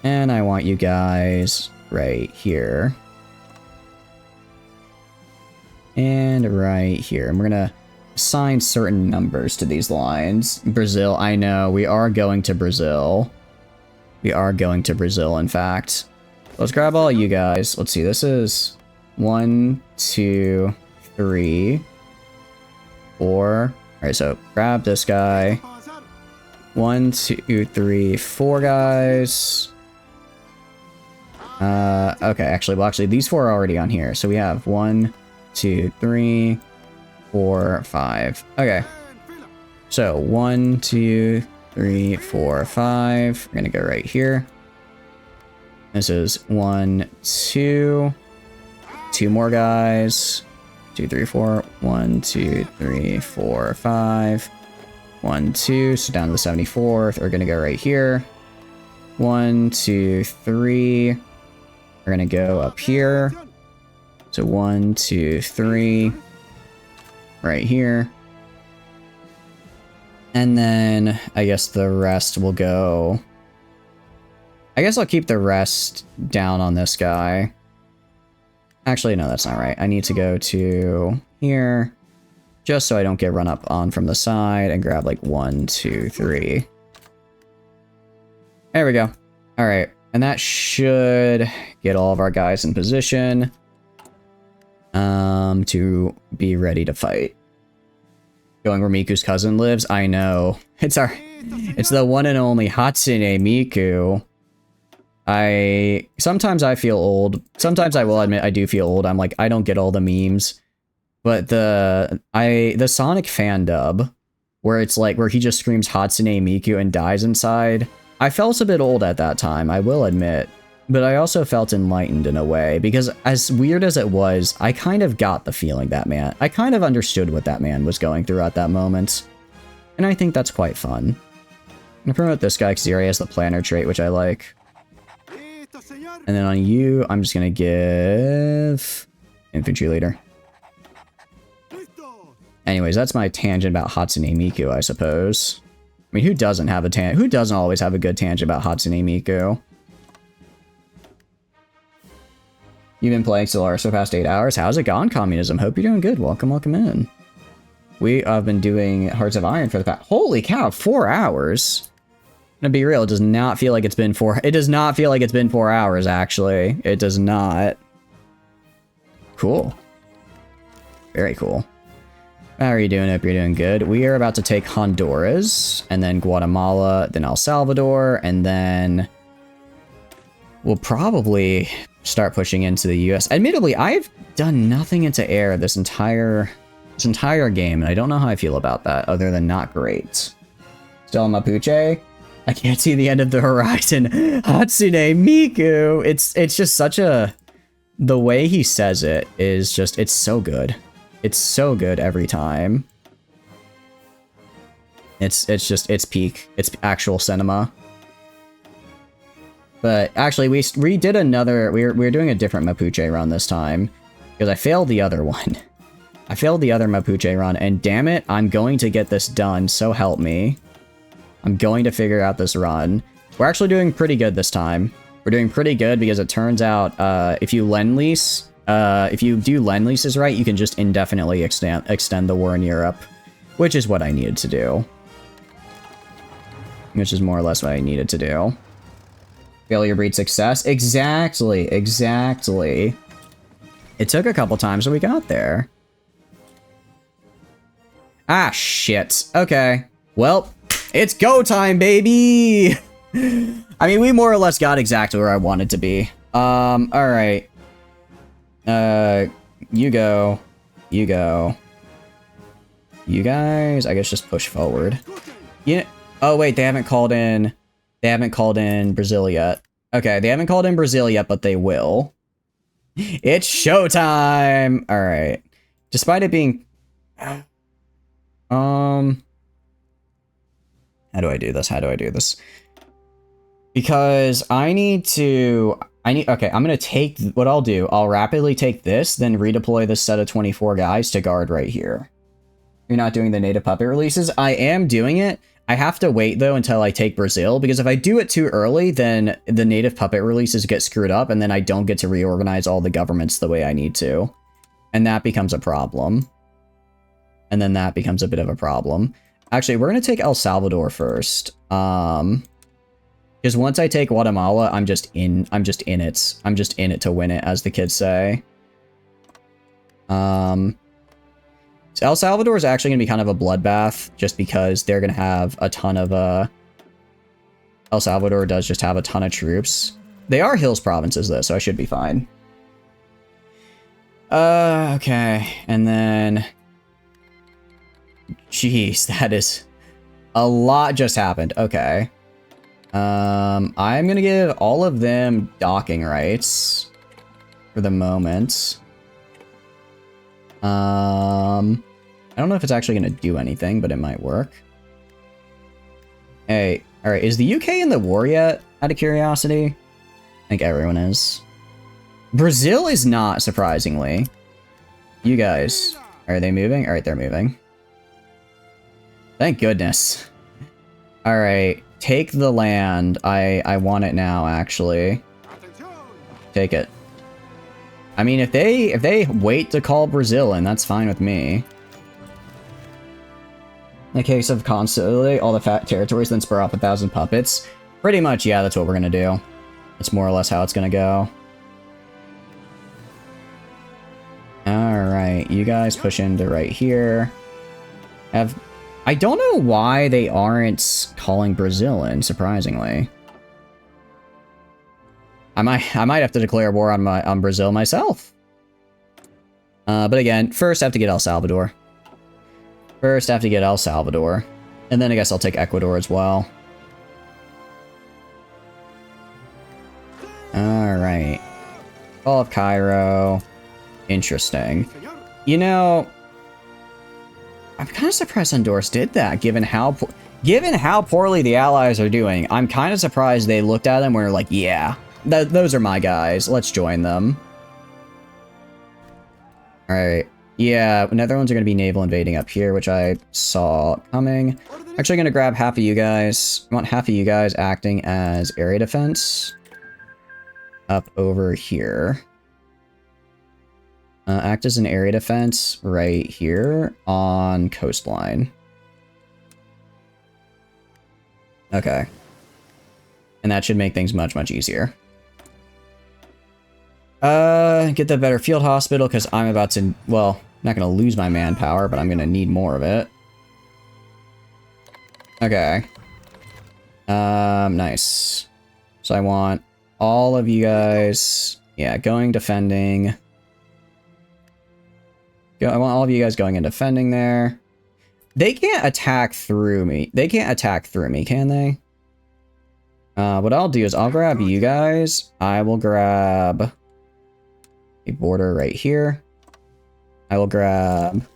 And I want you guys right here. And right here. And we're going to assign certain numbers to these lines. Brazil, I know. We are going to Brazil. We are going to Brazil, in fact. Let's grab all you guys. Let's see. This is 1, 2, 3, 4. Alright, so grab this guy. 1, 2, 3, 4 guys. Okay, actually, these 4 are already on here. So we have 1, 2, 3, 4, 5. Okay. So 1, 2, 3, 4, 5. We're gonna go right here. This is 1, 2. 2 more guys. 2, 3, 4. 1, 2, 3, 4, 5. 1, 2. So down to the 74th. We're gonna go right here. 1, 2, 3. We're gonna go up here. So 1, 2, 3. Right here. And then I guess the rest will go. I guess I'll keep the rest down on this guy. Actually, no, that's not right. I need to go to here. Just so I don't get run up on from the side and grab like 1, 2, 3. There we go. All right. And that should get all of our guys in position to be ready to fight. Going where Miku's cousin lives? I know. It's the one and only Hatsune Miku. Sometimes I feel old. Sometimes I will admit I do feel old. I'm like, I don't get all the memes. But the Sonic fan dub, where it's like, where he just screams Hatsune Miku and dies inside, I felt a bit old at that time, I will admit. But I also felt enlightened in a way, because as weird as it was, I kind of got the feeling I kind of understood what that man was going through at that moment. And I think that's quite fun. I'm gonna promote this guy because he already has the planner trait, which I like. And then on you, I'm just gonna give infantry leader. Anyways, that's my tangent about Hatsune Miku, I suppose. I mean, who doesn't always have a good tangent about Hatsune Miku? You've been playing Solar for the past 8 hours. How's it gone, Communism? Hope you're doing good. Welcome, welcome in. We have been doing Hearts of Iron for the past... Holy cow, 4 hours? To be real, it does not feel like it's been 4... It does not feel like it's been 4 hours, actually. It does not. Cool. Very cool. How are you doing? Hope you're doing good. We are about to take Honduras, and then Guatemala, then El Salvador, and then... we'll probably start pushing into the US. Admittedly, I've done nothing into air this entire game, and I don't know how I feel about that, other than not great. Still Mapuche? I can't see the end of the horizon. Hatsune Miku! It's just such a... The way he says it is just... It's so good. It's so good every time. It's peak. It's actual cinema. But actually, we did another... We're doing a different Mapuche run this time. Because I failed the other one. I failed the other Mapuche run, and damn it, I'm going to get this done, so help me. I'm going to figure out this run. We're actually doing pretty good this time. We're doing pretty good because it turns out, if you lend-lease... if you do lend-leases right, you can just indefinitely extend the war in Europe. Which is what I needed to do. Which is more or less what I needed to do. Failure breeds success? Exactly, exactly. It took a couple times, but we got there. Ah, shit. Okay. Well, it's go time, baby! I mean, we more or less got exactly where I wanted to be. Alright. You go. You go. You guys, I guess just push forward. Oh, wait, they haven't called in... They haven't called in Brazil yet. Okay, they haven't called in Brazil yet, but they will. It's showtime! Alright. Despite it being... How do I do this? How do I do this? Because I need to... Okay, I'm gonna take... What I'll do, I'll rapidly take this, then redeploy this set of 24 guys to guard right here. You're not doing the native puppet releases? I am doing it. I have to wait, though, until I take Brazil, because if I do it too early, then the native puppet releases get screwed up, and then I don't get to reorganize all the governments the way I need to. And that becomes a problem. And then that becomes a bit of a problem. Actually, we're going to take El Salvador first. Because once I take Guatemala, I'm just in it. I'm just in it to win it, as the kids say. So El Salvador is actually going to be kind of a bloodbath, just because they're going to have a ton of, El Salvador does just have a ton of troops. They are hills provinces, though, so I should be fine. Okay, and then... Jeez, that is... A lot just happened. Okay. I'm going to give all of them docking rights for the moment. I don't know if it's actually going to do anything, but it might work. Hey, alright, is the UK in the war yet, out of curiosity? I think everyone is. Brazil is not, surprisingly. You guys, are they moving? Alright, they're moving. Thank goodness. Alright, take the land. I want it now, actually. Take it. I mean, if they wait to call Brazil in, that's fine with me. In the case of consolidate all the fat territories, then spur off 1,000 puppets. Pretty much, yeah, that's what we're gonna do. That's more or less how it's gonna go. Alright, you guys push into right here. I don't know why they aren't calling Brazil in, surprisingly. I might have to declare war on Brazil myself. But again, first I have to get El Salvador. First I have to get El Salvador. And then I guess I'll take Ecuador as well. Alright. Fall of Cairo. Interesting. You know, I'm kind of surprised Honduras did that, given how poorly the Allies are doing. I'm kind of surprised they looked at them and were like, yeah, those are my guys. Let's join them. Alright. Yeah, Netherlands are going to be naval invading up here, which I saw coming. Actually going to grab half of you guys. I want half of you guys acting as area defense. Up over here. Act as an area defense right here on coastline. Okay. And that should make things much, much easier. Get the better field hospital, because I'm about to, well, not going to lose my manpower, but I'm going to need more of it. Okay. Nice. So I want all of you guys, yeah, going defending. I want all of you guys going and defending there. They can't attack through me. They can't attack through me, can they? What I'll do is I'll grab you guys. I will grab a border right here. I will grab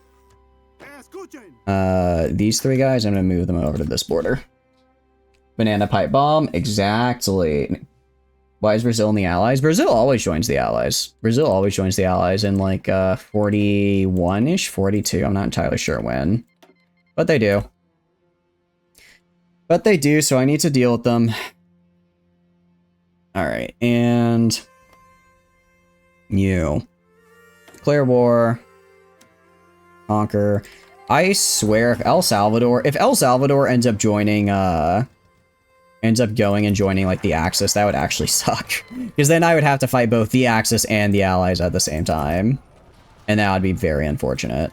these three guys. I'm going to move them over to this border. Banana pipe bomb. Exactly. Why is Brazil in the Allies? Brazil always joins the Allies. Brazil always joins the Allies in like 41-ish, 42. I'm not entirely sure when. But they do. But they do, so I need to deal with them. Alright, and... you. Declare war. Conquer. I swear, if El Salvador ends up joining, ends up going and joining, like, the Axis, that would actually suck. Because then I would have to fight both the Axis and the Allies at the same time. And that would be very unfortunate.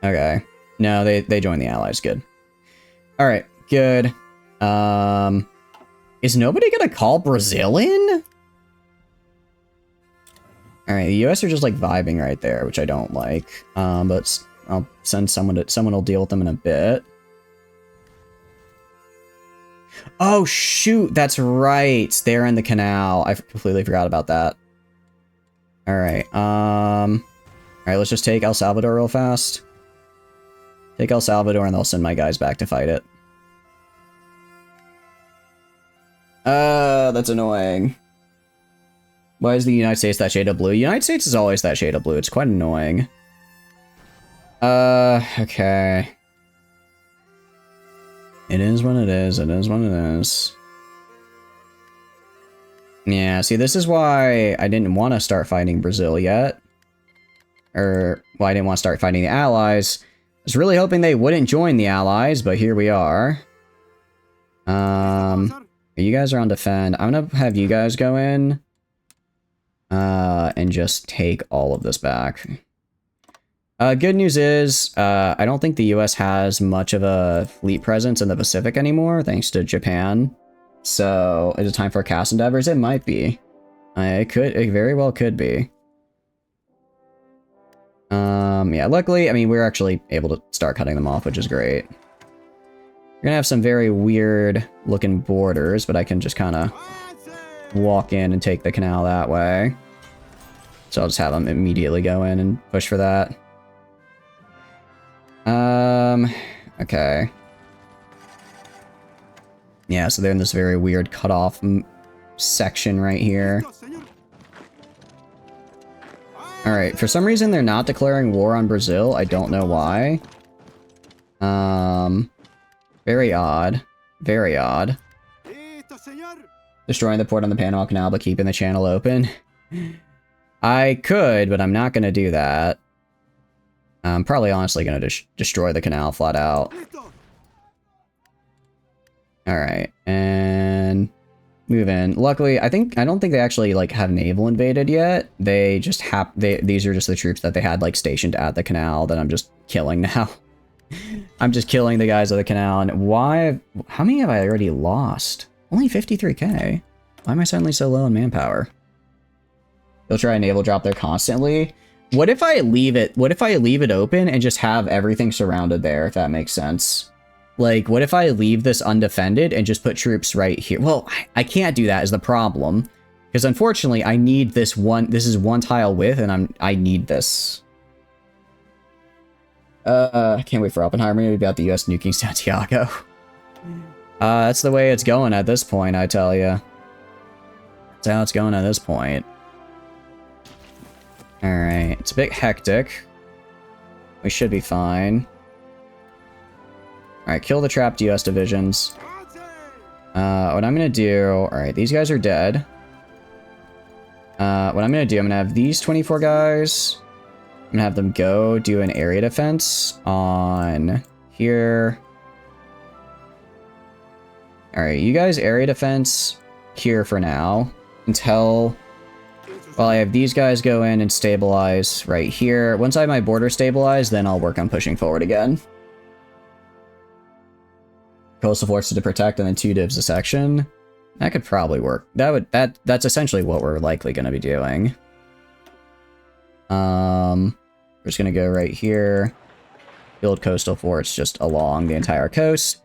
Okay. No, they joined the Allies. Good. Alright, good. Is nobody gonna call Brazil in? Alright, the US are just, like, vibing right there, which I don't like. But I'll send someone will deal with them in a bit. Oh, shoot. That's right. They're in the canal. I completely forgot about that. Alright. Alright, let's just take El Salvador real fast. Take El Salvador and they'll send my guys back to fight it. That's annoying. Why is the United States that shade of blue? United States is always that shade of blue. It's quite annoying. Okay. It is what it is. It is what it is. Yeah, see, this is why I didn't want to start fighting Brazil yet. Or, well, I didn't want to start fighting the Allies. I was really hoping they wouldn't join the Allies, but here we are. You guys are on defend. I'm gonna have you guys go in. And just take all of this back. Good news is, I don't think the US has much of a fleet presence in the Pacific anymore, thanks to Japan. So, is it time for cast endeavors? It might be. It very well could be. Yeah, luckily, I mean, we're actually able to start cutting them off, which is great. We're gonna have some very weird looking borders, but I can just kind of walk in and take the canal that way. So I'll just have them immediately go in and push for that. Okay. Yeah, so they're in this very weird cutoff section right here. Alright, for some reason they're not declaring war on Brazil. I don't know why. Very odd. Very odd. Destroying the port on the Panama Canal, but keeping the channel open. I could, but I'm not going to do that. I'm probably honestly going to destroy the canal flat out. Alright, and move in. Luckily, I don't think they actually, like, have naval invaded yet. They just these are just the troops that they had, like, stationed at the canal that I'm just killing now. I'm just killing the guys of the canal, and how many have I already lost? Only 53k. Why am I suddenly so low on manpower? They'll try a naval drop there constantly. What if I leave it open and just have everything surrounded there, if that makes sense? Like, what if I leave this undefended and just put troops right here? Well, I can't do that is the problem. Because unfortunately, I need this is one tile width, and I need this. I can't wait for Oppenheimer to be about the US nuking Santiago. That's the way it's going at this point, I tell you. That's how it's going at this point. Alright, it's a bit hectic. We should be fine. Alright, kill the trapped US divisions. What I'm gonna do... Alright, these guys are dead. What I'm gonna do, I'm gonna have these 24 guys. I'm gonna have them go do an area defense on here. Alright, you guys area defense here for now. Until... Well, I have these guys go in and stabilize right here. Once I have my border stabilized, then I'll work on pushing forward again. Coastal forces to protect and then 2 divs a section. That could probably work. That's essentially what we're likely going to be doing. We're just going to go right here. Build coastal forts just along the entire coast.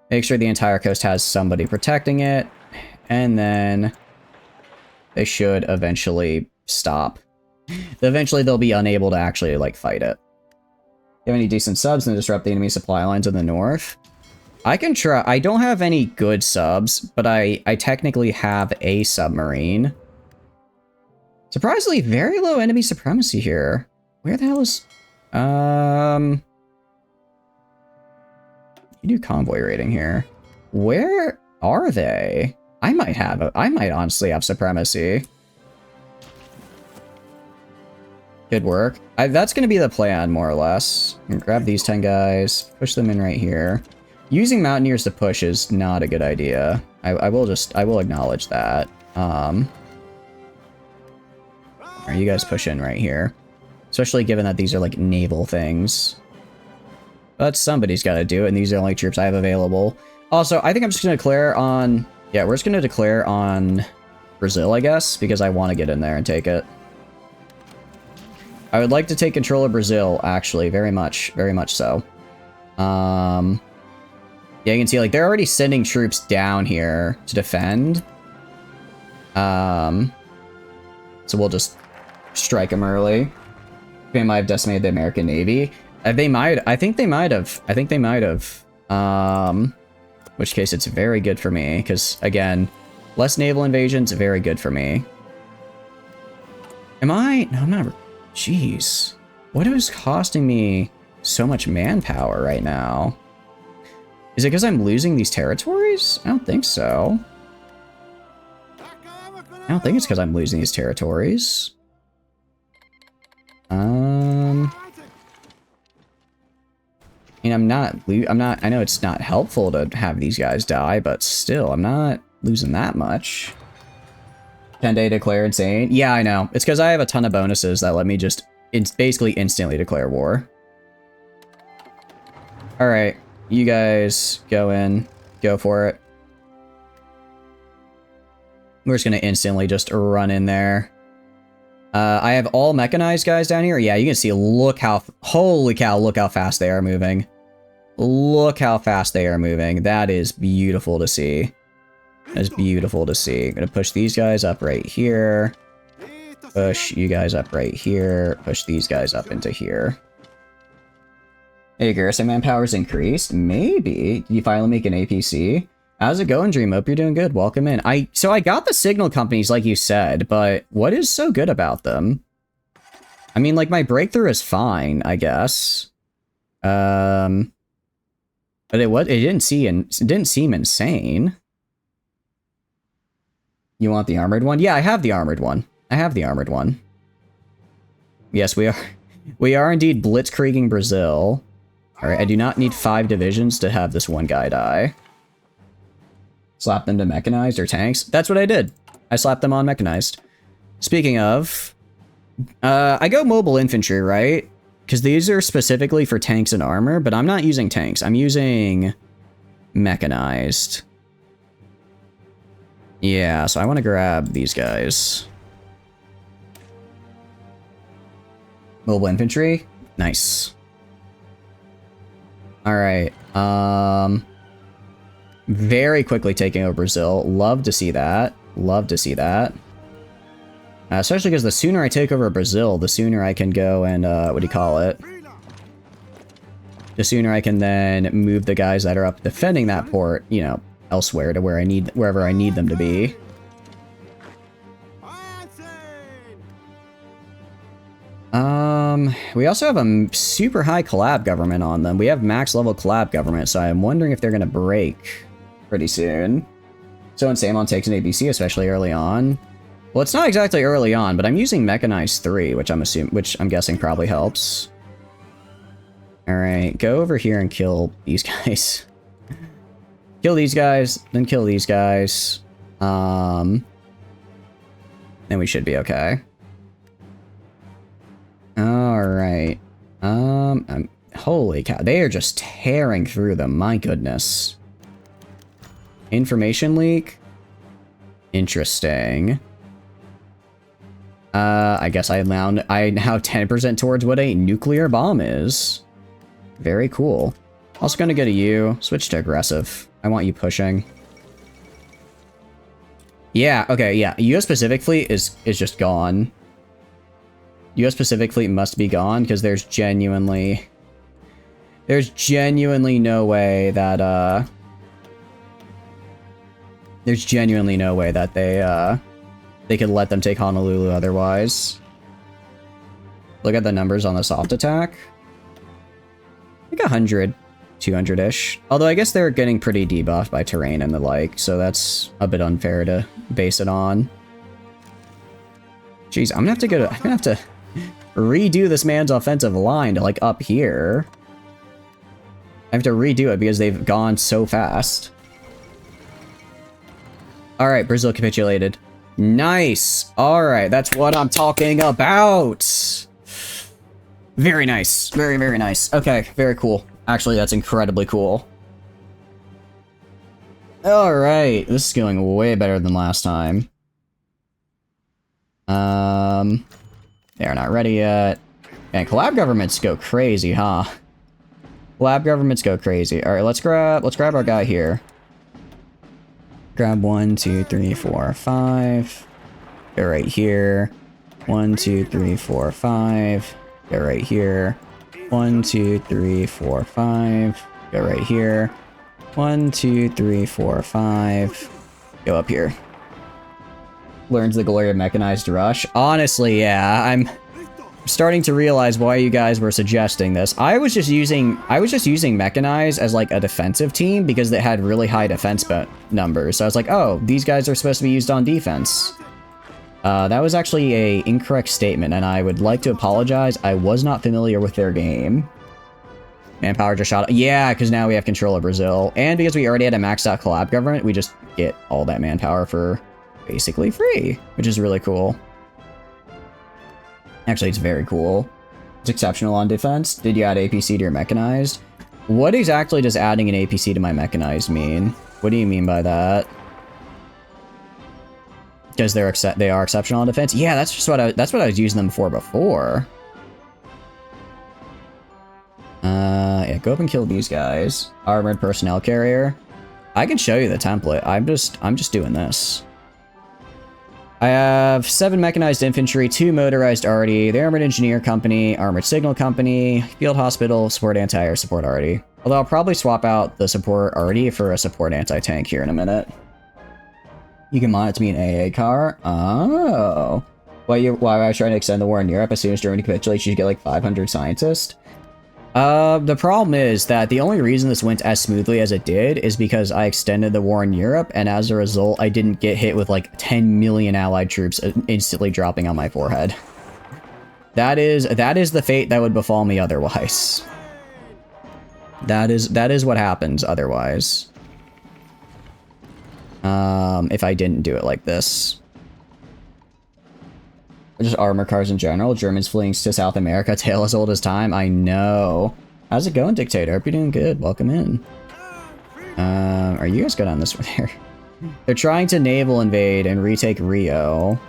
Make sure the entire coast has somebody protecting it. And then they should eventually stop. Eventually they'll be unable to actually, like, fight it. You have any decent subs and disrupt the enemy supply lines in the north? I can try. I don't have any good subs, but I technically have a submarine. Surprisingly, very low enemy supremacy here. Where the hell is... You do convoy raiding here. Where are they? I might honestly have supremacy. Good work. That's going to be the plan, more or less. Grab these 10 guys, push them in right here. Using Mountaineers to push is not a good idea. I will acknowledge that. Alright, you guys push in right here. Especially given that these are, like, naval things. But somebody's got to do it, and these are the only troops I have available. Also, I think I'm just going to declare on... Yeah, we're just going to declare on Brazil, I guess, because I want to get in there and take it. I would like to take control of Brazil, actually, very much so. Yeah, you can see, like, they're already sending troops down here to defend. So we'll just strike them early. They might have decimated the American Navy. I think they might have. Which case it's very good for me, because, again, less naval invasions, very good for me. No, I'm not. Jeez. What is costing me so much manpower right now? Is it because I'm losing these territories? I don't think so. I don't think it's because I'm losing these territories. I mean, I know it's not helpful to have these guys die, but still, I'm not losing that much. 10-day declare insane. Yeah, I know. It's because I have a ton of bonuses that let me just basically instantly declare war. Alright, you guys go in. Go for it. We're just gonna instantly just run in there. I have all mechanized guys down here. Yeah, you can see, holy cow, look how fast they are moving. Look how fast they are moving. That is beautiful to see. That is beautiful to see. I'm gonna push these guys up right here. Push you guys up right here. Push these guys up into here. Hey, garrison manpower's increased? Maybe. Did you finally make an APC? How's it going, Dream? Hope you're doing good. Welcome in. So I got the signal companies, like you said, but what is so good about them? I mean, like, my breakthrough is fine, I guess. But it didn't seem insane. You want the armored one? Yeah, I have the armored one. Yes, we are indeed blitzkrieging Brazil. Alright, I do not need 5 divisions to have this one guy die. Slap them to mechanized or tanks. That's what I did. I slapped them on mechanized. Speaking of, I go mobile infantry, right? Because these are specifically for tanks and armor, but I'm not using tanks. I'm using mechanized. Yeah, so I want to grab these guys. Mobile infantry? Nice. Alright, very quickly taking over Brazil. Love to see that. Love to see that. Especially because the sooner I take over Brazil, the sooner I can go and, what do you call it? The sooner I can then move the guys that are up defending that port, you know, elsewhere to wherever I need them to be. We also have a super high collab government on them. We have max level collab government, so I'm wondering if they're gonna break pretty soon. So insane on takes an ABC, especially early on. Well, it's not exactly early on, but I'm using Mechanized 3, which I'm guessing probably helps. Alright, go over here and kill these guys. Kill these guys, then kill these guys. Then we should be okay. Alright. Holy cow, they are just tearing through them, my goodness. Information leak? Interesting. I guess I now 10% towards what a nuclear bomb is. Very cool. Also gonna go to you. Switch to aggressive. I want you pushing. Yeah, okay, yeah. US Pacific Fleet is just gone. US Pacific Fleet must be gone because there's genuinely no way that they could let them take Honolulu otherwise. Look at the numbers on the soft attack. Like 100, 200-ish. Although I guess they're getting pretty debuffed by terrain and the like, so that's a bit unfair to base it on. Jeez, I'm gonna have to redo this man's offensive line to, like, up here. I have to redo it because they've gone so fast. Alright, Brazil capitulated. Nice! Alright, that's what I'm talking about! Very nice. Very, very nice. Okay, very cool. Actually, that's incredibly cool. Alright, this is going way better than last time. They're not ready yet. And collab governments go crazy, huh? Lab governments go crazy. All right, let's grab our guy here. Grab 1, 2, 3, 4, 5. Go right here. 1, 2, 3, 4, 5. Go right here. 1, 2, 3, 4, 5. Go right here. 1, 2, 3, 4, 5. Go up here. Learns the glory of mechanized rush. Honestly, yeah, I'm starting to realize why you guys were suggesting this. I was just using mechanized as like a defensive team because they had really high defense numbers. So I was like, oh, these guys are supposed to be used on defense. That was actually a incorrect statement, and I would like to apologize. I was not familiar with their game. Manpower just shot. Yeah, because now we have control of Brazil, and because we already had a maxed out collab government, we just get all that manpower for basically free, which is really cool. Actually, it's very cool. It's exceptional on defense. Did you add APC to your mechanized? What exactly does adding an APC to my mechanized mean? What do you mean by that? Because they are exceptional on defense? Yeah, that's just what I was using them for before. Yeah, go up and kill these guys. Armored personnel carrier. I can show you the template. I'm just doing this. I have 7 mechanized infantry, 2 motorized arty, the armored engineer company, armored signal company, field hospital, support anti-air, support arty. Although I'll probably swap out the support arty for a support anti-tank here in a minute. You can mod it to be an AA car. Oh. Why I was trying to extend the war in Europe? As soon as Germany capitulates, you get like 500 scientists. The problem is that the only reason this went as smoothly as it did is because I extended the war in Europe, and as a result, I didn't get hit with like 10 million allied troops instantly dropping on my forehead. That is the fate that would befall me otherwise. That is what happens otherwise. If I didn't do it like this. Just armor cars in general. Germans fleeing to South America. Tale as old as time. I know. How's it going, Dictator? Hope you're doing good. Welcome in. Are you guys good on this one here? They're trying to naval invade and retake Rio.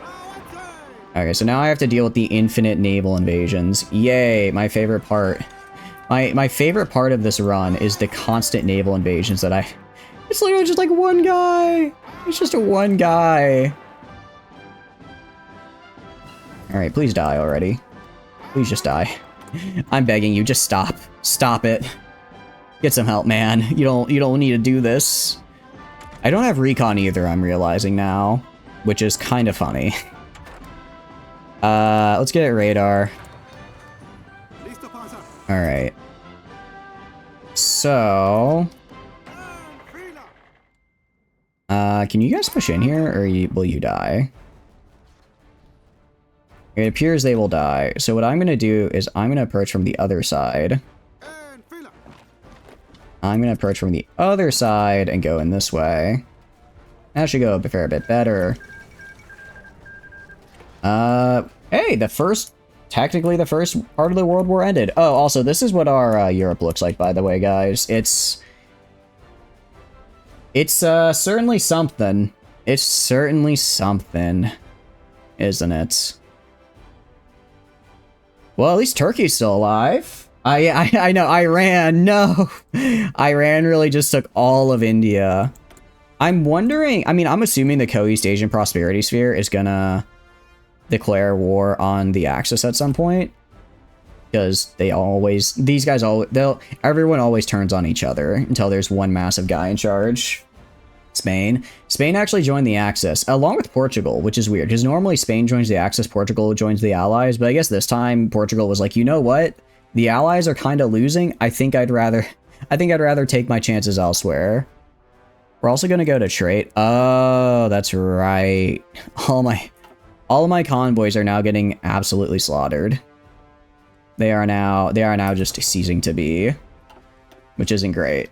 Okay, so now I have to deal with the infinite naval invasions. Yay, my favorite part. My favorite part of this run is the constant naval invasions that I... It's literally just like one guy. It's just a one guy. Alright, please die already. Please just die. I'm begging you, just stop. Stop it. Get some help, man. You don't need to do this. I don't have recon either, I'm realizing now. Which is kind of funny. Let's get radar. Alright. So... can you guys push in here, or will you die? It appears they will die. So what I'm going to do is I'm going to approach from the other side. I'm going to approach from the other side and go in this way. That should go a fair bit better. Hey, technically the first part of the World War ended. Oh, also, this is what our Europe looks like, by the way, guys. It's certainly something. It's certainly something, isn't it? Well, at least Turkey's still alive. I know, Iran, no. Iran really just took all of India. I'm wondering, I mean, I'm assuming the Co-East Asian Prosperity Sphere is gonna declare war on the Axis at some point. Because everyone always turns on each other until there's one massive guy in charge. Spain actually joined the Axis, along with Portugal, which is weird, because normally Spain joins the Axis, Portugal joins the Allies, but I guess this time Portugal was like, you know what? The Allies are kind of losing. I think I'd rather take my chances elsewhere. We're also going to go to trade. Oh, that's right. All of my convoys are now getting absolutely slaughtered. They are now just ceasing to be, which isn't great.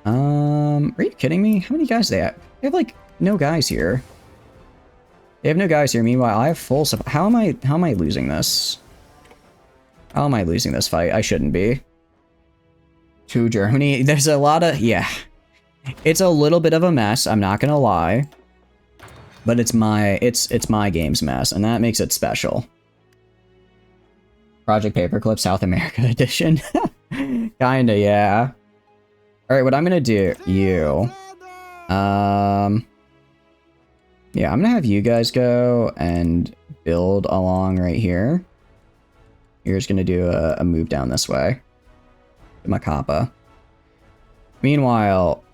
Are you kidding me? How many guys do they have? They have like no guys here. They have no guys here. Meanwhile, I have full support. How am I losing this? How am I losing this fight? I shouldn't be. To Germany. There's a lot of, yeah. It's a little bit of a mess, I'm not gonna lie. But it's my game's mess, and that makes it special. Project Paperclip South America edition. Kinda, yeah. Alright, what I'm gonna do, you. Yeah, I'm gonna have you guys go and build along right here. You're just gonna do a move down this way. Macapa. Meanwhile,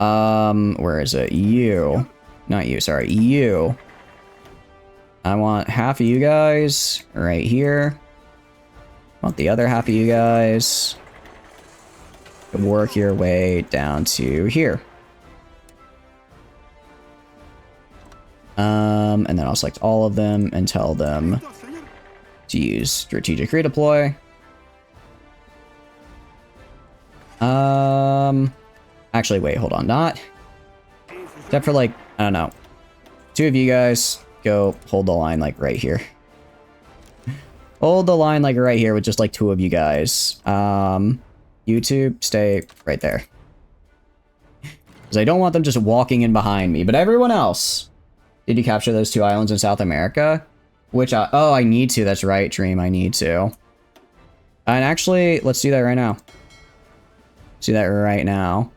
where is it? You. Not you, sorry. You. I want half of you guys right here. I want the other half of you guys to work your way down to here. And then I'll select all of them and tell them to use strategic redeploy. Actually, wait, hold on, not. Except for like, I don't know. 2 of you guys go hold the line like right here. Hold the line like right here with just like 2 of you guys. You two stay right there. Because I don't want them just walking in behind me, but everyone else. Did you capture those 2 islands in South America? Which, oh, I need to. That's right, Dream. I need to. And actually, let's do that right now. Let's do that right now.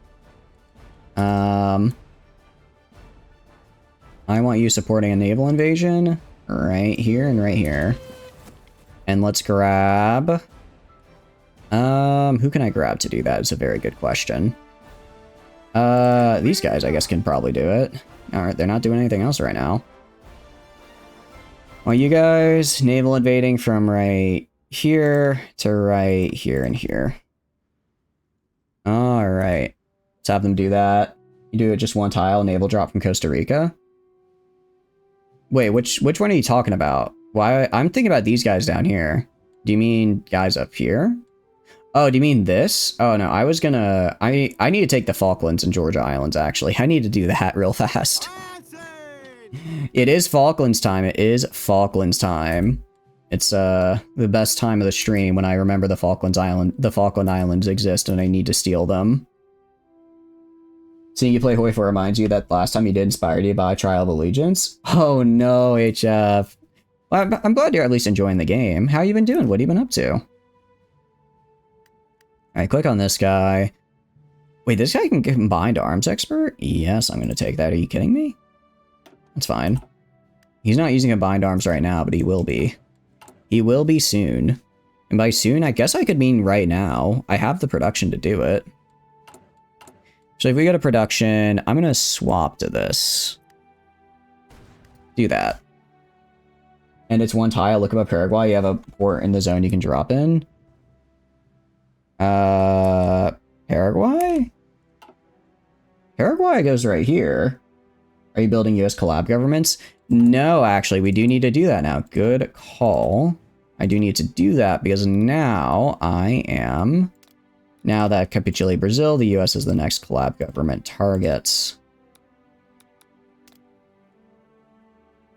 I want you supporting a naval invasion right here and right here. And let's grab... who can I grab to do that? It's a very good question. These guys, I guess, can probably do it. Alright, they're not doing anything else right now. Well, you guys, naval invading from right here to right here and here. Alright. Let's have them do that. You do it just 1 tile, naval drop from Costa Rica. Wait, which one are you talking about? Why? I'm thinking about these guys down here. Do you mean guys up here? Oh, do you mean this? Oh, no, I was gonna... I need to take the Falklands and Georgia Islands, actually. I need to do that real fast. It is Falklands time. It is Falklands time. It's, the best time of the stream when I remember the Falkland Islands exist and I need to steal them. Seeing you play Hoi 4 reminds you that last time you did inspired you to buy Trial of Allegiance? Oh, no, HF. Well, I'm glad you're at least enjoying the game. How you been doing? What have you been up to? Alright, click on this guy. Wait, this guy can get combined arms expert? Yes, I'm gonna take that. Are you kidding me? That's fine. He's not using combined arms right now, but he will be. He will be soon. And by soon, I guess I could mean right now. I have the production to do it. So if we go to production, I'm gonna swap to this. Do that. And it's 1 tile. Look above Paraguay. You have a port in the zone you can drop in. Paraguay? Paraguay goes right here. Are you building US collab governments? No, actually, we do need to do that now. Good call. I do need to do that because now I am... Now that capitulate Brazil, the US is the next collab government target.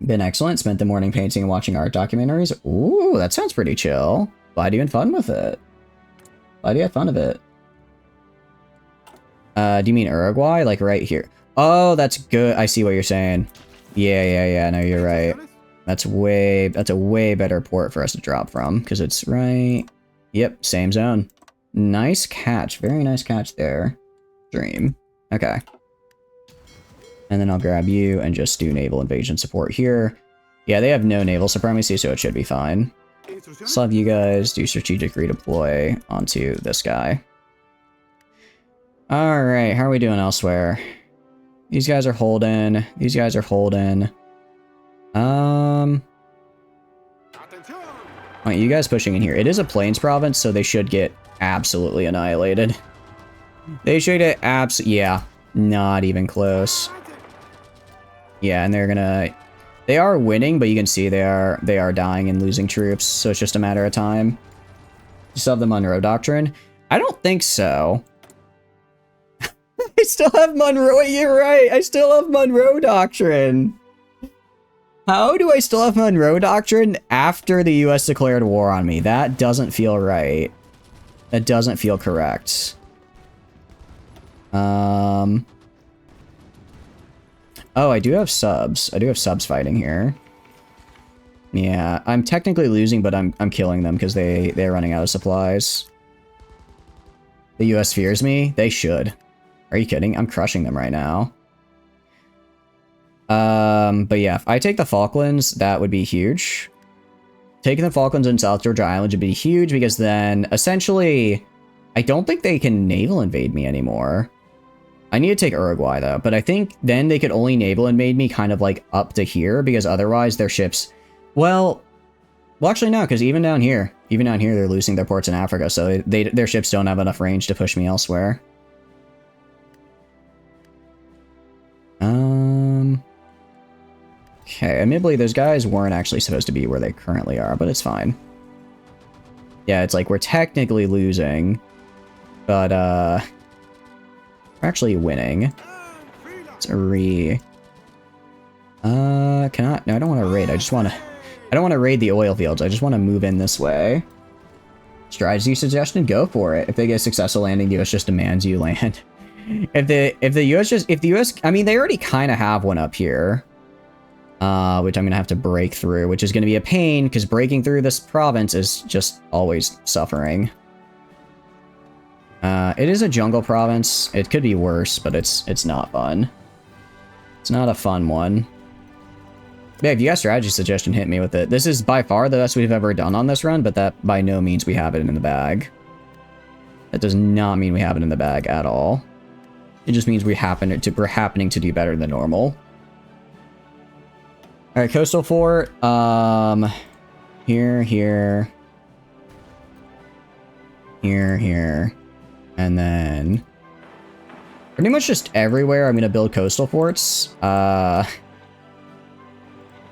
Been excellent. Spent the morning painting and watching art documentaries. Ooh, that sounds pretty chill. Glad you had fun with it. Glad you had fun of it. Do you mean Uruguay? Like right here? Oh, that's good. I see what you're saying. Yeah. No, you're right. That's a way better port for us to drop from because it's right. Yep, same zone. Nice catch. Very nice catch there. Dream. Okay. And then I'll grab you and just do naval invasion support here. Yeah, they have no naval supremacy, so it should be fine. So have you guys do strategic redeploy onto this guy. Alright, how are we doing elsewhere? These guys are holding. These guys are holding. Wait, you guys pushing in here. It is a plains province, so they should get absolutely annihilated. They should get yeah, not even close. Yeah, and they're gonna... They are winning, but you can see they are dying and losing troops, so it's just a matter of time. You still have the Monroe Doctrine? I don't think so. I still have Monroe. You're right. I still have Monroe Doctrine. How do I still have Monroe Doctrine after the US declared war on me? That doesn't feel right. That doesn't feel correct. Oh, I do have subs. I do have subs fighting here. Yeah, I'm technically losing, but I'm killing them because they're running out of supplies. The US fears me? They should. Are you kidding? I'm crushing them right now. But yeah, if I take the Falklands, that would be huge. Taking the Falklands and South Georgia Island would be huge because then, essentially, I don't think they can naval invade me anymore. I need to take Uruguay, though, but I think then they could only naval invade me kind of, like, up to here, because otherwise their ships... Well, actually, no, because even down here, they're losing their ports in Africa, so their ships don't have enough range to push me elsewhere. Okay, admittedly, those guys weren't actually supposed to be where they currently are, but it's fine. Yeah, it's like we're technically losing, but, we're actually winning. It's a no, I don't want to raid. I don't want to raid the oil fields. I just want to move in this way. Strategy suggestion? Go for it. If they get a successful landing, the US just demands you land. If the US, I mean, they already kind of have one up here. Which I'm going to have to break through, which is going to be a pain, because breaking through this province is just always suffering. It is a jungle province. It could be worse, but it's not fun. It's not a fun one. Yeah, if you got strategy suggestion, hit me with it. This is by far the best we've ever done on this run, but that by no means we have it in the bag. That does not mean we have it in the bag at all. It just means we're happening to do better than normal. Alright, coastal fort. Here. And then pretty much just everywhere I'm gonna build coastal forts.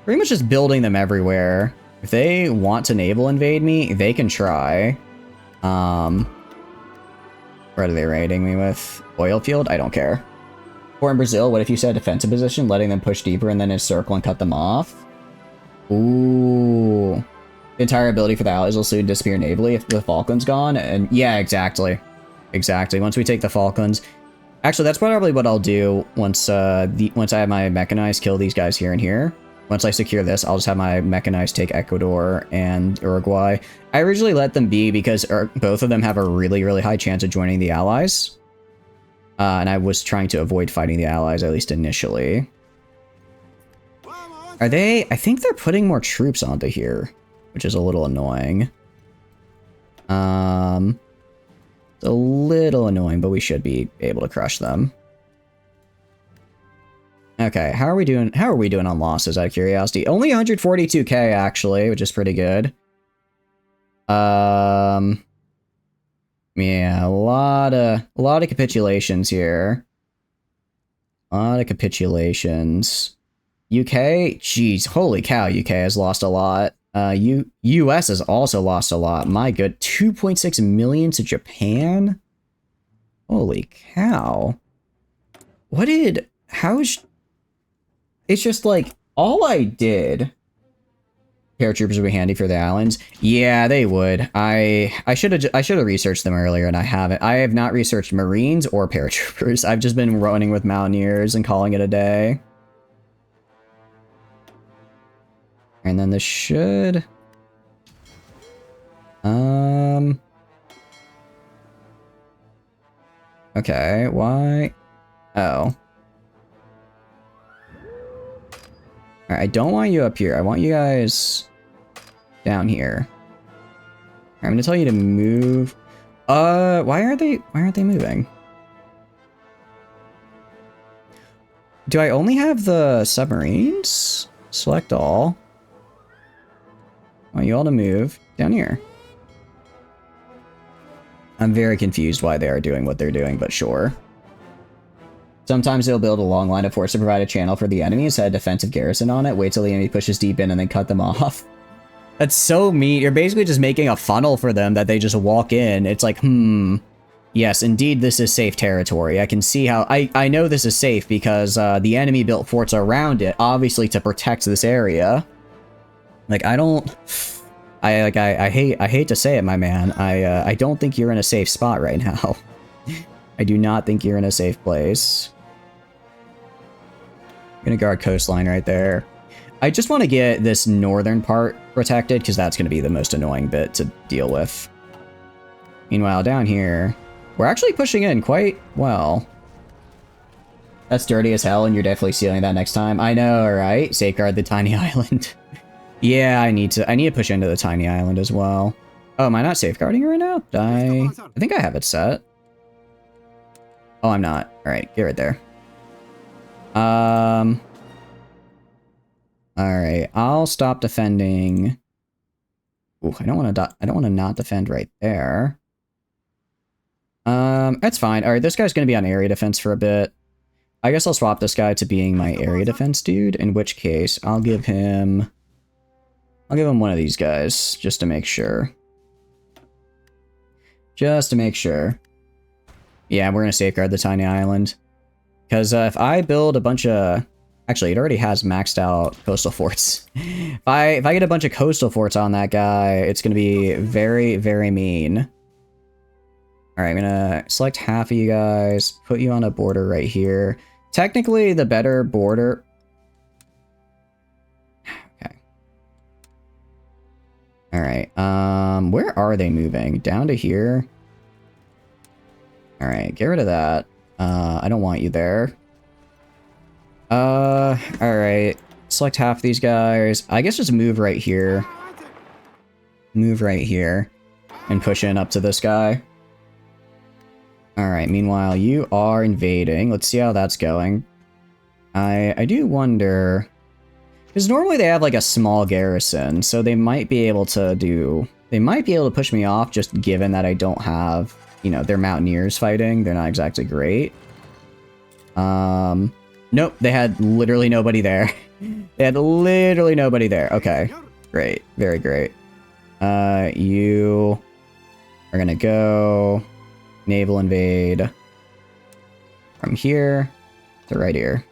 Pretty much just building them everywhere. If they want to naval invade me, they can try. What are they raiding me with? Oil field? I don't care. Or in Brazil, what if you set a defensive position, letting them push deeper and then encircle and cut them off? Ooh. The entire ability for the allies will soon disappear navally if the Falklands gone. And yeah, exactly. Exactly. Once we take the Falklands. Actually, that's probably what I'll do once once I have my mechanized kill these guys here and here. Once I secure this, I'll just have my mechanized take Ecuador and Uruguay. I originally let them be because both of them have a really, really high chance of joining the allies. And I was trying to avoid fighting the allies, at least initially. Are they... I think they're putting more troops onto here, which is a little annoying. It's a little annoying, but we should be able to crush them. Okay, how are we doing? How are we doing on losses, out of curiosity? Only 142k, actually, which is pretty good. Yeah, a lot of capitulations here. A lot of capitulations. UK? Jeez, holy cow, UK has lost a lot. US has also lost a lot. My good, 2.6 million to Japan? Holy cow. What did... How is... It's just like, all I did... Paratroopers would be handy for the islands. Yeah, they would. I should have researched them earlier, and I haven't. I have not researched Marines or paratroopers. I've just been running with Mountaineers and calling it a day. And then this should... Okay, why? Oh. Alright, I don't want you up here. I want you guys down here. I'm gonna tell you to move. Why aren't they moving? Do I only have the submarines? Select all. I want you all to move down here. I'm very confused why they are doing what they're doing, but sure. Sometimes they'll build a long line of forts to provide a channel for the enemy, set a defensive garrison on it, wait till the enemy pushes deep in, and then cut them off. That's so mean. You're basically just making a funnel for them that they just walk in. It's like, yes, indeed, this is safe territory. I can see how... I know this is safe because the enemy built forts around it, obviously to protect this area. Like, I don't... I hate to say it, my man. I don't think you're in a safe spot right now. I do not think you're in a safe place. I'm gonna guard coastline right there. I just want to get this northern part protected, because that's going to be the most annoying bit to deal with. Meanwhile, down here, we're actually pushing in quite well. That's dirty as hell, and you're definitely stealing that next time. I know, right? Safeguard the tiny island. Yeah, I need to push into the tiny island as well. Oh, am I not safeguarding it right now? I think I have it set. Oh, I'm not. All right, get right there. All right, I'll stop defending. Ooh, I don't want to not defend right there. That's fine. All right, this guy's going to be on area defense for a bit. I guess I'll swap this guy to being my area defense dude, in which case I'll give him one of these guys just to make sure. Just to make sure. Yeah, we're going to safeguard the tiny island. Because if I build a bunch of... Actually, it already has maxed out coastal forts. If I get a bunch of coastal forts on that guy, it's going to be very, very mean. Alright, I'm going to select half of you guys, put you on a border right here. Technically, the better border... Okay. Alright, where are they moving? Down to here? Alright, get rid of that. I don't want you there. Alright. Select half these guys. I guess just move right here. Move right here. And push in up to this guy. Alright, meanwhile, you are invading. Let's see how that's going. I do wonder... Because normally they have like a small garrison, so they might be able to do... They might be able to push me off, just given that I don't have... You know, they're mountaineers fighting. They're not exactly great. Nope, they had literally nobody there. They had literally nobody there. Okay, great. Very great. You are gonna go naval invade from here to right here.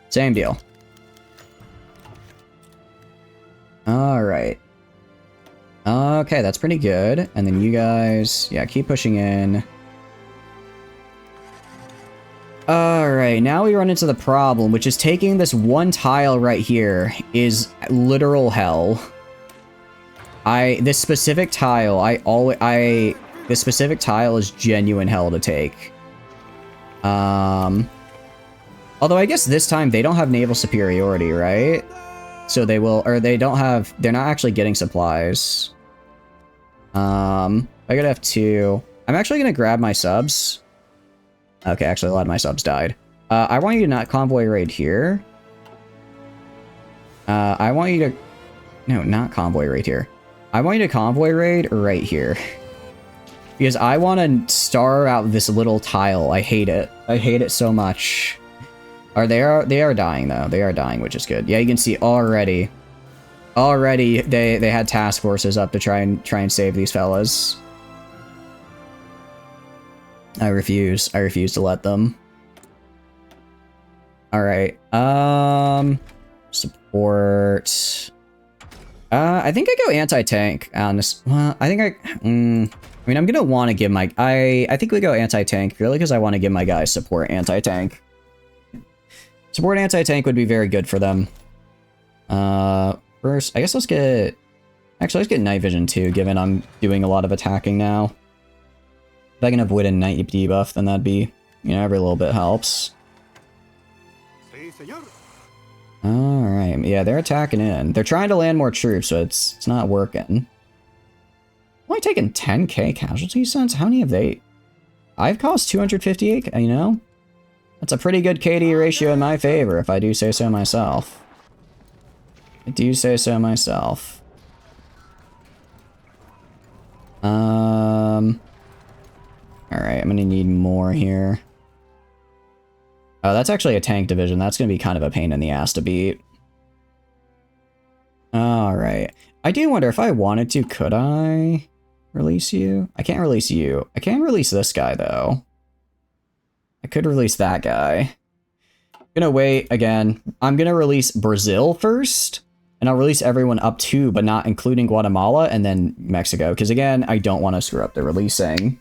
Same deal. Alright. Okay, that's pretty good. And then you guys, yeah, keep pushing in. Alright, now we run into the problem, which is taking this one tile right here is literal hell. This specific tile, this specific tile is genuine hell to take. Although I guess this time they don't have naval superiority, right? So they will, or they don't have, they're not actually getting supplies. I gotta have two. I'm actually gonna grab my subs. Okay, actually a lot of my subs died. I want you to not convoy raid here. I want you to... No, not convoy raid here. I want you to convoy raid right here. Because I want to star out this little tile. I hate it. I hate it so much. They are dying though. They are dying, which is good. Yeah, you can see already. Already they had task forces up to try and save these fellas. I refuse to let them. Alright, support. I think I go anti-tank on this. Well, I think I mean, I'm gonna want to give my, I think we go anti-tank purely because I want to give my guys support anti-tank. Support anti-tank would be very good for them. First, I guess let's get night vision too, given I'm doing a lot of attacking now. If I can avoid a night debuff, then that'd be, you know, every little bit helps. Alright, yeah, they're attacking in. They're trying to land more troops, so it's not working. Only taken 10k casualties since? How many have they? I've caused 258, you know? That's a pretty good KD ratio in my favor, if I do say so myself. I do say so myself. Alright, I'm gonna need more here. Oh, that's actually a tank division. That's gonna be kind of a pain in the ass to beat. Alright. I do wonder if I wanted to, could I release you? I can't release you. I can release this guy, though. I could release that guy. I'm gonna wait again. I'm gonna release Brazil first. And I'll release everyone up to, but not including Guatemala, and then Mexico. Because again, I don't want to screw up the releasing.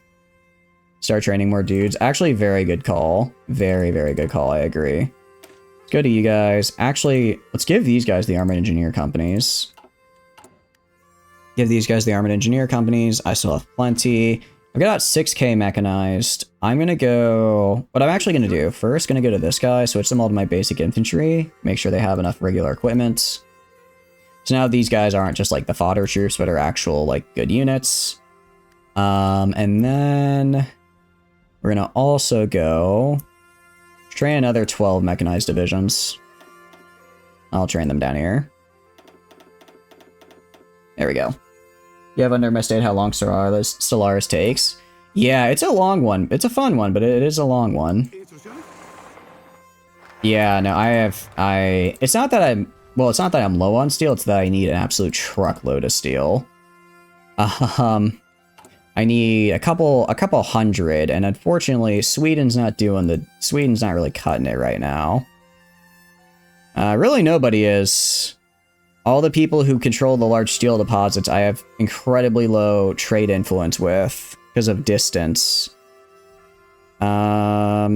Start training more dudes. Actually, very good call. Very, very good call, I agree. Let's go to you guys. Actually, let's give these guys the armored engineer companies. Give these guys the armored engineer companies. I still have plenty. I've got 6k mechanized. I'm gonna go... What I'm actually gonna do, first gonna go to this guy, switch them all to my basic infantry, make sure they have enough regular equipment. So now these guys aren't just like the fodder troops, but are actual like good units. And then we're gonna also go train another 12 mechanized divisions. I'll train them down here. There we go. You have underestimated how long Stellaris takes. Yeah, it's a long one. It's a fun one, but it is a long one. Yeah, no, it's not that I'm... Well, it's not that I'm low on steel, it's that I need an absolute truckload of steel. I need a couple hundred, and unfortunately, Sweden's not really cutting it right now. Really nobody is. All the people who control the large steel deposits, I have incredibly low trade influence with because of distance. Yeah.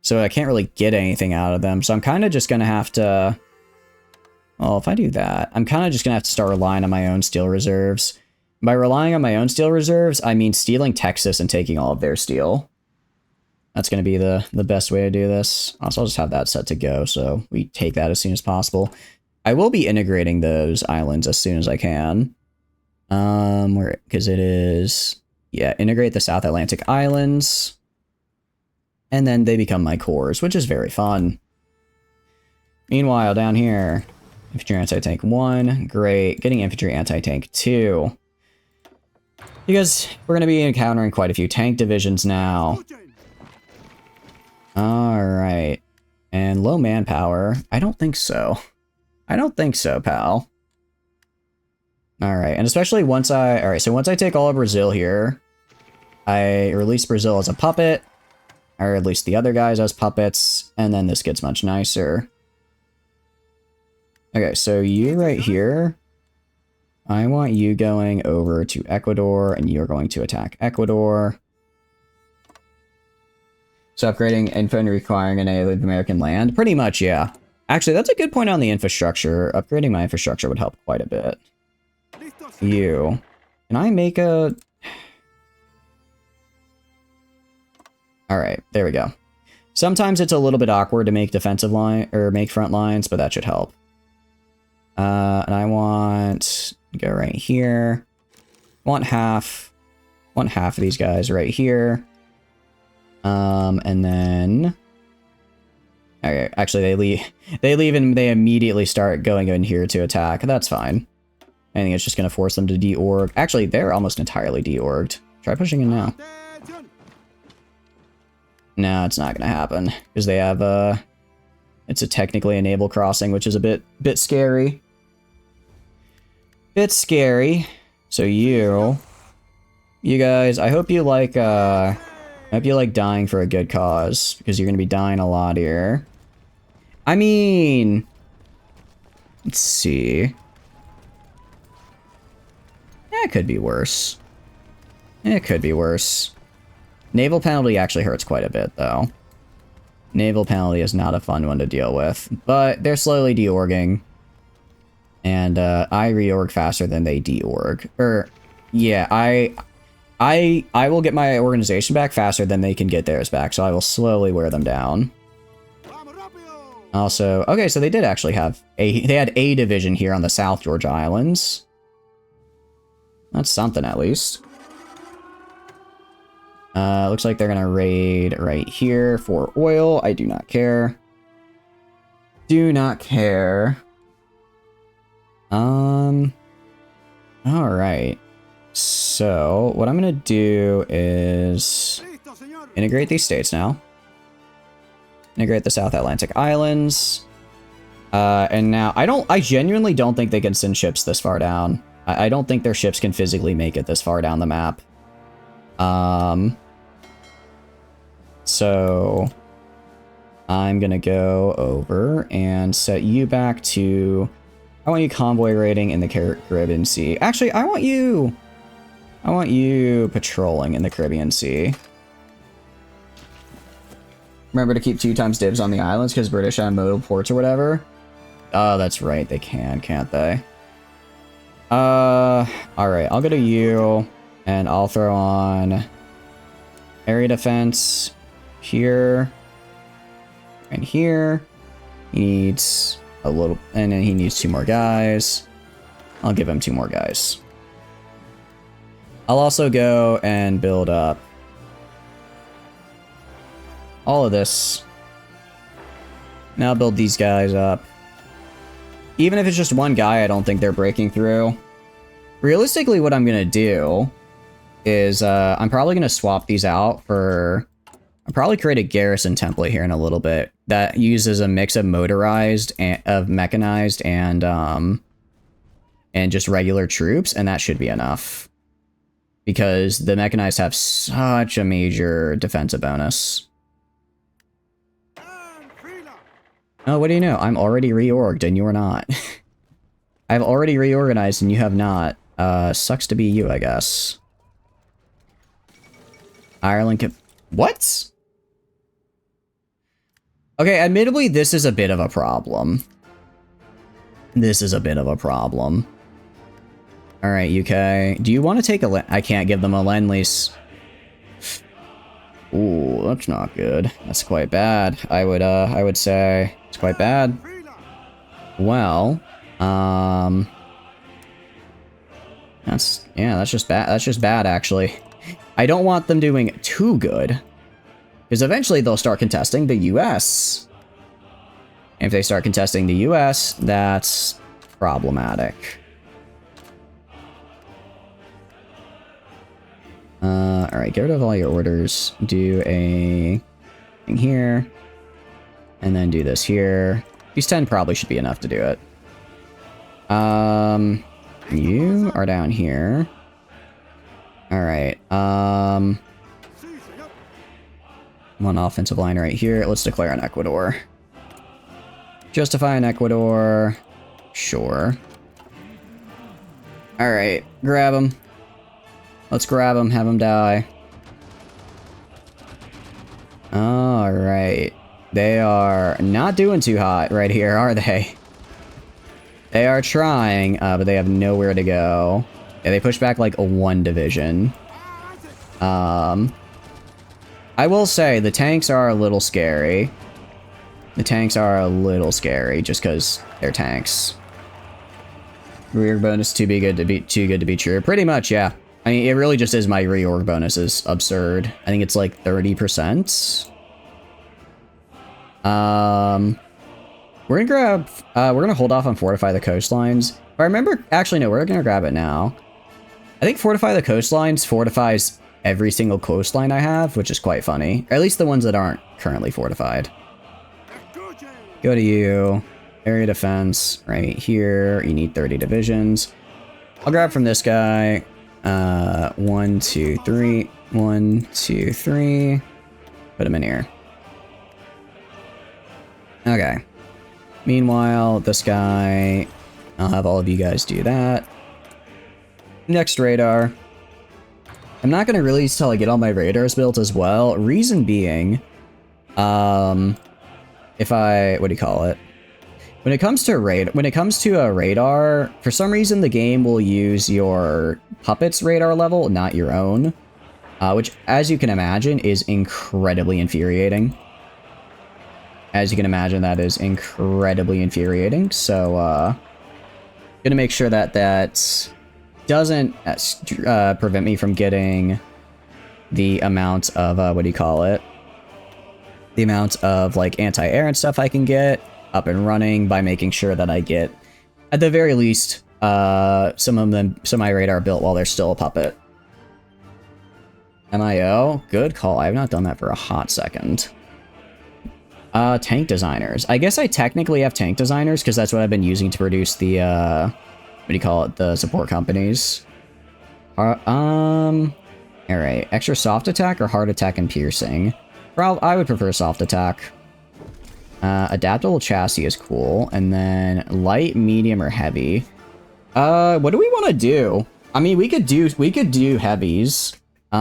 So I can't really get anything out of them. So I'm kind of just going to have to... Well, if I do that, I'm kind of just going to have to start relying on my own steel reserves. By relying on my own steel reserves, I mean stealing Texas and taking all of their steel. That's going to be the best way to do this. Also, I'll just have that set to go, so we take that as soon as possible. I will be integrating those islands as soon as I can. Because it is... Yeah, integrate the South Atlantic Islands. And then they become my cores, which is very fun. Meanwhile, down here, infantry anti-tank 1, great. Getting infantry anti-tank 2. Because we're going to be encountering quite a few tank divisions now. Alright. And low manpower? I don't think so. I don't think so, pal. Alright, and especially once I... Alright, so once I take all of Brazil here, I release Brazil as a puppet, or at least the other guys as puppets, and then this gets much nicer. Okay, so you right here, I want you going over to Ecuador, and you're going to attack Ecuador. So upgrading infantry requiring an Native American land? Pretty much, yeah. Actually, that's a good point on the infrastructure. Upgrading my infrastructure would help quite a bit. You. Can I make a... Alright, there we go. Sometimes it's a little bit awkward to make defensive line, or make front lines, but that should help. And I want... Go right here. Want half of these guys right here. And then... Okay, actually they leave and they immediately start going in here to attack. That's fine. I think it's just gonna force them to de-org. Actually, they're almost entirely de-orged. Try pushing in now. No, it's not gonna happen. Because they have it's technically a naval crossing, which is a bit scary. Bit scary. So you guys, I hope you like dying for a good cause, because you're going to be dying a lot here. I mean... Let's see. It could be worse. It could be worse. Naval penalty actually hurts quite a bit, though. Naval penalty is not a fun one to deal with, but they're slowly de-orging. And I reorg faster than they de-org. Yeah, I will get my organization back faster than they can get theirs back, so I will slowly wear them down. Also, okay, so they did actually have they had a division here on the South Georgia Islands. That's something, at least. Looks like they're gonna raid right here for oil. I do not care. Do not care. Alright. So, what I'm gonna do is integrate these states now. Integrate the South Atlantic Islands. And now, I genuinely don't think they can send ships this far down. I don't think their ships can physically make it this far down the map. So, I'm gonna go over and set you back to... I want you convoy raiding in the Caribbean Sea. Actually, I want you patrolling in the Caribbean Sea. Remember to keep 2 times dibs on the islands because British have modal ports or whatever. Oh, that's right. They can, can't they? Alright. I'll go to you, and I'll throw on area defense here and here. He needs a little, and then he needs 2 more guys. I'll give him 2 more guys. I'll also go and build up all of this. Now build these guys up. Even if it's just 1 guy, I don't think they're breaking through. Realistically, what I'm gonna do is I'm probably gonna swap these out for... I'll probably create a garrison template here in a little bit that uses a mix of motorized and of mechanized and just regular troops, and that should be enough. Because the mechanized have such a major defensive bonus. Oh, what do you know? I'm already reorged and you're not. I've already reorganized and you have not. Sucks to be you, I guess. Ireland can... What? Okay, admittedly, this is a bit of a problem. This is a bit of a problem. Alright, UK. Do you want to take a... I can't give them a lend-lease. Ooh, that's not good. That's quite bad. I would say it's quite bad. Well, that's just bad. That's just bad, actually. I don't want them doing too good, because eventually they'll start contesting the US. And if they start contesting the US, that's problematic. Alright, get rid of all your orders. Do a thing here. And then do this here. These 10 probably should be enough to do it. You are down here. Alright, one offensive line right here. Let's declare an Ecuador. Justify an Ecuador. Sure. Alright, grab him. Let's grab him, have him die. Alright. They are not doing too hot right here, are they? They are trying, but they have nowhere to go. Yeah, they push back like a 1 division. I will say, the tanks are a little scary. The tanks are a little scary, just because they're tanks. Rear bonus too good to be true. Pretty much, yeah. I mean, it really just is my reorg bonus is absurd. I think it's like 30%. We're gonna hold off on Fortify the Coastlines. If I remember, actually no, we're gonna grab it now. I think Fortify the Coastlines fortifies every single coastline I have, which is quite funny. Or at least the ones that aren't currently fortified. Go to you. Area defense, right here. You need 30 divisions. I'll grab from this guy. 1, 2, 3. 1, 2, 3. Put him in here. Okay. Meanwhile, this guy... I'll have all of you guys do that. Next radar. I'm not going to release till I get all my radars built as well. Reason being... if I... What do you call it? When it comes to a radar, for some reason the game will use your puppet's radar level, not your own. Which, as you can imagine, is incredibly infuriating. As you can imagine, that is incredibly infuriating. So, gonna make sure that that doesn't prevent me from getting the amount of, what do you call it? The amount of, like, anti-air and stuff I can get up and running by making sure that I get, at the very least, some of my radar built while they're still a puppet. MIO, good call. I have not done that for a hot second. Tank designers. I guess I technically have tank designers because that's what I've been using to produce the, what do you call it? The support companies. Alright, extra soft attack or hard attack and piercing? I would prefer soft attack. Adaptable chassis is cool. And then light, medium, or heavy. What do we want to do? I mean, we could do heavies. We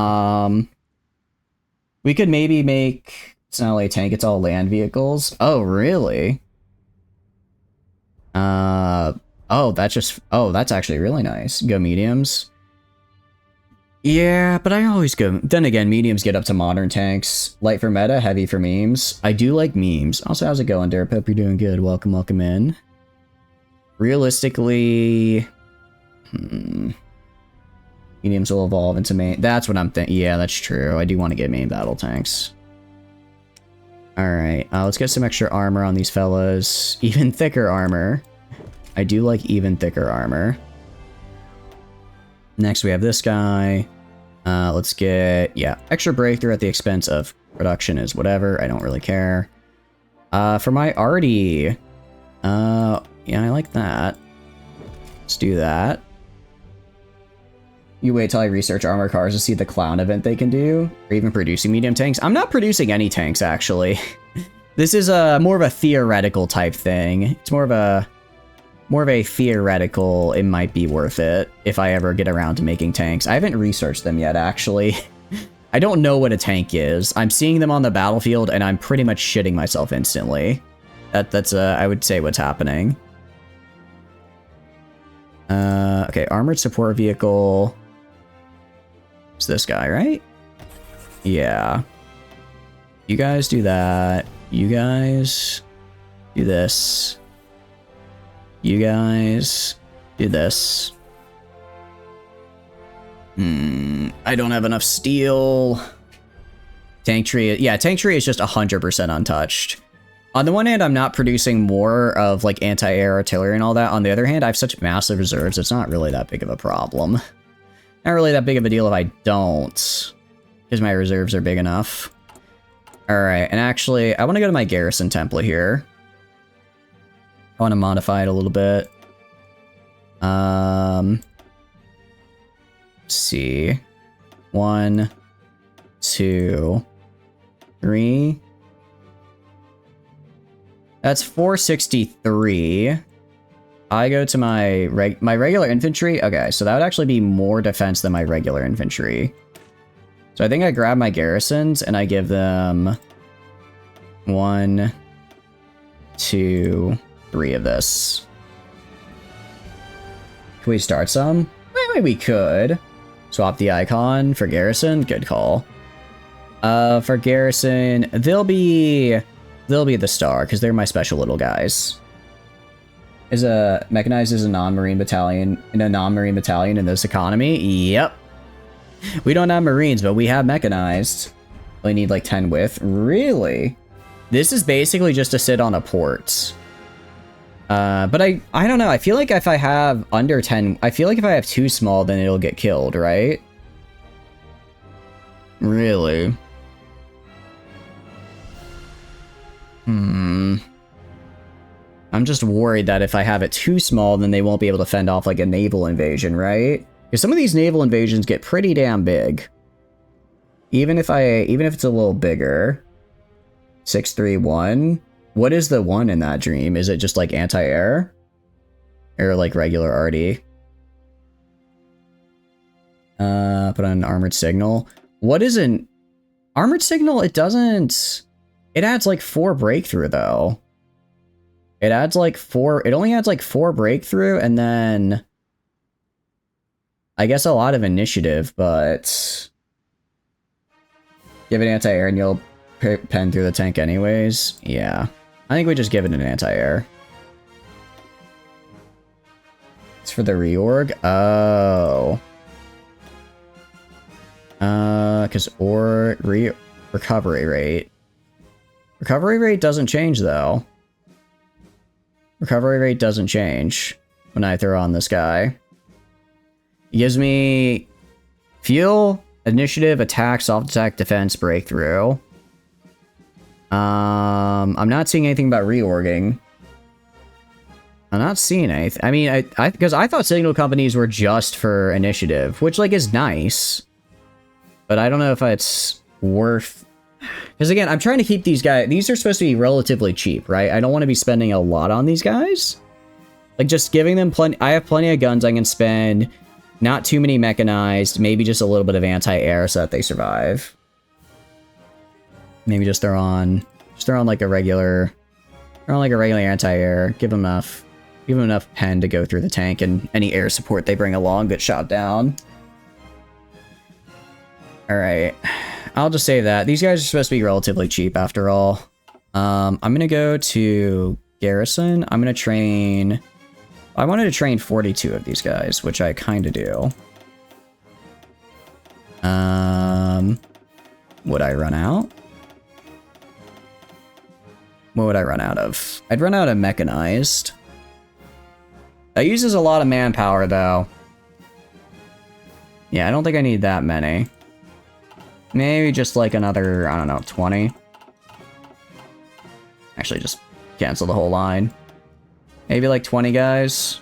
could maybe make It's not only a tank, it's all land vehicles. Oh, really? Oh, that's actually really nice. Go mediums. Yeah, but I always go... Then again, mediums get up to modern tanks. Light for meta, heavy for memes. I do like memes. Also, how's it going, Derp? Hope you're doing good. Welcome, welcome in. Realistically... Mediums will evolve into main... That's what I'm thinking. Yeah, that's true. I do want to get main battle tanks. Alright, let's get some extra armor on these fellas. Even thicker armor. I do like even thicker armor. Next, we have this guy. Let's get, yeah, extra breakthrough at the expense of production is whatever. I don't really care. For my arty, yeah, I like that. Let's do that. You wait till I research armor cars to see the clown event they can do, or even producing medium tanks. I'm not producing any tanks, actually. This is more of a theoretical type thing. It's more of a theoretical, it might be worth it if I ever get around to making tanks. I haven't researched them yet, actually. I don't know what a tank is. I'm seeing them on the battlefield, and I'm pretty much shitting myself instantly. That's I would say what's happening. Okay, armored support vehicle. It's this guy, right? Yeah. You guys do that. You guys do this. You guys do this. I don't have enough steel. Tank tree, yeah, tank tree is just 100% untouched. On the one hand, I'm not producing more of like anti-air artillery and all that. On the other hand, I have such massive reserves, it's not really that big of a problem. Not really that big of a deal if I don't, because my reserves are big enough. Alright, and actually, I want to go to my garrison template here. I want to modify it a little bit. Let's see. 1, 2, 3. That's 463. I go to my regular infantry. Okay, so that would actually be more defense than my regular infantry. So I think I grab my garrisons and I give them 1, 2, 3 of this. Can we start some? Maybe we could. Swap the icon for garrison. Good call. For garrison, they'll be the star because they're my special little guys. Mechanized is a non-marine battalion in this economy. Yep. We don't have marines, but we have mechanized. We need like 10 width. Really? This is basically just to sit on a port. But I don't know. I feel like if I have under 10, I feel like if I have too small, then it'll get killed, right? Really? I'm just worried that if I have it too small, then they won't be able to fend off like a naval invasion, right? Because some of these naval invasions get pretty damn big. Even if it's a little bigger. 631. What is the 1 in that dream? Is it just like anti-air? Or like regular RD? Put on an armored signal. What is an armored signal? It doesn't... It adds like 4 breakthrough though. It adds like 4... It only adds like 4 breakthrough and then... I guess a lot of initiative, but... Give it anti-air and you'll pen through the tank anyways. Yeah. I think we just give it an anti-air. It's for the reorg? Oh. Because recovery rate. Recovery rate doesn't change, though. Recovery rate doesn't change when I throw on this guy. It gives me fuel, initiative, attack, soft attack, defense, breakthrough. I'm not seeing anything about reorging. I'm not seeing anything. I mean, because I thought signal companies were just for initiative, which like is nice. But I don't know if it's worth... Because again, I'm trying to keep these guys... These are supposed to be relatively cheap, right? I don't want to be spending a lot on these guys. Like, just giving them plenty... I have plenty of guns I can spend. Not too many mechanized. Maybe just a little bit of anti-air so that they survive. Maybe just throw on like a regular, anti-air. Give them enough pen to go through the tank, and any air support they bring along get shot down. All right, I'll just save that. These guys are supposed to be relatively cheap after all. I'm gonna go to Garrison. I'm gonna train. I wanted to train 42 of these guys, which I kind of do. Would I run out? What would I run out of? I'd run out of mechanized. That uses a lot of manpower, though. Yeah, I don't think I need that many. Maybe just like another, I don't know, 20. Actually, just cancel the whole line. Maybe like 20 guys.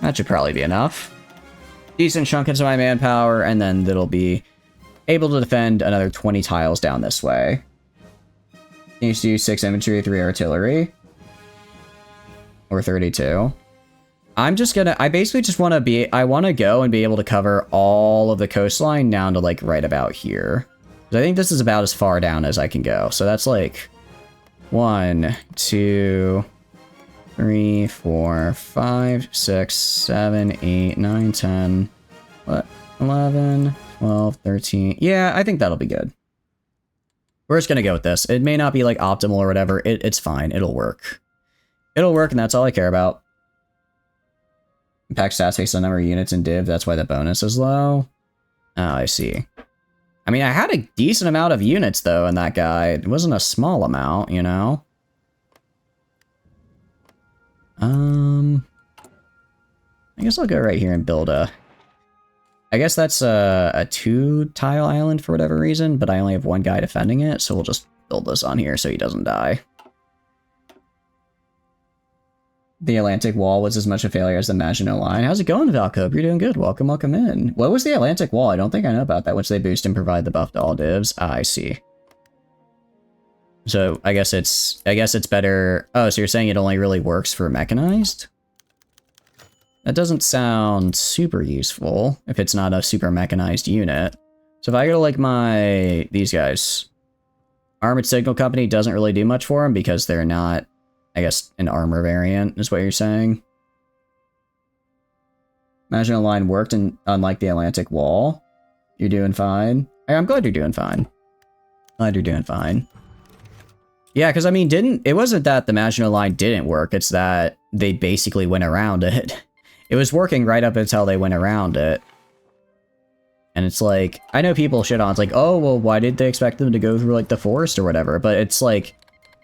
That should probably be enough. Decent chunk into my manpower, and then it'll be able to defend another 20 tiles down this way. Needs to use 6 infantry, 3 artillery. Or 32. I basically just want to I want to go and be able to cover all of the coastline down to like right about here. I think this is about as far down as I can go. So that's like 1, 2, 3, 4, 5, 6, 7, 8, 9, 10, 11, 12, 13. Yeah, I think that'll be good. We're just going to go with this. It may not be like optimal or whatever. It's fine. It'll work. It'll work, and that's all I care about. Impact stats based on number of units in div. That's why the bonus is low. Oh, I see. I mean, I had a decent amount of units, though, in that guy. It wasn't a small amount, you know? I guess I'll go right here and build a... I guess that's a 2-tile island for whatever reason, but I only have 1 guy defending it, so we'll just build this on here so he doesn't die. The Atlantic Wall was as much a failure as the Maginot Line. How's it going, Valcope? You're doing good. Welcome, welcome in. What was the Atlantic Wall? I don't think I know about that, which they boost and provide the buff to all divs. Ah, I see. So I guess it's better. Oh, so you're saying it only really works for mechanized? That doesn't sound super useful if it's not a super mechanized unit. So if I go to like these guys, Armored Signal Company doesn't really do much for them because they're not, I guess, an armor variant is what you're saying. Maginot Line worked, and unlike the Atlantic Wall, you're doing fine. I'm glad you're doing fine. Glad you're doing fine. Yeah, because I mean, it wasn't that the Maginot Line didn't work, it's that they basically went around it. It was working right up until they went around it. And it's like, I know people shit on, it's like, oh, well, why did they expect them to go through, like, the forest or whatever? But it's like,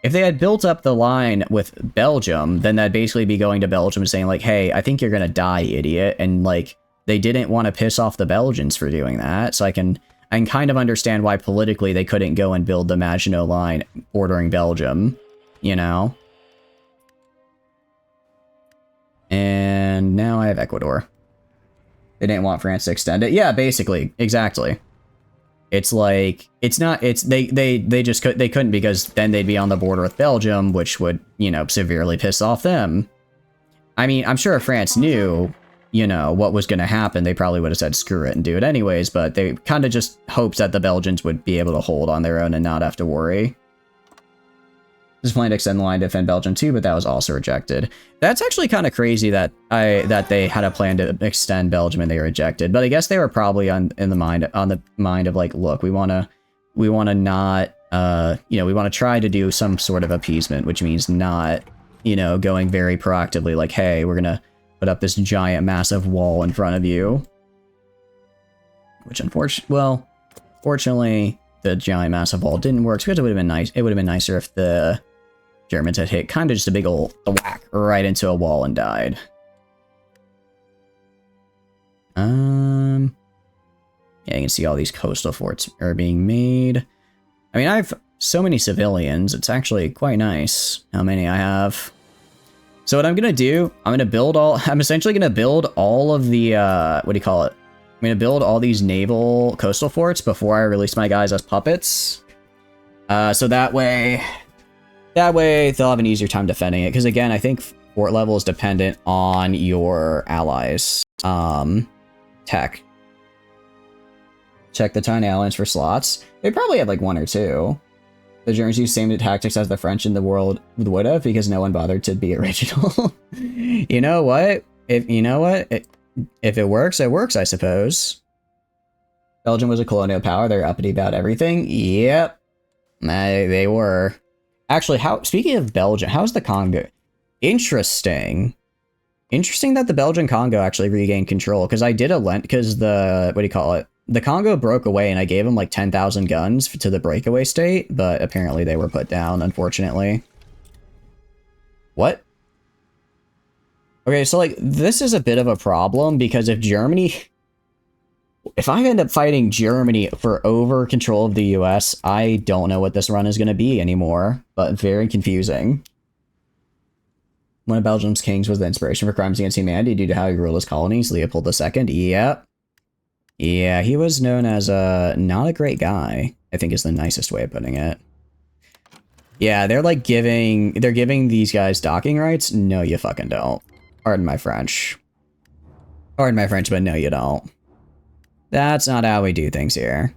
if they had built up the line with Belgium, then that'd basically be going to Belgium and saying, like, hey, I think you're gonna die, idiot. And, like, they didn't want to piss off the Belgians for doing that. So I can kind of understand why politically they couldn't go and build the Maginot Line bordering Belgium, you know? And now I have Ecuador. They didn't want France to extend it. Yeah, basically. Exactly. It's like, they couldn't because then they'd be on the border with Belgium, which would, you know, severely piss off them. I mean, I'm sure if France knew, you know, what was going to happen, they probably would have said screw it and do it anyways, but they kind of just hoped that the Belgians would be able to hold on their own and not have to worry. Just planned to extend the line to defend Belgium too, but that was also rejected. That's actually kind of crazy that they had a plan to extend Belgium and they were rejected. But I guess they were probably on the mind of like, look, we want to not, you know, we want to try to do some sort of appeasement, which means not, you know, going very proactively like, hey, we're gonna put up this giant, massive wall in front of you. Which fortunately, the giant, massive wall didn't work because it would have been nice. It would have been nicer if the Germans had hit kind of just a big old whack right into a wall and died. Yeah, you can see all these coastal forts are being made. I mean, I have so many civilians. It's actually quite nice how many I have. So what I'm gonna do, I'm essentially gonna build all of the what do you call it? I'm gonna build all these naval coastal forts before I release my guys as puppets. So that way they'll have an easier time defending it. Because again, I think fort level is dependent on your allies' tech. Check the tiny islands for slots. They probably have like one or two. The Germans use same tactics as the French in the world would have because no one bothered to be original. You know what? If it works, it works, I suppose. Belgium was a colonial power. They're uppity about everything. Yep. They were. Actually, speaking of Belgium, how's the Congo? Interesting. Interesting that the Belgian Congo actually regained control, because I did because the, what do you call it? The Congo broke away and I gave them like 10,000 guns to the breakaway state, but apparently they were put down, unfortunately. What? Okay, so like, this is a bit of a problem because if I end up fighting Germany for over control of the US, I don't know what this run is going to be anymore, but very confusing. One of Belgium's kings was the inspiration for crimes against humanity due to how he ruled his colonies, Leopold II. Yep. Yeah, he was known as not a great guy, I think is the nicest way of putting it. Yeah, they're giving these guys docking rights? No, you fucking don't. Pardon my French. Pardon my French, but no, you don't. That's not how we do things here.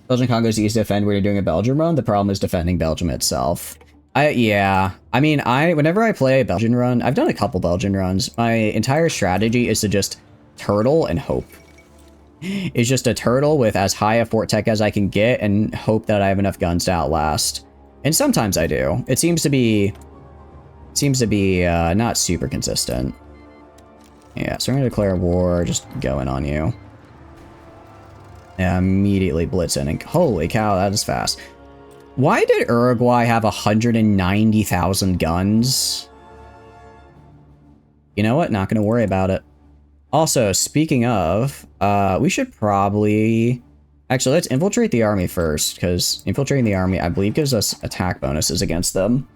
Belgian Congo is easy to defend when you're doing a Belgium run. The problem is defending Belgium itself. Yeah. I mean, whenever I play a Belgian run, I've done a couple Belgian runs. My entire strategy is to just turtle and hope. It's just a turtle with as high a fort tech as I can get and hope that I have enough guns to outlast. And sometimes I do. It seems to be not super consistent. Yeah, so I'm gonna declare war, just going on you. Yeah, immediately blitz in and holy cow, that is fast. Why did Uruguay have 190,000 guns? You know what? Not gonna worry about it. Also, speaking of, we should probably... Actually, let's infiltrate the army first, because infiltrating the army, I believe, gives us attack bonuses against them.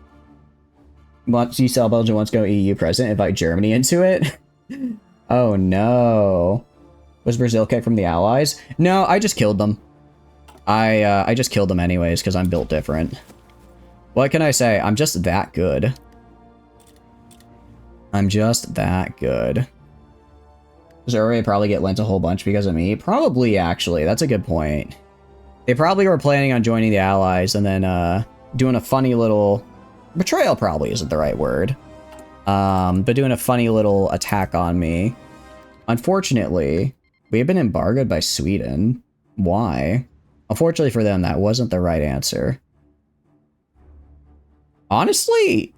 Once you sell Belgium, once go EU president, invite Germany into it. Oh no. Was Brazil kicked from the Allies? No, I just killed them. I just killed them anyways, because I'm built different. What can I say? I'm just that good. I'm just that good. Does Uruguay probably get lent a whole bunch because of me? Probably, actually. That's a good point. They probably were planning on joining the Allies and then doing a funny little... Betrayal probably isn't the right word. But doing a funny little attack on me. Unfortunately, we have been embargoed by Sweden. Why? Unfortunately for them, that wasn't the right answer. Honestly,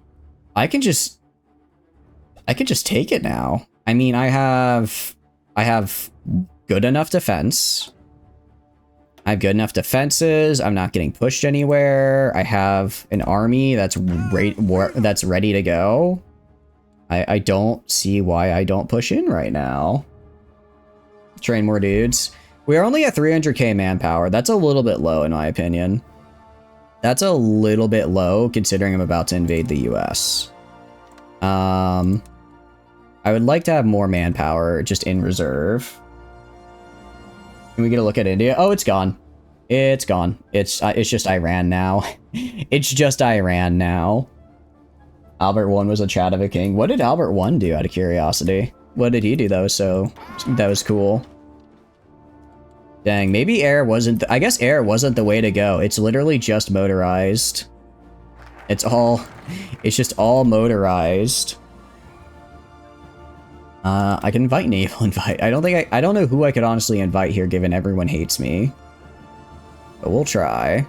I can just take it now. I mean, I have good enough defense. I have good enough defenses. I'm not getting pushed anywhere. I have an army that's ready to go. I don't see why I don't push in right now. Train more dudes. We are only at 300k manpower. That's a little bit low in my opinion. That's a little bit low considering I'm about to invade the US. I would like to have more manpower just in reserve. Can we get a look at India? Oh, it's gone. It's gone. It's just Iran now. It's just Iran now. Albert I was a chat of a king. What did Albert I do out of curiosity? What did he do though? So that was cool. Dang, maybe air wasn't... I guess air wasn't the way to go. It's literally just motorized. It's just all motorized. I can invite naval invite. I don't know who I could honestly invite here given everyone hates me. But we'll try.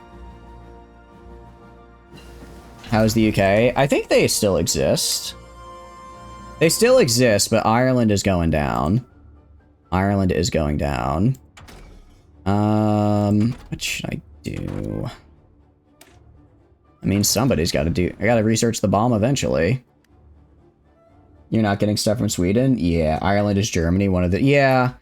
How's the UK? I think they still exist. They still exist, but Ireland is going down. Ireland is going down. What should I do? I mean, somebody's got to do... I got to research the bomb eventually. You're not getting stuff from Sweden? Yeah, Ireland is Germany, one of the... Yeah.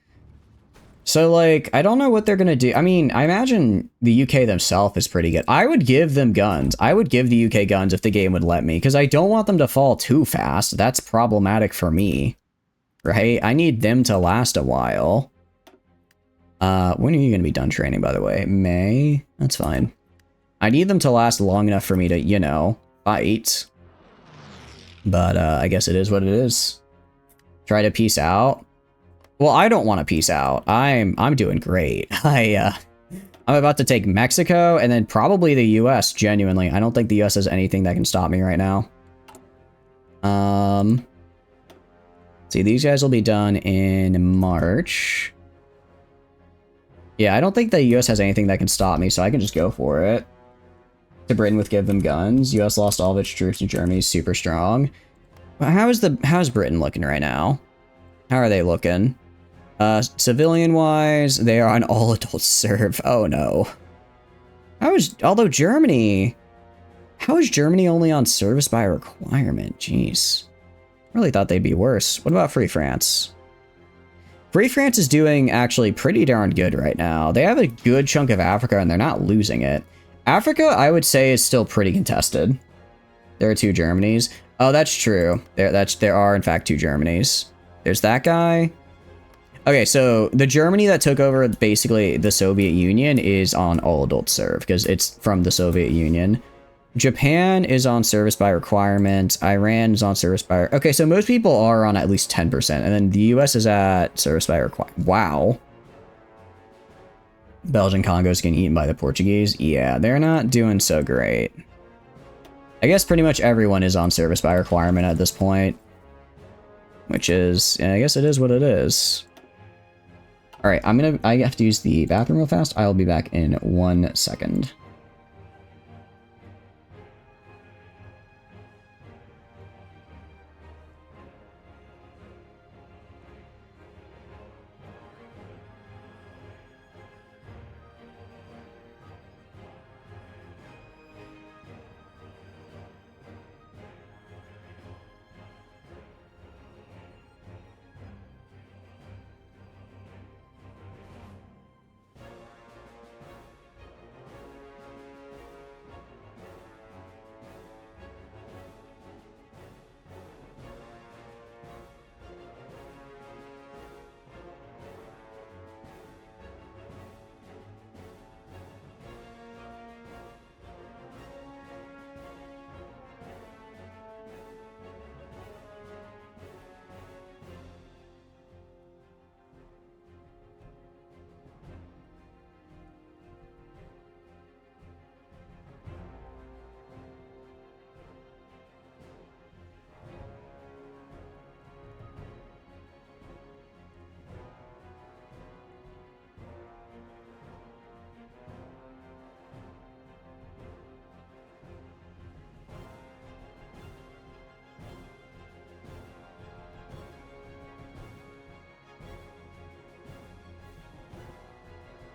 So, like, I don't know what they're going to do. I mean, I imagine the UK themselves is pretty good. I would give them guns. I would give the UK guns if the game would let me, because I don't want them to fall too fast. That's problematic for me, right? I need them to last a while. When are you going to be done training, by the way? May? That's fine. I need them to last long enough for me to, you know, fight. But, I guess it is what it is. Try to peace out. Well, I don't want to peace out. I'm doing great. I'm about to take Mexico and then probably the US, genuinely. I don't think the US has anything that can stop me right now. See, these guys will be done in March. Yeah, I don't think the US has anything that can stop me, so I can just go for it. To Britain with give them guns. US lost all of its troops to Germany, super strong. How's Britain looking right now? How are they looking? Civilian-wise, they are on all-adult serve. Oh, no. Although Germany... How is Germany only on service by requirement? Jeez. I really thought they'd be worse. What about Free France? Free France is doing actually pretty darn good right now. They have a good chunk of Africa, and they're not losing it. Africa, I would say, is still pretty contested. There are 2 Germanys. Oh, that's true. There are, in fact, 2 Germanys. There's that guy. Okay, so the Germany that took over basically the Soviet Union is on all-adult serve, because it's from the Soviet Union. Japan is on service by requirement. Iran is on service by... Okay, so most people are on at least 10%, and then the US is at service by requirement. Wow. Belgian Congo's getting eaten by the Portuguese. Yeah, they're not doing so great. I guess pretty much everyone is on service by requirement at this point. Which is... I guess it is what it is. Alright, I have to use the bathroom real fast. I'll be back in 1 second.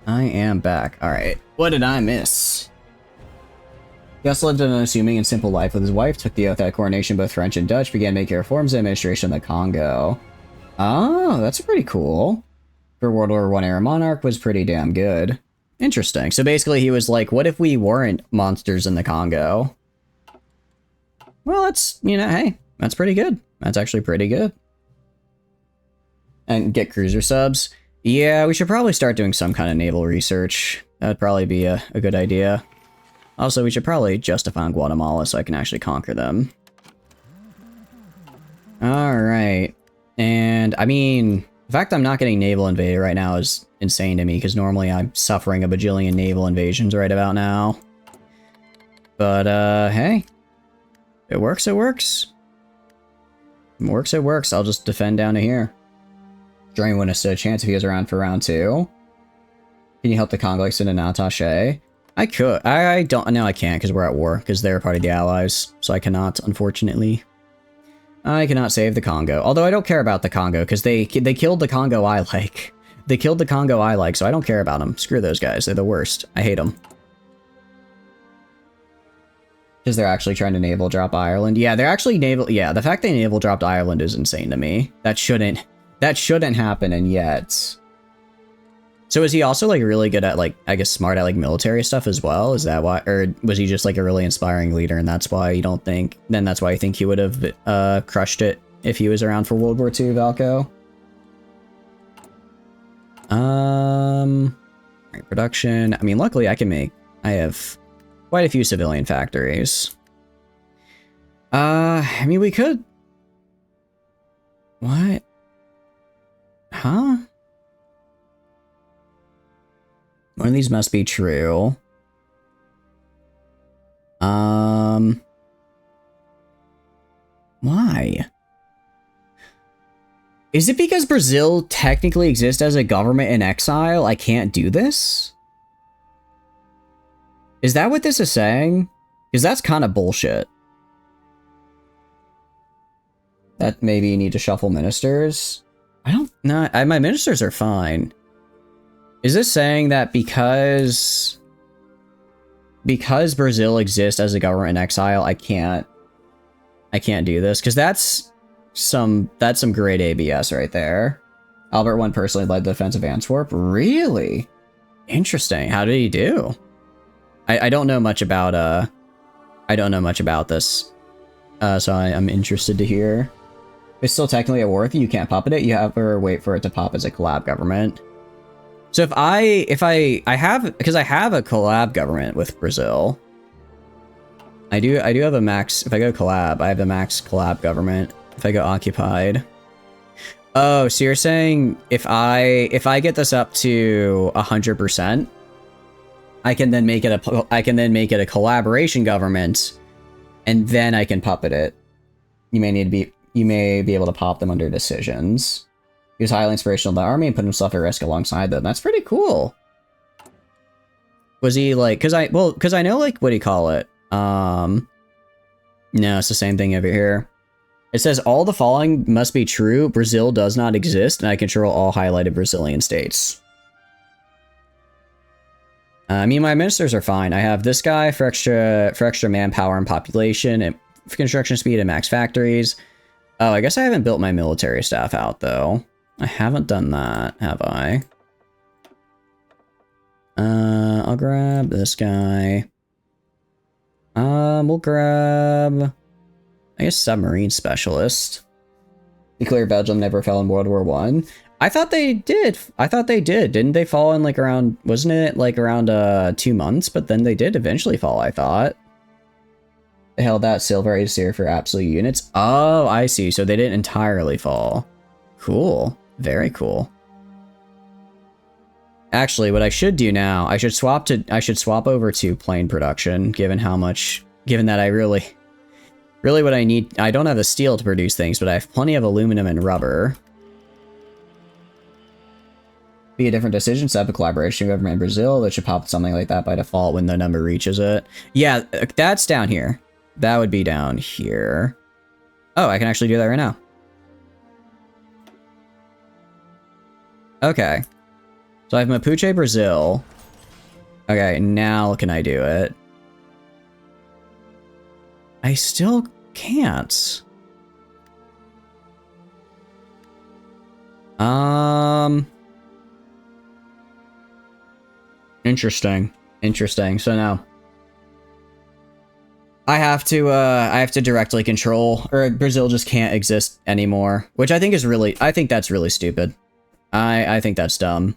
I am back. Alright. What did I miss? Gus lived an unassuming and simple life with his wife, took the oath at coronation both French and Dutch, began making reforms in administration in the Congo. Oh, that's pretty cool. For World War I era monarch was pretty damn good. Interesting. So basically he was like, what if we weren't monsters in the Congo? Well, that's, hey, that's pretty good. That's actually pretty good. And get cruiser subs. Yeah, we should probably start doing some kind of naval research. That would probably be a good idea. Also, we should probably justify on Guatemala so I can actually conquer them. Alright. And, I mean, the fact I'm not getting naval invaded right now is insane to me, because normally I'm suffering a bajillion naval invasions right about now. But, hey. It works, it works. It works, it works. I'll just defend down to here. Drain wouldn't have stood a chance if he was around for round 2. Can you help the Congolese in an attaché? I could. I don't. No, I can't because we're at war. Because they're part of the Allies. So I cannot, unfortunately. I cannot save the Congo. Although I don't care about the Congo because they killed the Congo I like. They killed the Congo I like, so I don't care about them. Screw those guys. They're the worst. I hate them. Because they're actually trying to naval drop Ireland. Yeah, they're actually naval. Yeah, the fact they naval dropped Ireland is insane to me. That shouldn't happen, and yet. So is he also like really good at like, I guess smart at like military stuff as well? Is that why, or was he just like a really inspiring leader and that's why you don't think, then that's why you think he would have crushed it if he was around for World War II, Valco? Right, production. I mean, luckily I have quite a few civilian factories. I mean, we could. What? Huh? One of these must be true. Why? Is it because Brazil technically exists as a government in exile? I can't do this? Is that what this is saying? Because that's kind of bullshit. That maybe you need to shuffle ministers? I don't know. My ministers are fine. Is this saying that because Brazil exists as a government in exile, I can't do this? Because that's some great ABS right there. Albert I personally led the defense of Antwerp. Really? Interesting. How did he do? I don't know much about this. So I'm interested to hear. It's still technically a war with you. You can't puppet it. You have to wait for it to pop as a collab government. So if I have a collab government with Brazil. I do have a max. If I go collab, I have the max collab government. If I go occupied. Oh, so you're saying if I get this up to 100%, I can then make it a collaboration government, and then I can puppet it. You may be able to pop them under decisions. He was highly inspirational to the army and put himself at risk alongside them. That's pretty cool. Was he like, cause I know, like, what do you call it? No, it's the same thing over here. It says all the following must be true. Brazil does not exist, and I control all highlighted Brazilian states. I mean, my ministers are fine. I have this guy for extra manpower and population, and for construction speed and max factories. Oh, I guess I haven't built my military staff out, though. I haven't done that, have I? I'll grab this guy. We'll grab, I guess, submarine specialist. Nuclear Belgium never fell in World War I. I thought they did. Didn't they fall in like around, wasn't it like around 2 months? But then they did eventually fall, I thought. They held that silver age here for absolute units. Oh, I see. So they didn't entirely fall. Cool. Very cool. Actually, what I should do now, I should swap over to plane production, given that I really what I need. I don't have the steel to produce things, but I have plenty of aluminum and rubber. Be a different decision, set up a collaboration government in Brazil that should pop something like that by default when the number reaches it. Yeah, that's down here. That would be down here. Oh, I can actually do that right now. Okay. So I have Mapuche, Brazil. Okay, now can I do it? I still can't. Interesting. So now I have to directly control, or Brazil just can't exist anymore, which I think that's really stupid. I think that's dumb.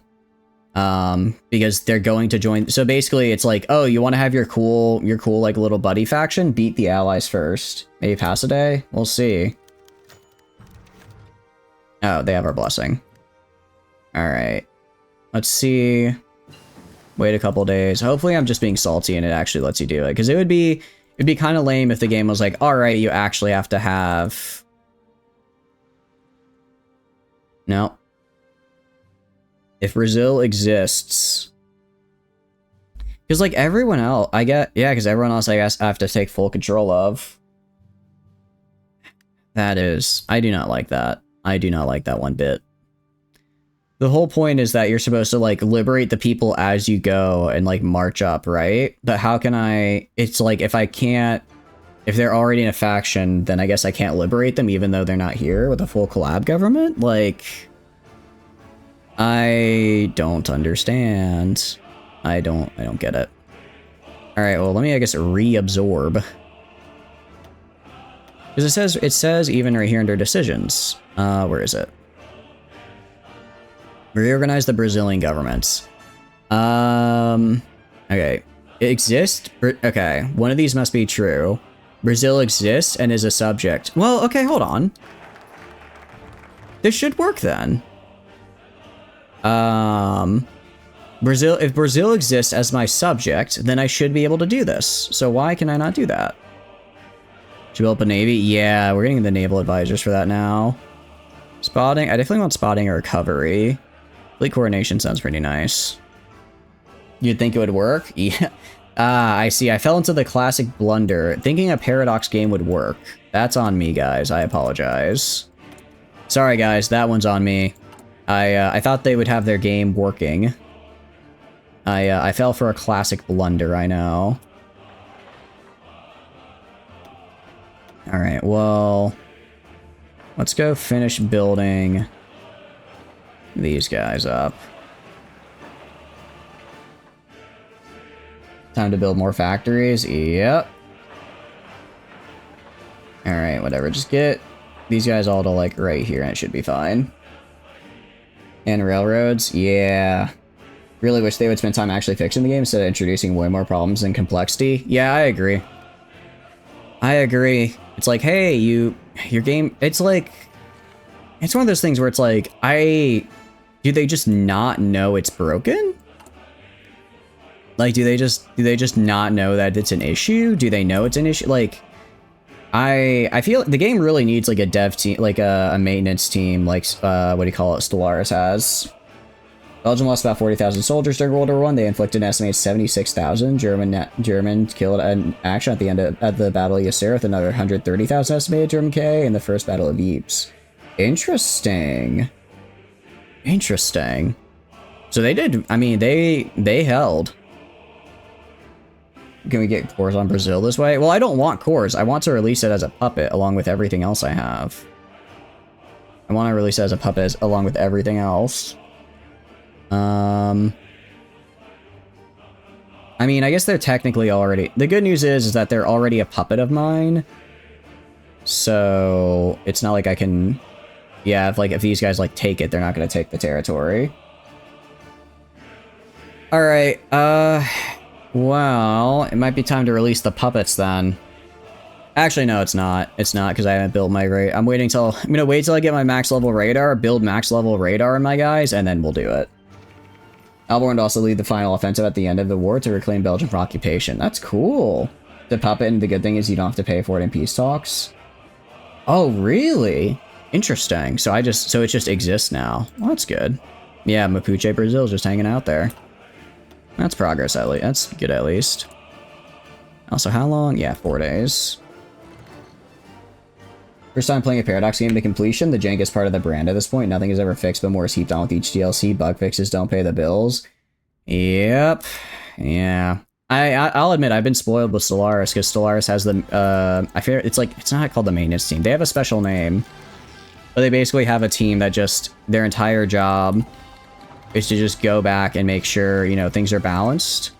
Because they're going to join. So basically it's like, oh, you want to have your cool like little buddy faction? Beat the allies first. Maybe pass a day? We'll see. Oh, they have our blessing. All right. Let's see. Wait a couple days. Hopefully I'm just being salty and it actually lets you do it. Because it'd be kind of lame if the game was like, all right, you actually have to have... No. If Brazil exists... Because, like, everyone else... Yeah, because everyone else, I guess, I have to take full control of. That is... I do not like that. I do not like that one bit. The whole point is that you're supposed to, like, liberate the people as you go and, like, march up, right? But how can I... It's like, if I can't... If they're already in a faction, then I guess I can't liberate them even though they're not here with a full collab government? Like... I don't understand. I don't get it. Alright, well, let me, I guess, reabsorb. Because it says even right here under decisions. Where is it? Reorganize the Brazilian governments. Okay. Exist? Okay, one of these must be true. Brazil exists and is a subject. Well, okay, hold on. This should work then. Brazil, if Brazil exists as my subject, then I should be able to do this. So why can I not do that? Develop a navy? Yeah, we're getting the naval advisors for that now. Spotting? I definitely want spotting or recovery. Fleet coordination sounds pretty nice. You'd think it would work? Yeah. Ah, I see. I fell into the classic blunder, thinking a Paradox game would work. That's on me, guys. I apologize. Sorry, guys. That one's on me. I thought they would have their game working. I fell for a classic blunder, I know. Alright, well... let's go finish building these guys up. Time to build more factories. Yep. Alright, whatever. Just get these guys all to, like, right here, and it should be fine. And railroads? Yeah. Really wish they would spend time actually fixing the game instead of introducing way more problems and complexity. Yeah, I agree. I agree. It's like, hey, your game... it's like... it's one of those things where it's like, do they just not know it's broken? Like, do they just not know that it's an issue? Do they know it's an issue? Like, I feel the game really needs like a dev team, like a maintenance team, like what do you call it? Stellaris has. Belgium lost about 40,000 soldiers during World War I. They inflicted an estimated 76,000 German killed in action at the end of the Battle of Yser, with another 130,000 estimated German K in the First Battle of Ypres. Interesting. Interesting. So they did. I mean, they held. Can we get cores on Brazil this way? Well, I don't want cores. I want to release it as a puppet along with everything else I have. I want to release it as a puppet along with everything else. I mean, I guess they're technically already... the good news is that they're already a puppet of mine. So it's not like I can... yeah, if these guys like take it, they're not going to take the territory. Alright, well, it might be time to release the puppets then. Actually, no, it's not. It's not, because I haven't built my I'm waiting till... I'm gonna wait till I get my max level radar, build max level radar in my guys, and then we'll do it. Alborn would also lead the final offensive at the end of the war to reclaim Belgium from occupation. That's cool. The puppet, and the good thing is you don't have to pay for it in peace talks. Oh, really? Interesting. So it just exists now. Well, that's good. Yeah, Mapuche Brazil's just hanging out there. That's progress, at least. That's good, at least. Also, how long? Yeah, 4 days. First time playing a Paradox game to completion. The jank is part of the brand at this point. Nothing is ever fixed, but more is heaped on with each DLC. Bug fixes don't pay the bills. Yep. Yeah. I'll admit, I've been spoiled with Stellaris, because Stellaris has the... I fear it's like... it's not called the maintenance team. They have a special name. But they basically have a team that just... their entire job is to just go back and make sure, you know, things are balanced.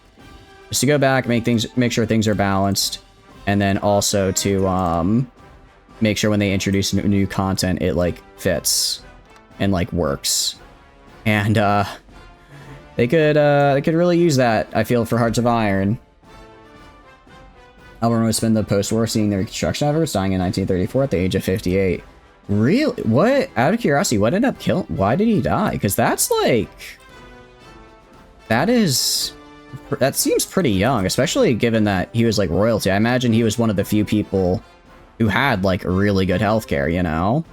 Just to go back, make sure things are balanced. And then also to, make sure when they introduce new content, it, like, fits. And, like, works. And, they could really use that, I feel, for Hearts of Iron. Alborn would spend the post-war seeing the reconstruction efforts, dying in 1934 at the age of 58. Really? What? Out of curiosity, what ended up killing? Why did he die? Because that's like... that seems pretty young, especially given that he was like royalty. I imagine he was one of the few people who had like really good healthcare, you know?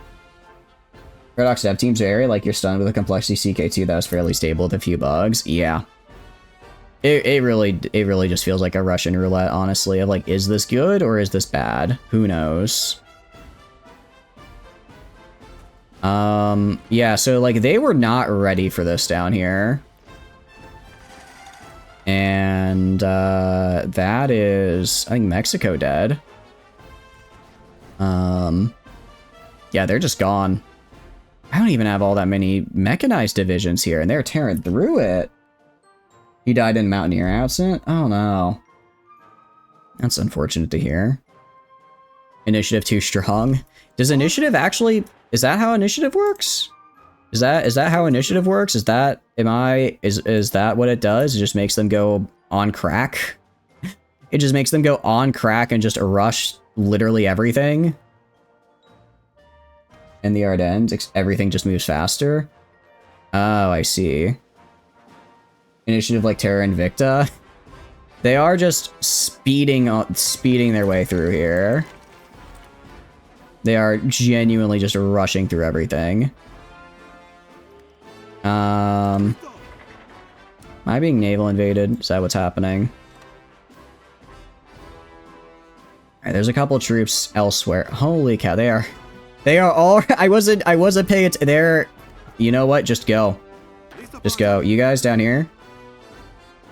Paradox dev teams vary, like you're stunned with a complexity CK2 that was fairly stable with a few bugs. Yeah. It really just feels like a Russian roulette, honestly, of like, is this good or is this bad? Who knows? Yeah, so, like, they were not ready for this down here. And, that is, I think, Mexico dead. Yeah, they're just gone. I don't even have all that many mechanized divisions here, and they're tearing through it. He died in a Mountaineer accident? Oh, no. That's unfortunate to hear. Initiative too strong. Does initiative actually... is that how initiative works? Is that how initiative works? Is that what it does? It just makes them go on crack? It just makes them go on crack and just rush literally everything? In the Ardennes, everything just moves faster? Oh, I see. Initiative like Terra Invicta. They are just speeding their way through here. They are genuinely just rushing through everything. Am I being naval invaded? Is that what's happening? Alright, there's a couple troops elsewhere. Holy cow, they are all I wasn't paying it. They're, you know what? Just go. Just go. You guys down here.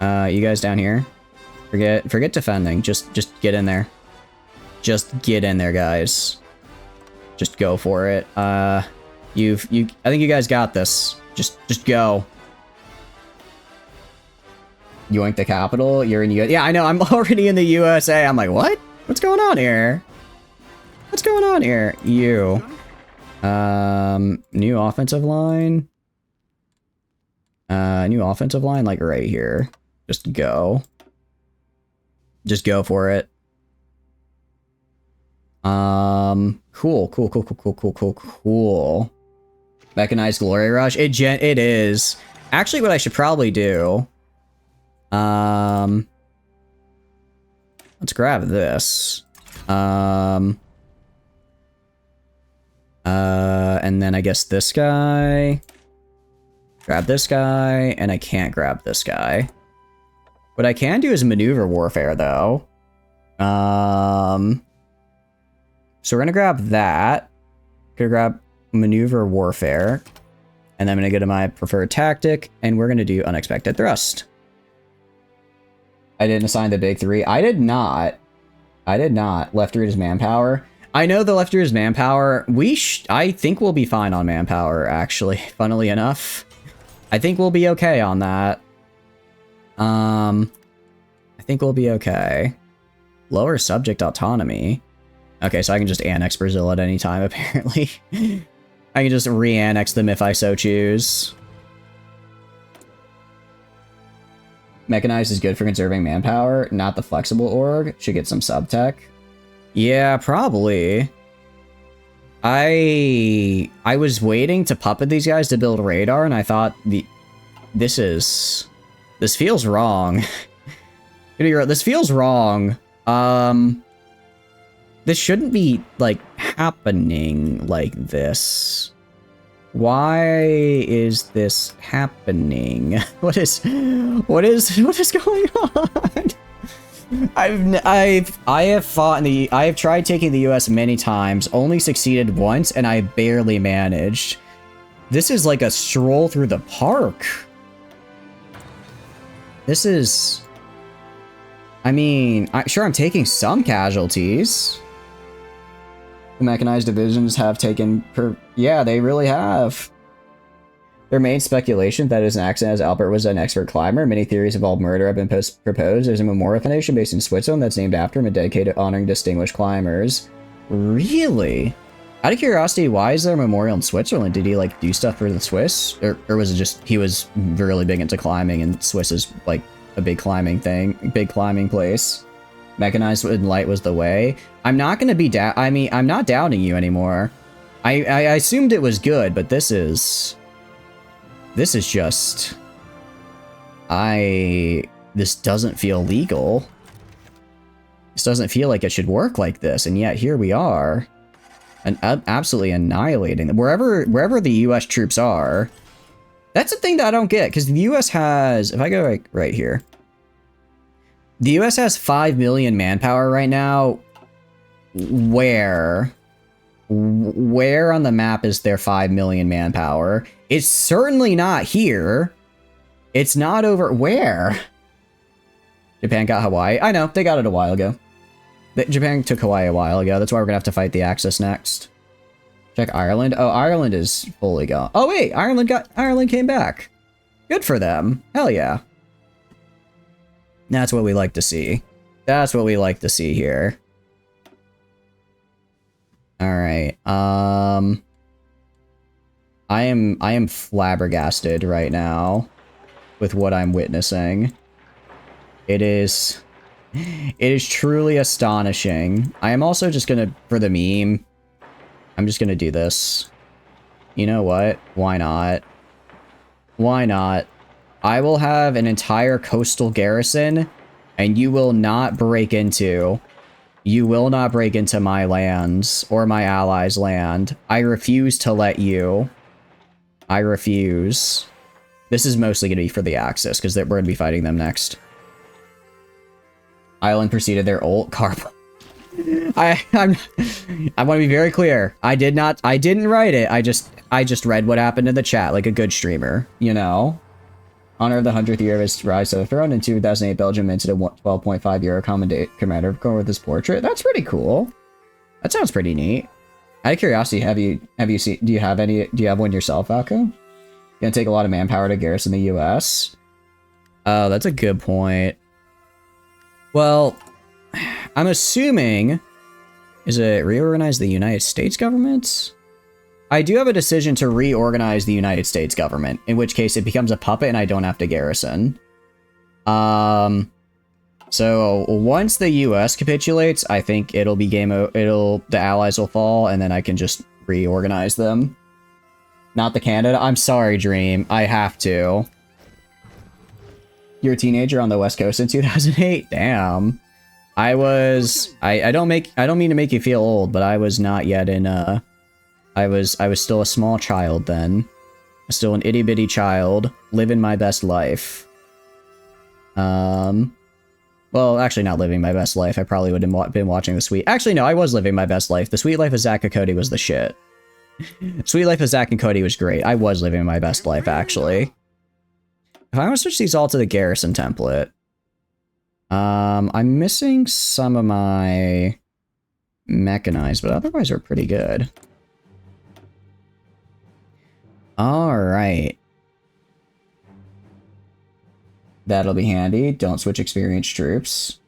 You guys down here. Forget defending. Just get in there. Just get in there, guys. Just go for it. I think you guys got this. Just go. Yoink the capital. You're in US. Yeah, I know. I'm already in the USA. I'm like, what? What's going on here? What's going on here? You. New offensive line. New offensive line, like right here. Just go. Just go for it. Cool. Mechanized Glory Rush. It is. Actually, what I should probably do. Let's grab this. And then I guess this guy. Grab this guy, and I can't grab this guy. What I can do is maneuver warfare, though. So we're gonna grab that. Gonna grab maneuver warfare. And then I'm gonna go to my preferred tactic, and we're gonna do unexpected thrust. I didn't assign the big three. I did not. Left root is manpower. I know the left root is manpower. I think we'll be fine on manpower, actually, funnily enough. I think we'll be okay on that. I think we'll be okay. Lower subject autonomy. Okay, so I can just annex Brazil at any time, apparently. I can just re-annex them if I so choose. Mechanized is good for conserving manpower, not the flexible org. Should get some sub-tech. Yeah, probably. I was waiting to puppet these guys to build radar, and I thought this feels wrong. This feels wrong. This shouldn't be like happening like this. Why is this happening? What is going on? I have tried taking the US many times, only succeeded once, and I barely managed. This is like a stroll through the park. This is... I mean, sure, I'm taking some casualties. The mechanized divisions have taken yeah, they really have. Their main speculation that it is an accident as Albert was an expert climber. Many theories involve murder have been proposed. There's a memorial foundation based in Switzerland that's named after him and dedicated to honoring distinguished climbers. Really? Out of curiosity, why is there a memorial in Switzerland? Did he like do stuff for the Swiss? Or was it just he was really big into climbing and Swiss is like a big climbing place? Mechanized and light was the way. I'm not gonna be I'm not doubting you anymore. I assumed it was good, but this is just... This doesn't feel legal. This doesn't feel like it should work like this, and yet here we are. And absolutely annihilating them. Wherever the US troops are. That's the thing that I don't get, because the US has... If I go right here. The US has 5 million manpower right now. Where on the map is there 5 million manpower? It's certainly not here. It's not over... Where? Japan got Hawaii. I know, they got it a while ago. Japan took Hawaii a while ago. That's why we're gonna have to fight the Axis next. Check Ireland. Oh, Ireland is fully gone. Oh wait, Ireland came back. Good for them. Hell yeah. That's what we like to see. That's what we like to see here. Alright, I am flabbergasted right now with what I'm witnessing. It is truly astonishing. I am also just gonna, for the meme, I'm just gonna do this. You know what? Why not? Why not? I will have an entire coastal garrison, and you will not break into... You will not break into my lands or my allies' land. I refuse to let you. I refuse. This is mostly going to be for the Axis, because we're going to be fighting them next. Island preceded their ult. Carp. I want to be very clear. I didn't write it. I just read what happened in the chat like a good streamer, you know? Honor of the 100th year of his rise to the throne in 2008, Belgium minted a 12.5 euro commander going with his portrait. That's pretty cool. That sounds pretty neat. Out of curiosity, have you seen? Do you have one yourself, Falco? Gonna take a lot of manpower to garrison the U.S. Oh, that's a good point. Well, I'm assuming, is it reorganize the United States government? I do have a decision to reorganize the United States government, in which case it becomes a puppet and I don't have to garrison. So once the US capitulates, I think it'll be the Allies will fall and then I can just reorganize them. Not the Canada. I'm sorry, Dream. I have to. You're a teenager on the West Coast in 2008? Damn. I don't mean to make you feel old, but I was not yet in I was still a small child then. Still an itty bitty child, living my best life. Well, actually not living my best life. I probably would have been watching the Sweet. Actually, no, I was living my best life. The Sweet Life of Zack and Cody was the shit. Sweet Life of Zack and Cody was great. I was living my best life, actually. If I want to switch these all to the garrison template, I'm missing some of my mechanized, but otherwise we're pretty good. Alright. That'll be handy. Don't switch experienced troops.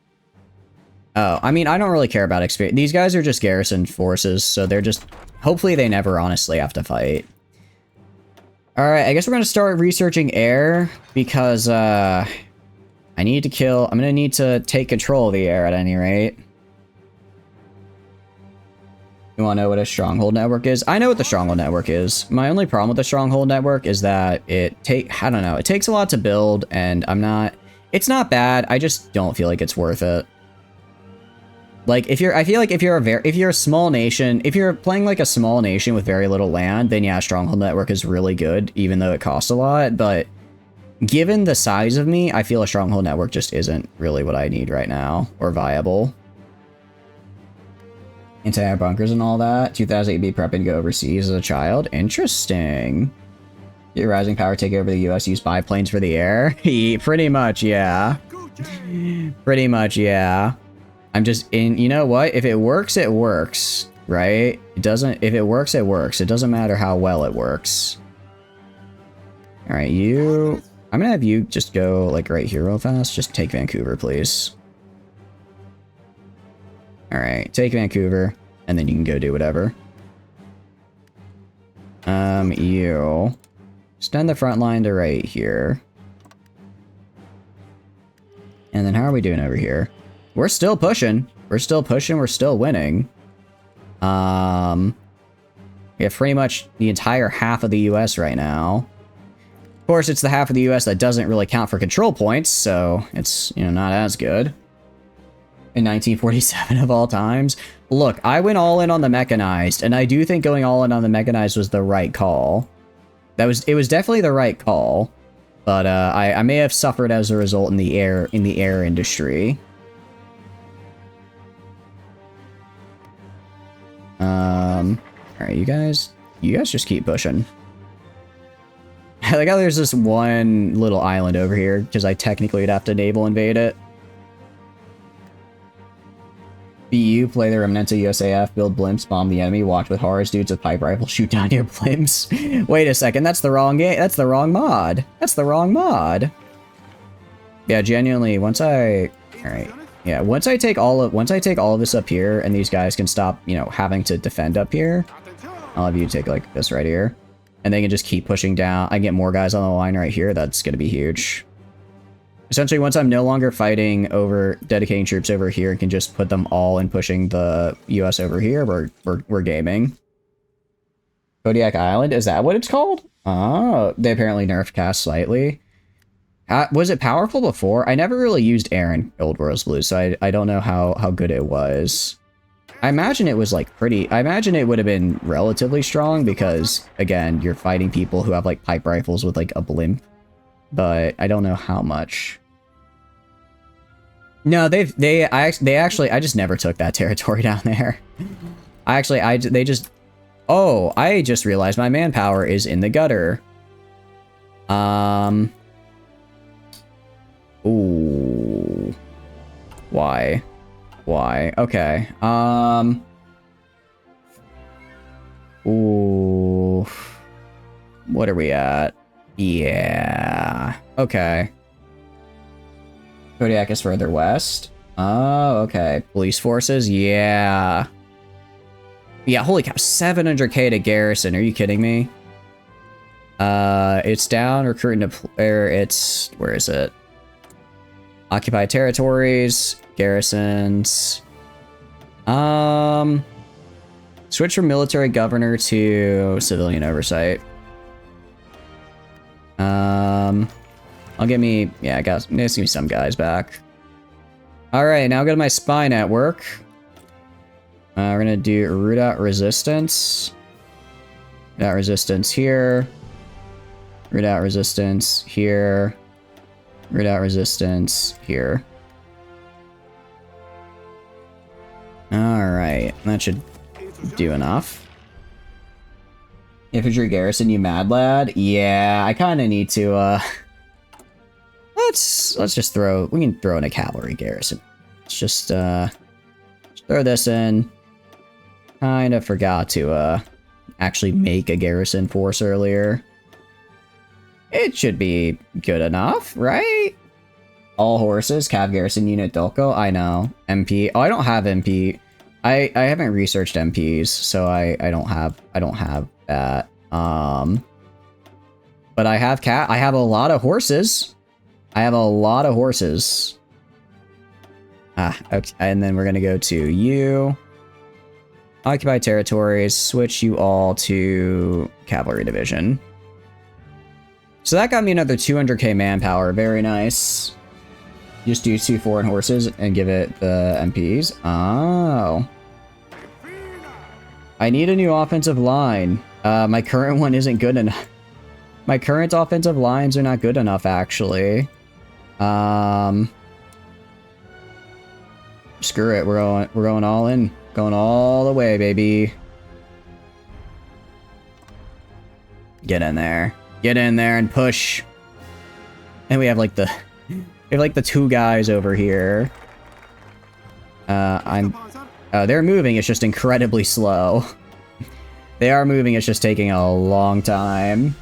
Oh, I mean, I don't really care about experience. These guys are just garrison forces, so they're just... Hopefully they never honestly have to fight. Alright, I guess we're gonna start researching air, because, I need to kill... I'm gonna need to take control of the air at any rate. You want to know what a stronghold network is? I know what the stronghold network is. My only problem with the stronghold network is that it takes a lot to build, and it's not bad. I just don't feel like it's worth it. Like, if you're a small nation, if you're playing like a small nation with very little land, then yeah, stronghold network is really good, even though it costs a lot. But given the size of me, I feel a stronghold network just isn't really what I need right now, or viable. Anti-air bunkers and all that. 2008 be prepping to go overseas as a child. Interesting. Your rising power take over the US, use biplanes for the air. Pretty much, yeah. Pretty much, yeah. I'm just in, you know what? If it works, it works, right? If it works, it works. It doesn't matter how well it works. All right, I'm gonna have you just go like right here real fast. Just take Vancouver, please. Alright, take Vancouver, and then you can go do whatever. You... Extend the front line to right here. And then how are we doing over here? We're still pushing. We're still pushing, we're still winning. We have pretty much the entire half of the US right now. Of course, it's the half of the US that doesn't really count for control points, so it's, you know, not as good. In 1947 of all times. Look, I went all in on the mechanized, and I do think going all in on the mechanized was the right call. It was definitely the right call, but I may have suffered as a result in the air industry. Alright, you guys just keep pushing. I like how there's this one little island over here, because I technically would have to naval invade it. BU, play the Remnants of USAF, build blimps, bomb the enemy, watch with horrors, dudes with pipe rifles, shoot down your blimps. Wait a second, that's the wrong game. That's the wrong mod. That's the wrong mod. Yeah, genuinely, once I take all of this up here and these guys can stop, you know, having to defend up here, I'll have you take like this right here. And they can just keep pushing down. I get more guys on the line right here, that's gonna be huge. Essentially, once I'm no longer fighting over dedicating troops over here and can just put them all in pushing the US over here, we're gaming. Kodiak Island, is that what it's called? Oh, they apparently nerfed cast slightly. Was it powerful before? I never really used air in Old World's Blue, so I don't know how good it was. I imagine it was like pretty, I imagine it would have been relatively strong because, again, you're fighting people who have like pipe rifles with like a blimp. But I don't know how much. No, they actually, I just never took that territory down there. They just, oh, I just realized my manpower is in the gutter. Ooh. Why? Okay. Ooh. What are we at? Yeah. Okay. Kodiak is further west. Oh, okay. Police forces? Yeah. Yeah, holy cow. 700k to garrison. Are you kidding me? It's down. Recruiting to player. It's... Where is it? Occupied territories. Garrisons. Switch from military governor to civilian oversight. I'll get me... Yeah, I got... Let's give me some guys back. Alright, now go to my spy network. We're gonna do root out resistance. Root out resistance here. Root out resistance here. Root out resistance here. Alright, that should do enough. Infantry garrison, you mad lad? Yeah, I kind of need to, let's just throw... We can throw in a cavalry garrison. Let's just throw this in. Kind of forgot to, actually make a garrison force earlier. It should be good enough, right? All horses, cav garrison unit Dolko. I know. MP. Oh, I don't have MP. I haven't researched MPs, so I don't have that. But I have a lot of horses. Okay, and then we're gonna go to you. Occupied territories, switch you all to cavalry division. So that got me another 200k manpower, very nice. Just do 2 foreign horses and give it the MPs. Oh. I need a new offensive line. My current one isn't good enough. My current offensive lines are not good enough, actually. Screw it, we're going all in. Going all the way, baby. Get in there. Get in there and push. And we have like the 2 guys over here. They're moving, it's just incredibly slow. They are moving, it's just taking a long time.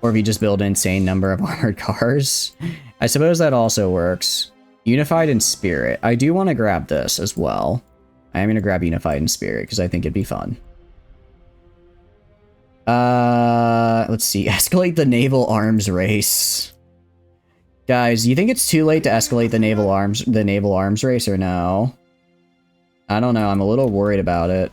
Or if you just build an insane number of armored cars. I suppose that also works. Unified in Spirit. I do want to grab this as well. I am going to grab Unified in Spirit because I think it'd be fun. Let's see. Escalate the naval arms race. Guys, you think it's too late to escalate the naval arms race or no? I don't know. I'm a little worried about it.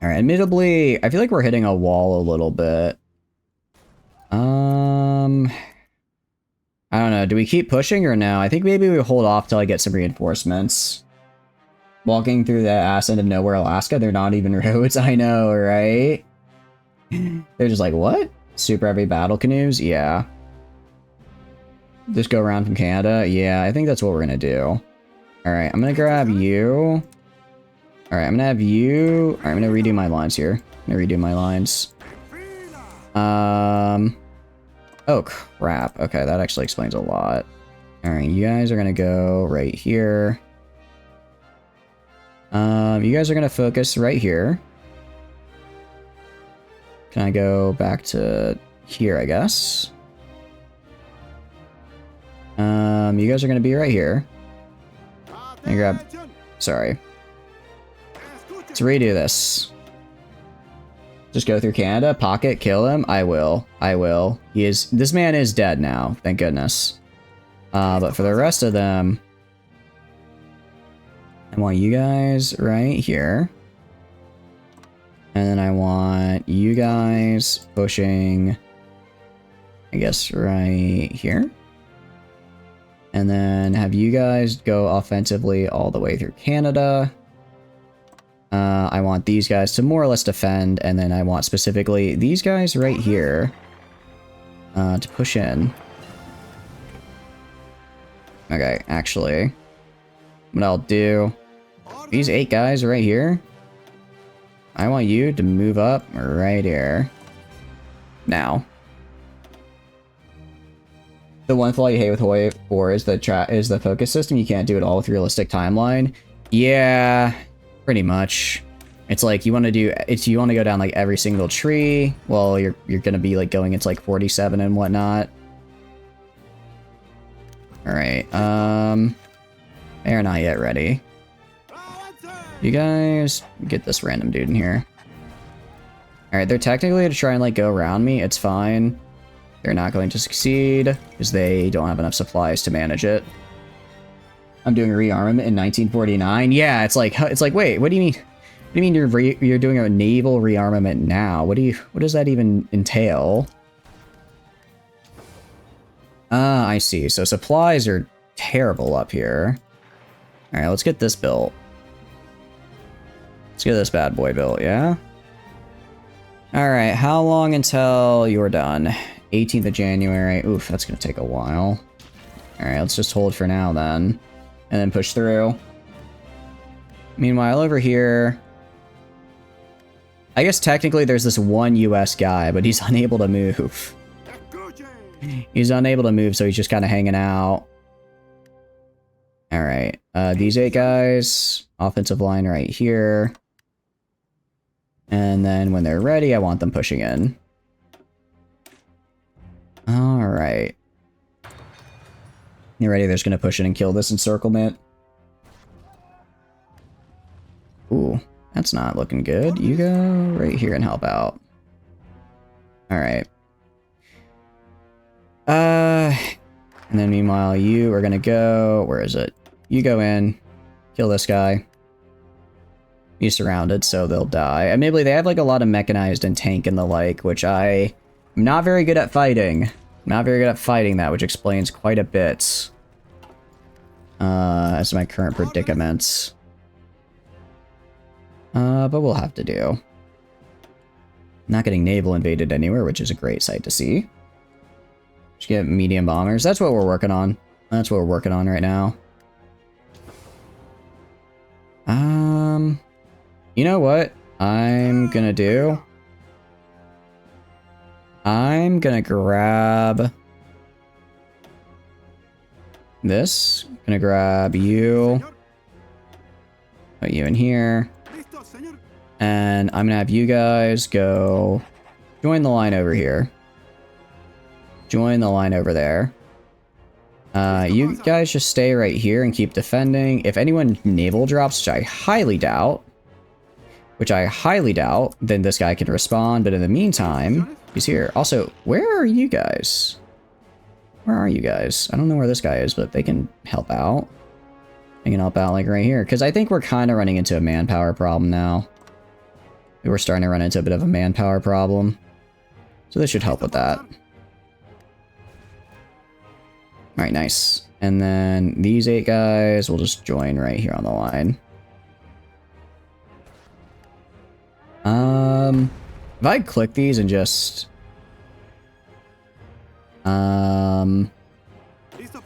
Alright, admittedly, I feel like we're hitting a wall a little bit. I don't know. Do we keep pushing or no? I think maybe we hold off till I get some reinforcements. Walking through the ass end of nowhere, Alaska, they're not even roads. I know, right? They're just like, what? Super heavy battle canoes? Yeah. Just go around from Canada? Yeah, I think that's what we're gonna do. Alright, I'm gonna grab you. Alright, I'm gonna have you... Alright, I'm gonna redo my lines here. I'm gonna redo my lines. Oh, crap. Okay, that actually explains a lot. Alright, you guys are gonna go right here. You guys are gonna focus right here. Can I go back to here, I guess? You guys are gonna be right here. And grab... Sorry. Let's redo this. Just go through Canada, pocket, kill him. I will. I will. He is... This man is dead now. Thank goodness. But for the rest of them... I want you guys right here. And then I want you guys pushing, I guess, right here. And then have you guys go offensively all the way through Canada. I want these guys to more or less defend, and then I want specifically these guys right here to push in. Okay, actually, what I'll do, these 8 guys right here, I want you to move up right here. Now. The one flaw you hate with Hoi 4 is the focus system. You can't do it all with realistic timeline. Yeah, pretty much. It's like you want to go down like every single tree. Well, you're gonna be like going into like 47 and whatnot. All right. They're not yet ready. You guys get this random dude in here. All right, they're technically going to try and like go around me. It's fine. They're not going to succeed because they don't have enough supplies to manage it. I'm doing rearmament in 1949. Yeah, it's like wait, what do you mean? What do you mean you're doing a naval rearmament now? What does that even entail? Ah, I see. So supplies are terrible up here. All right, let's get this built. Let's get this bad boy built, yeah? All right, how long until you're done? 18th of January. Oof, that's gonna take a while. All right, let's just hold for now then, and then push through. Meanwhile, over here, I guess technically there's this one US guy, but he's unable to move. He's unable to move, so he's just kind of hanging out. All right, these 8 guys, offensive line right here. And then when they're ready, I want them pushing in. All right. You ready? They're just going to push in and kill this encirclement. Ooh, that's not looking good. You go right here and help out. All right. And then meanwhile, you are going to go... Where is it? You go in, kill this guy. He's surrounded, so they'll die. Admittedly, they have like a lot of mechanized and tank and the like, which I'm not very good at fighting. Not very good at fighting that, which explains quite a bit. As to my current predicaments. But we'll have to do. Not getting naval invaded anywhere, which is a great sight to see. Just get medium bombers. That's what we're working on. That's what we're working on right now. You know what I'm gonna do? I'm gonna grab this. Gonna grab you. Put you in here. And I'm gonna have you guys go join the line over here. Join the line over there. You guys just stay right here and keep defending. If anyone naval drops, which I highly doubt, then this guy can respond. But in the meantime, he's here. Also, where are you guys? Where are you guys? I don't know where this guy is, but they can help out. They can help out like right here. Because I think we're kind of running into a manpower problem now. We're starting to run into a bit of a manpower problem. So this should help with that. Alright, nice. And then these 8 guys will just join right here on the line. If I click these and just...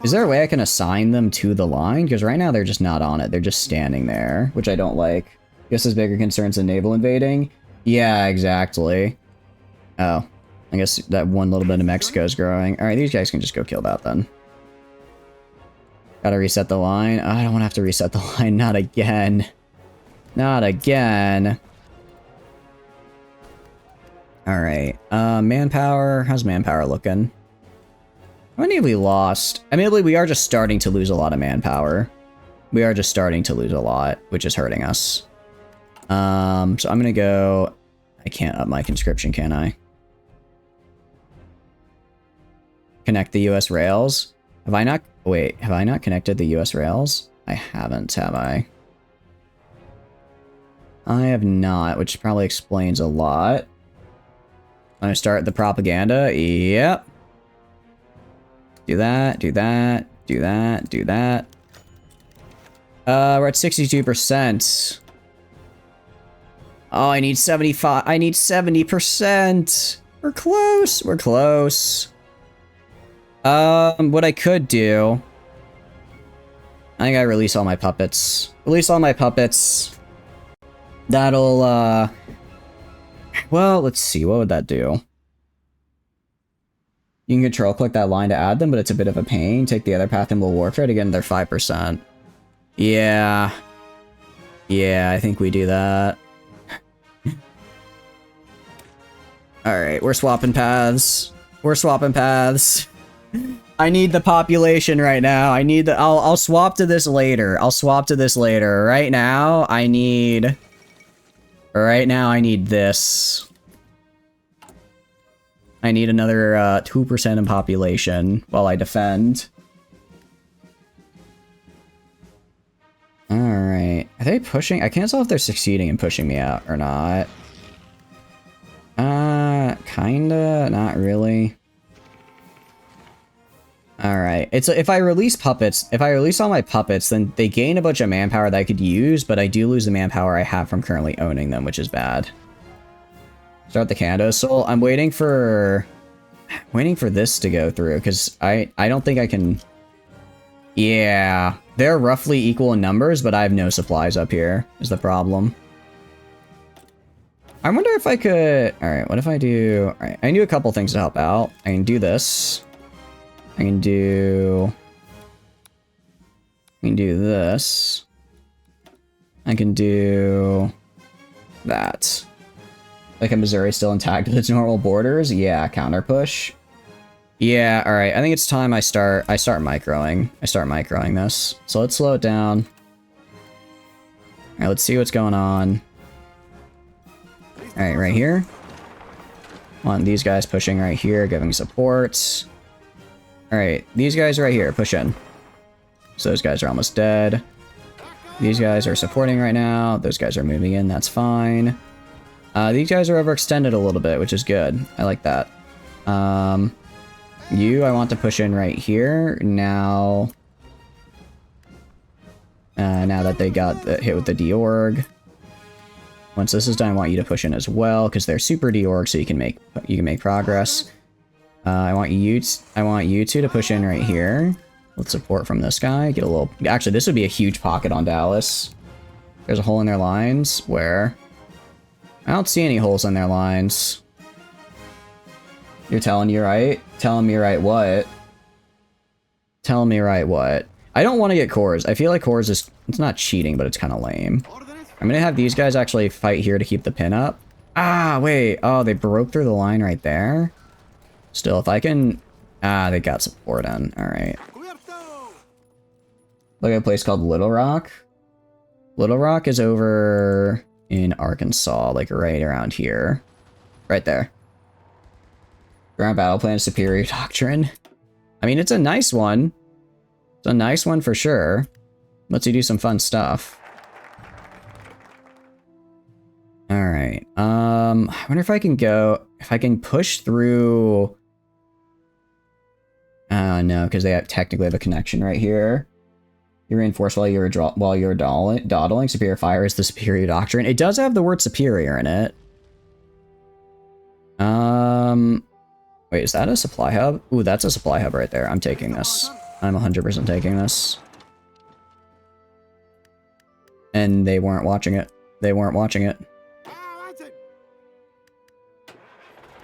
Is there a way I can assign them to the line? Because right now they're just not on it. They're just standing there, which I don't like. Guess there's bigger concerns than naval invading. Yeah, exactly. Oh, I guess that one little bit of Mexico is growing. Alright, these guys can just go kill that then. Gotta reset the line. Oh, I don't want to have to reset the line. Not again. Not again. Alright. Manpower. How's manpower looking? How many have we lost? Admittedly, we are just starting to lose a lot of manpower. We are just starting to lose a lot, which is hurting us. So I'm gonna go... I can't up my conscription, can I? Connect the US rails. Have I not... Wait, have I not connected the US rails? I haven't, have I? I have not, which probably explains a lot. I'm gonna start the propaganda. Yep. Do that, do that, do that, do that. We're at 62%. Oh, I need 75. I need 70%. We're close. We're close. What I could do... I think I release all my puppets. Release all my puppets. That'll, well, let's see. What would that do? You can control click that line to add them, but it's a bit of a pain. Take the other path and we'll warfare to get another 5%. Yeah. Yeah, I think we do that. Alright, we're swapping paths. We're swapping paths. I need the population right now. I need the... I'll swap to this later. I'll swap to this later. Right now, I need... Right now, I need this. I need another 2% in population while I defend. Alright. Are they pushing? I can't tell if they're succeeding in pushing me out or not. Kinda. Not really. Alright. It's if I release puppets, if I release all my puppets, then they gain a bunch of manpower that I could use, but I do lose the manpower I have from currently owning them, which is bad. Start the Canada Soul. I'm waiting for this to go through, because I don't think I can... Yeah. They're roughly equal in numbers, but I have no supplies up here, is the problem. I wonder if I could... Alright, what if I do... Alright, I can do a couple things to help out. I can do this. I can do this. I can do that. Like, a Missouri still intact with its normal borders? Yeah, counter push. Yeah, alright. I think it's time I start microing. I start microing this. So let's slow it down. Alright, let's see what's going on. Alright, right here. Want these guys pushing right here, giving support. Alright, these guys right here, push in. So those guys are almost dead. These guys are supporting right now. Those guys are moving in, that's fine. These guys are overextended a little bit, which is good. I like that. You, I want to push in right here. Now that they got hit with the deorg. Once this is done, I want you to push in as well, because they're super deorg, so you can make progress. I want you two to push in right here. Let's support from this guy. Get a little... Actually, this would be a huge pocket on Dallas. There's a hole in their lines where... I don't see any holes in their lines. You're telling me right? Telling me right what? Telling me right what? I don't want to get cores. I feel like cores is... It's not cheating, but it's kind of lame. I'm gonna have these guys actually fight here to keep the pin up. Ah, wait. Oh, they broke through the line right there. Still, if I can... Ah, they got support in. Alright. Look at a place called Little Rock. Little Rock is over in Arkansas, like right around here. Right there. Ground battle plan, superior doctrine. I mean, it's a nice one. It's a nice one for sure. Lets you do some fun stuff. Alright. I wonder if I can go... If I can push through... no, because they technically have a connection right here. You reinforce while you're dawdling. Superior fire is the superior doctrine. It does have the word superior in it. Wait, is that a supply hub? Ooh, that's a supply hub right there. I'm taking this. I'm 100% taking this. And they weren't watching it. They weren't watching it.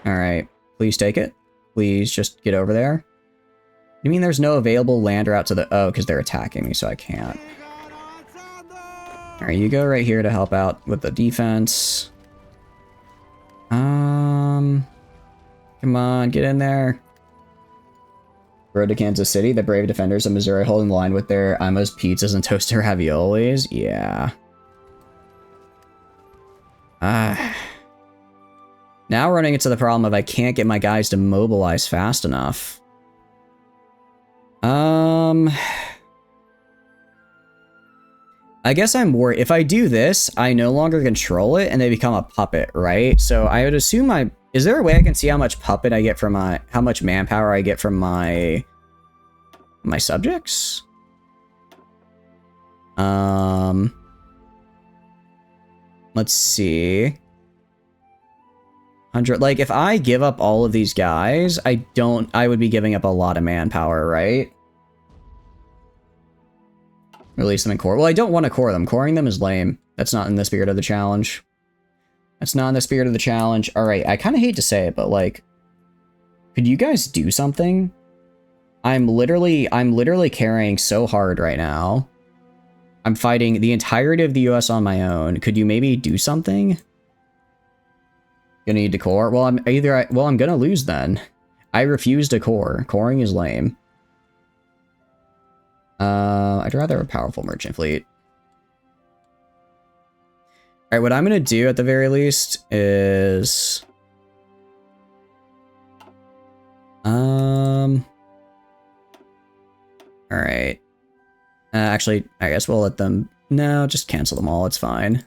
Alright, please take it. Please just get over there. You mean there's no available land or out to the... Oh, because they're attacking me, so I can't. Alright, you go right here to help out with the defense. Come on, get in there. Road to Kansas City, the brave defenders of Missouri holding the line with their Ima's pizzas and toasted raviolis. Yeah. Now we're running into the problem of I can't get my guys to mobilize fast enough. I guess I'm worried. If I do this, I no longer control it and they become a puppet, right? So I would assume is there a way I can see how much puppet I get from how much manpower I get from my subjects? Let's see. 100, like if I give up all of these guys, I would be giving up a lot of manpower, right? Release them in core. Well, I don't want to core them. Coring them is lame. That's not in the spirit of the challenge. That's not in the spirit of the challenge. All right, I kind of hate to say it, but like, could you guys do something? I'm literally carrying so hard right now. I'm fighting the entirety of the US on my own. Could you maybe do something? Gonna need to core? Well, I'm gonna lose then. I refuse to core. Coring is lame. I'd rather a powerful merchant fleet. Alright, what I'm gonna do at the very least is... Alright. Actually, I guess we'll let them... No, just cancel them all, it's fine.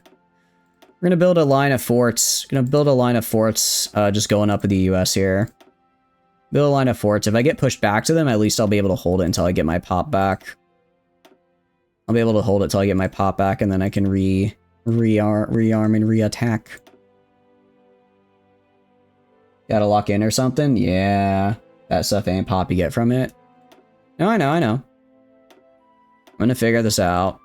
We're gonna build a line of forts. Just going up with the US here. Build a line of forts. If I get pushed back to them, at least I'll be able to hold it until I get my pop back. I'll be able to hold it till I get my pop back, and then I can rearm and re-attack. Gotta lock in or something? Yeah. That stuff ain't pop you get from it. No, I know. I'm gonna figure this out.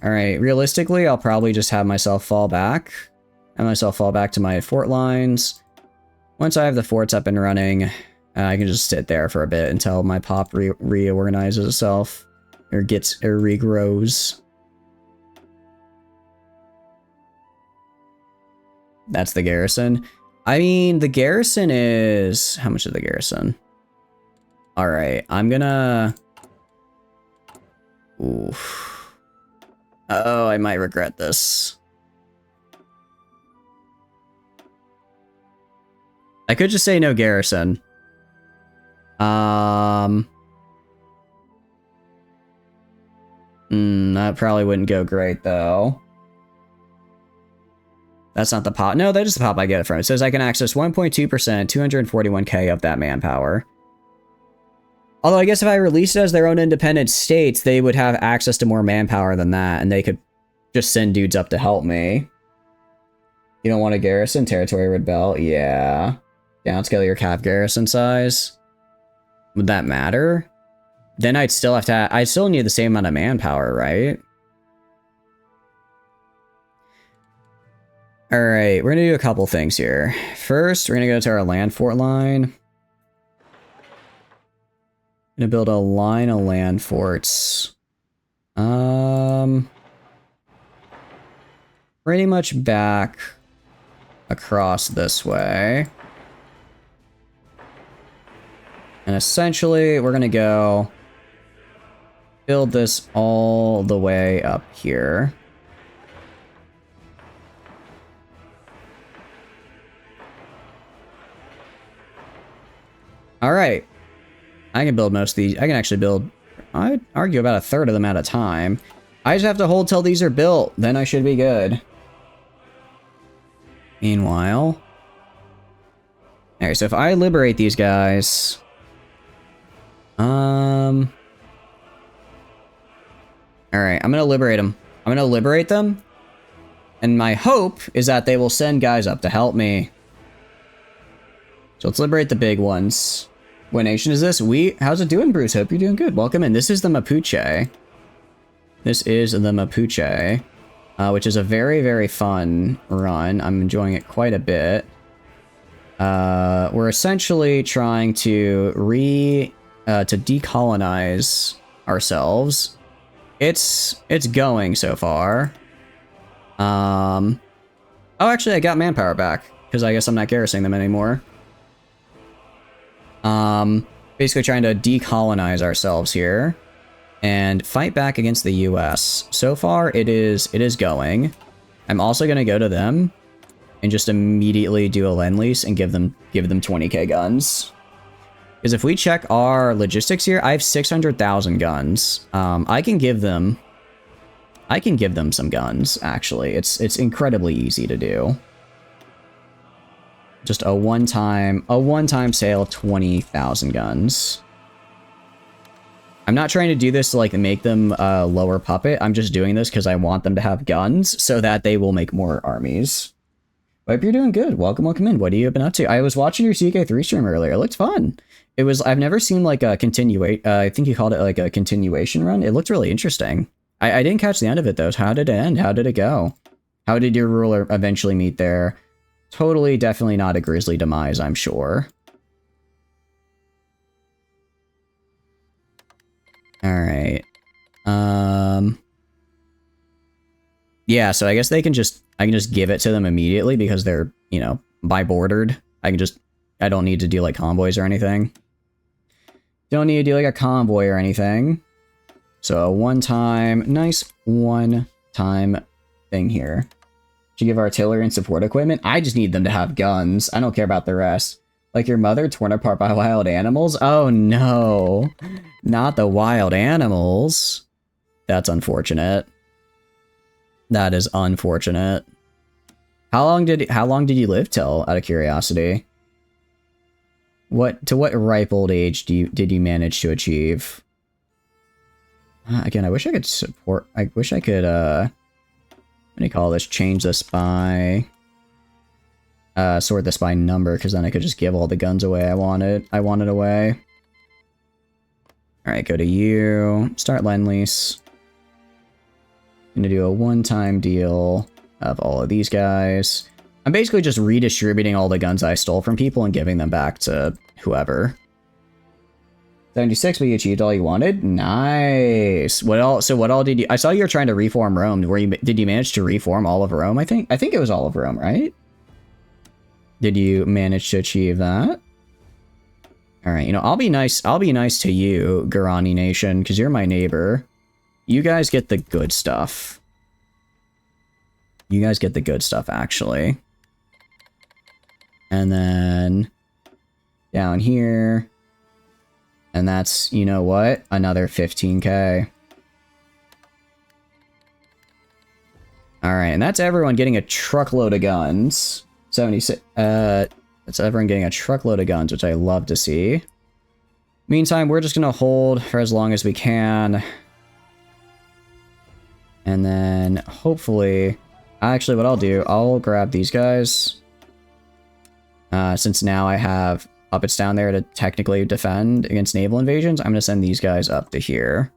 Alright, realistically, I'll probably just have myself fall back. To my fort lines. Once I have the forts up and running, I can just sit there for a bit until my pop reorganizes itself. Or regrows. That's the garrison. I mean, the garrison is... How much is the garrison? Alright, I'm gonna... Oof. Oh, I might regret this. I could just say no garrison. That probably wouldn't go great, though. That's not the pop. No, that is the pop I get it from. It says I can access 1.2%, 241k of that manpower. Although I guess if I released it as their own independent states, they would have access to more manpower than that, and they could just send dudes up to help me. You don't want a garrison? Territory rebel? Yeah. Downscale your cap garrison size. Would that matter? Then I'd still have to... I still need the same amount of manpower, right? Alright, we're gonna do a couple things here. First, we're gonna go to our land fort line. Gonna build a line of land forts. Pretty much back across this way. And essentially, we're gonna go build this all the way up here. Alright. I can build most of these. I can actually build, I'd argue, about a third of them at a time. I just have to hold till these are built. Then I should be good. Meanwhile. Alright, so if I liberate these guys... Alright, I'm gonna liberate them. And my hope is that they will send guys up to help me. So let's liberate the big ones. What nation is this? How's it doing, Bruce? Hope you're doing good. Welcome in. This is the Mapuche. Which is a very, very fun run. I'm enjoying it quite a bit. We're essentially trying to decolonize ourselves. It's going so far. Oh, actually, I got manpower back because I guess I'm not garrisoning them anymore. Basically trying to decolonize ourselves here and fight back against the US. So far, it is going. I'm also going to go to them and just immediately do a lend lease and give them 20k guns. Because if we check our logistics here, I have 600,000 guns. I can give them some guns, actually. It's incredibly easy to do. Just a one-time sale of 20,000 guns. I'm not trying to do this to like make them lower puppet. I'm just doing this because I want them to have guns so that they will make more armies. Hope you're doing good. Welcome in. What have you been up to? I was watching your CK3 stream earlier. It looked fun. I've never seen like a I think you called it like a continuation run. It looked really interesting. I didn't catch the end of it though. How did it end? How did it go? How did your ruler eventually meet there? Totally, definitely not a grisly demise, I'm sure. Alright. Yeah, so I guess I can just give it to them immediately because they're, you know, by-bordered. I don't need to do like convoys or anything. Don't need to do like a convoy or anything. So a nice one-time thing here. To give artillery and support equipment. I just need them to have guns. I don't care about the rest. Like your mother torn apart by wild animals? Oh no. Not the wild animals. That's unfortunate. That is unfortunate. How long did you live till, out of curiosity? To what ripe old age did you manage to achieve? Again, I wish I could what do you call this? Change this by sort this by number, because then I could just give all the guns away I wanted away. Alright, go to you. Start Lend-Lease. I'm gonna do a one-time deal of all of these guys. I'm basically just redistributing all the guns I stole from people and giving them back to whoever. 76, but you achieved all you wanted? Nice. What all did you... I saw you were trying to reform Rome. Did you manage to reform all of Rome, I think? I think it was all of Rome, right? Did you manage to achieve that? Alright, you know, I'll be nice to you, Garani Nation, because you're my neighbor. You guys get the good stuff. You guys get the good stuff, actually. And then... down here... and that's, you know what? Another 15k. Alright, and that's everyone getting a truckload of guns. 76, that's everyone getting a truckload of guns, which I love to see. Meantime, we're just gonna hold for as long as we can. And then, hopefully... actually, what I'll do, I'll grab these guys. Since now I have... puppets down there to technically defend against naval invasions, I'm going to send these guys up to here.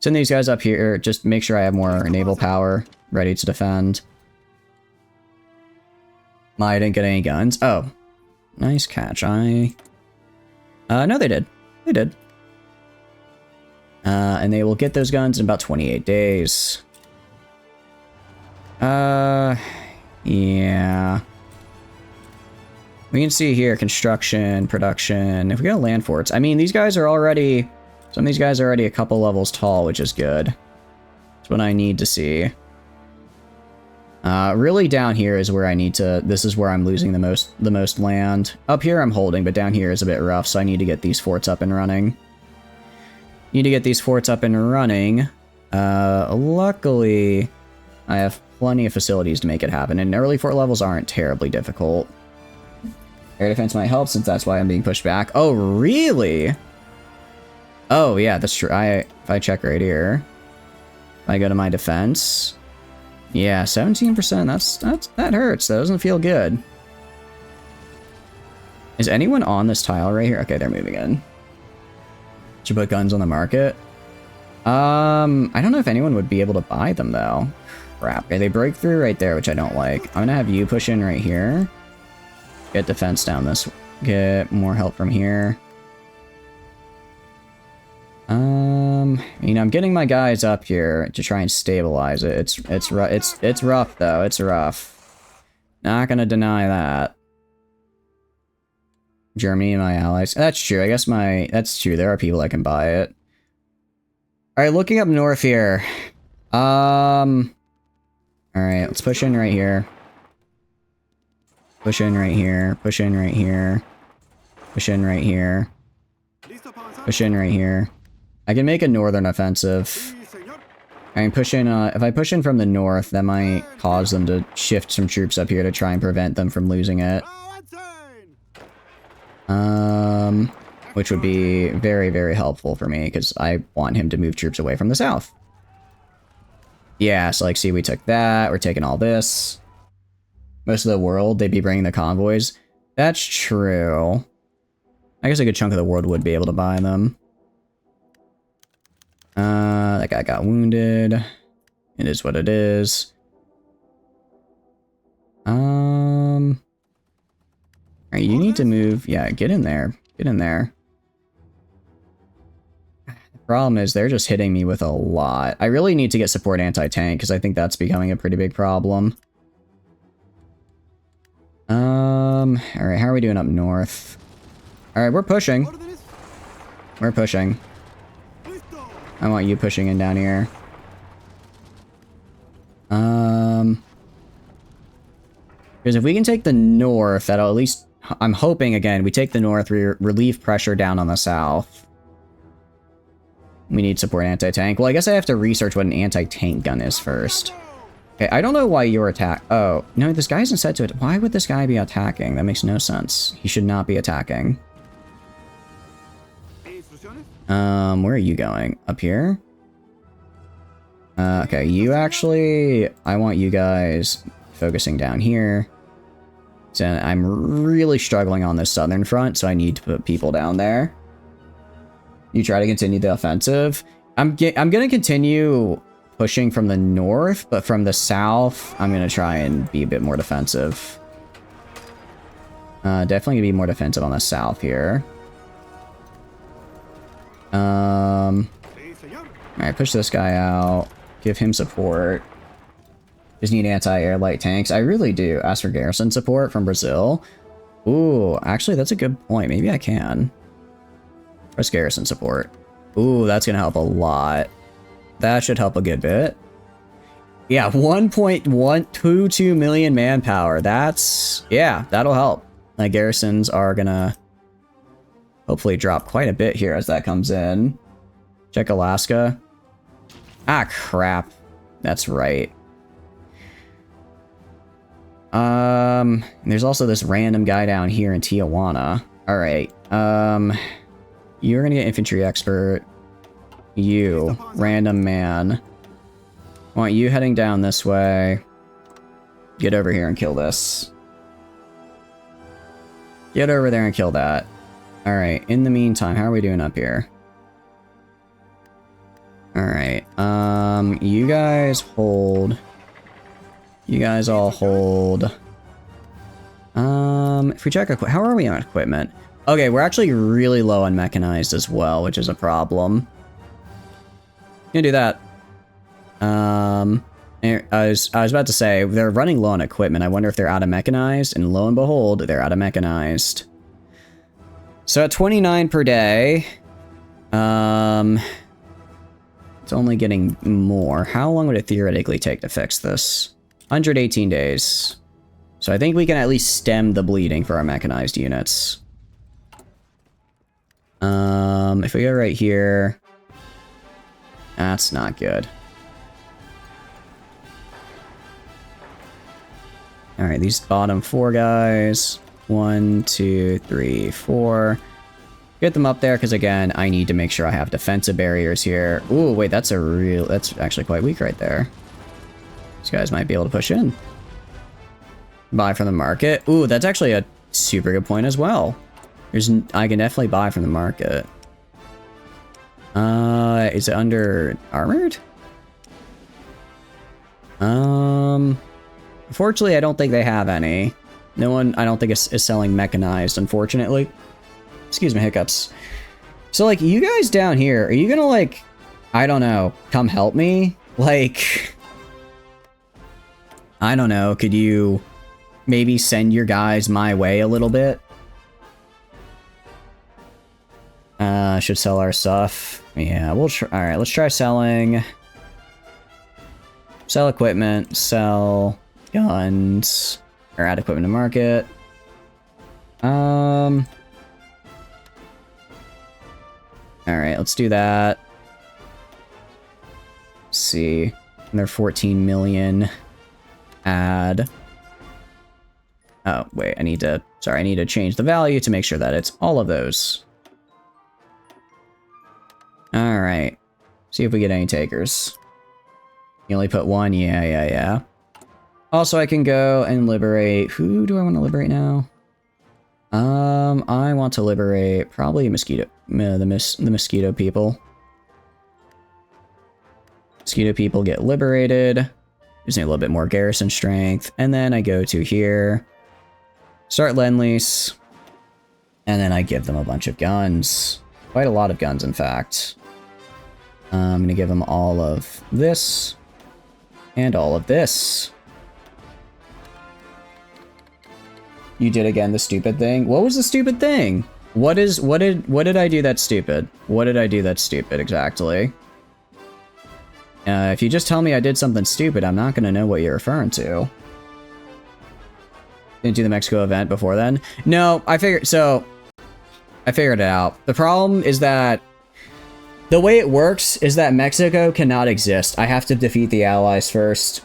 Send these guys up here, just make sure I have more naval power ready to defend. I didn't get any guns. Oh. Nice catch. No, they did. They did. And they will get those guns in about 28 days. Yeah. We can see here, construction, production. If we go land forts, I mean, these guys are already... some of these guys are already a couple levels tall, which is good. That's what I need to see. Really down here is where I need to... this is where I'm losing the most land. Up here I'm holding, but down here is a bit rough, so I need to get these forts up and running. Luckily, I have plenty of facilities to make it happen, and early fort levels aren't terribly difficult. Air defense might help, since that's why I'm being pushed back. Oh, really? Oh, yeah, that's true. If I check right here, if I go to my defense, yeah, 17%. That hurts. That doesn't feel good. Is anyone on this tile right here? Okay, they're moving in. Should put guns on the market. I don't know if anyone would be able to buy them though. Crap. Okay, they break through right there, which I don't like. I'm gonna have you push in right here. Get defense down this. Get more help from here. You know, I'm getting my guys up here to try and stabilize it. It's rough though. It's rough. Not gonna deny that. Germany and my allies. That's true. I guess that's true. There are people that can buy it. All right, looking up north here. All right, let's push in right here. Push in right here. Push in right here. Push in right here. Push in right here. I can make a northern offensive. I can push in, if I push in from the north, that might cause them to shift some troops up here to try and prevent them from losing it. Which would be very, very helpful for me, because I want him to move troops away from the south. Yeah, so like, see, we took that, we're taking all this. Most of the world, they'd be bringing the convoys. That's true. I guess a good chunk of the world would be able to buy them. That guy got wounded. It is what it is. Alright, you need to move. Yeah, get in there. Get in there. The problem is they're just hitting me with a lot. I really need to get support anti-tank, because I think that's becoming a pretty big problem. Alright, how are we doing up north? Alright, we're pushing. We're pushing. I want you pushing in down here. Because if we can take the north, that'll at least... I'm hoping, again, we take the north, relieve pressure down on the south. We need support anti-tank. Well, I guess I have to research what an anti-tank gun is first. Okay, I don't know why you're Oh, no, this guy isn't set to it. Why would this guy be attacking? That makes no sense. He should not be attacking. Where are you going? Up here? Okay, you actually... I want you guys focusing down here. So I'm really struggling on this southern front, so I need to put people down there. You try to continue the offensive. I'm gonna continue pushing from the north, but from the south, I'm gonna try and be a bit more defensive. Definitely gonna be more defensive on the south here. Alright, push this guy out. Give him support. Just need anti-air light tanks. I really do. Ask for garrison support from Brazil. Ooh, actually, that's a good point. Maybe I can. Press garrison support. Ooh, that's gonna help a lot. That should help a good bit. Yeah, 1.122 million manpower. That's... yeah, that'll help. My garrisons are gonna hopefully drop quite a bit here as that comes in. Check Alaska. Ah, crap. That's right. There's also this random guy down here in Tijuana. Alright, you're gonna get infantry expert. You, random man. I want you heading down this way. Get over here and kill this. Get over there and kill that. Alright, in the meantime, how are we doing up here? Alright, you guys hold. You guys all hold. If we check how are we on equipment? Okay, we're actually really low on mechanized as well, which is a problem. Gonna do that. I was about to say, they're running low on equipment. I wonder if they're out of mechanized, and lo and behold, they're out of mechanized. So at 29 per day, it's only getting more. How long would it theoretically take to fix this? 118 days. So I think we can at least stem the bleeding for our mechanized units. If we go right here, that's not good. Alright, these bottom four guys. 1, 2, 3, 4. Get them up there, because again, I need to make sure I have defensive barriers here. Ooh, wait, that's actually quite weak right there. These guys might be able to push in. Buy from the market. Ooh, that's actually a super good point as well. I can definitely buy from the market. Is it under armored? Unfortunately, I don't think they have any. No one, I don't think, is selling mechanized, unfortunately. Excuse me, hiccups. So, like, you guys down here, are you gonna, like, I don't know, come help me? Like, I don't know, could you maybe send your guys my way a little bit? Should sell our stuff. Yeah, we'll try. Alright, let's try selling. Sell equipment, sell guns, or add equipment to market. Alright, let's do that. Let's see. They're 14 million. Add. Oh, wait, I need to change the value to make sure that it's all of those. Alright. See if we get any takers. You only put one? Yeah. Also, I can go and liberate... Who do I want to liberate now? I want to liberate probably mosquito... the mosquito people. Mosquito people get liberated. Just need a little bit more garrison strength. And then I go to here. Start Lend-Lease. And then I give them a bunch of guns. Quite a lot of guns, in fact. I'm going to give them all of this. And all of this. You did again the stupid thing? What was the stupid thing? What did I do that's stupid? What did I do that's stupid, exactly? If you just tell me I did something stupid, I'm not going to know what you're referring to. Didn't do the Mexico event before then? No, I figured it out. The problem is that the way it works is that Mexico cannot exist. I have to defeat the Allies first.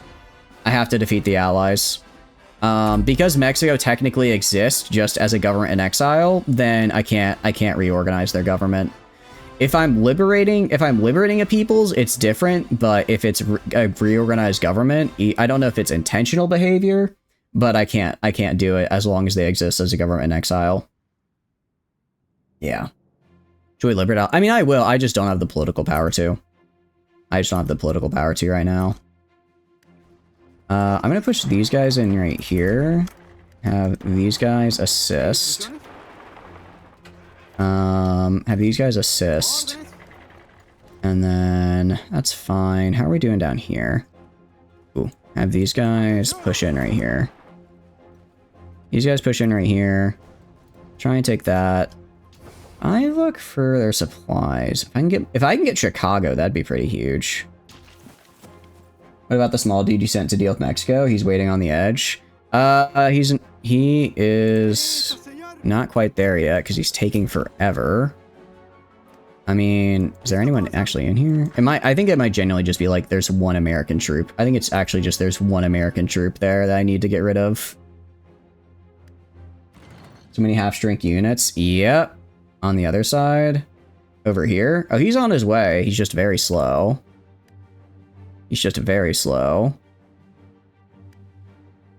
I have to defeat the Allies. Because Mexico technically exists just as a government in exile, then I can't reorganize their government. If I'm liberating a people's, it's different, but if it's a reorganized government, I don't know if it's intentional behavior, but I can't do it as long as they exist as a government in exile. Yeah. Should we liberate out? I mean, I will. I just don't have the political power to. Right now. I'm gonna push these guys in right here. Have these guys assist. Have these guys assist. And then, that's fine. How are we doing down here? Ooh, have these guys push in right here. These guys push in right here. Try and take that. I look for their supplies. If I can get Chicago, that'd be pretty huge. What about the small dude you sent to deal with Mexico? He's waiting on the edge. He is not quite there yet because he's taking forever. I mean, is there anyone actually in here? I think it might genuinely just be like there's one American troop. I think it's actually just there's one American troop there that I need to get rid of. So many half-strength units. Yep. On the other side. Over here. Oh, he's on his way. He's just very slow.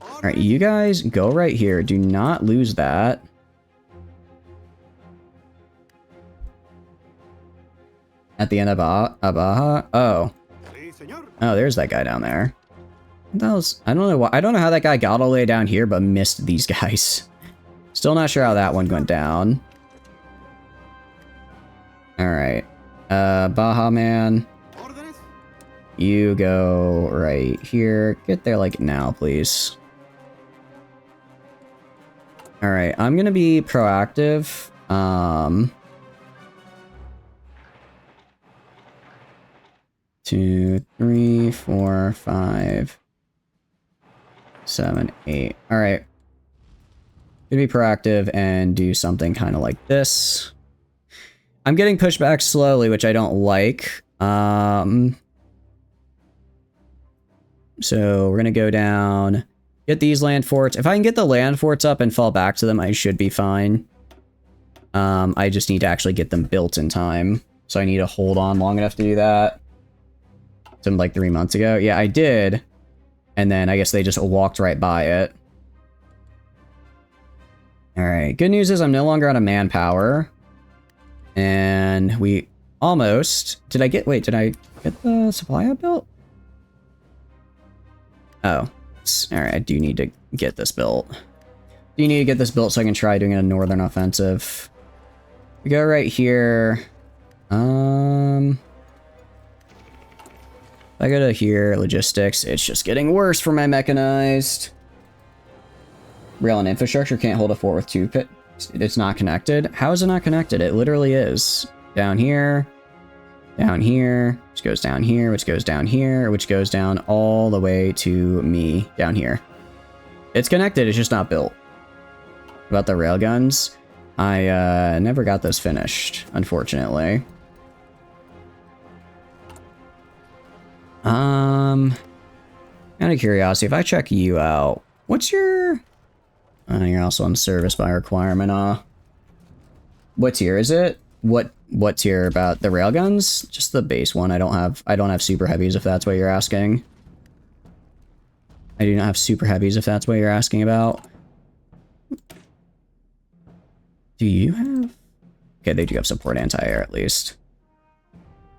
Alright, you guys go right here. Do not lose that. At the end of Abaja? Oh. Oh, there's that guy down there. I don't know why. I don't know how that guy got all the way down here, but missed these guys. Still not sure how that one went down. Alright. Baja Man. You go right here. Get there like now, please. Alright, I'm gonna be proactive. 2, 3, 4, 5, 7, 8. Alright. Gonna be proactive and do something kind of like this. I'm getting pushed back slowly, which I don't like. So we're gonna go down, get these land forts. If I can get the land forts up and fall back to them, I should be fine. I just need to actually get them built in time. So I need to hold on long enough to do that. Something like 3 months ago. Yeah, I did. And then I guess they just walked right by it. Alright, good news is I'm no longer out of manpower. And we almost... Did I get the supply hub built? Oh. Alright, I do need to get this built. You need to get this built so I can try doing a northern offensive. We go right here. If I go to here, logistics, it's just getting worse for my mechanized. Rail and infrastructure can't hold a fort with 2 pit. It's not connected. How is it not connected? It literally is. Down here, which goes down here, which goes down here, which goes down all the way to me down here. It's connected, it's just not built. About the railguns, I never got those finished, unfortunately. Out of curiosity, if I check you out, what's your... you're also on service by requirement, what tier is it? What tier about the railguns? Just the base one. I don't have super heavies if that's what you're asking. I do not have super heavies if that's what you're asking about. Do you have? Okay, they do have support anti-air at least.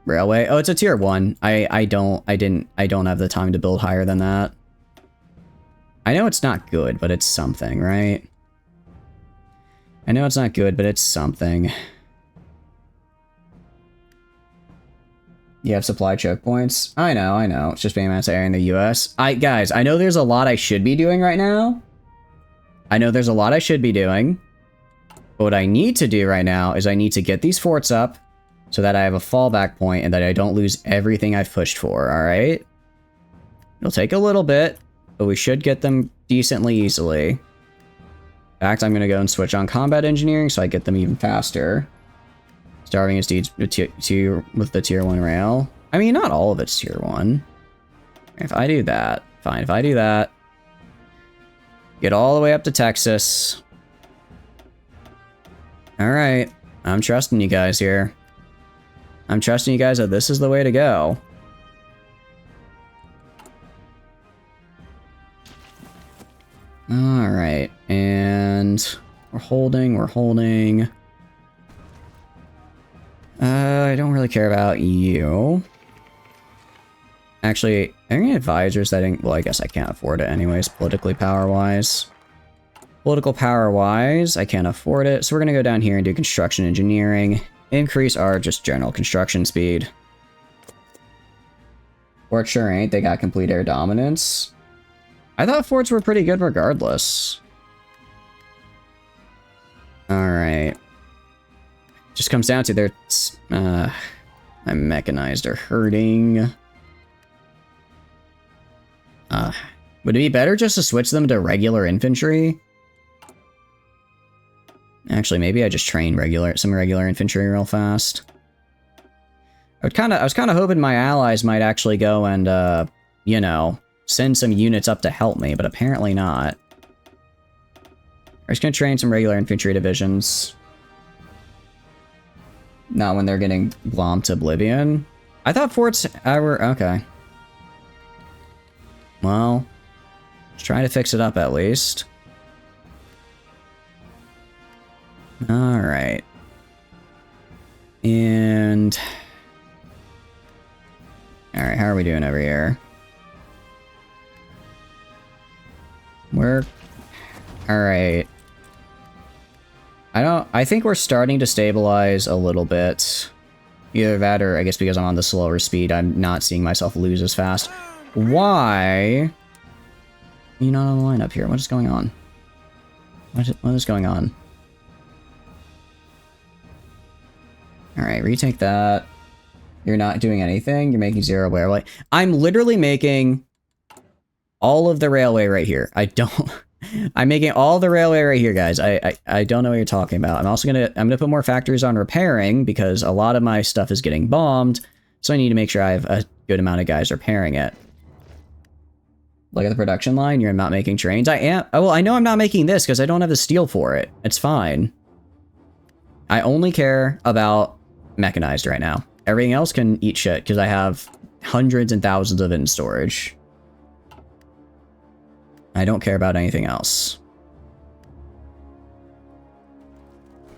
Railway. Oh, it's a tier 1. I don't have the time to build higher than that. I know it's not good, but it's something, right? I know it's not good, but it's something. You have supply choke points? I know. It's just being anti-air in the US. Guys, I know there's a lot I should be doing right now. I know there's a lot I should be doing. But what I need to do right now is I need to get these forts up so that I have a fallback point and that I don't lose everything I've pushed for, alright? It'll take a little bit, but we should get them decently easily. In fact, I'm going to go and switch on combat engineering so I get them even faster. Starving his deeds with the tier 1 rail. I mean, not all of it's tier 1. If I do that, fine. If I do that, get all the way up to Texas. Alright, I'm trusting you guys here. I'm trusting you guys that this is the way to go. Alright, and we're holding. I don't really care about you. Actually, are there any advisors that well, I guess I can't afford it anyways, politically power-wise. Political power-wise, I can't afford it, so we're gonna go down here and do construction engineering. Increase our just general construction speed. Fort sure ain't, they got complete air dominance. I thought forts were pretty good regardless. Alright. Just comes down to their... my mechanized are hurting. Would it be better just to switch them to regular infantry? Actually, maybe I just train some regular infantry real fast. I was kind of hoping my allies might actually go and, you know, send some units up to help me, but apparently not. I'm just gonna train some regular infantry divisions. Not when they're getting blomped to oblivion. I thought forts were... okay. Well, let's try to fix it up at least. Alright. And... alright, how are we doing over here? Alright. I think we're starting to stabilize a little bit. Either that or I guess because I'm on the slower speed, I'm not seeing myself lose as fast. Why? You're not on the line up here. What is going on? What is going on? Alright, retake that. You're not doing anything. You're making 0 railway. I'm literally making all of the railway right here. I'm making all the railway right here, guys. I don't know what you're talking about. I'm also I'm gonna put more factories on repairing because a lot of my stuff is getting bombed, so I need to make sure I have a good amount of guys repairing it. Look at the production line. You're not making trains. I am. Oh, well, I know I'm not making this because I don't have the steel for it. It's fine. I only care about mechanized right now. Everything else can eat shit because I have hundreds and thousands of it in storage. I don't care about anything else.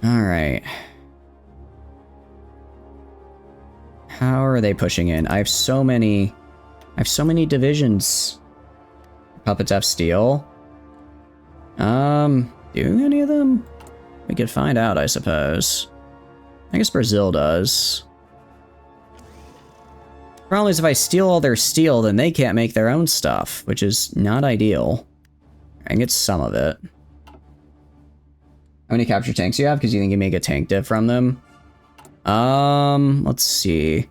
Alright. How are they pushing in? I have so many divisions. Puppets have steel. Do any of them? We could find out, I suppose. I guess Brazil does. Problem is if I steal all their steel, then they can't make their own stuff, which is not ideal. I can get some of it. How many capture tanks do you have? Because you think you make a tank div from them? Let's see.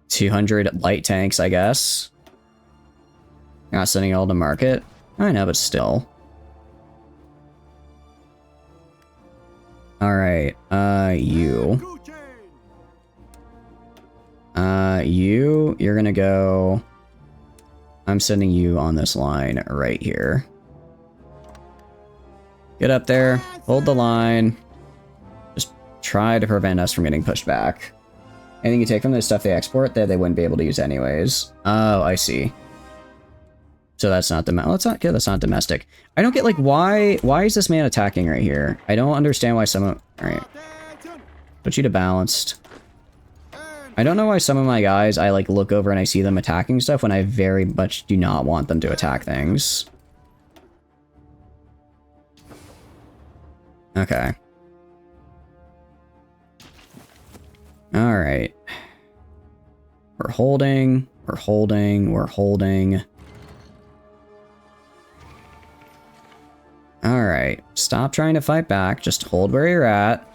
200 light tanks, I guess. You're not sending it all to market? I know, but still. Alright, you. You're gonna go... I'm sending you on this line right here. Get up there, hold the line. Just try to prevent us from getting pushed back. Anything you take from the stuff they export that they wouldn't be able to use anyways. Oh, I see. So that's not that's not domestic. I don't get, like, why is this man attacking right here? I don't understand why someone... Alright. Put you to balanced. I don't know why some of my guys, I, like, look over and I see them attacking stuff when I very much do not want them to attack things. Okay. Alright. We're holding. We're holding. We're holding. Alright. Stop trying to fight back. Just hold where you're at.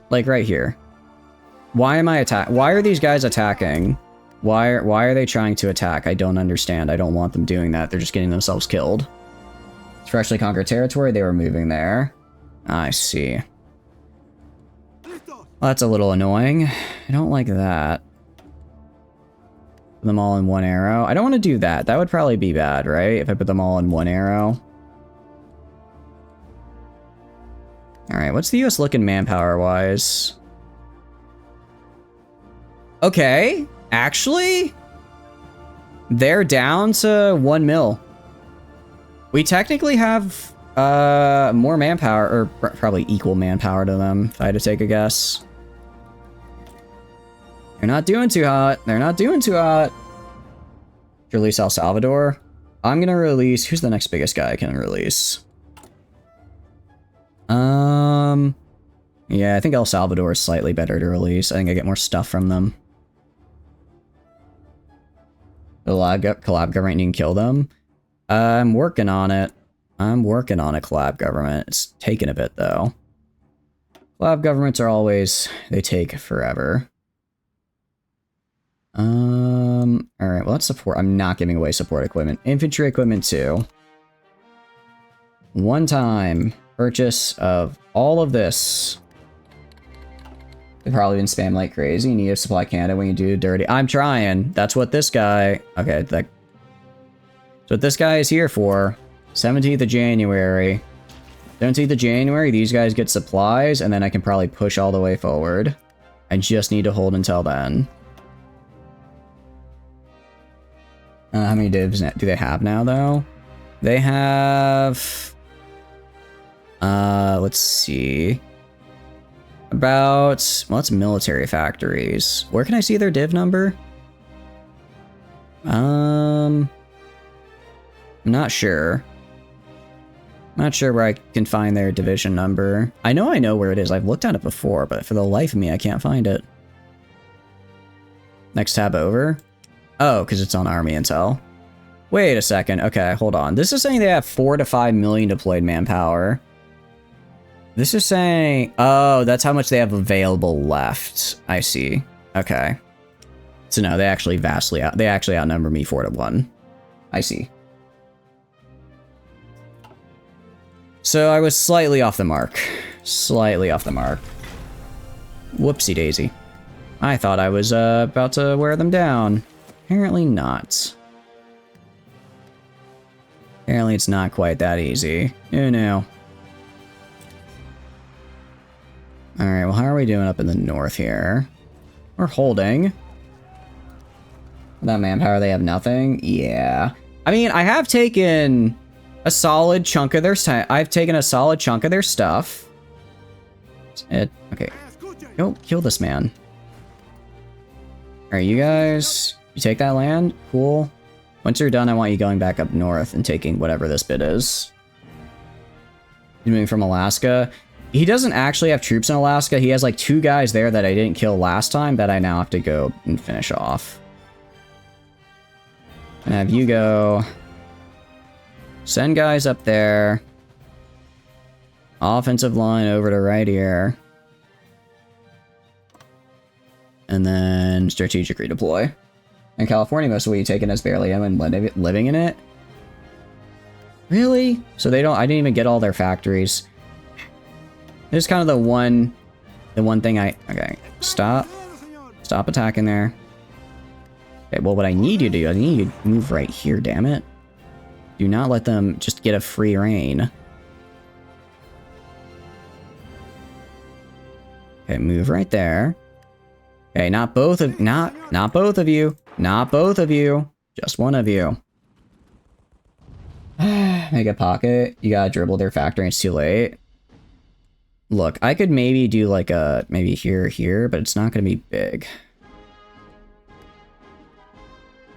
Like right here. Why am I Why are these guys attacking? Why are they trying to attack? I don't understand. I don't want them doing that. They're just getting themselves killed. It's freshly conquered territory. They were moving there. I see. Well, that's a little annoying. I don't like that. Put them all in one arrow. I don't want to do that. That would probably be bad, right? If I put them all in one arrow. Alright, what's the US looking manpower-wise? Okay, actually, they're down to 1 mil. We technically have more manpower, or probably equal manpower to them, if I had to take a guess. They're not doing too hot. They're not doing too hot. Release El Salvador. I'm gonna release... Who's the next biggest guy I can release? Yeah, I think El Salvador is slightly better to release. I think I get more stuff from them. The collab government, you can kill them. I'm working on it. I'm working on a collab government. It's taking a bit, though. Collab governments are always... They take forever. Alright, well, let's support... I'm not giving away support equipment. Infantry equipment, too. One time purchase of all of this. They've probably been spammed like crazy. You need to supply Canada when you do dirty. I'm trying. That's what this guy... Okay, that's what this guy is here for. 17th of January. 17th of January, these guys get supplies, and then I can probably push all the way forward. I just need to hold until then. How many divs do they have now, though? They have... let's see... About... Well, it's military factories. Where can I see their div number? I'm not sure. Not sure where I can find their division number. I know where it is. I've looked at it before, but for the life of me, I can't find it. Next tab over. Oh, because it's on Army Intel. Wait a second. Okay, hold on. This is saying they have 4 to 5 million deployed manpower. This is saying... Oh, that's how much they have available left. I see. Okay. So no, they actually they actually outnumber me 4 to 1. I see. So I was slightly off the mark. Slightly off the mark. Whoopsie daisy. I thought I was about to wear them down. Apparently not. Apparently it's not quite that easy. Oh no. Alright, well, how are we doing up in the north here? We're holding. That manpower, they have nothing? Yeah. I mean, I have taken a solid chunk of their stuff. Okay. Go kill this man. Alright, you guys... You take that land? Cool. Once you're done, I want you going back up north and taking whatever this bit is. He's moving from Alaska. He doesn't actually have troops in Alaska. He has like 2 guys there that I didn't kill last time that I now have to go and finish off. And have you go... Send guys up there. Offensive line over to right here. And then strategic redeploy. In California, most of what you taken is barely am and living in it. Really? So they don't... I didn't even get all their factories. This is kind of the one thing I... Okay, stop. Stop attacking there. Okay, well, what I need you to do, I need you to move right here, damn it. Do not let them just get a free reign. Okay, move right there. Okay, not both of you. Not both of you. Just one of you. Make a pocket. You gotta dribble their factory, it's too late. Look, I could maybe do like a, maybe here, but it's not gonna be big.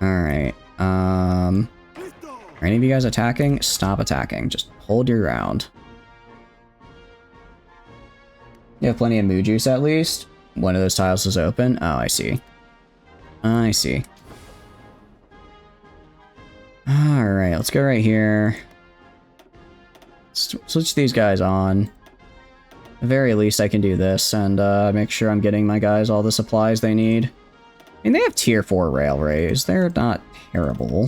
Alright, are any of you guys attacking? Stop attacking. Just hold your ground. You have plenty of moo juice at least? One of those tiles is open? Oh, I see. I see. Alright, let's go right here. Switch these guys on. At the very least, I can do this and make sure I'm getting my guys all the supplies they need. I mean, they have tier 4 railways. They're not terrible.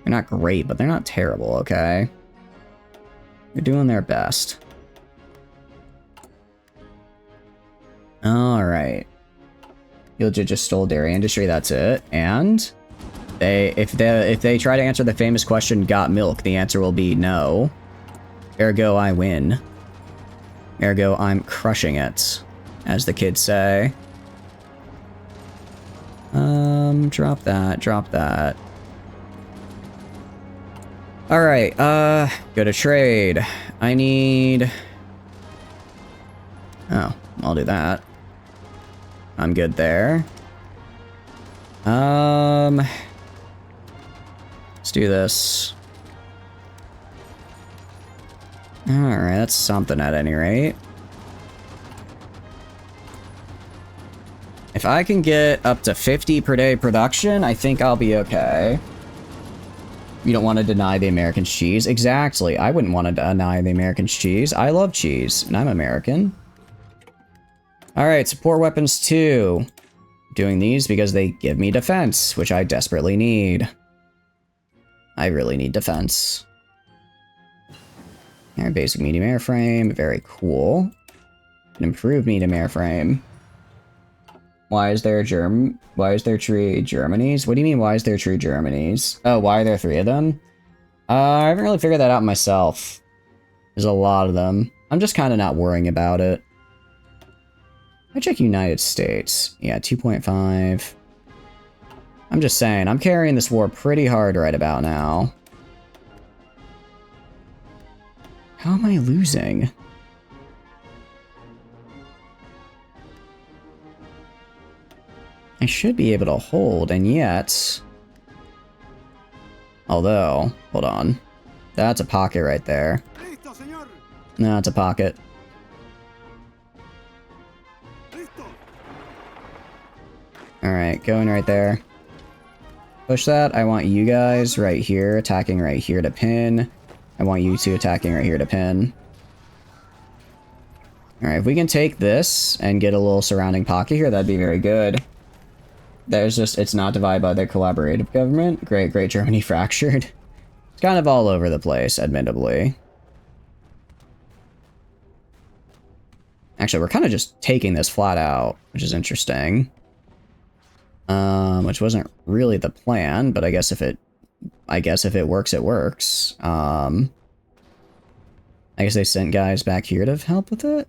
They're not great, but they're not terrible, okay? They're doing their best. Alright. Yilja just stole dairy industry, that's it. And if they try to answer the famous question, got milk, the answer will be no. Ergo, I win. Ergo, I'm crushing it, as the kids say. Drop that, drop that. Alright, go to trade. I need... Oh, I'll do that. I'm good there. Let's do this. Alright, that's something at any rate. If I can get up to 50 per day production, I think I'll be okay. You don't want to deny the Americans cheese? Exactly. I wouldn't want to deny the Americans cheese. I love cheese, and I'm American. Alright, support weapons 2. Doing these because they give me defense, which I desperately need. I really need defense. Alright, basic medium airframe. Very cool. An improved medium airframe. Why is there tree Germanys? What do you mean, why is there tree Germanys? Oh, why are there 3 of them? I haven't really figured that out myself. There's a lot of them. I'm just kind of not worrying about it. I check United States. Yeah, 2.5. I'm just saying, I'm carrying this war pretty hard right about now. How am I losing? I should be able to hold, and yet... Although, hold on. That's a pocket right there. No, it's a pocket. Alright, going right there. Push that. I want you guys right here, attacking right here to pin. I want you two attacking right here to pin. Alright, if we can take this and get a little surrounding pocket here, that'd be very good. There's just, it's not divided by their collaborative government. Great, great Germany fractured. It's kind of all over the place, admittedly. Actually, we're kind of just taking this flat out, which is interesting. Which wasn't really the plan, but I guess if it works, it works. I guess they sent guys back here to help with it.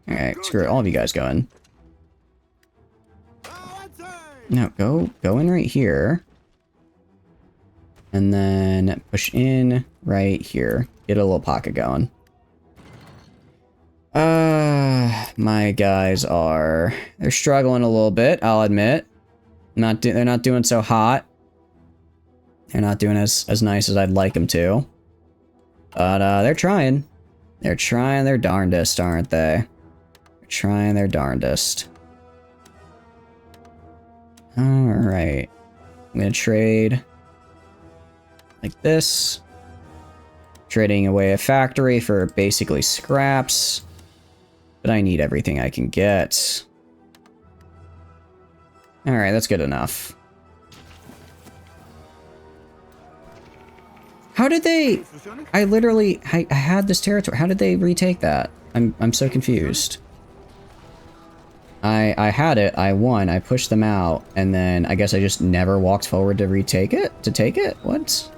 Alright, screw it, all of you guys go in. No, go in right here. And then push in right here. Get a little pocket going. My guys they're struggling a little bit, I'll admit. They're not doing so hot. They're not doing as nice as I'd like them to. But, they're trying. They're trying their darndest, aren't they? They're trying their darndest. Alright. I'm gonna trade like this. Trading away a factory for basically scraps. But I need everything I can get. Alright, that's good enough. How did they... I had this territory. How did they retake that? I'm so confused. I had it, I won, I pushed them out, and then I guess I just never walked forward to retake it? To take it? What?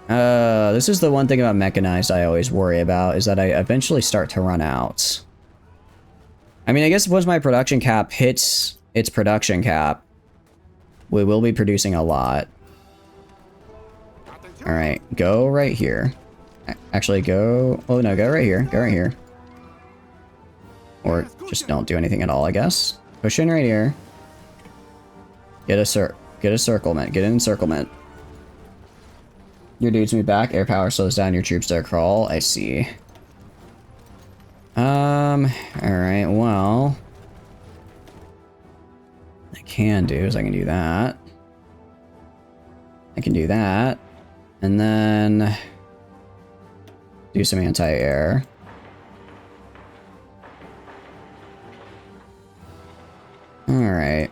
This is the one thing about mechanized I always worry about, is that I eventually start to run out. I mean, I guess once my production cap hits its production cap, we will be producing a lot. Alright, go right here. Actually, go... Oh, no, go right here. Go right here. Or just don't do anything at all, I guess. Push in right here. Get a circlement. Get an encirclement. Your dudes move back. Air power slows down your troops to crawl. I see. Alright, well... I can do is I can do that. I can do that. And then... do some anti-air. Alright.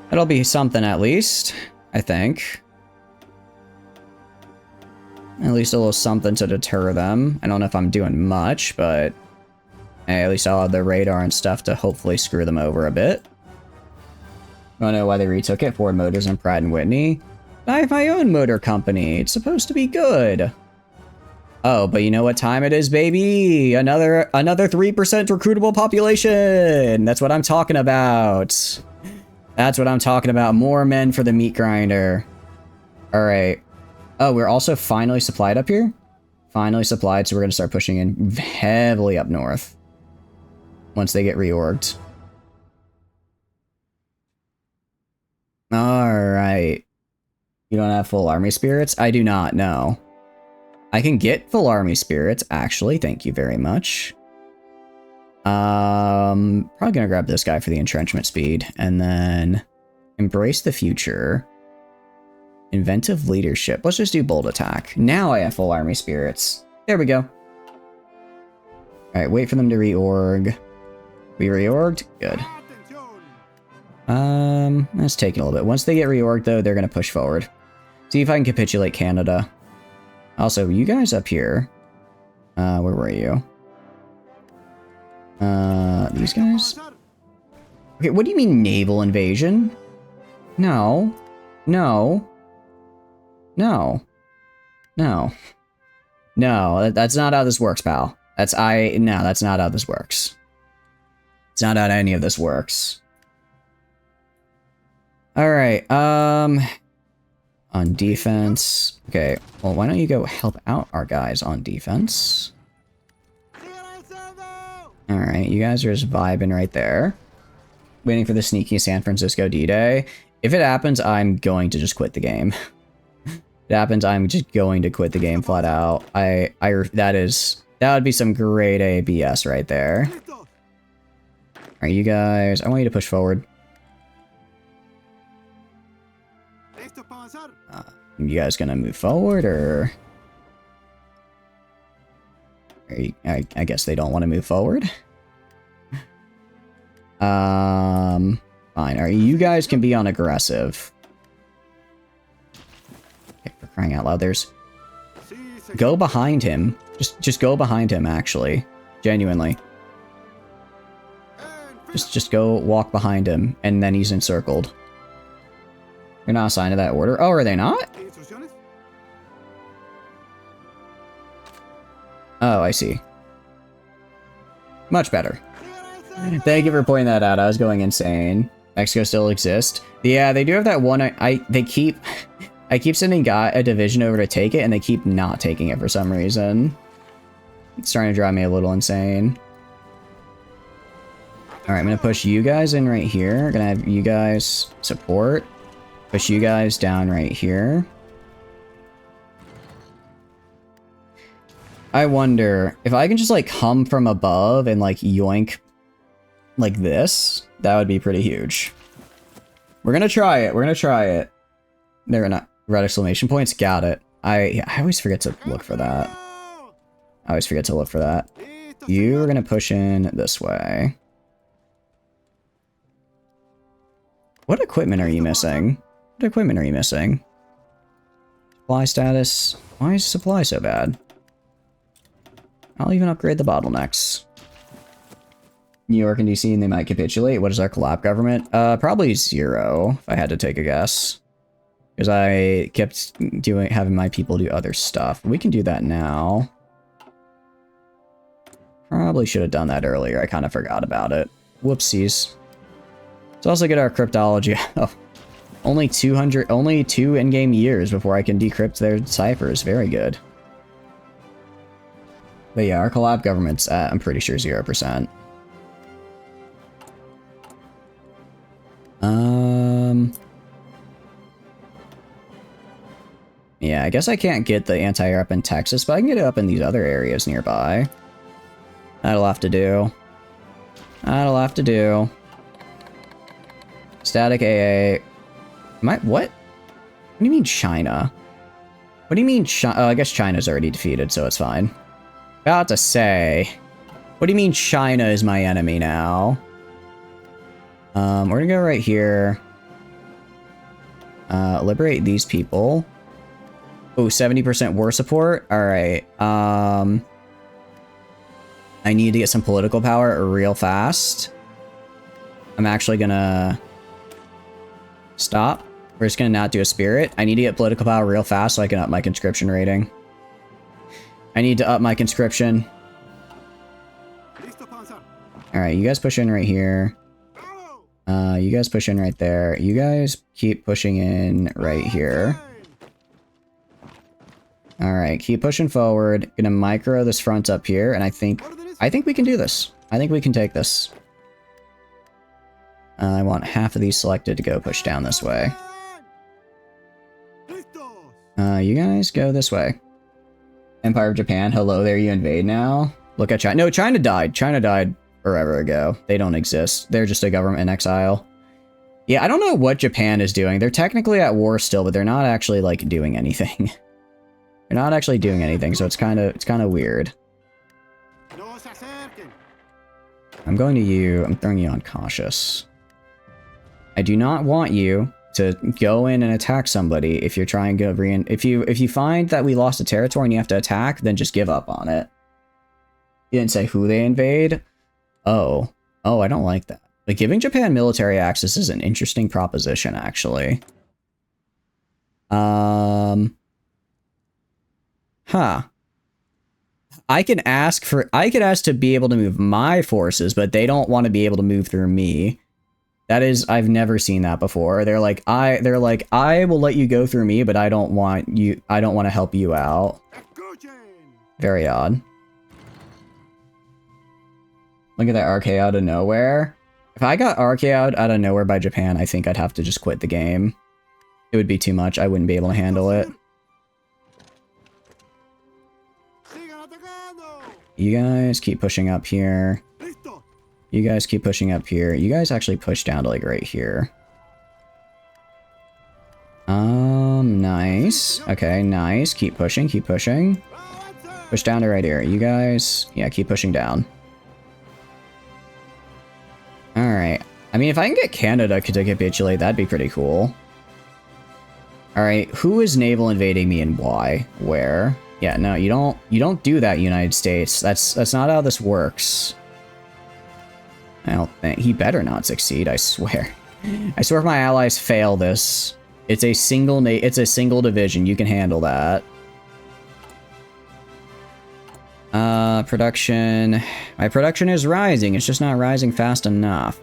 That'll be something at least, I think. At least a little something to deter them. I don't know if I'm doing much, but hey, at least I'll have the radar and stuff to hopefully screw them over a bit. I don't know why they retook it. Ford Motors and Pratt & Whitney. I have my own motor company. It's supposed to be good. Oh, but you know what time it is, baby? Another 3% recruitable population. That's what I'm talking about. That's what I'm talking about. More men for the meat grinder. All right. Oh, we're also finally supplied up here. Finally supplied, so we're going to start pushing in heavily up north. Once they get reorged. Alright. You don't have full army spirits? I do not, no. I can get full army spirits, actually. Thank you very much. Probably gonna grab this guy for the entrenchment speed. And then... embrace the future. Inventive leadership. Let's just do bold attack. Now I have full army spirits. There we go. Alright, wait for them to reorg. We reorged? Good. Let's take it a little bit. Once they get reorged, though, they're gonna push forward. See if I can capitulate Canada. Also, you guys up here. Where were you? These guys? Okay, what do you mean naval invasion? No. No. No. No. No, that's not how this works, pal. No, that's not how this works. It's not how any of this works. Alright, on defense. Okay, well, why don't you go help out our guys on defense? Alright, you guys are just vibing right there. Waiting for the sneaky San Francisco D-Day. If it happens, I'm going to just quit the game. If it happens, I'm just going to quit the game flat out. That would be some grade A BS right there. Alright, you guys, I want you to push forward. You guys gonna move forward, or... I guess they don't want to move forward. Fine. Alright, you guys can be on aggressive. Okay, for crying out loud, there's... Go behind him. Just go behind him, actually. Genuinely. Just go walk behind him, and then he's encircled. You're not assigned to that order. Oh, are they not? Oh, I see. Much better. Thank you for pointing that out. I was going insane. Mexico still exists. Yeah, they do have that one. I keep sending a division over to take it, and they keep not taking it for some reason. It's starting to drive me a little insane. Alright, I'm gonna push you guys in right here. Gonna have you guys support. Push you guys down right here. I wonder if I can just like come from above and like yoink like this. That would be pretty huge. We're gonna try it. We're gonna try it. They're not red exclamation points. Got it. I always forget to look for that. I always forget to look for that. You are gonna push in this way. What equipment are you missing? What equipment are you missing? Supply status. Why is supply so bad? I'll even upgrade the bottlenecks. New York and DC, and they might capitulate. What is our collab government? Probably 0, if I had to take a guess. Because I kept having my people do other stuff. We can do that now. Probably should have done that earlier. I kind of forgot about it. Whoopsies. Let's also get our cryptology. Oh, only 2 in-game years before I can decrypt their ciphers. Very good. But yeah, our collab government's at, I'm pretty sure, 0%. Yeah, I guess I can't get the anti-air up in Texas, but I can get it up in these other areas nearby. That'll have to do. That'll have to do. Static AA. What? What do you mean China? What do you mean China? Oh, I guess China's already defeated, so it's fine. About to say. What do you mean China is my enemy now? We're gonna go right here. Liberate these people. Oh, 70% war support? Alright. I need to get some political power real fast. I'm actually gonna stop. We're just gonna not do a spirit. I need to get political power real fast so I can up my conscription rating. I need to up my conscription. Alright, you guys push in right here. You guys push in right there. You guys keep pushing in right here. Alright, keep pushing forward. Gonna micro this front up here, and I think we can do this. I think we can take this. I want half of these selected to go push down this way. You guys go this way. Empire of Japan, hello there, you invade now? Look at China. No, China died. China died forever ago. They don't exist. They're just a government in exile. Yeah, I don't know what Japan is doing. They're technically at war still, but they're not actually, like, doing anything. They're not actually doing anything, so it's kind of weird. I'm going to you. I'm throwing you on cautious. I do not want you to go in and attack somebody if you're trying to if you find that we lost a territory and you have to attack, then just give up on it. You didn't say who they invade. Oh, I don't like that. But giving Japan military access is an interesting proposition, actually. Huh. I could ask to be able to move my forces, but they don't want to be able to move through me. That is, I've never seen that before. They're like, I will let you go through me, but I don't want to help you out. Very odd. Look at that RK out of nowhere. If I got RK out of nowhere by Japan, I think I'd have to just quit the game. It would be too much. I wouldn't be able to handle it. You guys keep pushing up here. You guys keep pushing up here. You guys actually push down to like right here. Nice. Okay, nice. Keep pushing, keep pushing. Push down to right here. You guys, yeah, keep pushing down. Alright. I mean, if I can get Canada to capitulate, that'd be pretty cool. Alright, who is naval invading me and why? Where? Yeah, no, you don't do that, United States. That's not how this works. I don't think he better not succeed, I swear. I swear if my allies fail this, it's a single division. You can handle that. Production. My production is rising. It's just not rising fast enough.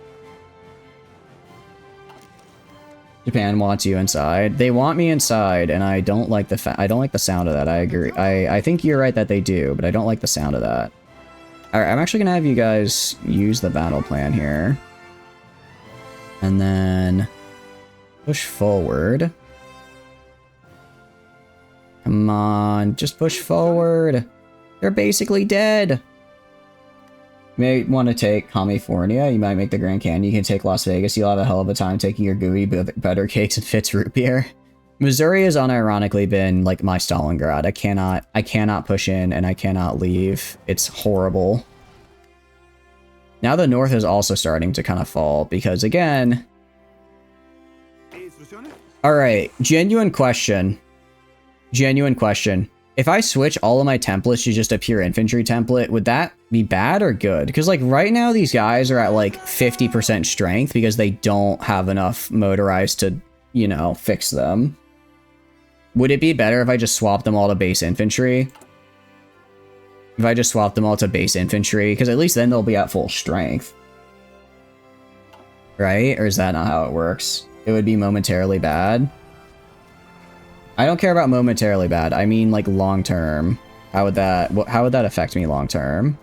Japan wants you inside. They want me inside, and I don't like the sound of that. I agree. I think you're right that they do, but I don't like the sound of that. Alright, I'm actually gonna have you guys use the battle plan here. And then push forward. Come on, just push forward. They're basically dead. You may want to take California. You might make the Grand Canyon. You can take Las Vegas. You'll have a hell of a time taking your gooey butter cakes and Fitz root beer. Missouri has unironically been like my Stalingrad. I cannot push in and I cannot leave. It's horrible. Now the North is also starting to kind of fall because again... Alright, genuine question. Genuine question. If I switch all of my templates to just a pure infantry template, would that be bad or good? Because like right now these guys are at like 50% strength because they don't have enough motorized to, you know, fix them. Would it be better if I just swapped them all to base infantry? If I just swap them all to base infantry, because at least then they'll be at full strength. Right? Or is that not how it works? It would be momentarily bad. I don't care about momentarily bad. I mean like long term. How would that affect me long term?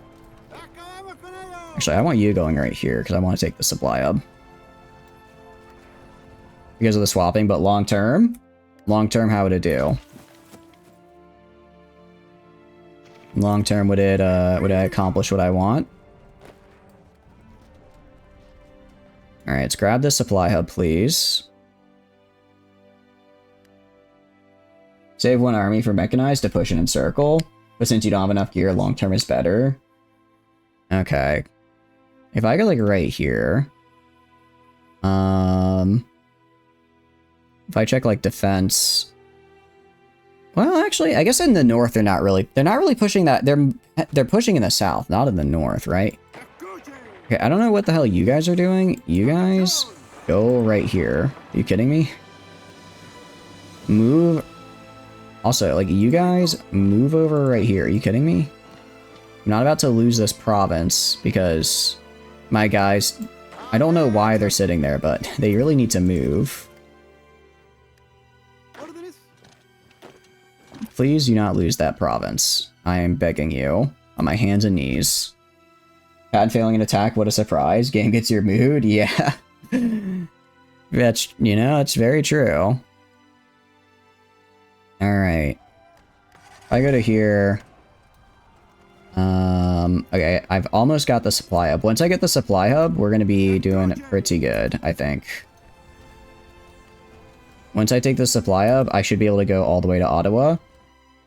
Actually, I want you going right here because I want to take the supply hub. Because of the swapping, but long term, how would it do? Long term, would I accomplish what I want? All right, let's grab the supply hub, please. Save one army for mechanized to push and encircle, but since you don't have enough gear, long term is better. Okay, if I go like right here, if I check like defense. Well, actually, I guess in the north they're not really pushing that. They're pushing in the south, not in the north, right? Okay, I don't know what the hell you guys are doing. You guys go right here. Are you kidding me? Move. Also, like, you guys move over right here. Are you kidding me? I'm not about to lose this province because my guys, I don't know why they're sitting there, but they really need to move. Please do not lose that province. I am begging you on my hands and knees. Bad failing an attack, what a surprise. Game gets your mood, yeah. That's, you know, it's very true. Alright. I go to here. Okay, I've almost got the supply hub. Once I get the supply hub, we're going to be doing pretty good, I think. Once I take the supply hub, I should be able to go all the way to Ottawa.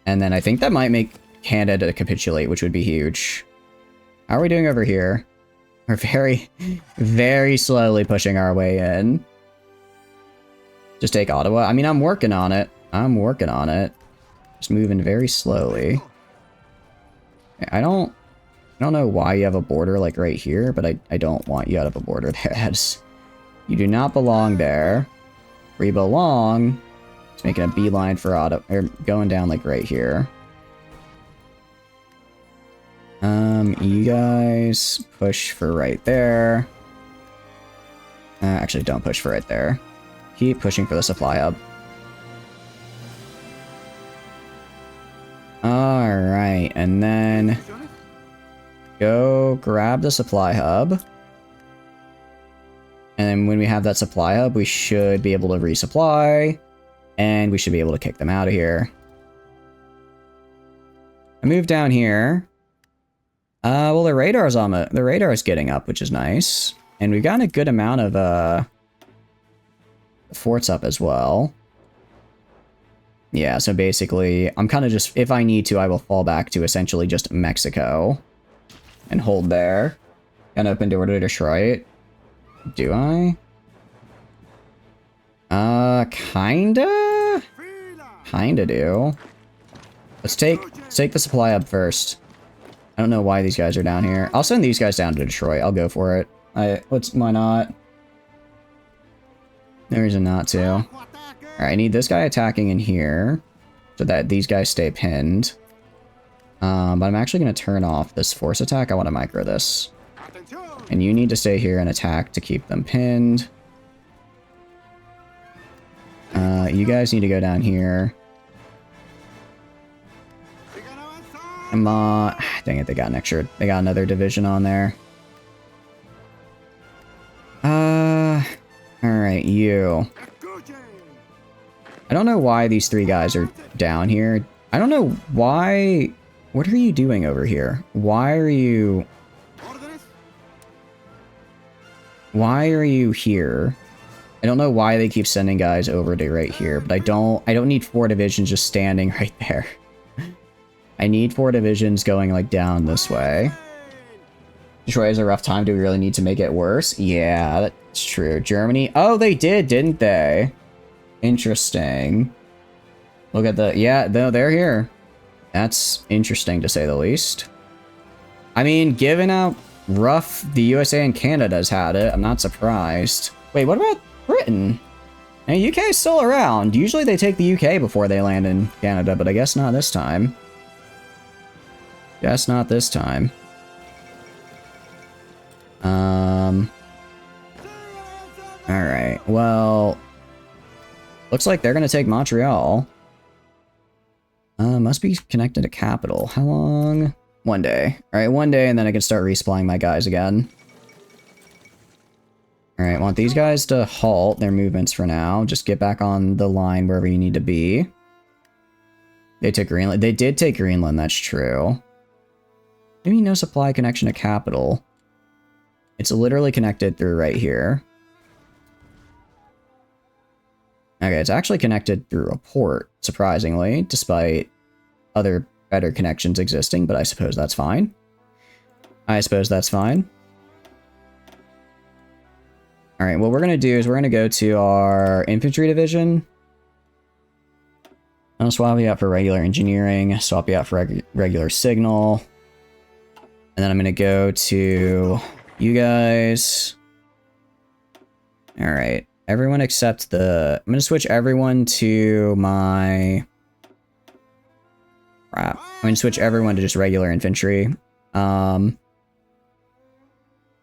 And then I think that might make Canada capitulate, which would be huge. How are we doing over here? We're very, very slowly pushing our way in. Just take Ottawa. I mean, I'm working on it. Just moving very slowly. I don't know why you have a border like right here, but I don't want you out of a border there. You do not belong there. Where you belong, it's making a beeline for Ottawa, or going down like right here. You guys push for right there. Actually, don't push for right there. Keep pushing for the supply hub. Alright, and then go grab the supply hub. And then when we have that supply hub, we should be able to resupply. And we should be able to kick them out of here. I move down here. Well, the radar's getting up, which is nice. And we've gotten a good amount of forts up as well. Yeah, so basically, I'm kind of just, if I need to, I will fall back to essentially just Mexico. And hold there. And open door to Detroit. Do I? Kinda? Kinda do. Let's take the supply hub first. I don't know why these guys are down here. I'll send these guys down to Detroit. I'll go for it. Why not? No reason not to. Alright, I need this guy attacking in here so that these guys stay pinned. But I'm actually going to turn off this force attack. I want to micro this. And you need to stay here and attack to keep them pinned. You guys need to go down here. Come on. Dang it, they got another division on there. Alright, you. I don't know why these three guys are down here. I don't know why. What are you doing over here? Why are you here? I don't know why they keep sending guys over to right here, but I don't need 4 divisions just standing right there. I need 4 divisions going like down this way. Detroit has a rough time. Do we really need to make it worse? Yeah, that's true. Germany. Oh, they did, didn't they? Interesting. Look at the... Yeah, they're here. That's interesting to say the least. I mean, given how rough the USA and Canada's had it, I'm not surprised. Wait, what about Britain? Now, UK's still around. Usually they take the UK before they land in Canada, but I guess not this time. Guess not this time. Alright, well... Looks like they're gonna take Montreal. Must be connected to capital. How long? 1 day. Alright, 1 day, and then I can start resupplying my guys again. Alright, want these guys to halt their movements for now. Just get back on the line wherever you need to be. They took Greenland. They did take Greenland, that's true. Maybe no supply connection to capital. It's literally connected through right here. Okay, it's actually connected through a port, surprisingly, despite other better connections existing, but I suppose that's fine. I suppose that's fine. Alright, what we're going to do is we're going to go to our infantry division. I'll swap you out for regular engineering, swap you out for regular signal. And then I'm going to go to you guys. Alright. Everyone except the... I'm going to switch everyone to my... Crap. I'm going to switch everyone to just regular infantry.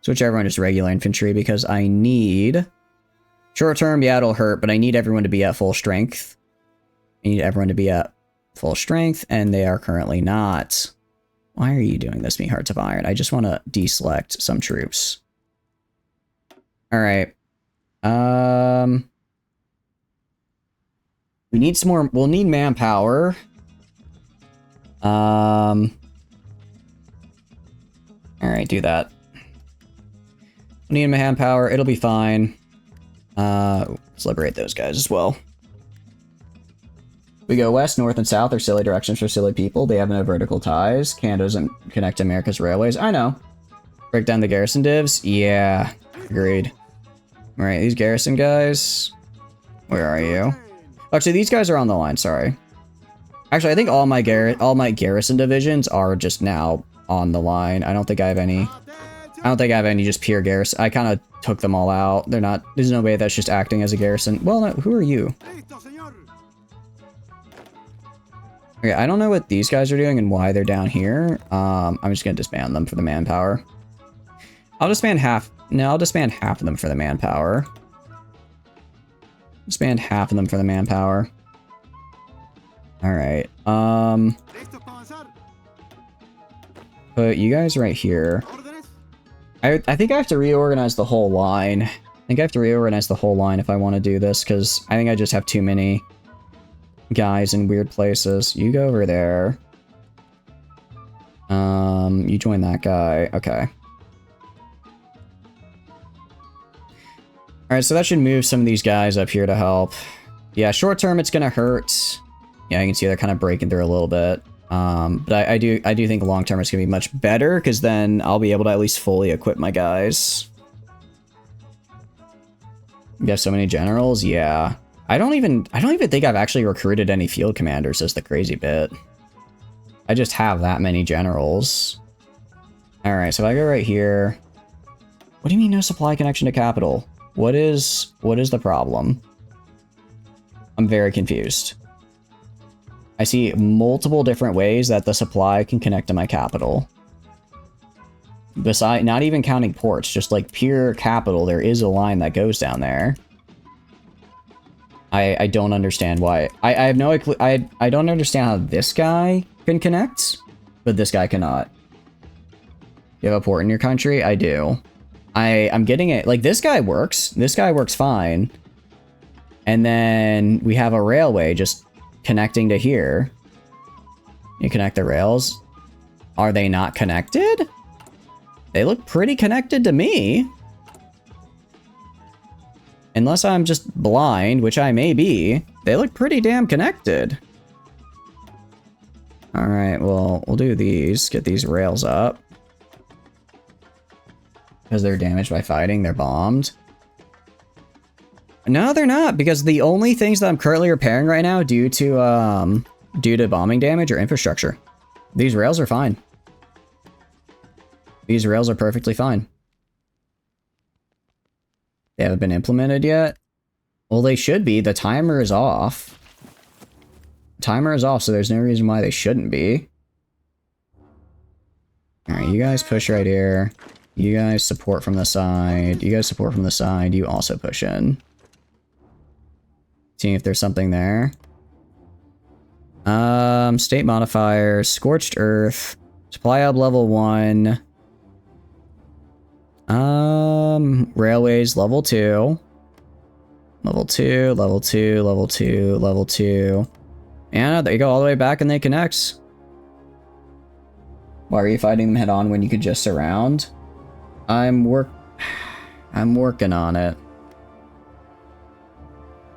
Switch everyone to just regular infantry because I need... Short term, yeah, it'll hurt, but I need everyone to be at full strength. I need everyone to be at full strength, and they are currently not. Why are you doing this, me Hearts of Iron? I just want to deselect some troops. Alright. We need some more... We'll need manpower. Alright, do that. We need manpower. It'll be fine. Let's liberate those guys as well. We go west, north, and south are silly directions for silly people. They have no vertical ties. Canada doesn't connect to America's railways. I know. Break down the garrison divs? Yeah, agreed. Alright, these garrison guys. Where are you? Actually, these guys are on the line, sorry. Actually, I think all my garrison divisions are just now on the line. I don't think I have any. I don't think I have any just pure garrison. I kind of took them all out. They're not... There's no way that's just acting as a garrison. Well, no, who are you? Okay, I don't know what these guys are doing and why they're down here. I'm just gonna disband them for the manpower. I'll disband half... No, I'll disband half of them for the manpower. Disband half of them for the manpower. Alright, put you guys right here. I think I have to reorganize the whole line. I think I have to reorganize the whole line if I want to do this, because I think I just have too many guys in weird places. You go over there. You join that guy. Okay. Alright, so that should move some of these guys up here to help. Yeah, short term it's gonna hurt. Yeah, you can see they're kind of breaking through a little bit. But I do think long term it's gonna be much better, because then I'll be able to at least fully equip my guys. You have so many generals? Yeah. I don't even think I've actually recruited any field commanders, is the crazy bit. I just have that many generals. Alright, so if I go right here. What do you mean no supply connection to capital? What is the problem? I'm very confused. I see multiple different ways that the supply can connect to my capital. Besides, not even counting ports, just like pure capital, there is a line that goes down there. I don't understand why. I have no clue. I don't understand how this guy can connect, but this guy cannot. You have a port in your country? I do. I'm getting it. Like, this guy works. This guy works fine. And then we have a railway just connecting to here. You connect the rails. Are they not connected? They look pretty connected to me. Unless I'm just blind, which I may be. They look pretty damn connected. Alright, well, we'll do these. Get these rails up. Because they're damaged by fighting, they're bombed. No, they're not, because the only things that I'm currently repairing right now due to bombing damage are infrastructure. These rails are fine. These rails are perfectly fine. They haven't been implemented yet. Well, they should be. The timer is off. Timer is off, so there's no reason why they shouldn't be. Alright, you guys push right here. You guys support from the side. You guys support from the side. You also push in. Seeing if there's something there. State modifier, Scorched Earth, Supply Hub level 1. Railways level 2. Level 2, level 2, level 2, level 2. And there you go, all the way back and they connect. Why are you fighting them head on when you could just surround? I'm working on it.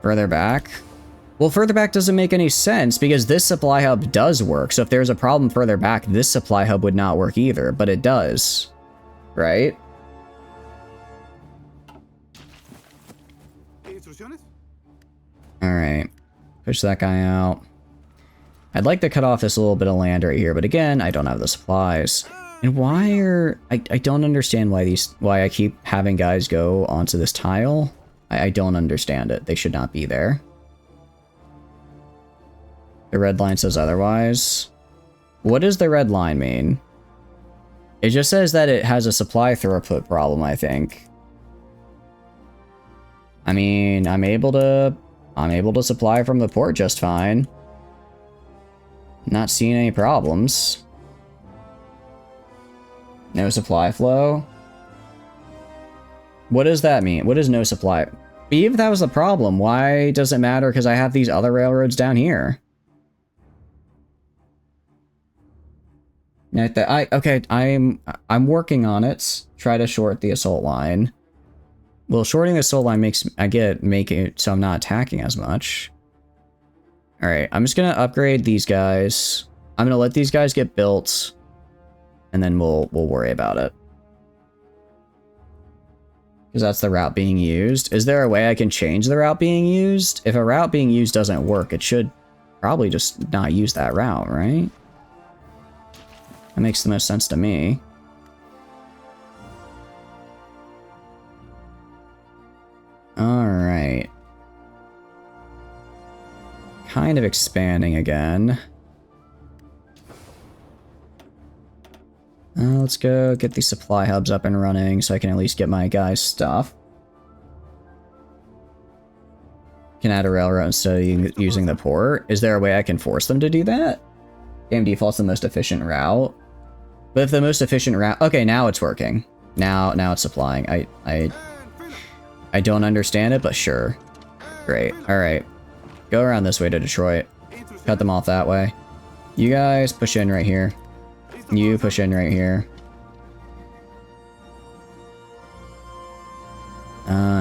Further back? Well, further back doesn't make any sense because this supply hub does work. So if there's a problem further back, this supply hub would not work either, but it does. Right? Alright. Push that guy out. I'd like to cut off this little bit of land right here, but again, I don't have the supplies. And why are... I don't understand why I keep having guys go onto this tile. I don't understand it. They should not be there. The red line says otherwise. What does the red line mean? It just says that it has a supply throughput problem, I think. I mean, I'm able to supply from the port just fine. Not seeing any problems. No supply flow? What does that mean? What is no supply? If that was the problem, why does it matter? Because I have these other railroads down here. Okay, I'm working on it. Try to short the assault line. Well, shorting the assault line make it so I'm not attacking as much. All right, I'm just gonna upgrade these guys. I'm gonna let these guys get built, and then we'll worry about it. Because that's the route being used. Is there a way I can change the route being used? If a route being used doesn't work, it should probably just not use that route, right? That makes the most sense to me. Alright. Kind of expanding again. Let's go get these supply hubs up and running so I can at least get my guys' stuff. Can add a railroad instead of using the port. Is there a way I can force them to do that? Game default's the most efficient route. But if the most efficient route... Okay, now it's working. Now it's supplying. I don't understand it, but sure. Great. Alright. Go around this way to Detroit. Cut them off that way. You guys push in right here. You push in right here.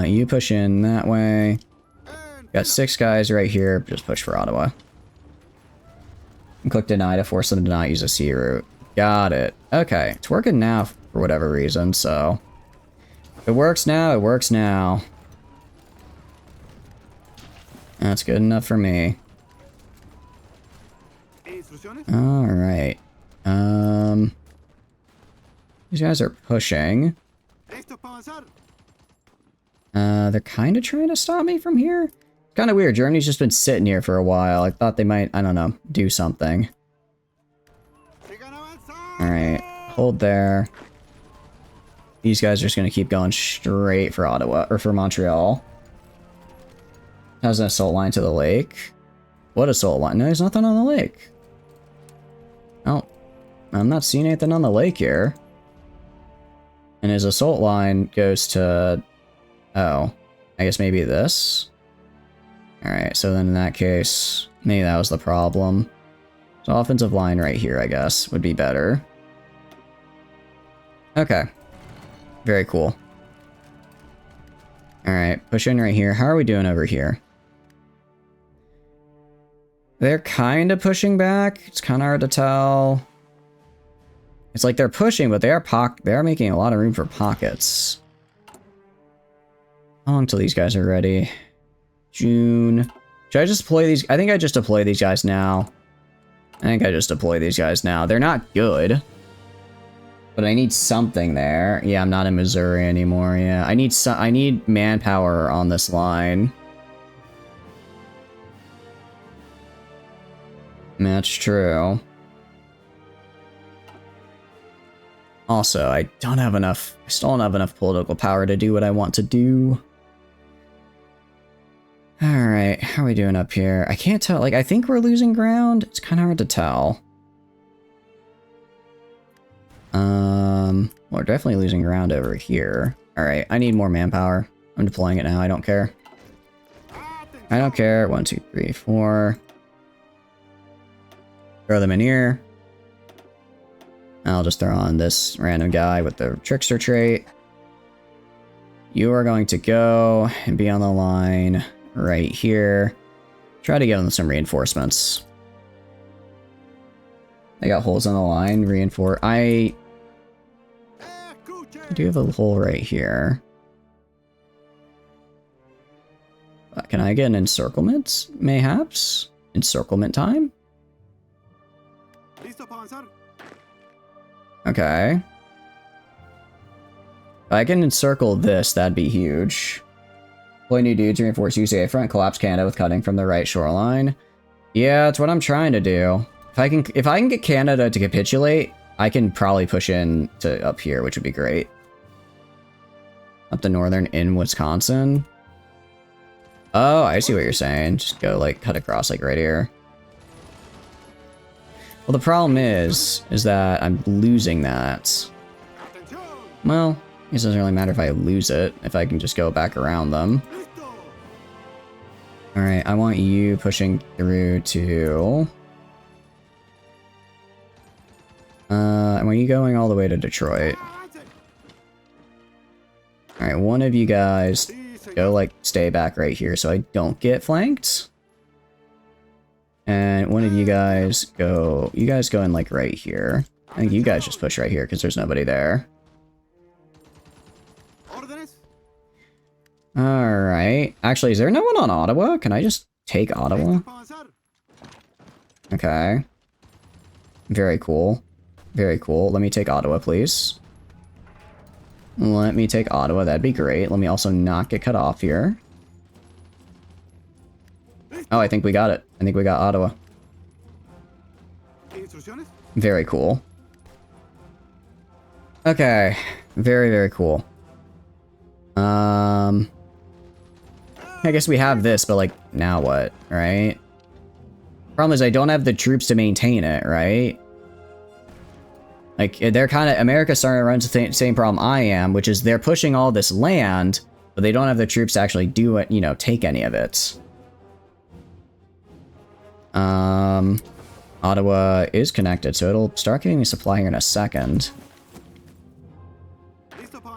You push in that way. Got 6 guys right here. Just push for Ottawa. And click deny to force them to not use a sea route. Got it. Okay. It's working now for whatever reason, so... If it works now, it works now. That's good enough for me. Alright. These guys are pushing. They're kind of trying to stop me from here. Kind of weird. Germany's just been sitting here for a while. I thought they might, I don't know, do something. Alright. Hold there. These guys are just going to keep going straight for Ottawa, or for Montreal. Has an assault line to the lake. What assault line? No, there's nothing on the lake. Oh. I'm not seeing anything on the lake here. And his assault line goes to... Oh. I guess maybe this? Alright, so then in that case, maybe that was the problem. So offensive line right here, I guess, would be better. Okay. Very cool. Alright, push in right here. How are we doing over here? They're kind of pushing back. It's kind of hard to tell. It's like they're pushing, but they are making a lot of room for pockets. How long till these guys are ready? June. Should I just deploy these? I think I just deploy these guys now. They're not good. But I need something there. Yeah, I'm not in Missouri anymore. Yeah, I need manpower on this line. That's true. Also, I still don't have enough political power to do what I want to do. Alright, how are we doing up here? I can't tell, like, I think we're losing ground. It's kind of hard to tell. We're definitely losing ground over here. Alright, I need more manpower. I'm deploying it now, I don't care. I don't care. 1, 2, 3, 4. Throw them in here. I'll just throw on this random guy with the trickster trait. You are going to go and be on the line right here. Try to give them some reinforcements. I got holes on the line. Reinforce. I do have a hole right here. Can I get an encirclement? Mayhaps? Encirclement time? Okay. If I can encircle this, that'd be huge. Deploy new dudes, reinforce UCA front, collapse Canada with cutting from the right shoreline. Yeah, that's what I'm trying to do. If I can get Canada to capitulate, I can probably push in to up here, which would be great. Up the northern in Wisconsin. Oh, I see what you're saying. Just go like cut across like right here. Well, the problem is that I'm losing that. Well, it doesn't really matter if I lose it, if I can just go back around them. Alright, I want you pushing through to... I want you going all the way to Detroit. Alright, one of you guys go, like, stay back right here so I don't get flanked. And one of you guys go... You guys go in, like, right here. I think you guys just push right here because there's nobody there. Alright. Actually, is there no one on Ottawa? Can I just take Ottawa? Okay. Very cool. Very cool. Let me take Ottawa, please. Let me take Ottawa. That'd be great. Let me also not get cut off here. Oh, I think we got it. I think we got Ottawa. Very cool. Okay. Very, very cool. I guess we have this, but like, now what, right? Problem is I don't have the troops to maintain it, right? Like, they're kind of... America's starting to run into the same problem I am, which is they're pushing all this land, but they don't have the troops to actually do it, you know, take any of it. Ottawa is connected, so it'll start getting me supply here in a second.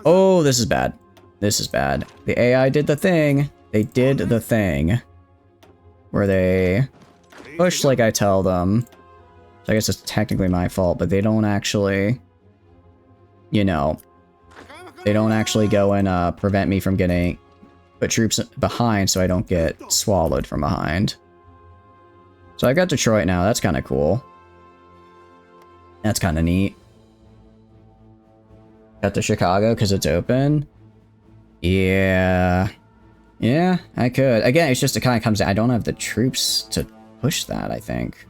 Oh, this is bad. This is bad. The AI did the thing. They did the thing. Where they push like I tell them. So I guess it's technically my fault, but they don't actually... You know... They don't actually go and prevent me from getting... Put troops behind so I don't get swallowed from behind. So I got Detroit now. That's kind of cool. That's kind of neat. Got the Chicago because it's open. Yeah. Yeah, I could. Again, it's just it kind of comes down. I don't have the troops to push that, I think.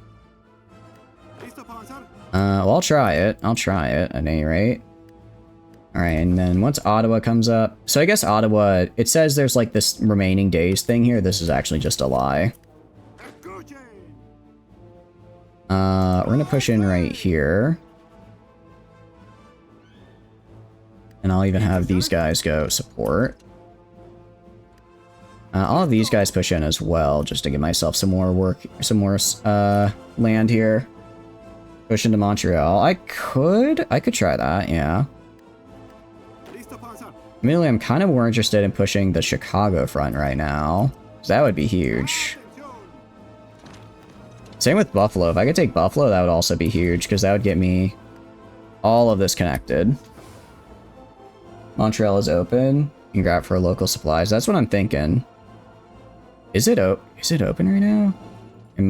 Well, I'll try it. I'll try it at any rate. Alright, and then once Ottawa comes up... So I guess Ottawa... It says there's like this remaining days thing here. This is actually just a lie. We're gonna push in right here. And I'll even have these guys go support. I'll have these guys push in as well, just to give myself some more work, some more land here. Push into Montreal. I could try that, yeah. Immediately, I'm kind of more interested in pushing the Chicago front right now. So that would be huge. Same with Buffalo. If I could take Buffalo, that would also be huge, because that would get me all of this connected. Montreal is open. You can grab for local supplies. That's what I'm thinking. Is it open right now?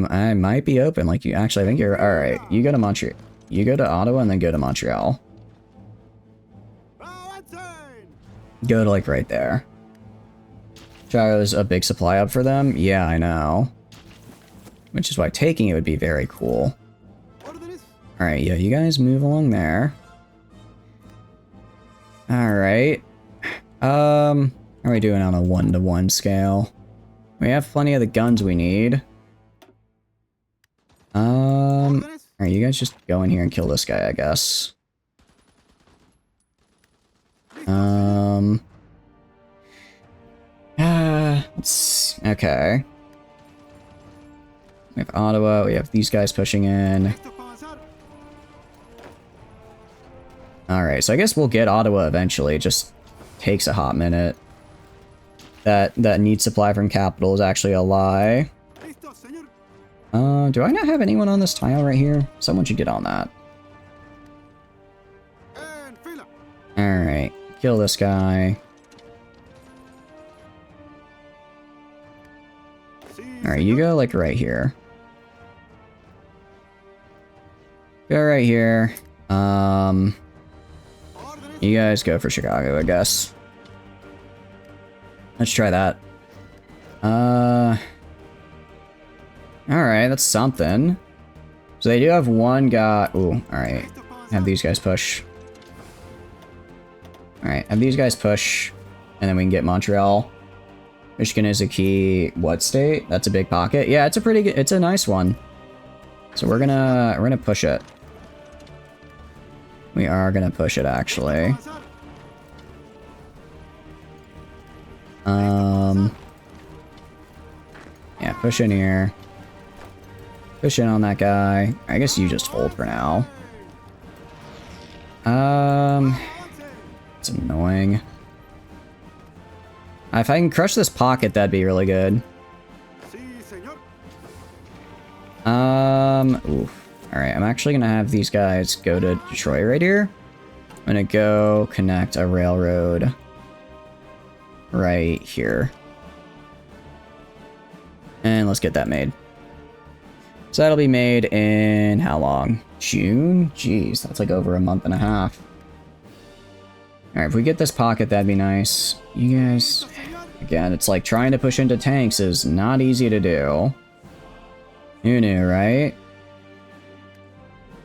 I might be open. Like, you actually, I think you're all right. You go to Montreal. You go to Ottawa and then go to Montreal. Go to like right there. Chicago's a big supply hub for them. Yeah, I know. Which is why taking it would be very cool. All right, yeah, you guys move along there. All right. How are we doing on a 1-to-1 scale? We have plenty of the guns we need. Alright, you guys just go in here and kill this guy, I guess. Okay. We have Ottawa, we have these guys pushing in. Alright, so I guess we'll get Ottawa eventually, it just takes a hot minute. That need supply from capital is actually a lie. Do I not have anyone on this tile right here? Someone should get on that. Alright, kill this guy. Alright, you go like right here. Go right here. You guys go for Chicago, I guess. Let's try that. Alright, that's something. So they do have one guy. Ooh, alright. Have these guys push. Alright, have these guys push. And then we can get Montreal. Michigan is a key. What state? That's a big pocket. Yeah, it's a pretty good. It's a nice one. So we're gonna push it. We are gonna push it actually. Yeah, push in here. Push in on that guy. I guess you just hold for now. It's annoying. If I can crush this pocket, that'd be really good. Oof. Alright, I'm actually gonna have these guys go to Detroit right here. I'm gonna go connect a railroad right here. And let's get that made. So that'll be made in how long? June? Jeez, that's like over a month and a half. Alright, if we get this pocket, that'd be nice. You guys... Again, it's like trying to push into tanks is not easy to do. Who knew, right?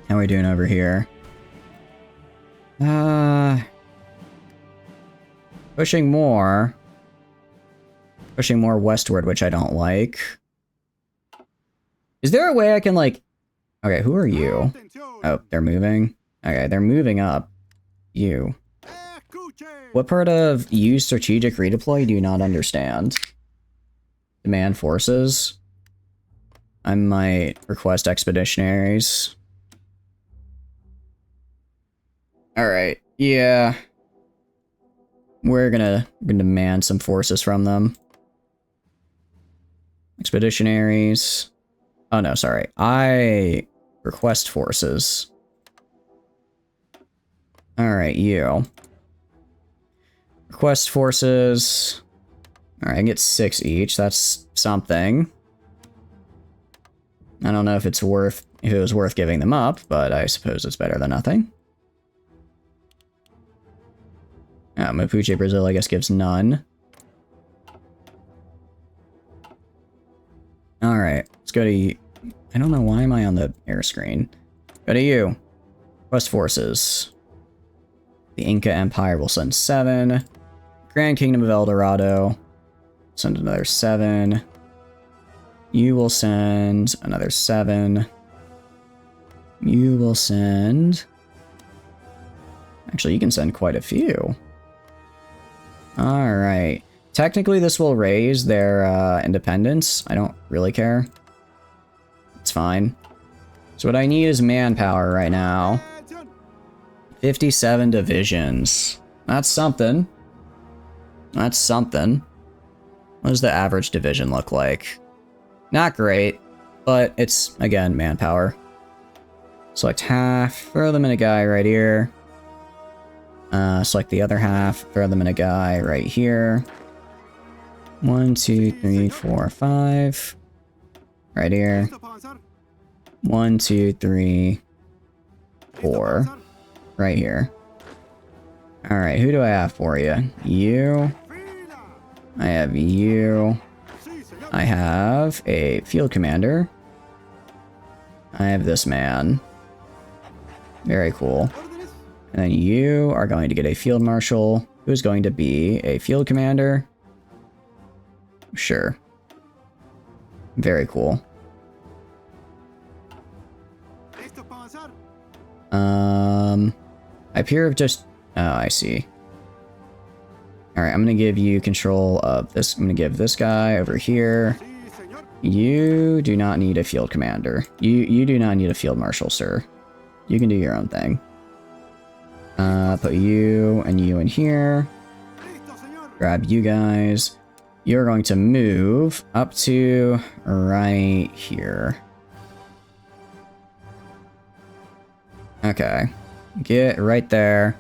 How are we doing over here? Pushing more. Pushing more westward, which I don't like. Is there a way I can, like... Okay, who are you? Oh, they're moving? Okay, they're moving up. You. What part of use strategic redeploy do you not understand? Demand forces? I might request expeditionaries. Alright, yeah. We're gonna demand some forces from them. Expeditionaries. Oh no, sorry. I request forces. Alright, you. Request forces. Alright, I can get 6 each. That's something. I don't know if it was worth giving them up, but I suppose it's better than nothing. Mapuche, Brazil, I guess, gives none. Alright, let's go to you. I don't know why am I on the air screen. Go to you. Request forces. The Inca Empire will send 7. Grand Kingdom of El Dorado. Send another 7. You will send another 7. You will send... Actually, you can send quite a few. Alright. Technically, this will raise their independence. I don't really care. It's fine. So what I need is manpower right now. 57 divisions. That's something. That's something. What does the average division look like? Not great, but it's, again, manpower. Select half, throw them in a guy right here. Select the other half, throw them in a guy right here. 1, 2, 3, 4, 5. Right here. 1, 2, 3, 4. Right here. Alright, who do I have for you? You. I have you. I have a field commander. I have this man. Very cool. And then you are going to get a field marshal, who's going to be a field commander. Sure. Very cool. I appear of just... Oh, I see. Alright, I'm gonna give you control of this. I'm gonna give this guy over here. You do not need a field commander. You do not need a field marshal, sir. You can do your own thing. Put you and you in here. Grab you guys. You're going to move up to right here. Okay. Get right there.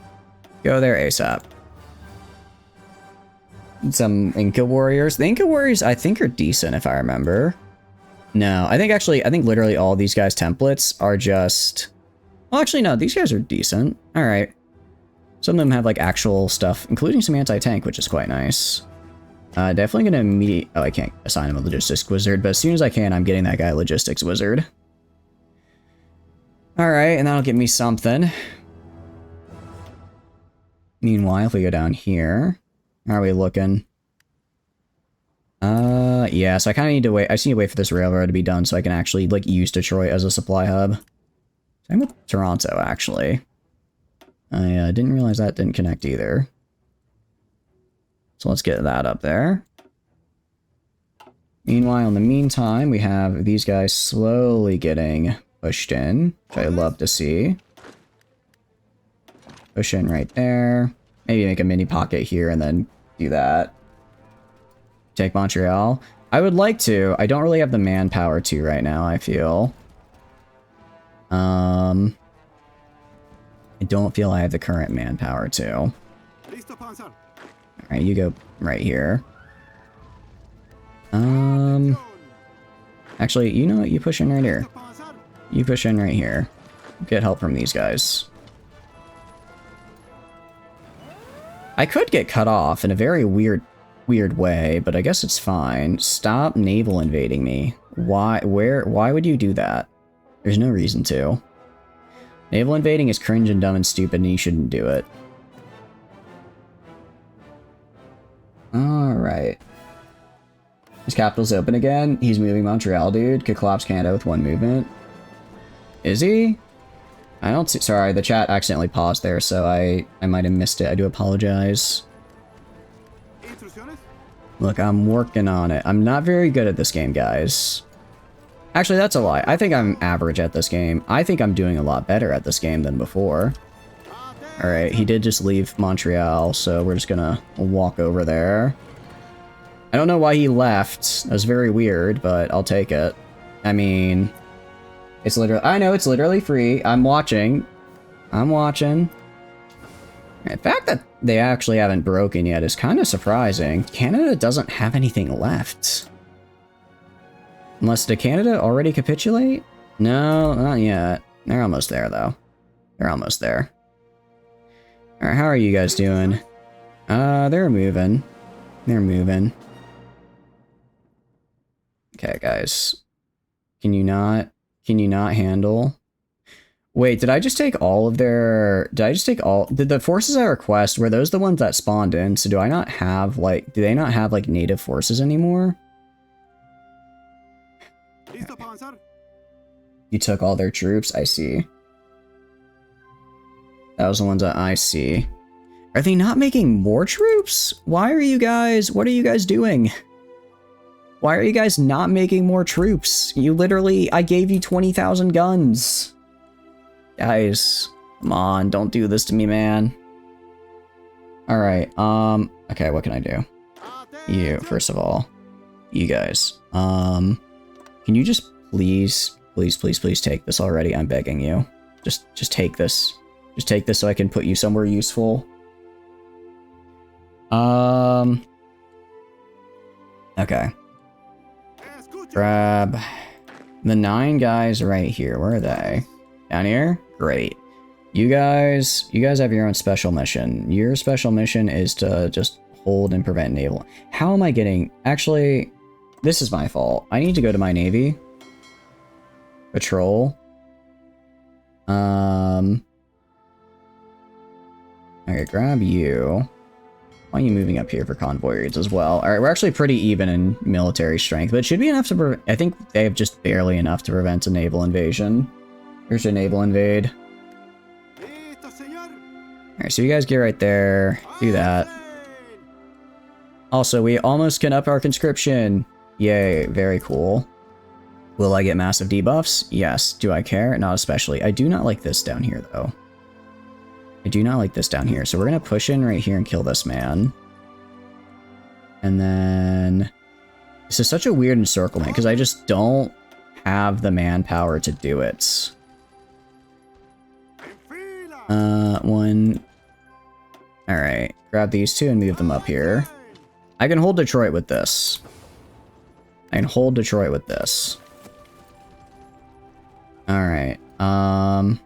Go there ASAP. Some Inca warriors. The Inca warriors, I think, are decent, if I remember. No, I think literally all these guys' templates are just... Well, actually, no, these guys are decent. Alright. Some of them have, like, actual stuff, including some anti-tank, which is quite nice. Definitely gonna meet... Oh, I can't assign him a logistics wizard, but as soon as I can, I'm getting that guy a logistics wizard. Alright, and that'll get me something. Meanwhile, if we go down here... How are we looking? Yeah, so I kind of need to wait. I just need to wait for this railroad to be done so I can actually, like, use Detroit as a supply hub. Same with Toronto, actually. I didn't realize that didn't connect either. So let's get that up there. Meanwhile, in the meantime, we have these guys slowly getting pushed in, which I love to see. Push in right there. Maybe make a mini pocket here and then do that. Take Montreal. I would like to. I don't really have the manpower to right now, I feel. I don't feel I have the current manpower to. Alright, you go right here. Actually, you know what? You push in right here. You push in right here. Get help from these guys. I could get cut off in a very weird way, but I guess it's fine. Stop naval invading me. Why would you do that? There's no reason to. Naval invading is cringe and dumb and stupid, and you shouldn't do it. Alright. His capital's open again. He's moving Montreal, dude. Could collapse Canada with one movement. Is he? I don't see... Sorry, the chat accidentally paused there, so I might have missed it. I do apologize. Look, I'm working on it. I'm not very good at this game, guys. Actually, that's a lie. I think I'm average at this game. I think I'm doing a lot better at this game than before. Alright, he did just leave Montreal, so we're just gonna walk over there. I don't know why he left. That was very weird, but I'll take it. I mean... It's literally... I know, it's literally free. I'm watching. I'm watching. The fact that they actually haven't broken yet is kind of surprising. Canada doesn't have anything left. Unless, did Canada already capitulate? No, not yet. They're almost there, though. They're almost there. Alright, how are you guys doing? They're moving. They're moving. Okay, guys. Can you not handle? Wait, did I just take all of their... Did I just take all... Did the forces I request, were those the ones that spawned in? So do I not have, like... Do they not have, like, native forces anymore? You took all their troops? I see. That was the ones that I see. Are they not making more troops? Why are you guys... What are you guys doing? Why are you guys not making more troops? You literally... I gave you 20,000 guns. Guys, come on, don't do this to me, man. Alright, okay, what can I do? You, first of all. You guys. Can you just please take this already? I'm begging you. Just take this. Just take this so I can put you somewhere useful. Okay. Grab the 9 guys right here. Where are they? Down here? Great. You guys have your own special mission. Your special mission is to just hold and prevent naval. How am I getting... Actually, this is my fault. I need to go to my navy. Patrol. Okay, grab you. Why are you moving up here for convoy raids as well? Alright, we're actually pretty even in military strength, but it should be enough to I think they have just barely enough to prevent a naval invasion. Here's your naval invade. Alright, so you guys get right there. Do that. Also, we almost can up our conscription. Yay, very cool. Will I get massive debuffs? Yes. Do I care? Not especially. I do not like this down here, though. I do not like this down here. So we're going to push in right here and kill this man. And then... This is such a weird encirclement, because I just don't have the manpower to do it. One... Alright. Grab these two and move them up here. I can hold Detroit with this. I can hold Detroit with this. Alright. Alright,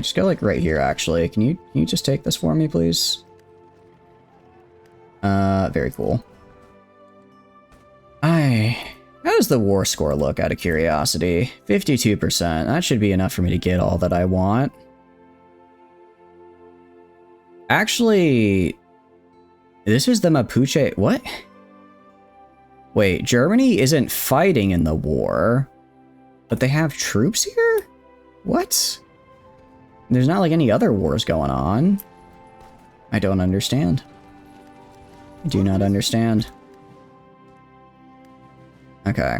just go like right here actually. Can you just take this for me, please? Very cool. How does the war score look out of curiosity? 52%. That should be enough for me to get all that I want. Actually, this is the Mapuche. What? Wait, Germany isn't fighting in the war, but they have troops here? What? There's not like any other wars going on. I don't understand. I do not understand. Okay.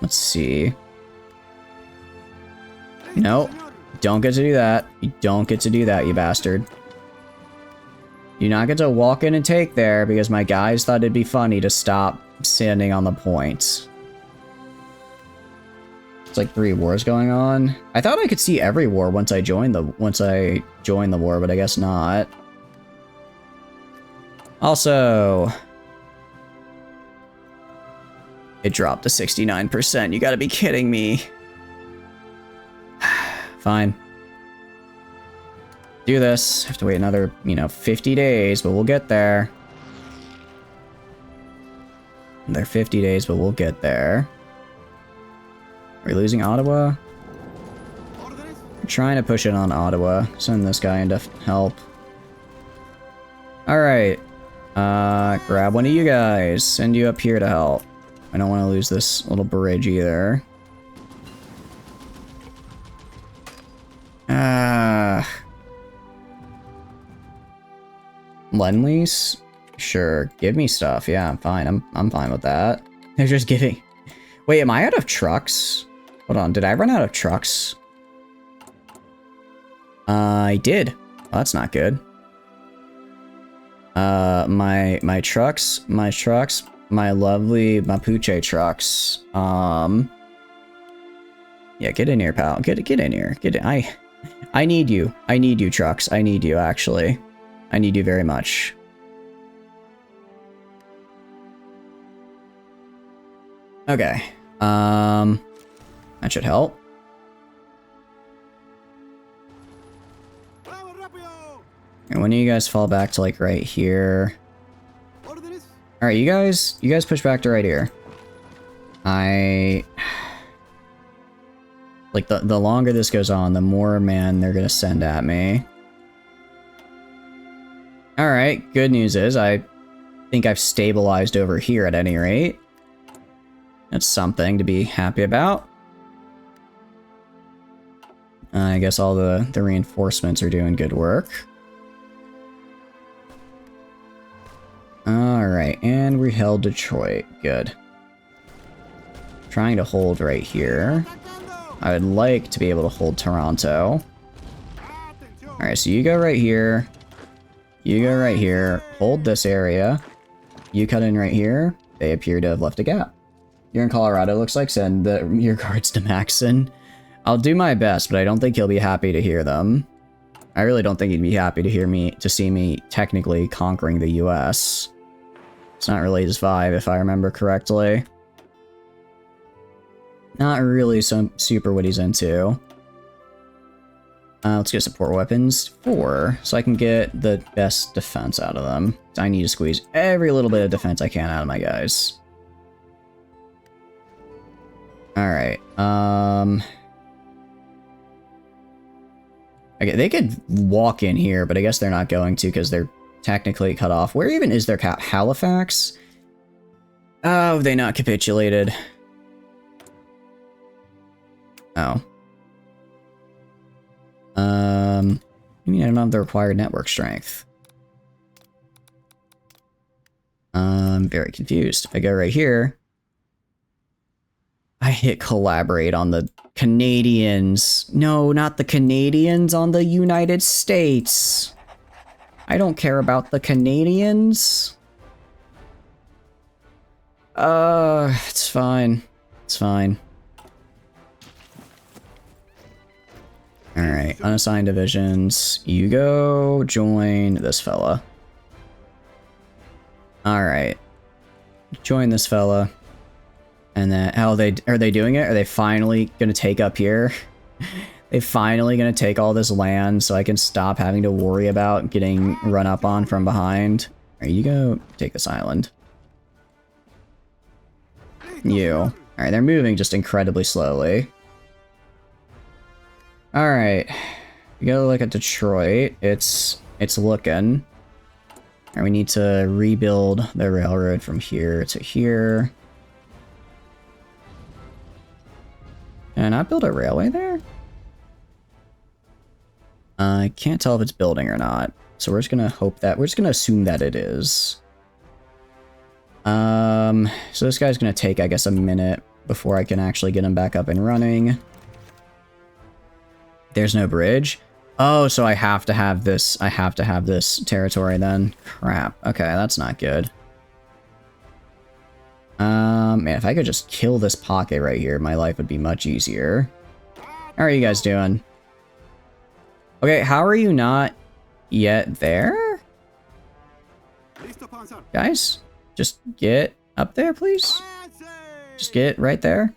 Let's see. No, don't get to do that. You don't get to do that, you bastard. You not get to walk in and take there because my guys thought it'd be funny to stop standing on the point. It's like 3 wars going on. I thought I could see every war once I joined the war, but I guess not. Also, it dropped to 69%. You gotta be kidding me. Fine. Do this. Have to wait another, 50 days, but we'll get there. Another 50 days, but we'll get there. Are we losing Ottawa? We're trying to push it on Ottawa. Send this guy in to help. Alright. Grab one of you guys. Send you up here to help. I don't want to lose this little bridge either. Lend-lease? Sure. Give me stuff. Yeah, I'm fine. I'm fine with that. They're just giving... Wait, am I out of trucks? Hold on. Did I run out of trucks? I did. Oh, that's not good. My trucks, my lovely Mapuche trucks. Yeah, get in here, pal. Get in here. Get in. I need you. I need you, trucks. I need you, actually. I need you very much. Okay. That should help. And when do you guys fall back to like right here? Alright, you guys push back to right here. Like, the longer this goes on, the more men they're gonna send at me. Alright, good news is I think I've stabilized over here at any rate. That's something to be happy about. I guess all the reinforcements are doing good work. Alright, and we held Detroit. Good. Trying to hold right here. I would like to be able to hold Toronto. Alright, so you go right here. You go right here. Hold this area. You cut in right here. They appear to have left a gap. You're in Colorado, looks like. Send your cards to Maxon. I'll do my best, but I don't think he'll be happy to hear them. I really don't think he'd be happy to see me technically conquering the US. It's not really his vibe, if I remember correctly. Not really super what he's into. Let's get support weapons 4, so I can get the best defense out of them. I need to squeeze every little bit of defense I can out of my guys. Alright, okay, they could walk in here, but I guess they're not going to because they're technically cut off. Where even is their cap? Halifax? Oh, they not capitulated. Oh. I mean, I don't have the required network strength. I'm very confused. If I go right here, I hit collaborate on the Canadians. No, not the Canadians, on the United States. I don't care about the Canadians. It's fine. It's fine. Alright, unassigned divisions. You go join this fella. Alright. Join this fella. And then, are they doing it? Are they finally gonna take up here? They finally gonna take all this land so I can stop having to worry about getting run up on from behind? Alright, you go take this island. You. Alright, they're moving just incredibly slowly. Alright. We gotta look at Detroit. It's looking. Alright, we need to rebuild the railroad from here to here. Can I build a railway there? I can't tell if it's building or not. So we're just gonna assume that it is. So this guy's gonna take, I guess, a minute before I can actually get him back up and running. There's no bridge. Oh, so I have to have this territory then. Crap. Okay, that's not good. Man, if I could just kill this pocket right here, my life would be much easier. How are you guys doing? Okay, how are you not yet there? Guys, just get up there, please. Just get right there.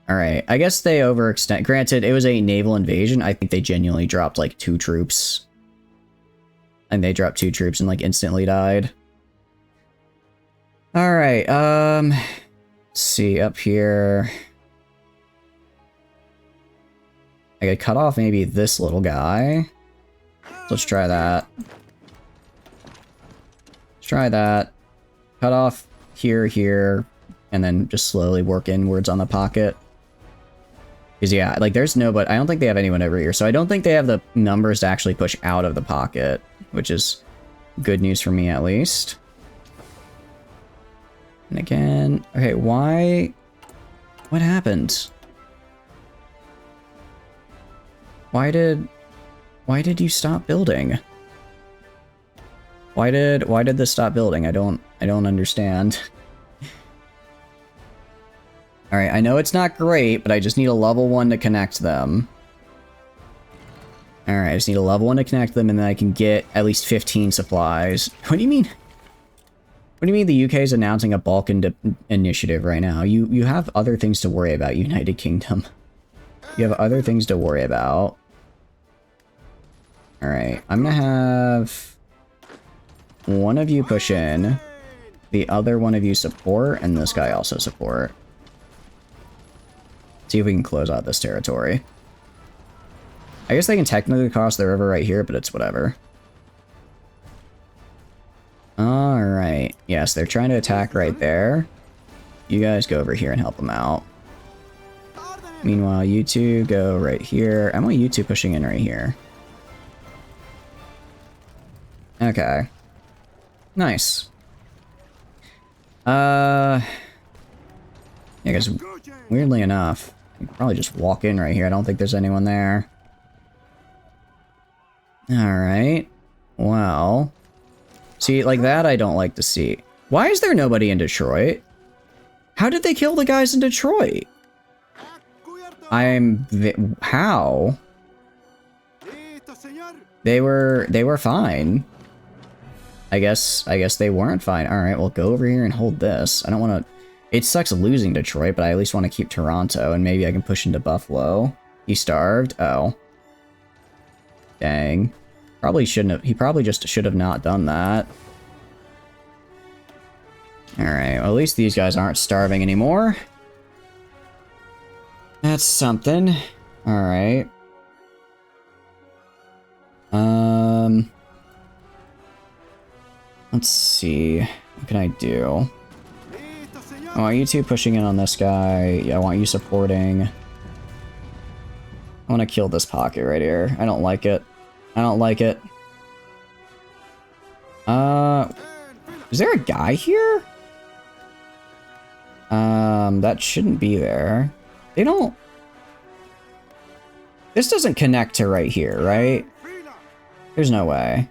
Alright, I guess they overextend. Granted, it was a naval invasion. I think they genuinely dropped like 2 troops. And they dropped 2 troops and like instantly died. Alright, let's see, up here. I could cut off maybe this little guy. Let's try that. Let's try that. Cut off here, and then just slowly work inwards on the pocket. Because yeah, like there's nobody, I don't think they have anyone over here, so I don't think they have the numbers to actually push out of the pocket, which is good news for me at least. And again, okay, why? What happened? Why did you stop building? Why did this stop building? I don't understand. Alright, I know it's not great, but I just need a level 1 to connect them. Alright, I just need a level 1 to connect them, and then I can get at least 15 supplies. What do you mean? What do you mean the UK is announcing a Balkan initiative right now? You have other things to worry about, United Kingdom. You have other things to worry about. Alright, I'm gonna have one of you push in, the other one of you support, and this guy also support. See if we can close out this territory. I guess they can technically cross the river right here, but it's whatever. Alright. Yes, they're trying to attack right there. You guys go over here and help them out. Meanwhile, you two go right here. I want you two pushing in right here. Okay. Nice. Yeah, because weirdly enough, you can probably just walk in right here. I don't think there's anyone there. Alright. Well. See, like that I don't like to see. Why is there nobody in Detroit? How did they kill the guys in Detroit? How? They were fine. I guess they weren't fine. Alright, well go over here and hold this. I don't want to... It sucks losing Detroit, but I at least want to keep Toronto, and maybe I can push into Buffalo. He starved? Oh. Dang. Probably shouldn't have... He probably just should have not done that. Alright, well at least these guys aren't starving anymore. That's something. Alright. Let's see. What can I do? I want you two pushing in on this guy. Yeah, I want you supporting. I want to kill this pocket right here. I don't like it. I don't like it. Is there a guy here? That shouldn't be there. They don't... This doesn't connect to right here, right? There's no way.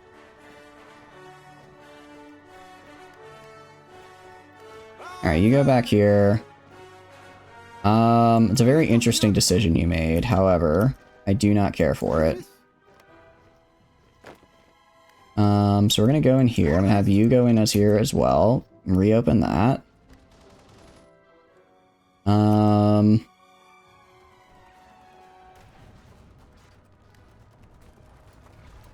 Alright, you go back here. It's a very interesting decision you made. However, I do not care for it. So we're gonna go in here. I'm gonna have you go in as here as well. Reopen that.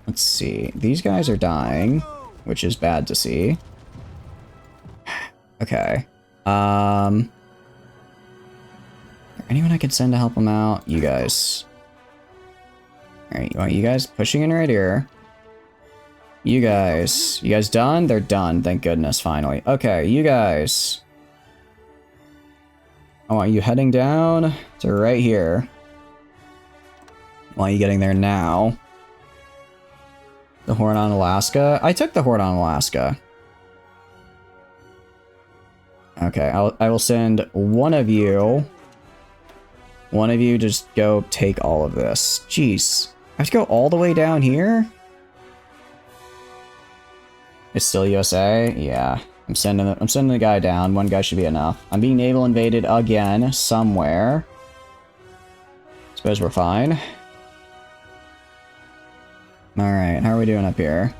Let's see. These guys are dying, which is bad to see. Okay. Anyone I could send to help them out? You guys. Alright, you want you guys pushing in right here. You guys done? They're done, thank goodness, finally. Okay, you guys. I want you heading down to right here. I want you getting there now. The Horde on Alaska? I took the Horde on Alaska. Okay, I will send one of you. One of you just go take all of this. Jeez. I have to go all the way down here? It's still USA? Yeah. I'm sending the guy down. One guy should be enough. I'm being naval invaded again somewhere. Suppose we're fine. Alright, how are we doing up here?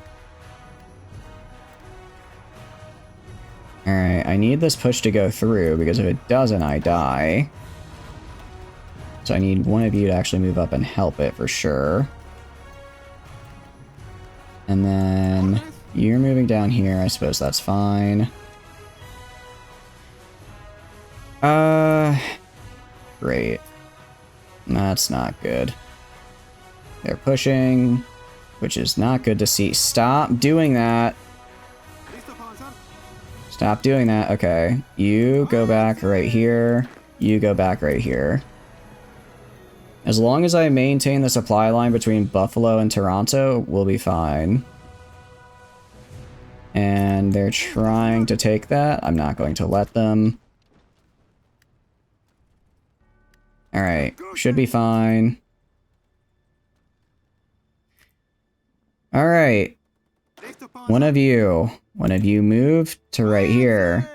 Alright, I need this push to go through, because if it doesn't, I die. So I need one of you to actually move up and help it for sure. And then you're moving down here, I suppose that's fine. Great. That's not good. They're pushing, which is not good to see. Stop doing that. Stop doing that. Okay. You go back right here. You go back right here. As long as I maintain the supply line between Buffalo and Toronto, we'll be fine. And they're trying to take that. I'm not going to let them. Alright. Should be fine. Alright. One of you move to right here.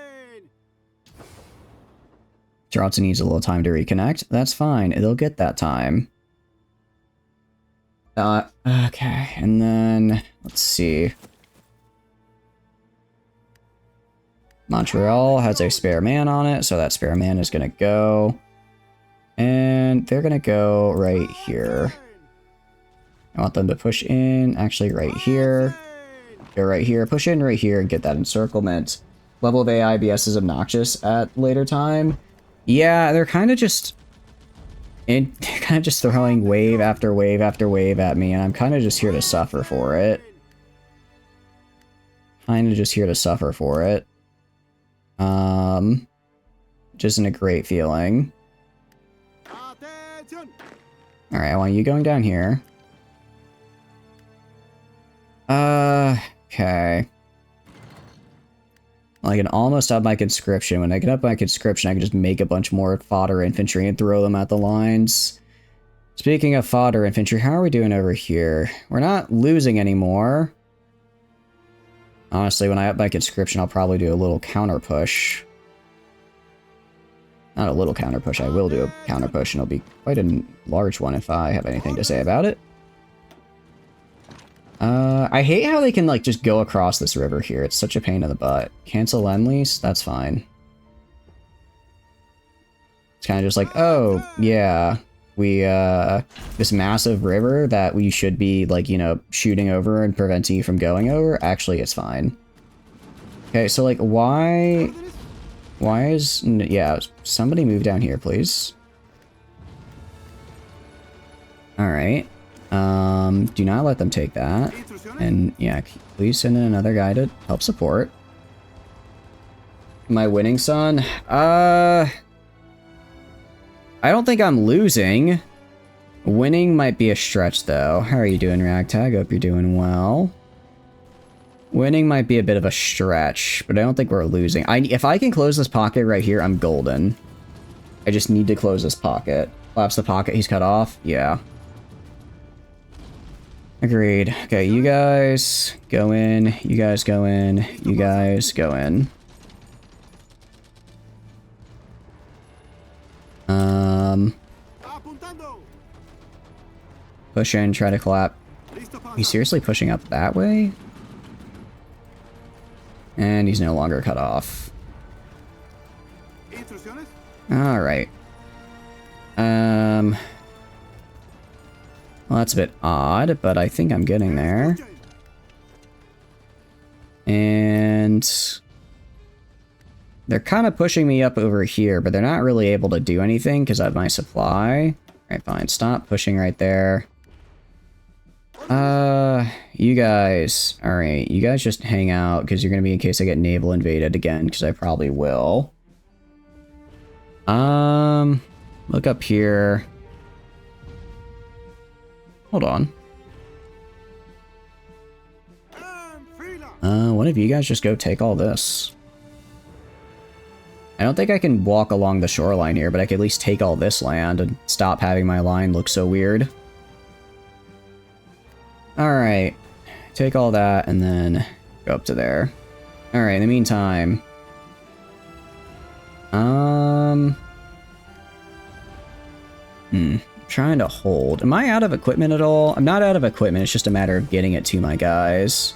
Toronto needs a little time to reconnect. That's fine. It'll get that time. Okay. And then, let's see. Montreal has a spare man on it, so that spare man is going to go. And they're going to go right here. I want them to push in, actually right here. Go right here, push in right here, and get that encirclement. Level of AIBS is obnoxious at later time. Yeah, they're kind of just... they're kind of just throwing wave after wave after wave at me, and I'm kind of just here to suffer for it. Kind of just here to suffer for it. Just isn't a great feeling. Alright, I want you going down here. Okay. Well, I can almost up my conscription. When I get up my conscription, I can just make a bunch more fodder infantry and throw them at the lines. Speaking of fodder infantry, how are we doing over here? We're not losing anymore. Honestly, when I up my conscription, I'll probably do a little counter push. Not a little counter push, I will do a counter push, and it'll be quite a large one if I have anything to say about it. I hate how they can, like, just go across this river here. It's such a pain in the butt. Cancel Lend-Lease? That's fine. It's kind of just like, oh, yeah. We, this massive river that we should be, like, you know, shooting over and preventing you from going over, actually, it's fine. Okay, so, like, why is, yeah, somebody move down here, please. Alright. Do not let them take that. And, yeah, please send in another guy to help support. Am I winning, son? I don't think I'm losing. Winning might be a stretch, though. How are you doing, Ragtag? Hope you're doing well. Winning might be a bit of a stretch, but I don't think we're losing. If I can close this pocket right here, I'm golden. I just need to close this pocket. Collapse the pocket he's cut off? Yeah. Agreed. Okay, you guys go in. You guys go in. You guys go in. Push in, try to collapse. He's seriously pushing up that way? And he's no longer cut off. Alright. Well, that's a bit odd, but I think I'm getting there. And they're kind of pushing me up over here, but they're not really able to do anything because I have my supply. Alright, fine. Stop pushing right there. You guys. Alright, you guys just hang out because you're going to be in case I get naval invaded again, because I probably will. Look up here. Hold on. One of you guys just go take all this. I don't think I can walk along the shoreline here, but I can at least take all this land and stop having my line look so weird. Alright. Take all that and then go up to there. Alright, in the meantime. Trying to hold. Am I out of equipment at all? I'm not out of equipment, it's just a matter of getting it to my guys.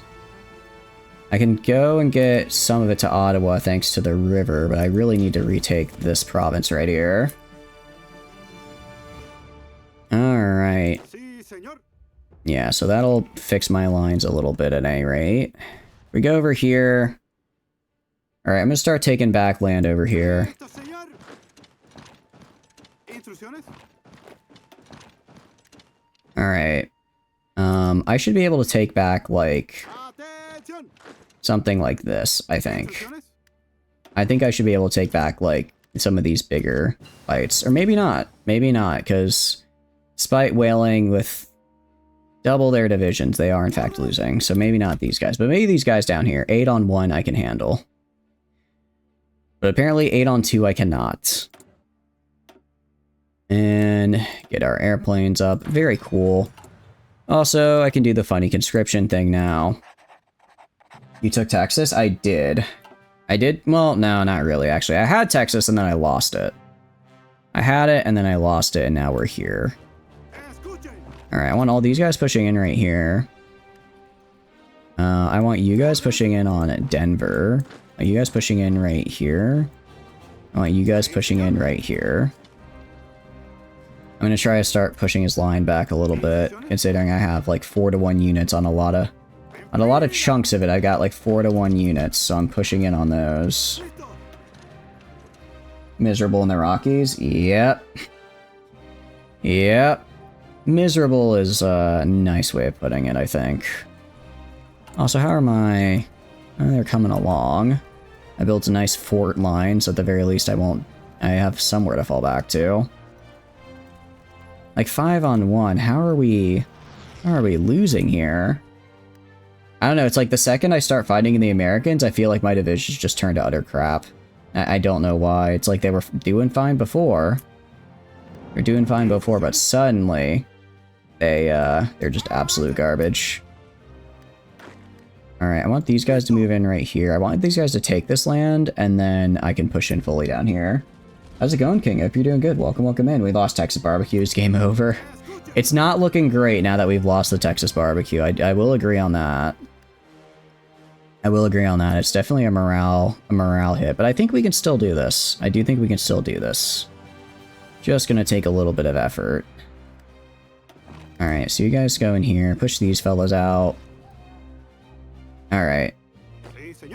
I can go and get some of it to Ottawa thanks to the river, but I really need to retake this province right here. Alright. Yeah, so that'll fix my lines a little bit at any rate. We go over here. Alright, I'm gonna start taking back land over here. Alright. I should be able to take back, like, something like this, I think. I think I should be able to take back, like, some of these bigger fights. Or maybe not. Maybe not, because despite whaling with double their divisions, they are in fact losing. So maybe not these guys, but maybe these guys down here. 8 on 1 I can handle. But apparently 8 on 2 I cannot. And get our airplanes up. Very cool. Also, I can do the funny conscription thing now. You took Texas? I did. I did? Well, no, not really, actually. I had Texas and then I lost it. I had it and then I lost it and now we're here. Alright, I want all these guys pushing in right here. I want you guys pushing in on Denver. You guys pushing in right here. I want you guys pushing in right here. I'm gonna try to start pushing his line back a little bit, considering I have like 4-to-1 units on a lot of chunks of it. I got like 4-to-1 units, so I'm pushing in on those. Miserable in the Rockies? Yep. Yep. Miserable is a nice way of putting it, I think. Also, how are my... Oh, they're coming along. I built a nice fort line, so at the very least I have somewhere to fall back to. Like 5 on 1, how are we losing here? I don't know, it's like the second I start fighting the Americans, I feel like my divisions just turned to utter crap. I don't know why. It's like they were doing fine before. They're doing fine before, but suddenly they're just absolute garbage. Alright, I want these guys to move in right here. I want these guys to take this land, and then I can push in fully down here. How's it going, King? Hope you're doing good. Welcome, welcome in. We lost Texas Barbecues. Game over. It's not looking great now that we've lost the Texas barbecue. I will agree on that. I will agree on that. It's definitely a morale hit, but I think we can still do this. I do think we can still do this. Just gonna take a little bit of effort. Alright, so you guys go in here, push these fellas out. Alright.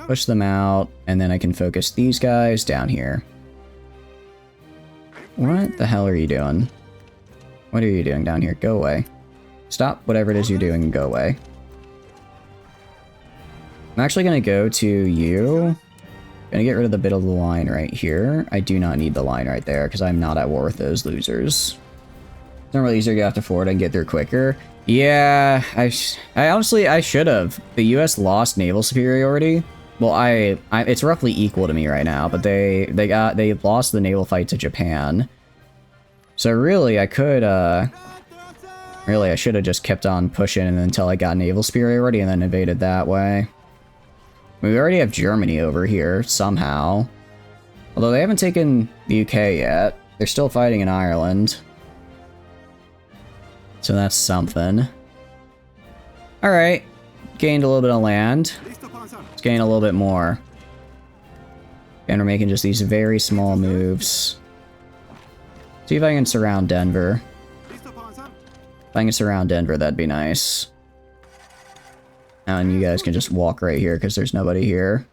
Push them out, and then I can focus these guys down here. What the hell are you doing? What are you doing down here? Go away. Stop whatever it is you're doing and go away. I'm actually gonna go to you. Gonna get rid of the bit of the line right here. I do not need the line right there, because I'm not at war with those losers. It's not really easier to get off to forward and get through quicker. Yeah, I honestly, I should have. The US lost naval superiority. Well, it's roughly equal to me right now, but they lost the naval fight to Japan. So really, I could, really, I should have just kept on pushing until I got naval superiority and then invaded that way. We already have Germany over here, somehow. Although they haven't taken the UK yet. They're still fighting in Ireland. So that's something. Alright. Gained a little bit of land. Let's gain a little bit more. And we're making just these very small moves. See if I can surround Denver. If I can surround Denver, that'd be nice. And you guys can just walk right here because there's nobody here.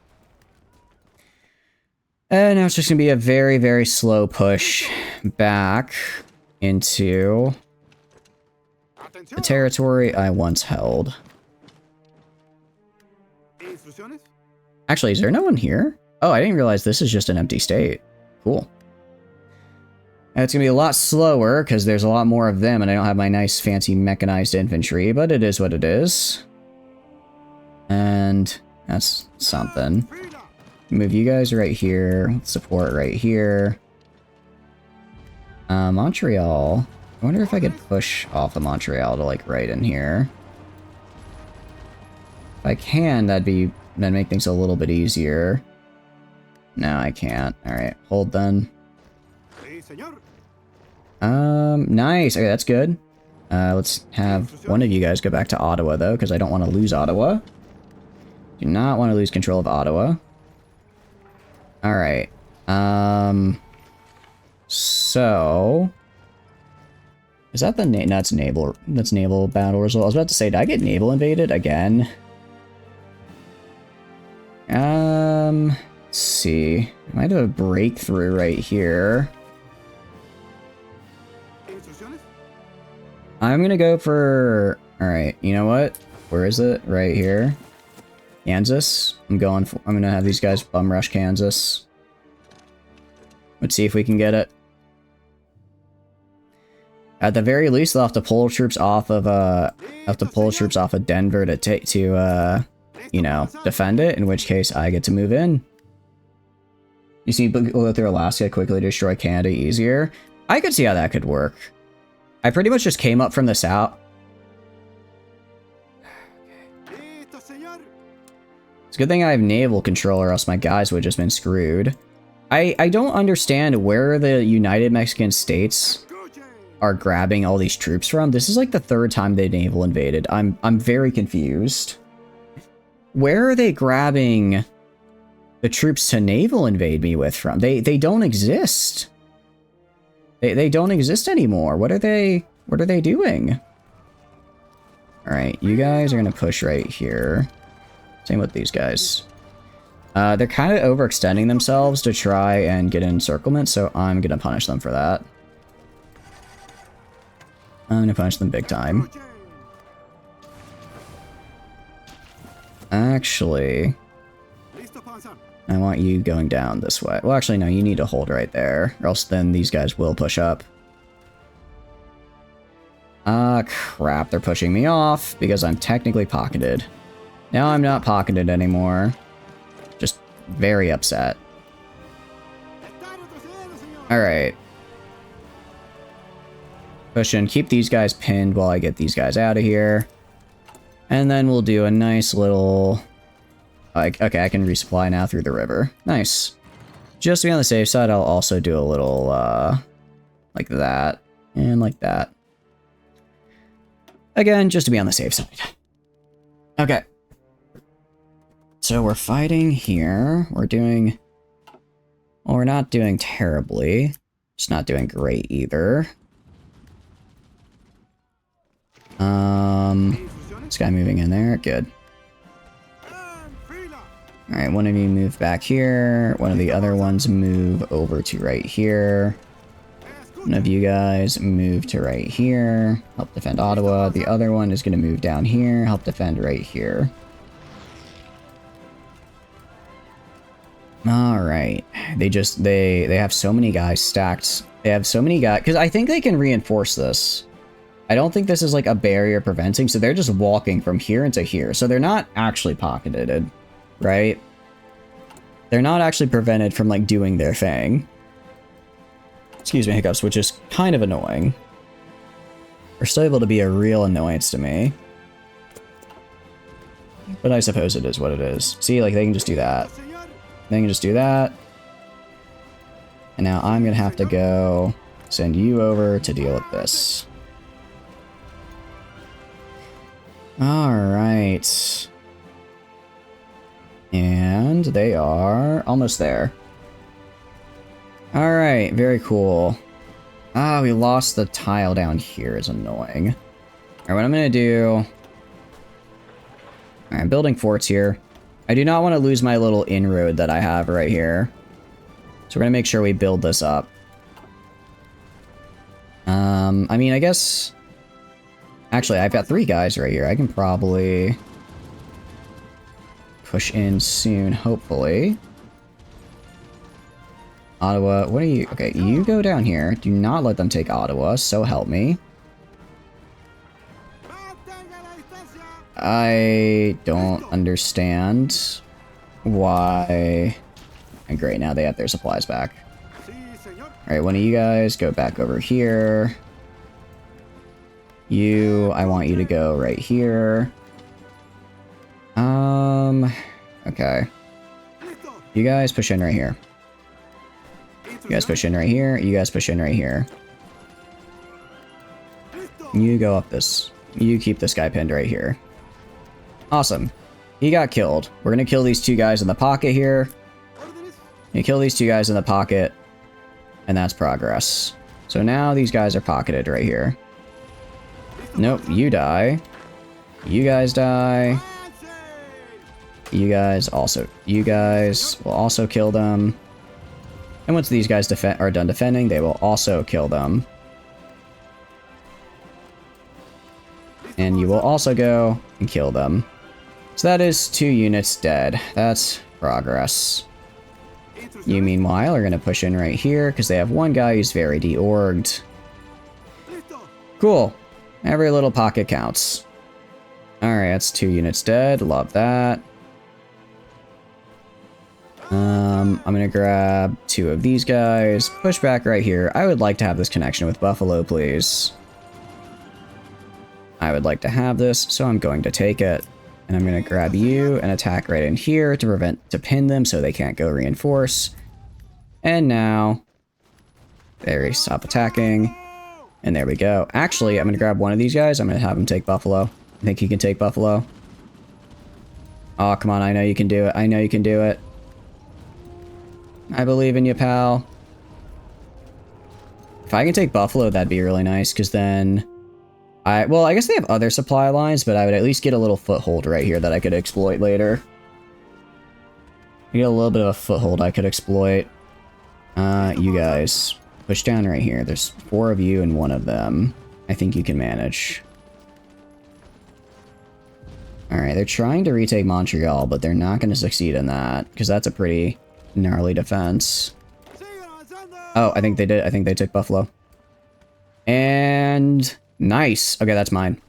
And now it's just going to be a very, very slow push back into the territory I once held. Actually, is there no one here? Oh, I didn't realize this is just an empty state. Cool. And it's going to be a lot slower because there's a lot more of them and I don't have my nice fancy mechanized infantry, but it is what it is. And that's something. Move you guys right here. Support right here. Montreal. I wonder if I could push off of Montreal to like right in here. If I can, that'd make things a little bit easier. No, I can't. Alright, hold then. Nice. Okay, that's good. Let's have one of you guys go back to Ottawa though, because I don't want to lose Ottawa. Do not want to lose control of Ottawa. Alright. So... Is that the no, that's naval. That's naval battle result. I was about to say, did I get naval invaded again? Let's see. I might have a breakthrough right here. I'm gonna go for... Alright, you know what? Where is it? Right here. Kansas. I'm gonna have these guys bum rush Kansas. Let's see if we can get it. At the very least, they'll have to pull troops off of Denver to you know, defend it. In which case, I get to move in. You see, go through Alaska, quickly destroy Canada easier. I could see how that could work. I pretty much just came up from the south. It's a good thing I have naval control, or else my guys would have just been screwed. I don't understand where the United Mexican States are grabbing all these troops from. This is like the third time they naval invaded. I'm very confused. Where are they grabbing the troops to naval invade me with from? They don't exist. They don't exist anymore. What are they doing? Alright, you guys are gonna push right here. Same with these guys. They're kind of overextending themselves to try and get encirclement, so I'm gonna punish them for that. I'm gonna punish them big time. Actually, I want you going down this way. Well, actually, no, you need to hold right there, or else then these guys will push up. Ah, crap, they're pushing me off because I'm technically pocketed. Now I'm not pocketed anymore. Just very upset. Alright. Push in, keep these guys pinned while I get these guys out of here. And then we'll do a nice little... Like, okay, I can resupply now through the river. Nice. Just to be on the safe side, I'll also do a little, like that. And like that. Again, just to be on the safe side. Okay. So we're fighting here. We're doing... Well, we're not doing terribly. Just not doing great either. This guy moving in there. Good. Alright, one of you move back here. One of the other ones move over to right here. One of you guys move to right here. Help defend Ottawa. The other one is going to move down here. Help defend right here. Alright. They have so many guys stacked. They have so many guys... Because I think they can reinforce this. I don't think this is like a barrier preventing, so they're just walking from here into here. So they're not actually pocketed, right? They're not actually prevented from like doing their thing. Excuse me, hiccups, which is kind of annoying. They're still able to be a real annoyance to me. But I suppose it is what it is. See, like they can just do that. They can just do that. And now I'm gonna have to go send you over to deal with this. Alright. And they are almost there. Alright, very cool. Ah, we lost the tile down here. Is annoying. Alright, what I'm gonna do... Alright, I'm building forts here. I do not want to lose my little inroad that I have right here. So we're gonna make sure we build this up. I mean, I guess... Actually, I've got 3 guys right here. I can probably push in soon, hopefully. Ottawa, what are you? Okay, you go down here. Do not let them take Ottawa, so help me. I don't understand why... And great, now they have their supplies back. Alright, one of you guys go back over here. You, I want you to go right here. Okay. You guys push in right here. You guys push in right here. You guys push in right here. You go up this. You keep this guy pinned right here. Awesome. He got killed. We're gonna kill these 2 guys in the pocket here. You kill these 2 guys in the pocket. And that's progress. So now these guys are pocketed right here. Nope, you die. You guys die. You guys will also kill them. And once these guys are done defending, they will also kill them. And you will also go and kill them. So that is 2 units dead. That's progress. You, meanwhile, are going to push in right here, because they have 1 guy who's very deorged. Cool. Every little pocket counts. Alright, that's 2 units dead. Love that. I'm gonna grab 2 of these guys. Push back right here. I would like to have this connection with Buffalo, please. I would like to have this, so I'm going to take it. And I'm gonna grab you and attack right in here to pin them so they can't go reinforce. And now... There, stop attacking. And there we go. Actually, I'm gonna grab one of these guys. I'm gonna have him take Buffalo. I think he can take Buffalo. Oh, come on. I know you can do it. I know you can do it. I believe in you, pal. If I can take Buffalo, that'd be really nice, because then... Well, I guess they have other supply lines, but I would at least get a little foothold right here that I could exploit later. I get a little bit of a foothold I could exploit. You guys, push down right here. There's 4 of you and 1 of them. I think you can manage. Alright, they're trying to retake Montreal, but they're not going to succeed in that, because that's a pretty gnarly defense. Oh, I think they did. I think they took Buffalo. And... Nice. Okay, that's mine.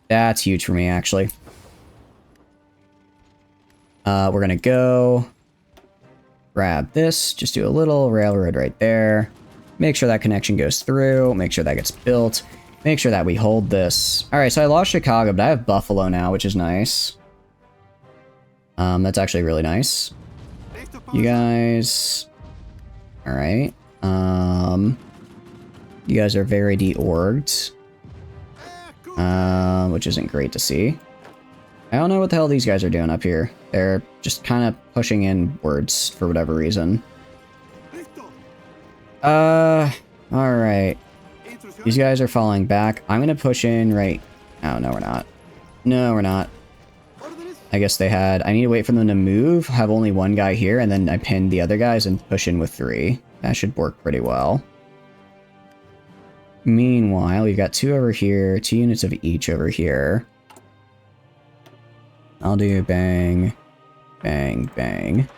That's huge for me, actually. We're gonna go... Grab this. Just do a little railroad right there. Make sure that connection goes through. Make sure that gets built. Make sure that we hold this. Alright, so I lost Chicago, but I have Buffalo now, which is nice. That's actually really nice. You guys... Alright. You guys are very deorged. which isn't great to see. I don't know what the hell these guys are doing up here. They're just kind of pushing inwards for whatever reason. Alright. These guys are falling back. I'm gonna push in right... Oh, no, we're not. No, we're not. I guess they had... I need to wait for them to move, have only one guy here, and then I pin the other guys and push in with 3. That should work pretty well. Meanwhile, we've got 2 over here, 2 units of each over here. I'll do bang, bang, bang.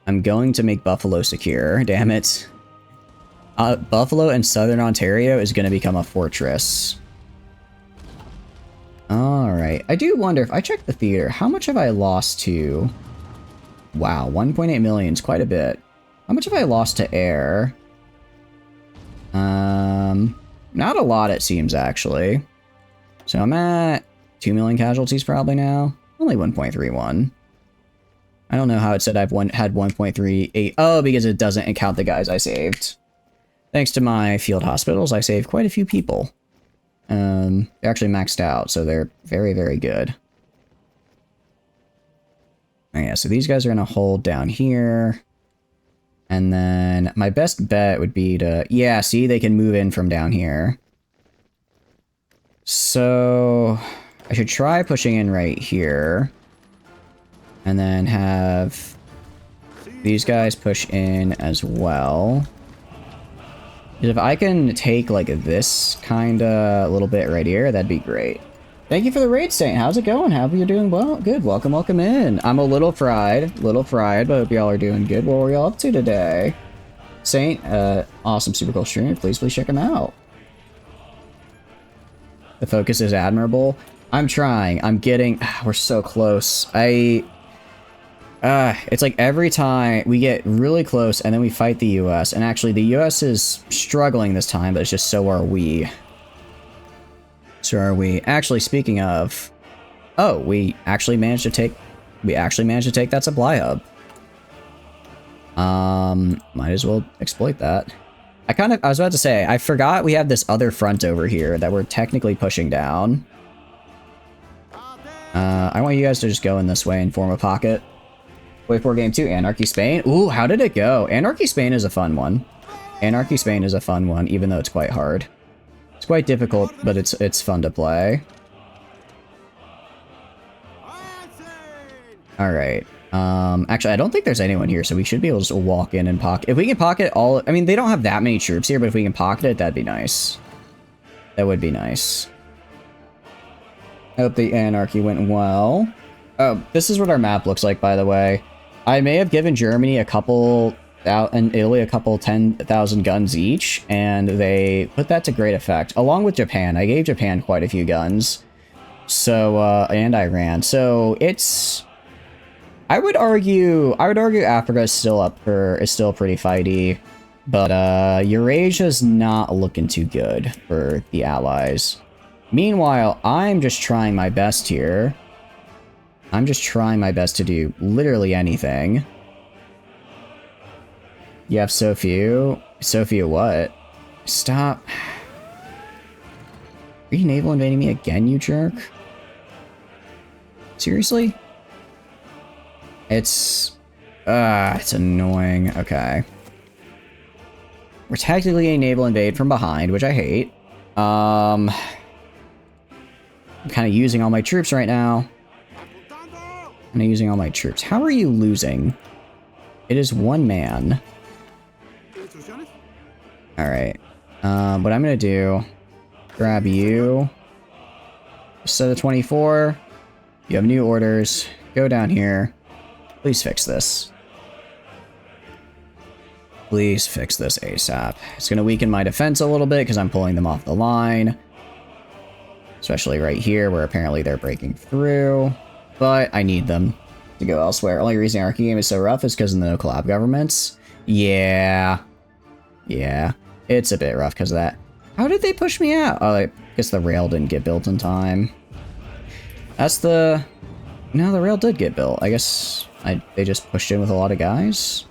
I'm going to make Buffalo secure, damn it. Buffalo and Southern Ontario is going to become a fortress. Alright, I do wonder if I check the theater, how much have I lost to... Wow, 1.8 million is quite a bit. How much have I lost to air? Not a lot it seems actually. So I'm at 2 million casualties probably now. Only 1.31. I don't know how it said I've had 1.38. Oh, because it doesn't count the guys I saved. Thanks to my field hospitals, I saved quite a few people. They're actually maxed out, so they're very, very good. Oh, yeah, so these guys are going to hold down here. And then my best bet would be to... Yeah, see, they can move in from down here. So... I should try pushing in right here. And then have these guys push in as well. If I can take like this kind of little bit right here, that'd be great. Thank you for the raid, Saint. How's it going? How are you doing? Well, good. Welcome, welcome in. I'm a little fried, but I hope y'all are doing good. What were y'all up to today? Saint, awesome super cool stream. Please check him out. The focus is admirable. I'm trying. I'm getting... We're so close. It's like every time we get really close and then we fight the US. And actually, the US is struggling this time, but it's just so are we. So are we. Actually, speaking of... Oh, we actually managed to take that supply hub. Might as well exploit that. I was about to say, I forgot we have this other front over here that we're technically pushing down. I want you guys to just go in this way and form a pocket. Wait for game 2, Anarchy Spain. Ooh, how did it go? Anarchy Spain is a fun one. Anarchy Spain is a fun one, even though it's quite hard. It's quite difficult, but it's fun to play. Alright. Actually, I don't think there's anyone here, so we should be able to just walk in and pocket. If we can pocket all... I mean, they don't have that many troops here, but if we can pocket it, that'd be nice. That would be nice. I hope the anarchy went well. Oh, this is what our map looks like, by the way. I may have given Germany a couple out and Italy a couple 10,000 guns each, and they put that to great effect. Along with Japan. I gave Japan quite a few guns. So, and Iran. So, it's... I would argue Africa is still still pretty fighty. But, Eurasia's not looking too good for the Allies. Meanwhile, I'm just trying my best here. I'm just trying my best to do literally anything. You have so few? So few what? Stop. Are you naval invading me again, you jerk? Seriously? It's annoying. Okay. We're technically a naval invade from behind, which I hate. I'm kind of using all my troops right now. I'm using all my troops. How are you losing? It is one man. Alright. What I'm going to do... Grab you. Set of 24. You have new orders. Go down here. Please fix this. Please fix this ASAP. It's going to weaken my defense a little bit because I'm pulling them off the line. Especially right here where apparently they're breaking through. But I need them to go elsewhere. Only reason Archy game is so rough is because of the no collab governments. Yeah. Yeah. It's a bit rough because of that. How did they push me out? Oh, I guess the rail didn't get built in time. That's the... No, the rail did get built. I guess they just pushed in with a lot of guys.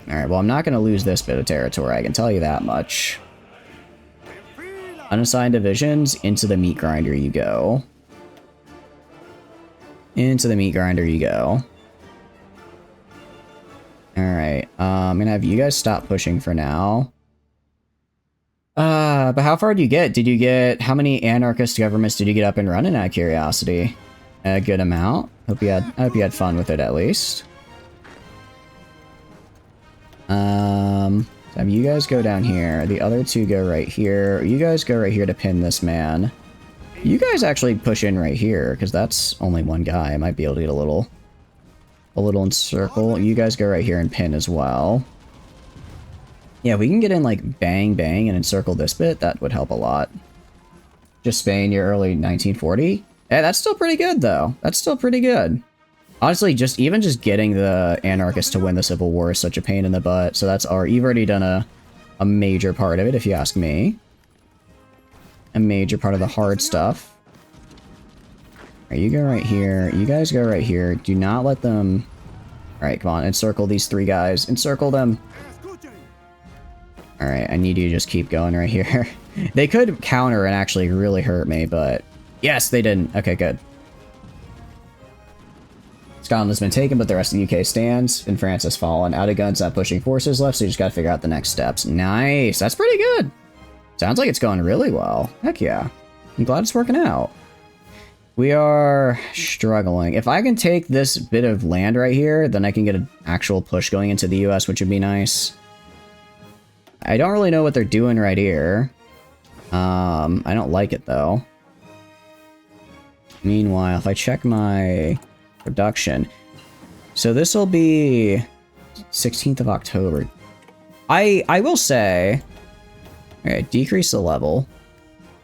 Alright, well, I'm not going to lose this bit of territory. I can tell you that much. Unassigned divisions, into the meat grinder you go. Into the meat grinder you go. Alright, I'm gonna have you guys stop pushing for now. But how far did you get? Did you get, how many anarchist governments did you get up and running out of curiosity? A good amount. I hope you had fun with it at least. Have you guys go down here. The other two go right here. You guys go right here to pin this man. You guys actually push in right here, because that's only one guy. I might be able to get a little encircle. You guys go right here and pin as well. Yeah, we can get in like bang bang and encircle this bit. That would help a lot. Just Spain, your early 1940. Yeah, that's still pretty good though. That's still pretty good. Honestly, just getting the anarchists to win the Civil War is such a pain in the butt. So that's you've already done a major part of it, if you ask me. A major part of the hard stuff. Alright, you go right here. You guys go right here. Do not let them... Alright, come on. Encircle these three guys. Encircle them. Alright, I need you to just keep going right here. They could counter and actually really hurt me, but... Yes, they didn't. Okay, good. Scotland has been taken, but the rest of the UK stands, and France has fallen. Out of guns, not pushing forces left, so you just gotta figure out the next steps. Nice! That's pretty good! Sounds like it's going really well. Heck yeah. I'm glad it's working out. We are struggling. If I can take this bit of land right here, then I can get an actual push going into the US, which would be nice. I don't really know what they're doing right here. I don't like it, though. Meanwhile, if I check my... production. So this will be 16th of October. I will say, okay, decrease the level.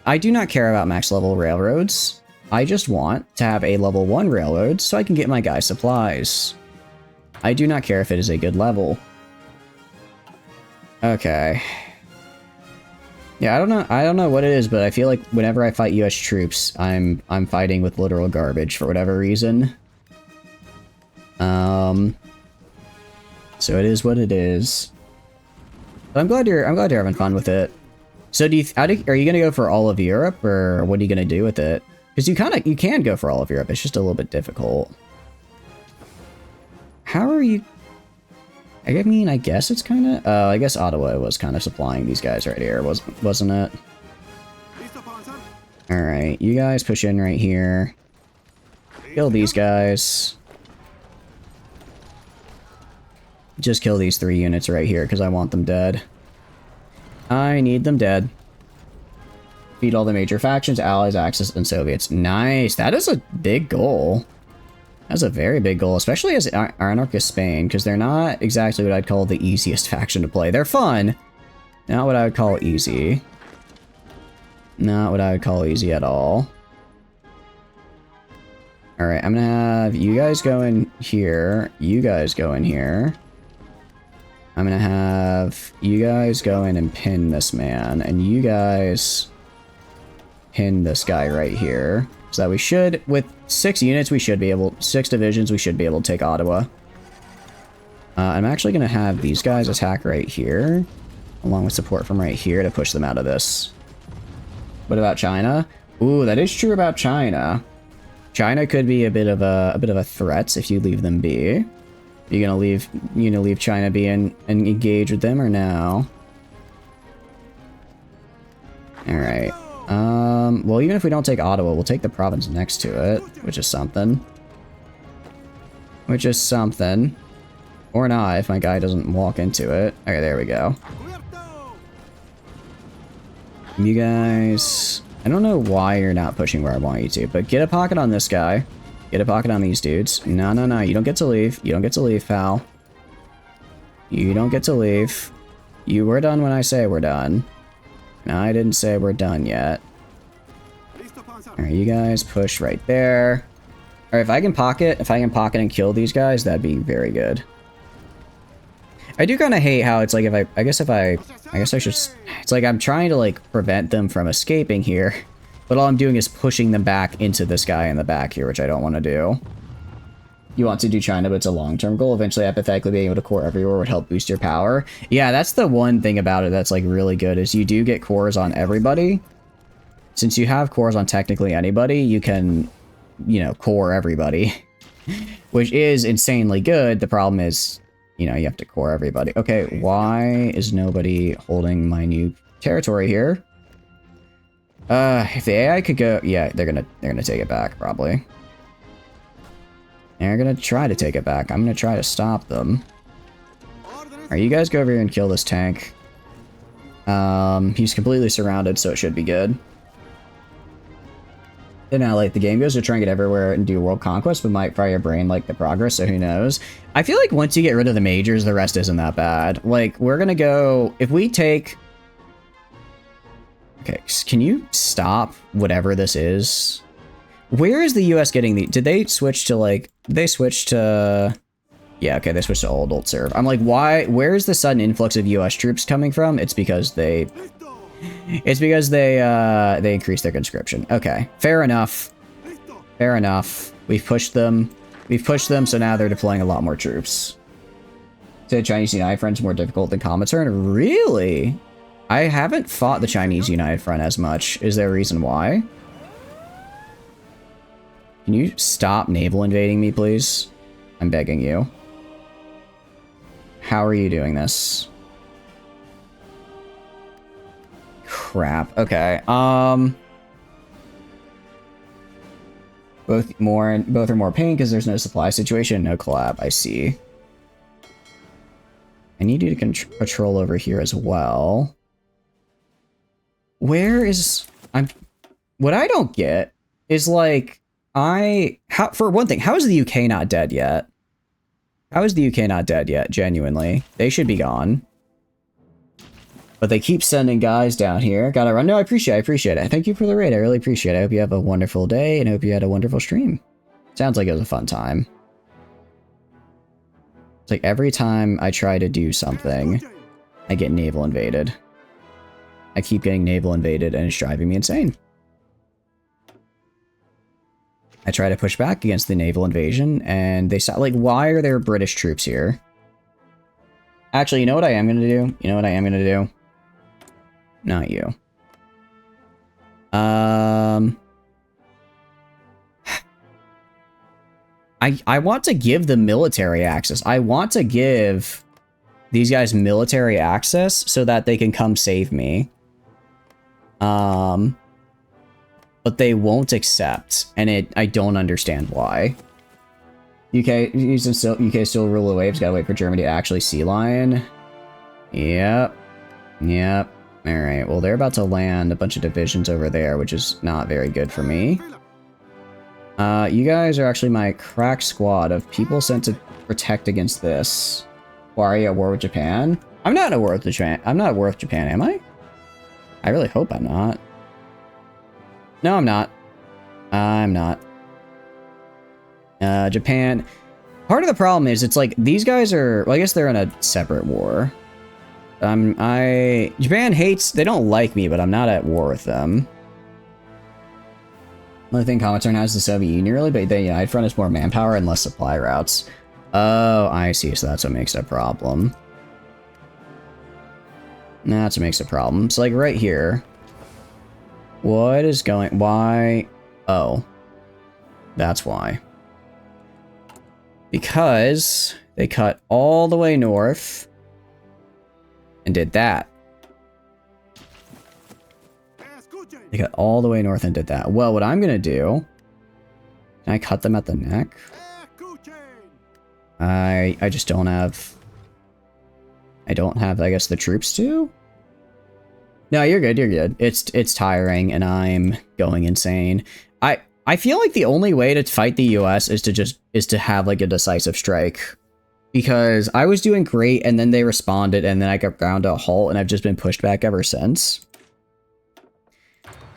I do not care about max level railroads. I just want to have a level 1 railroad so I can get my guys supplies. I do not care if it is a good level. Okay. Yeah, I don't know what it is, but I feel like whenever I fight US troops, I'm fighting with literal garbage for whatever reason. So it is what it is. But I'm glad you're having fun with it. So are you gonna go for all of Europe, or what are you gonna do with it? Because you can go for all of Europe. It's just a little bit difficult. How are you? I mean, I guess it's kind of. I guess Ottawa was kind of supplying these guys right here, wasn't it? All right, you guys push in right here. Kill these guys. Just kill these 3 units right here, because I want them dead. I need them dead. Defeat all the major factions, Allies, Axis, and Soviets. Nice! That is a big goal. That's a very big goal, especially as anarchist Spain, because they're not exactly what I'd call the easiest faction to play. They're fun. Not what I would call easy. Not what I would call easy at all. Alright, I'm gonna have you guys go in here. You guys go in here. I'm gonna have you guys go in and pin this man, and you guys pin this guy right here. So that we should, with 6 units, 6 divisions, we should be able to take Ottawa. I'm actually gonna have these guys attack right here, along with support from right here to push them out of this. What about China? Ooh, that is true about China. China could be a bit of a threat if you leave them be. You gonna leave China be and engage with them, or no? Alright. Well, even if we don't take Ottawa, we'll take the province next to it, which is something. Which is something. Or not, if my guy doesn't walk into it. Okay, there we go. You guys... I don't know why you're not pushing where I want you to, but get a pocket on this guy. Get a pocket on these dudes. No, no, no, you don't get to leave. You don't get to leave, pal. You don't get to leave. We're done when I say we're done. No, I didn't say we're done yet. Alright, you guys push right there. Alright, if I can pocket and kill these guys, that'd be very good. I do kind of hate how it's like I guess I should, it's like I'm trying to like prevent them from escaping here, but all I'm doing is pushing them back into this guy in the back here, which I don't want to do. You want to do China, but it's a long-term goal. Eventually, hypothetically, being able to core everywhere would help boost your power. Yeah, that's the one thing about it that's like really good, is you do get cores on everybody, since you have cores on technically anybody, you can, you know, core everybody. Which is insanely good. The problem is, you know, you have to core everybody. Okay, why is nobody holding my new territory here? If the AI could go, yeah, they're gonna take it back, probably. They're gonna try to take it back. I'm gonna try to stop them. Alright, you guys go over here and kill this tank. He's completely surrounded, so it should be good. And now, like, the game goes to try and get everywhere and do world conquest, but might fry your brain, like, the progress, so who knows. I feel like once you get rid of the majors, the rest isn't that bad. Like, we're gonna go... If we take... Okay, can you stop whatever this is? Where is the US getting the... Did they switch to, like... They switched to... Yeah, okay, they switched to old serve. I'm like, why... Where is the sudden influx of US troops coming from? It's because they... It's because they increased their conscription. Okay, fair enough. Fair enough. We've pushed them. We've pushed them, so now they're deploying a lot more troops. Say Chinese United Front's more difficult than Comintern? Really? I haven't fought the Chinese United Front as much. Is there a reason why? Can you stop naval invading me, please? I'm begging you. How are you doing this? Crap. Okay. Both are more pain because there's no supply situation, no collab. I see. I need you to patrol over here as well. Where is what I don't get is like for one thing, how is the UK not dead yet? How is the UK not dead yet? Genuinely, they should be gone. But they keep sending guys down here. Gotta run. No, I appreciate it. Thank you for the raid. I really appreciate it. I hope you have a wonderful day and hope you had a wonderful stream. Sounds like it was a fun time. It's like every time I try to do something, I get naval invaded. I keep getting naval invaded and it's driving me insane. I try to push back against the naval invasion and they stop. Like, why are there British troops here? Actually, you know what I am gonna do? You know what I am gonna do? Not you. I want to give the military access. I want to give these guys military access so that they can come save me. But they won't accept, and I don't understand why. UK still rule the waves. Gotta wait for Germany to actually sea lion. Yep. Yep. Alright, well, they're about to land a bunch of divisions over there, which is not very good for me. You guys are actually my crack squad of people sent to protect against this. Why are you at war with Japan? I'm not at war with Japan. I'm not at war with Japan, am I? I really hope I'm not. No, I'm not. I'm not. Japan. Part of the problem is it's like these guys are, well, I guess they're in a separate war. Japan hates, they don't like me, but I'm not at war with them. Only thing Comintern has the Soviet Union really, but the United Front is more manpower and less supply routes. Oh, I see, so that's what makes it a problem. That's what makes it a problem. So like right here. What is going, why? Oh. That's why. Because they cut all the way north and did that. They cut all the way north and did that. Well, what I'm gonna do, can I cut them at the neck? I just don't have, I don't have, I guess, the troops to? No, you're good, you're good. It's tiring and I'm going insane. I feel like the only way to fight the US is to have like a decisive strike. Because I was doing great and then they responded and then I got ground to a halt and I've just been pushed back ever since.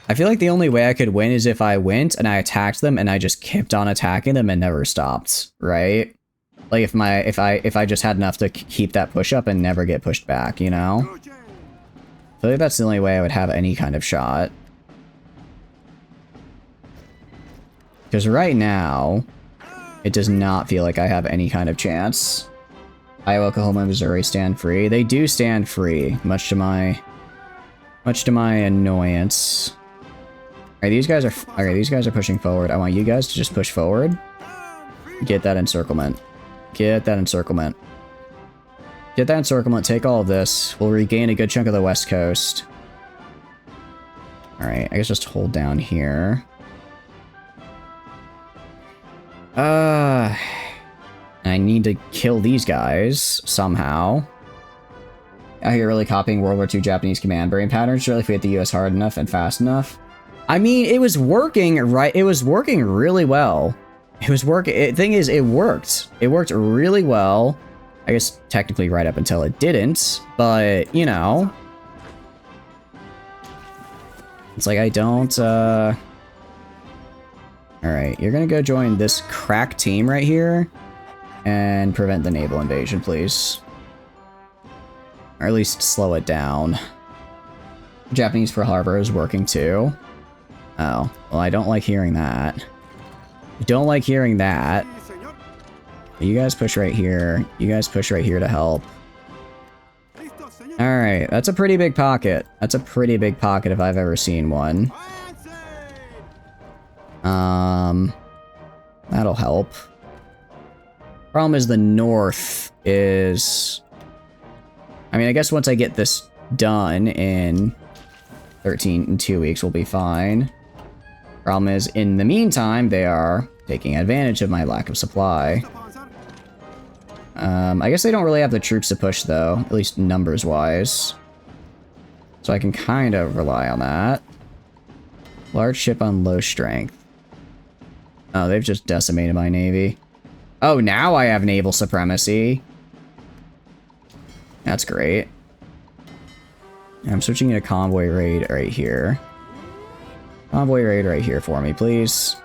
I feel like the only way I could win is if I went and I attacked them and I just kept on attacking them and never stopped, right? Like if I just had enough to keep that push up and never get pushed back, you know? I feel like that's the only way I would have any kind of shot. Because right now, it does not feel like I have any kind of chance. Iowa, Oklahoma, and Missouri stand free. They do stand free, much to my annoyance. Alright, these guys are... Okay, these guys are pushing forward. I want you guys to just push forward. Get that encirclement. Get that encirclement. Get that encirclement, take all of this. We'll regain a good chunk of the west coast. Alright, I guess just hold down here. I need to kill these guys somehow. Out here really copying World War II Japanese command brain patterns. Really, if we hit the US hard enough and fast enough. I mean, it was working, right? It was working really well. It was working. Thing is, it worked. It worked really well. I guess technically right up until it didn't, but you know. It's like I don't, Alright, you're gonna go join this crack team right here and prevent the naval invasion, please. Or at least slow it down. Japanese Pearl Harbor is working too. Oh, well, I don't like hearing that. I don't like hearing that. You guys push right here. You guys push right here to help. Alright, that's a pretty big pocket. That's a pretty big pocket if I've ever seen one. That'll help. Problem is the north is... I mean, I guess once I get this done in 2 weeks, we'll be fine. Problem is, in the meantime, they are taking advantage of my lack of supply. I guess they don't really have the troops to push, though, at least numbers-wise. So I can kind of rely on that. Large ship on low strength. Oh, they've just decimated my navy. Oh, now I have naval supremacy. That's great. I'm switching to convoy raid right here. Convoy raid right here for me, please.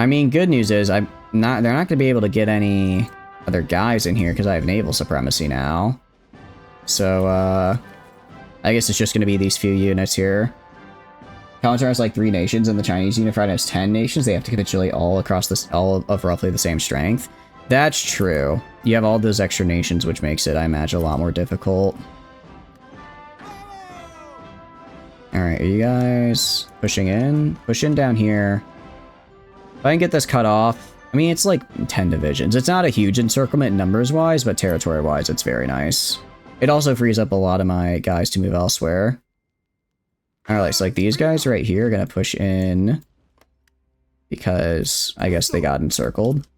I mean, good news is they're not going to be able to get any other guys in here because I have naval supremacy now. So, I guess it's just going to be these few units here. Commissar has like 3 nations, and the Chinese Unified has 10 nations. They have to capitulate all across this, all of roughly the same strength. That's true. You have all those extra nations, which makes it, I imagine, a lot more difficult. Alright, are you guys pushing in? Push in down here. If I can get this cut off, I mean, it's like 10 divisions. It's not a huge encirclement numbers-wise, but territory-wise, it's very nice. It also frees up a lot of my guys to move elsewhere. Alright, so like these guys right here are going to push in because I guess they got encircled.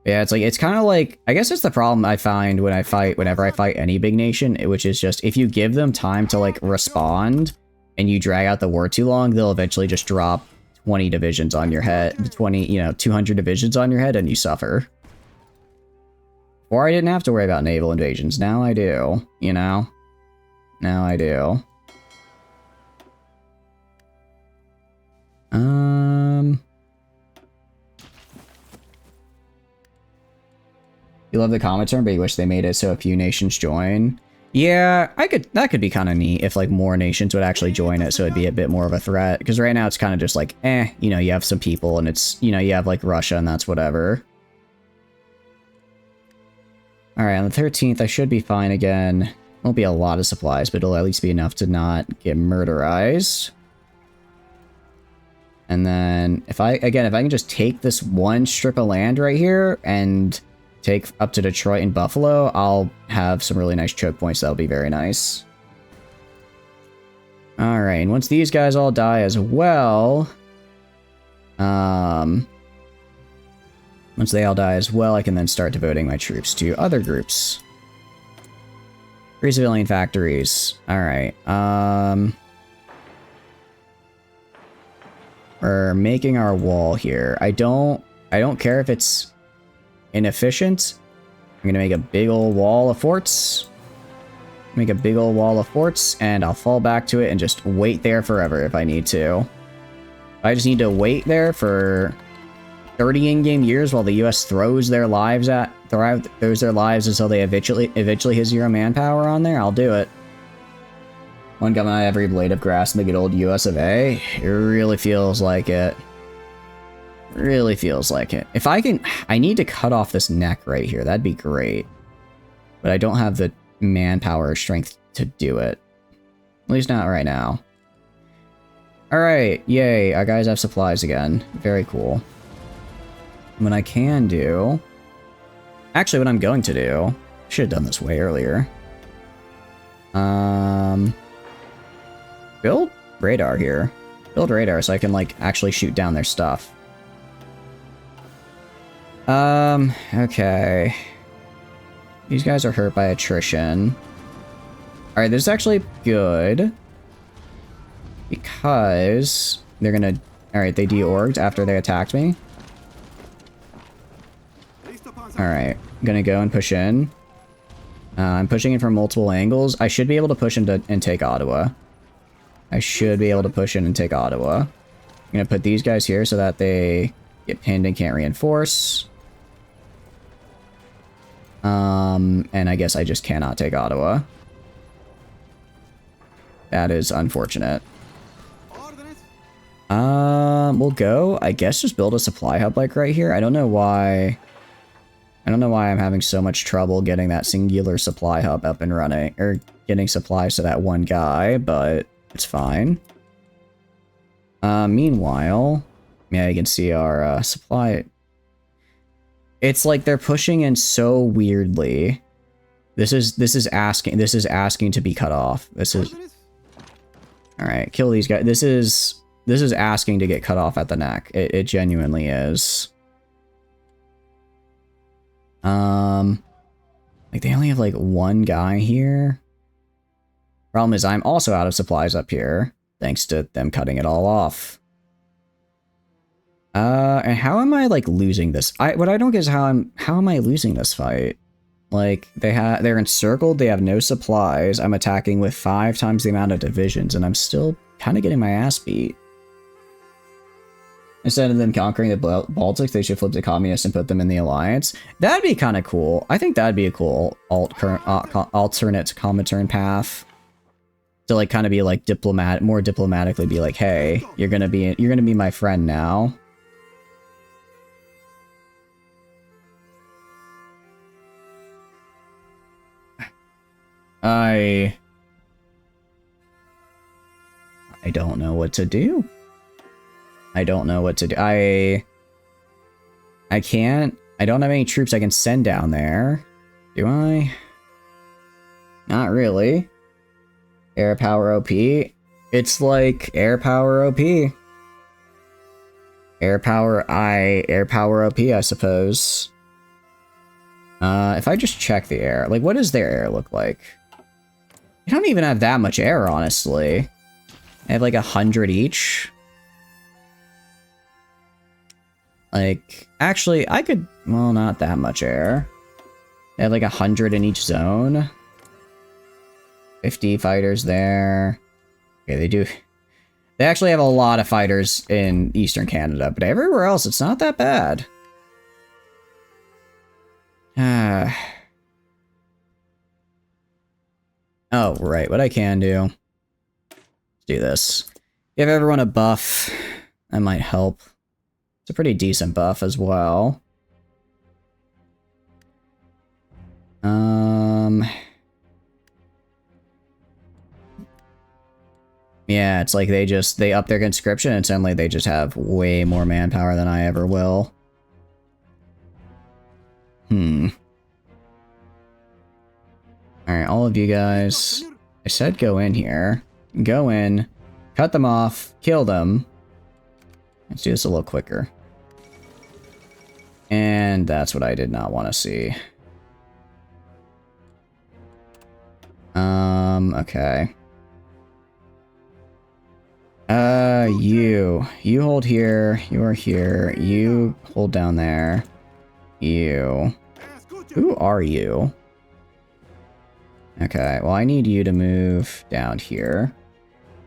Yeah, it's like, it's kind of like, I guess it's the problem I find when whenever I fight any big nation, which is just, if you give them time to like respond and you drag out the war too long, they'll eventually just drop 20 divisions on your head, 200 divisions on your head, and you suffer. Or I didn't have to worry about naval invasions. Now I do, you know? Now I do. You love the comment term, but you wish they made it so a few nations join. Yeah, that could be kind of neat if like more nations would actually join it, so it'd be a bit more of a threat. Because right now it's kind of just like, you know, you have some people and it's, you know, you have like Russia and that's whatever. Alright, on the 13th I should be fine again. Won't be a lot of supplies, but it'll at least be enough to not get murderized. And then if I can just take this one strip of land right here and take up to Detroit and Buffalo, I'll have some really nice choke points. That'll be very nice. Alright, and once these guys all die as well, once they all die as well, I can then start devoting my troops to other groups. 3 civilian factories. Alright, we're making our wall here. I don't care if it's inefficient. I'm gonna make a big old wall of forts. Make a big old wall of forts, and I'll fall back to it and just wait there forever if I need to. I just need to wait there for 30 in-game years while the US throws their lives until they eventually hit 0 manpower on there. I'll do it. One gun on every blade of grass in the good old US of A. It really feels like it. Really feels like it. If I can... I need to cut off this neck right here. That'd be great. But I don't have the manpower or strength to do it. At least not right now. Alright, yay. Our guys have supplies again. Very cool. What I can do... Actually, what I'm going to do... Should have done this way earlier. Build radar here. Build radar so I can, like, actually shoot down their stuff. Okay. These guys are hurt by attrition. Alright, this is actually good. Because they're gonna... Alright, they de-orged after they attacked me. Alright, I'm gonna go and push in. I'm pushing in from multiple angles. I should be able to push in and take Ottawa. I should be able to push in and take Ottawa. I'm gonna put these guys here so that they get pinned and can't reinforce. And I guess I just cannot take Ottawa. That is unfortunate. We'll go. I guess just build a supply hub like right here. I don't know why I'm having so much trouble getting that singular supply hub up and running, or getting supplies to that one guy, but it's fine. Meanwhile, yeah, you can see our supply. It's like they're pushing in so weirdly. This is asking to be cut off. This is... Alright, kill these guys. This is asking to get cut off at the neck. It genuinely is. Like they only have like one guy here. Problem is I'm also out of supplies up here, thanks to them cutting it all off. And how am I like losing this? What I don't get is how am I losing this fight? Like they're encircled, they have no supplies. I'm attacking with 5 times the amount of divisions, and I'm still kind of getting my ass beat. Instead of them conquering the Baltics, they should flip to communists and put them in the alliance. That'd be kind of cool. I think that'd be a cool alternate Comintern path. To like kind of be like more diplomatically be like, hey, you're gonna be my friend now. I don't know what to do. I don't know what to do. I can't. I don't have any troops I can send down there. Do I? Not really. Air power OP. It's like air power OP. Air power OP, I suppose. If I just check the air, like what does their air look like? They don't even have that much air, honestly. They have like 100 each. Like, actually, I could... Well, not that much air. They have like 100 in each zone. 50 fighters there. Okay, they do... They actually have a lot of fighters in Eastern Canada, but everywhere else, it's not that bad. Oh, right, what I can do. Let's do this. Give everyone a buff. That might help. It's a pretty decent buff as well. Yeah, it's like they up their conscription and suddenly they just have way more manpower than I ever will. Alright, all of you guys. I said go in here. Go in. Cut them off. Kill them. Let's do this a little quicker. And that's what I did not want to see. Okay. You hold here. You are here. You hold down there. You. Who are you? Okay, well I need you to move down here.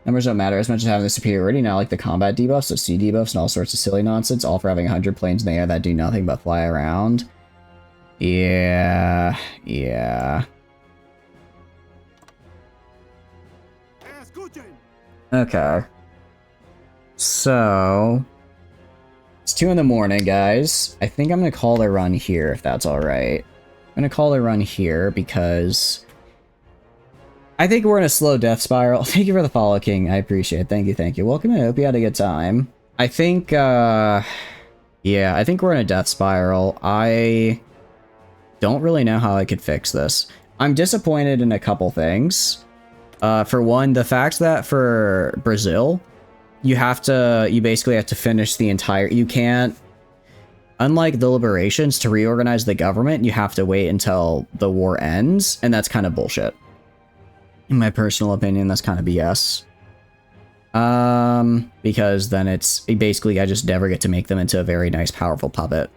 Numbers don't matter as much as having the superiority now, like the combat debuffs, so C debuffs and all sorts of silly nonsense, all for having 100 planes in the air that do nothing but fly around. Yeah. Okay. So It's 2 in the morning, guys. I think I'm gonna call the run here, if that's alright. I'm gonna call the run here because I think we're in a slow death spiral. Thank you for the follow, King. I appreciate it. Thank you, thank you. Welcome in. I hope you had a good time. I think, yeah, I think we're in a death spiral. I don't really know how I could fix this. I'm disappointed in a couple things. For one, the fact that for Brazil, you basically have to finish the entire, you can't, unlike the liberations, to reorganize the government, you have to wait until the war ends, and that's kind of bullshit. In my personal opinion, that's kind of BS. Because then it's, basically I just never get to make them into a very nice, powerful puppet.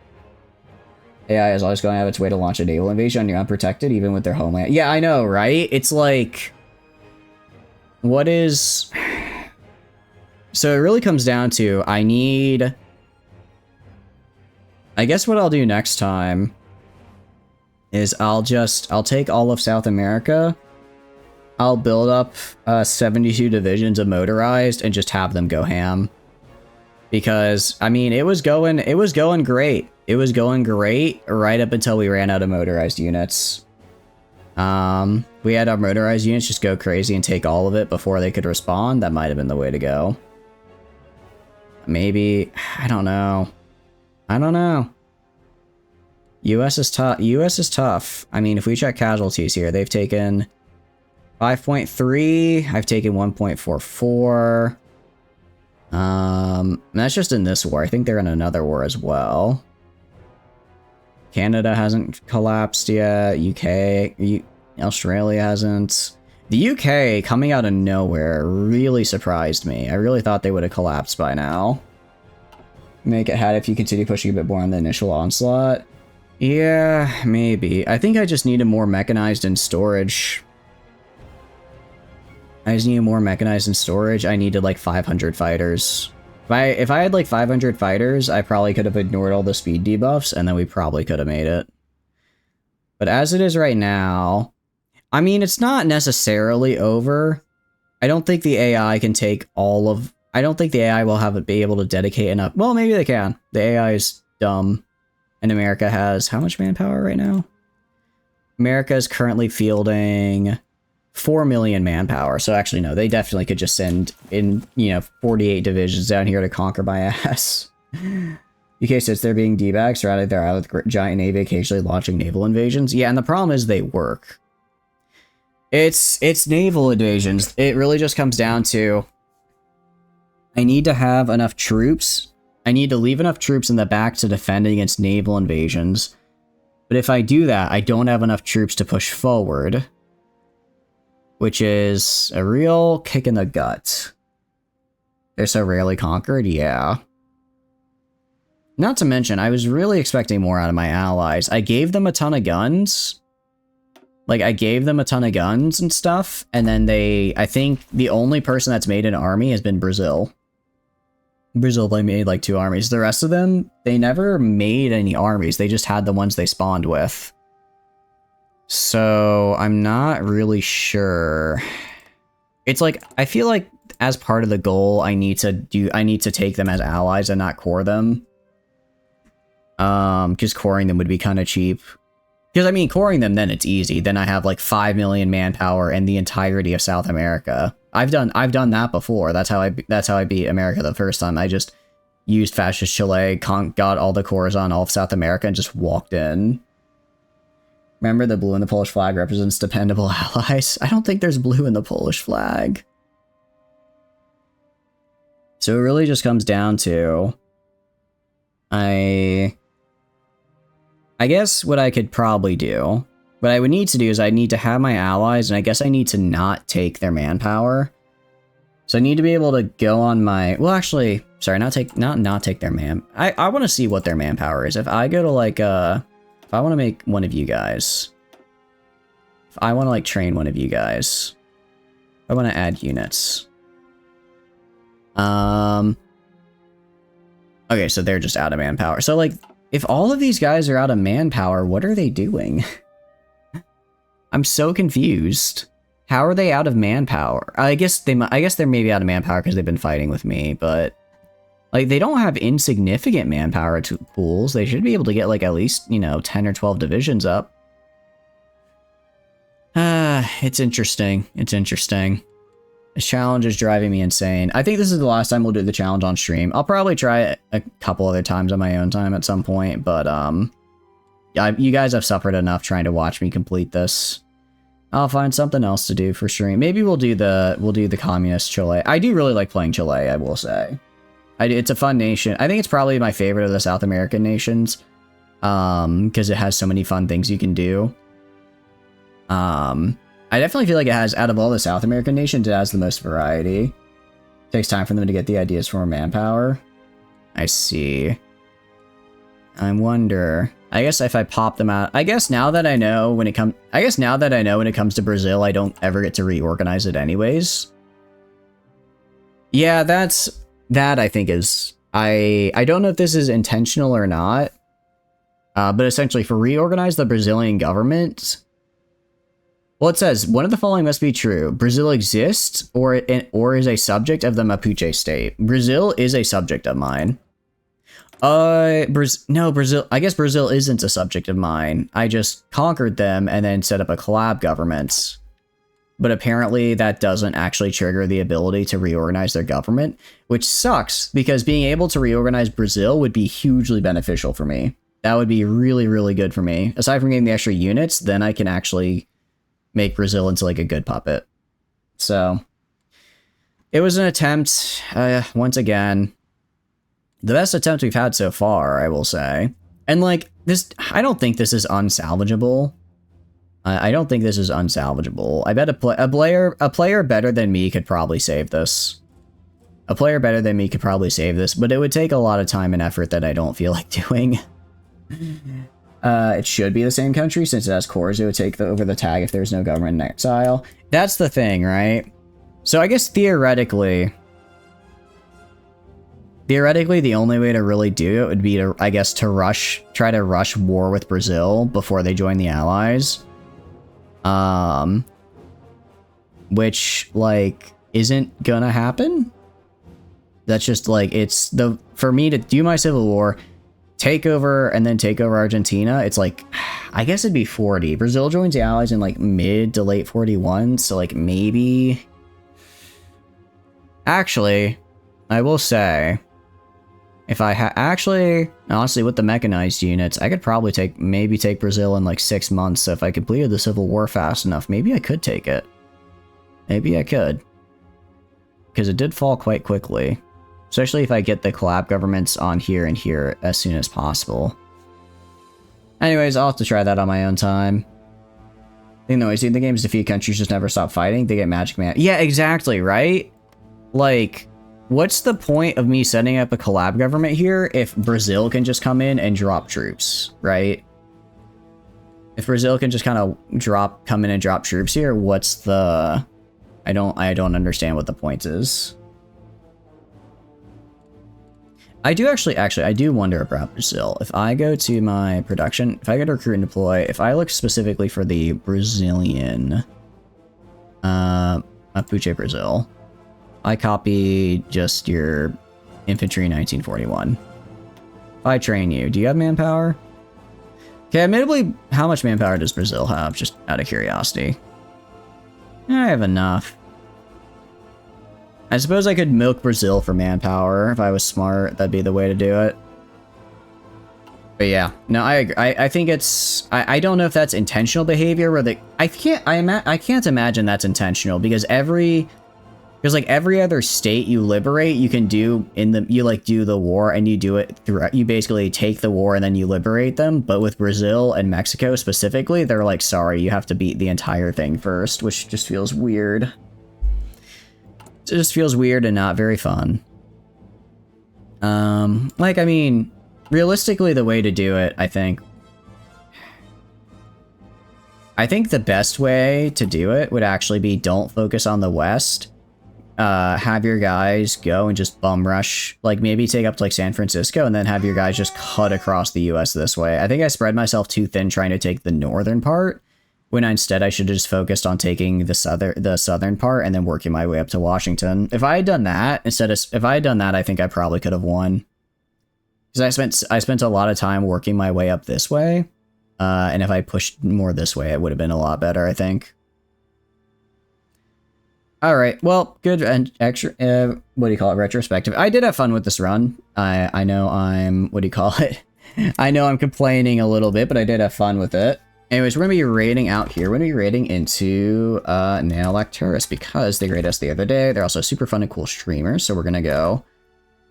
AI is always going to have its way to launch a naval invasion on your unprotected, even with their homeland. Yeah, I know, right? It's like, what is... So it really comes down to, I guess what I'll do next time is I'll take all of South America, I'll build up 72 divisions of motorized and just have them go ham. Because, I mean, it was going great. It was going great right up until we ran out of motorized units. We had our motorized units just go crazy and take all of it before they could respond. That might have been the way to go. Maybe, I don't know. I don't know. US is tough. US is tough. I mean, if we check casualties here, they've taken 5.3. I've taken 1.44. That's just in this war. I think they're in another war as well. Canada hasn't collapsed yet. Australia hasn't. The UK, coming out of nowhere, really surprised me. I really thought they would have collapsed by now. Make it had if you continue pushing a bit more on the initial onslaught. Yeah, maybe. I think I just needed more mechanized in storage. I just needed more mechanized in storage. I needed like 500 fighters. If I had like 500 fighters, I probably could have ignored all the speed debuffs, and then we probably could have made it. But as it is right now, I mean, it's not necessarily over. I don't think the AI can take all of... I don't think the AI will be able to dedicate enough... Well, maybe they can. The AI is dumb. And America has... How much manpower right now? America is currently fielding 4 million manpower. So actually, no, they definitely could just send in, 48 divisions down here to conquer my ass. UK sits there being D-bags, surrounded their island with giant navy, occasionally launching naval invasions. Yeah, and the problem is they work. It's naval invasions. It really just comes down to, I need to have enough troops. I need to leave enough troops in the back to defend against naval invasions. But if I do that, I don't have enough troops to push forward. Which is a real kick in the gut. They're so rarely conquered, yeah. Not to mention, I was really expecting more out of my allies. I gave them a ton of guns. Like, I gave them a ton of guns and stuff, and then I think the only person that's made an army has been Brazil. Brazil, they made like 2 armies. The rest of them, they never made any armies. They just had the ones they spawned with. So, I'm not really sure. It's like, I feel like as part of the goal, I need to take them as allies and not core them. Because coring them would be kind of cheap. Because, I mean, coring them, then it's easy. Then I have, like, 5 million manpower and the entirety of South America. I've done that before. That's how I beat America the first time. I just used Fascist Chile, got all the cores on all of South America, and just walked in. Remember, the blue in the Polish flag represents dependable allies? I don't think there's blue in the Polish flag. So it really just comes down to... I guess what I could probably do, what I would need to do is I need to have my allies, and I guess I need to not take their manpower. So I need to be able to go on my, well, actually, sorry, not take their I want to see what their manpower is. If I go to like, if I want to make one of you guys, if I want to like train one of you guys, I want to add units. Okay, so they're just out of manpower. So like, if all of these guys are out of manpower, what are they doing? I'm so confused. How are they out of manpower? I guess they're maybe out of manpower because they've been fighting with me, but Like, they don't have insignificant manpower pools. They should be able to get, like, at least, you know, 10 or 12 divisions up. It's interesting. It's interesting. This challenge is driving me insane. I think this is the last time we'll do the challenge on stream. I'll probably try it a couple other times on my own time at some point, but, yeah, you guys have suffered enough trying to watch me complete this. I'll find something else to do for stream. Maybe we'll do the communist Chile. I do really like playing Chile, I will say. It's a fun nation. I think it's probably my favorite of the South American nations, because it has so many fun things you can do. I definitely feel like it has, out of all the South American nations, it has the most variety. It takes time for them to get the ideas for manpower. I see. I wonder. I guess if I pop them out, I guess now that I know when it comes to Brazil, I don't ever get to reorganize it anyways. Yeah, that I think is, I don't know if this is intentional or not, but essentially for reorganize the Brazilian government, well, it says one of the following must be true. Brazil exists or is a subject of the Mapuche state. Brazil is a subject of mine. No, Brazil, I guess Brazil isn't a subject of mine. I just conquered them and then set up a collab government. But apparently that doesn't actually trigger the ability to reorganize their government, which sucks because being able to reorganize Brazil would be hugely beneficial for me. That would be really, really good for me. Aside from getting the extra units, then I can actually make Brazil into like a good puppet. So it was an attempt, once again, the best attempt we've had so far, I will say. And like this, I don't think this is unsalvageable. I don't think this is unsalvageable. I bet a player better than me could probably save this. A player better than me could probably save this, but it would take a lot of time and effort that I don't feel like doing. It should be the same country since it has cores. It would take over the tag if there's no government in exile. That's the thing, right? So I guess theoretically, the only way to really do it would be to, I guess, try to rush war with Brazil before they join the Allies. Which, like, isn't gonna happen. That's just, like, for me to do my civil war, take over, and then take over Argentina, it's like, I guess it'd be 40. Brazil joins the Allies in, like, mid to late 41, so, like, maybe... Actually, I will say, if I honestly, with the mechanized units, I could probably maybe take Brazil in, like, 6 months, so if I completed the Civil War fast enough, maybe I could take it. Maybe I could. Because it did fall quite quickly. Especially if I get the collab governments on here and here as soon as possible. Anyways, I'll have to try that on my own time. I think the way the games defeat countries just never stop fighting. They get Magic Man. Yeah, exactly, right? Like, what's the point of me setting up a collab government here if Brazil can just come in and drop troops, right? If Brazil can just kind of come in and drop troops here, what's the... I don't understand what the point is. I do actually, I do wonder about Brazil. If I go to my production, if I go to recruit and deploy, if I look specifically for the Brazilian, Mapuche Brazil, I copy just your infantry 1941. If I train you, do you have manpower? Okay, admittedly, how much manpower does Brazil have? Just out of curiosity. I have enough. I suppose I could milk Brazil for manpower if I was smart. That'd be the way to do it. But yeah, no, I agree. I think it's... I don't know if that's intentional behavior where they... I can't imagine that's intentional because like every other state you liberate, you can do you like do the war and you do it through, you basically take the war and then you liberate them. But with Brazil and Mexico specifically, they're like, sorry, you have to beat the entire thing first, which just feels weird. It just feels weird and not very fun. Like, I mean, realistically, the way to do it, I think the best way to do it would actually be don't focus on the West. Have your guys go and just bum rush, like maybe take up to like San Francisco and then have your guys just cut across the US this way. I think I spread myself too thin trying to take the northern part when instead I should have just focused on taking the southern part and then working my way up to Washington. If I had done that I think I probably could have won. Because I spent a lot of time working my way up this way, and if I pushed more this way, it would have been a lot better, I think. All right, well, good and extra. What do you call it? Retrospective. I did have fun with this run. I know I'm I know I'm complaining a little bit, but I did have fun with it. Anyways, we're going to be raiding out here. We're going to be raiding into Neo-Lacturus because they raided us the other day. They're also super fun and cool streamers, so we're going to go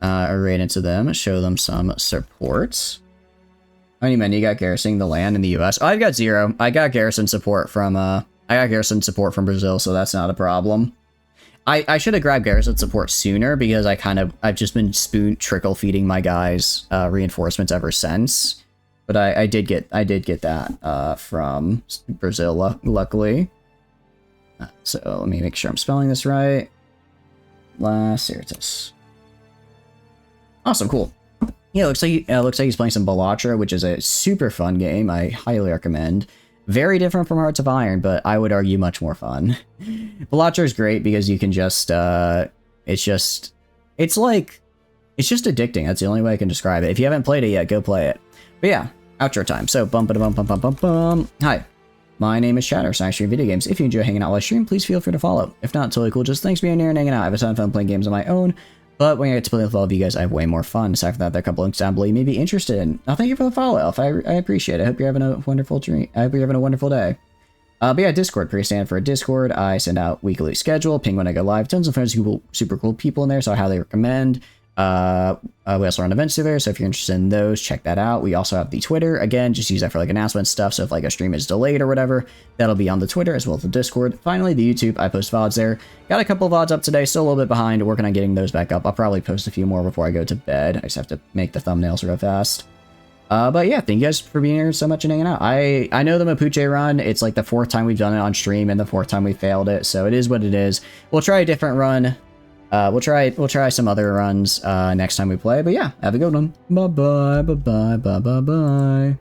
raid into them, show them some support. How many men you got garrisoning the land in the US? Oh, I've got 0. I got garrison support from Brazil, so that's not a problem. I should have grabbed garrison support sooner because I've just been trickle feeding my guys reinforcements ever since. But I did get that from Brazil, luckily. So let me make sure I'm spelling this right. Lacturus. Awesome, cool. Yeah, looks like he's playing some Balatra, which is a super fun game. I highly recommend. Very different from Hearts of Iron, but I would argue much more fun. Balatra is great because you can just it's just addicting. That's the only way I can describe it. If you haven't played it yet, go play it. But yeah, outro time. So bum ba bum bum bum bum bum. Hi, my name is Shatter, and I stream video games. If you enjoy hanging out while I stream, please feel free to follow. If not, totally cool. Just thanks for being here and hanging out. I have a ton of fun playing games on my own. But when I get to play with all of you guys, I have way more fun. Aside from that, there are a couple links down below you may be interested in. Thank you for the follow, Elf. I appreciate it. I hope you're having a wonderful dream. I hope you're having a wonderful day. But yeah, Discord. Pretty standard for a Discord. I send out weekly schedule, ping when I go live. Tons of friends, super cool people in there, so I highly recommend. We also run events through there, so if you're interested in those, check that out. We also have the Twitter. Again, just use that for like announcement stuff, so if like a stream is delayed or whatever, that'll be on the Twitter as well as the Discord. Finally, the YouTube. I post VODs there. Got a couple of VODs up today, still a little bit behind, working on getting those back up. I'll probably post a few more before I go to bed. I just have to make the thumbnails real fast. But yeah, thank you guys for being here so much and hanging out. I know the Mapuche run, it's like the 4th time we've done it on stream and the 4th time we failed it, so it is what it is. We'll try a different run. We'll try some other runs next time we play. But yeah, have a good one. Bye bye, bye bye, bye bye, bye.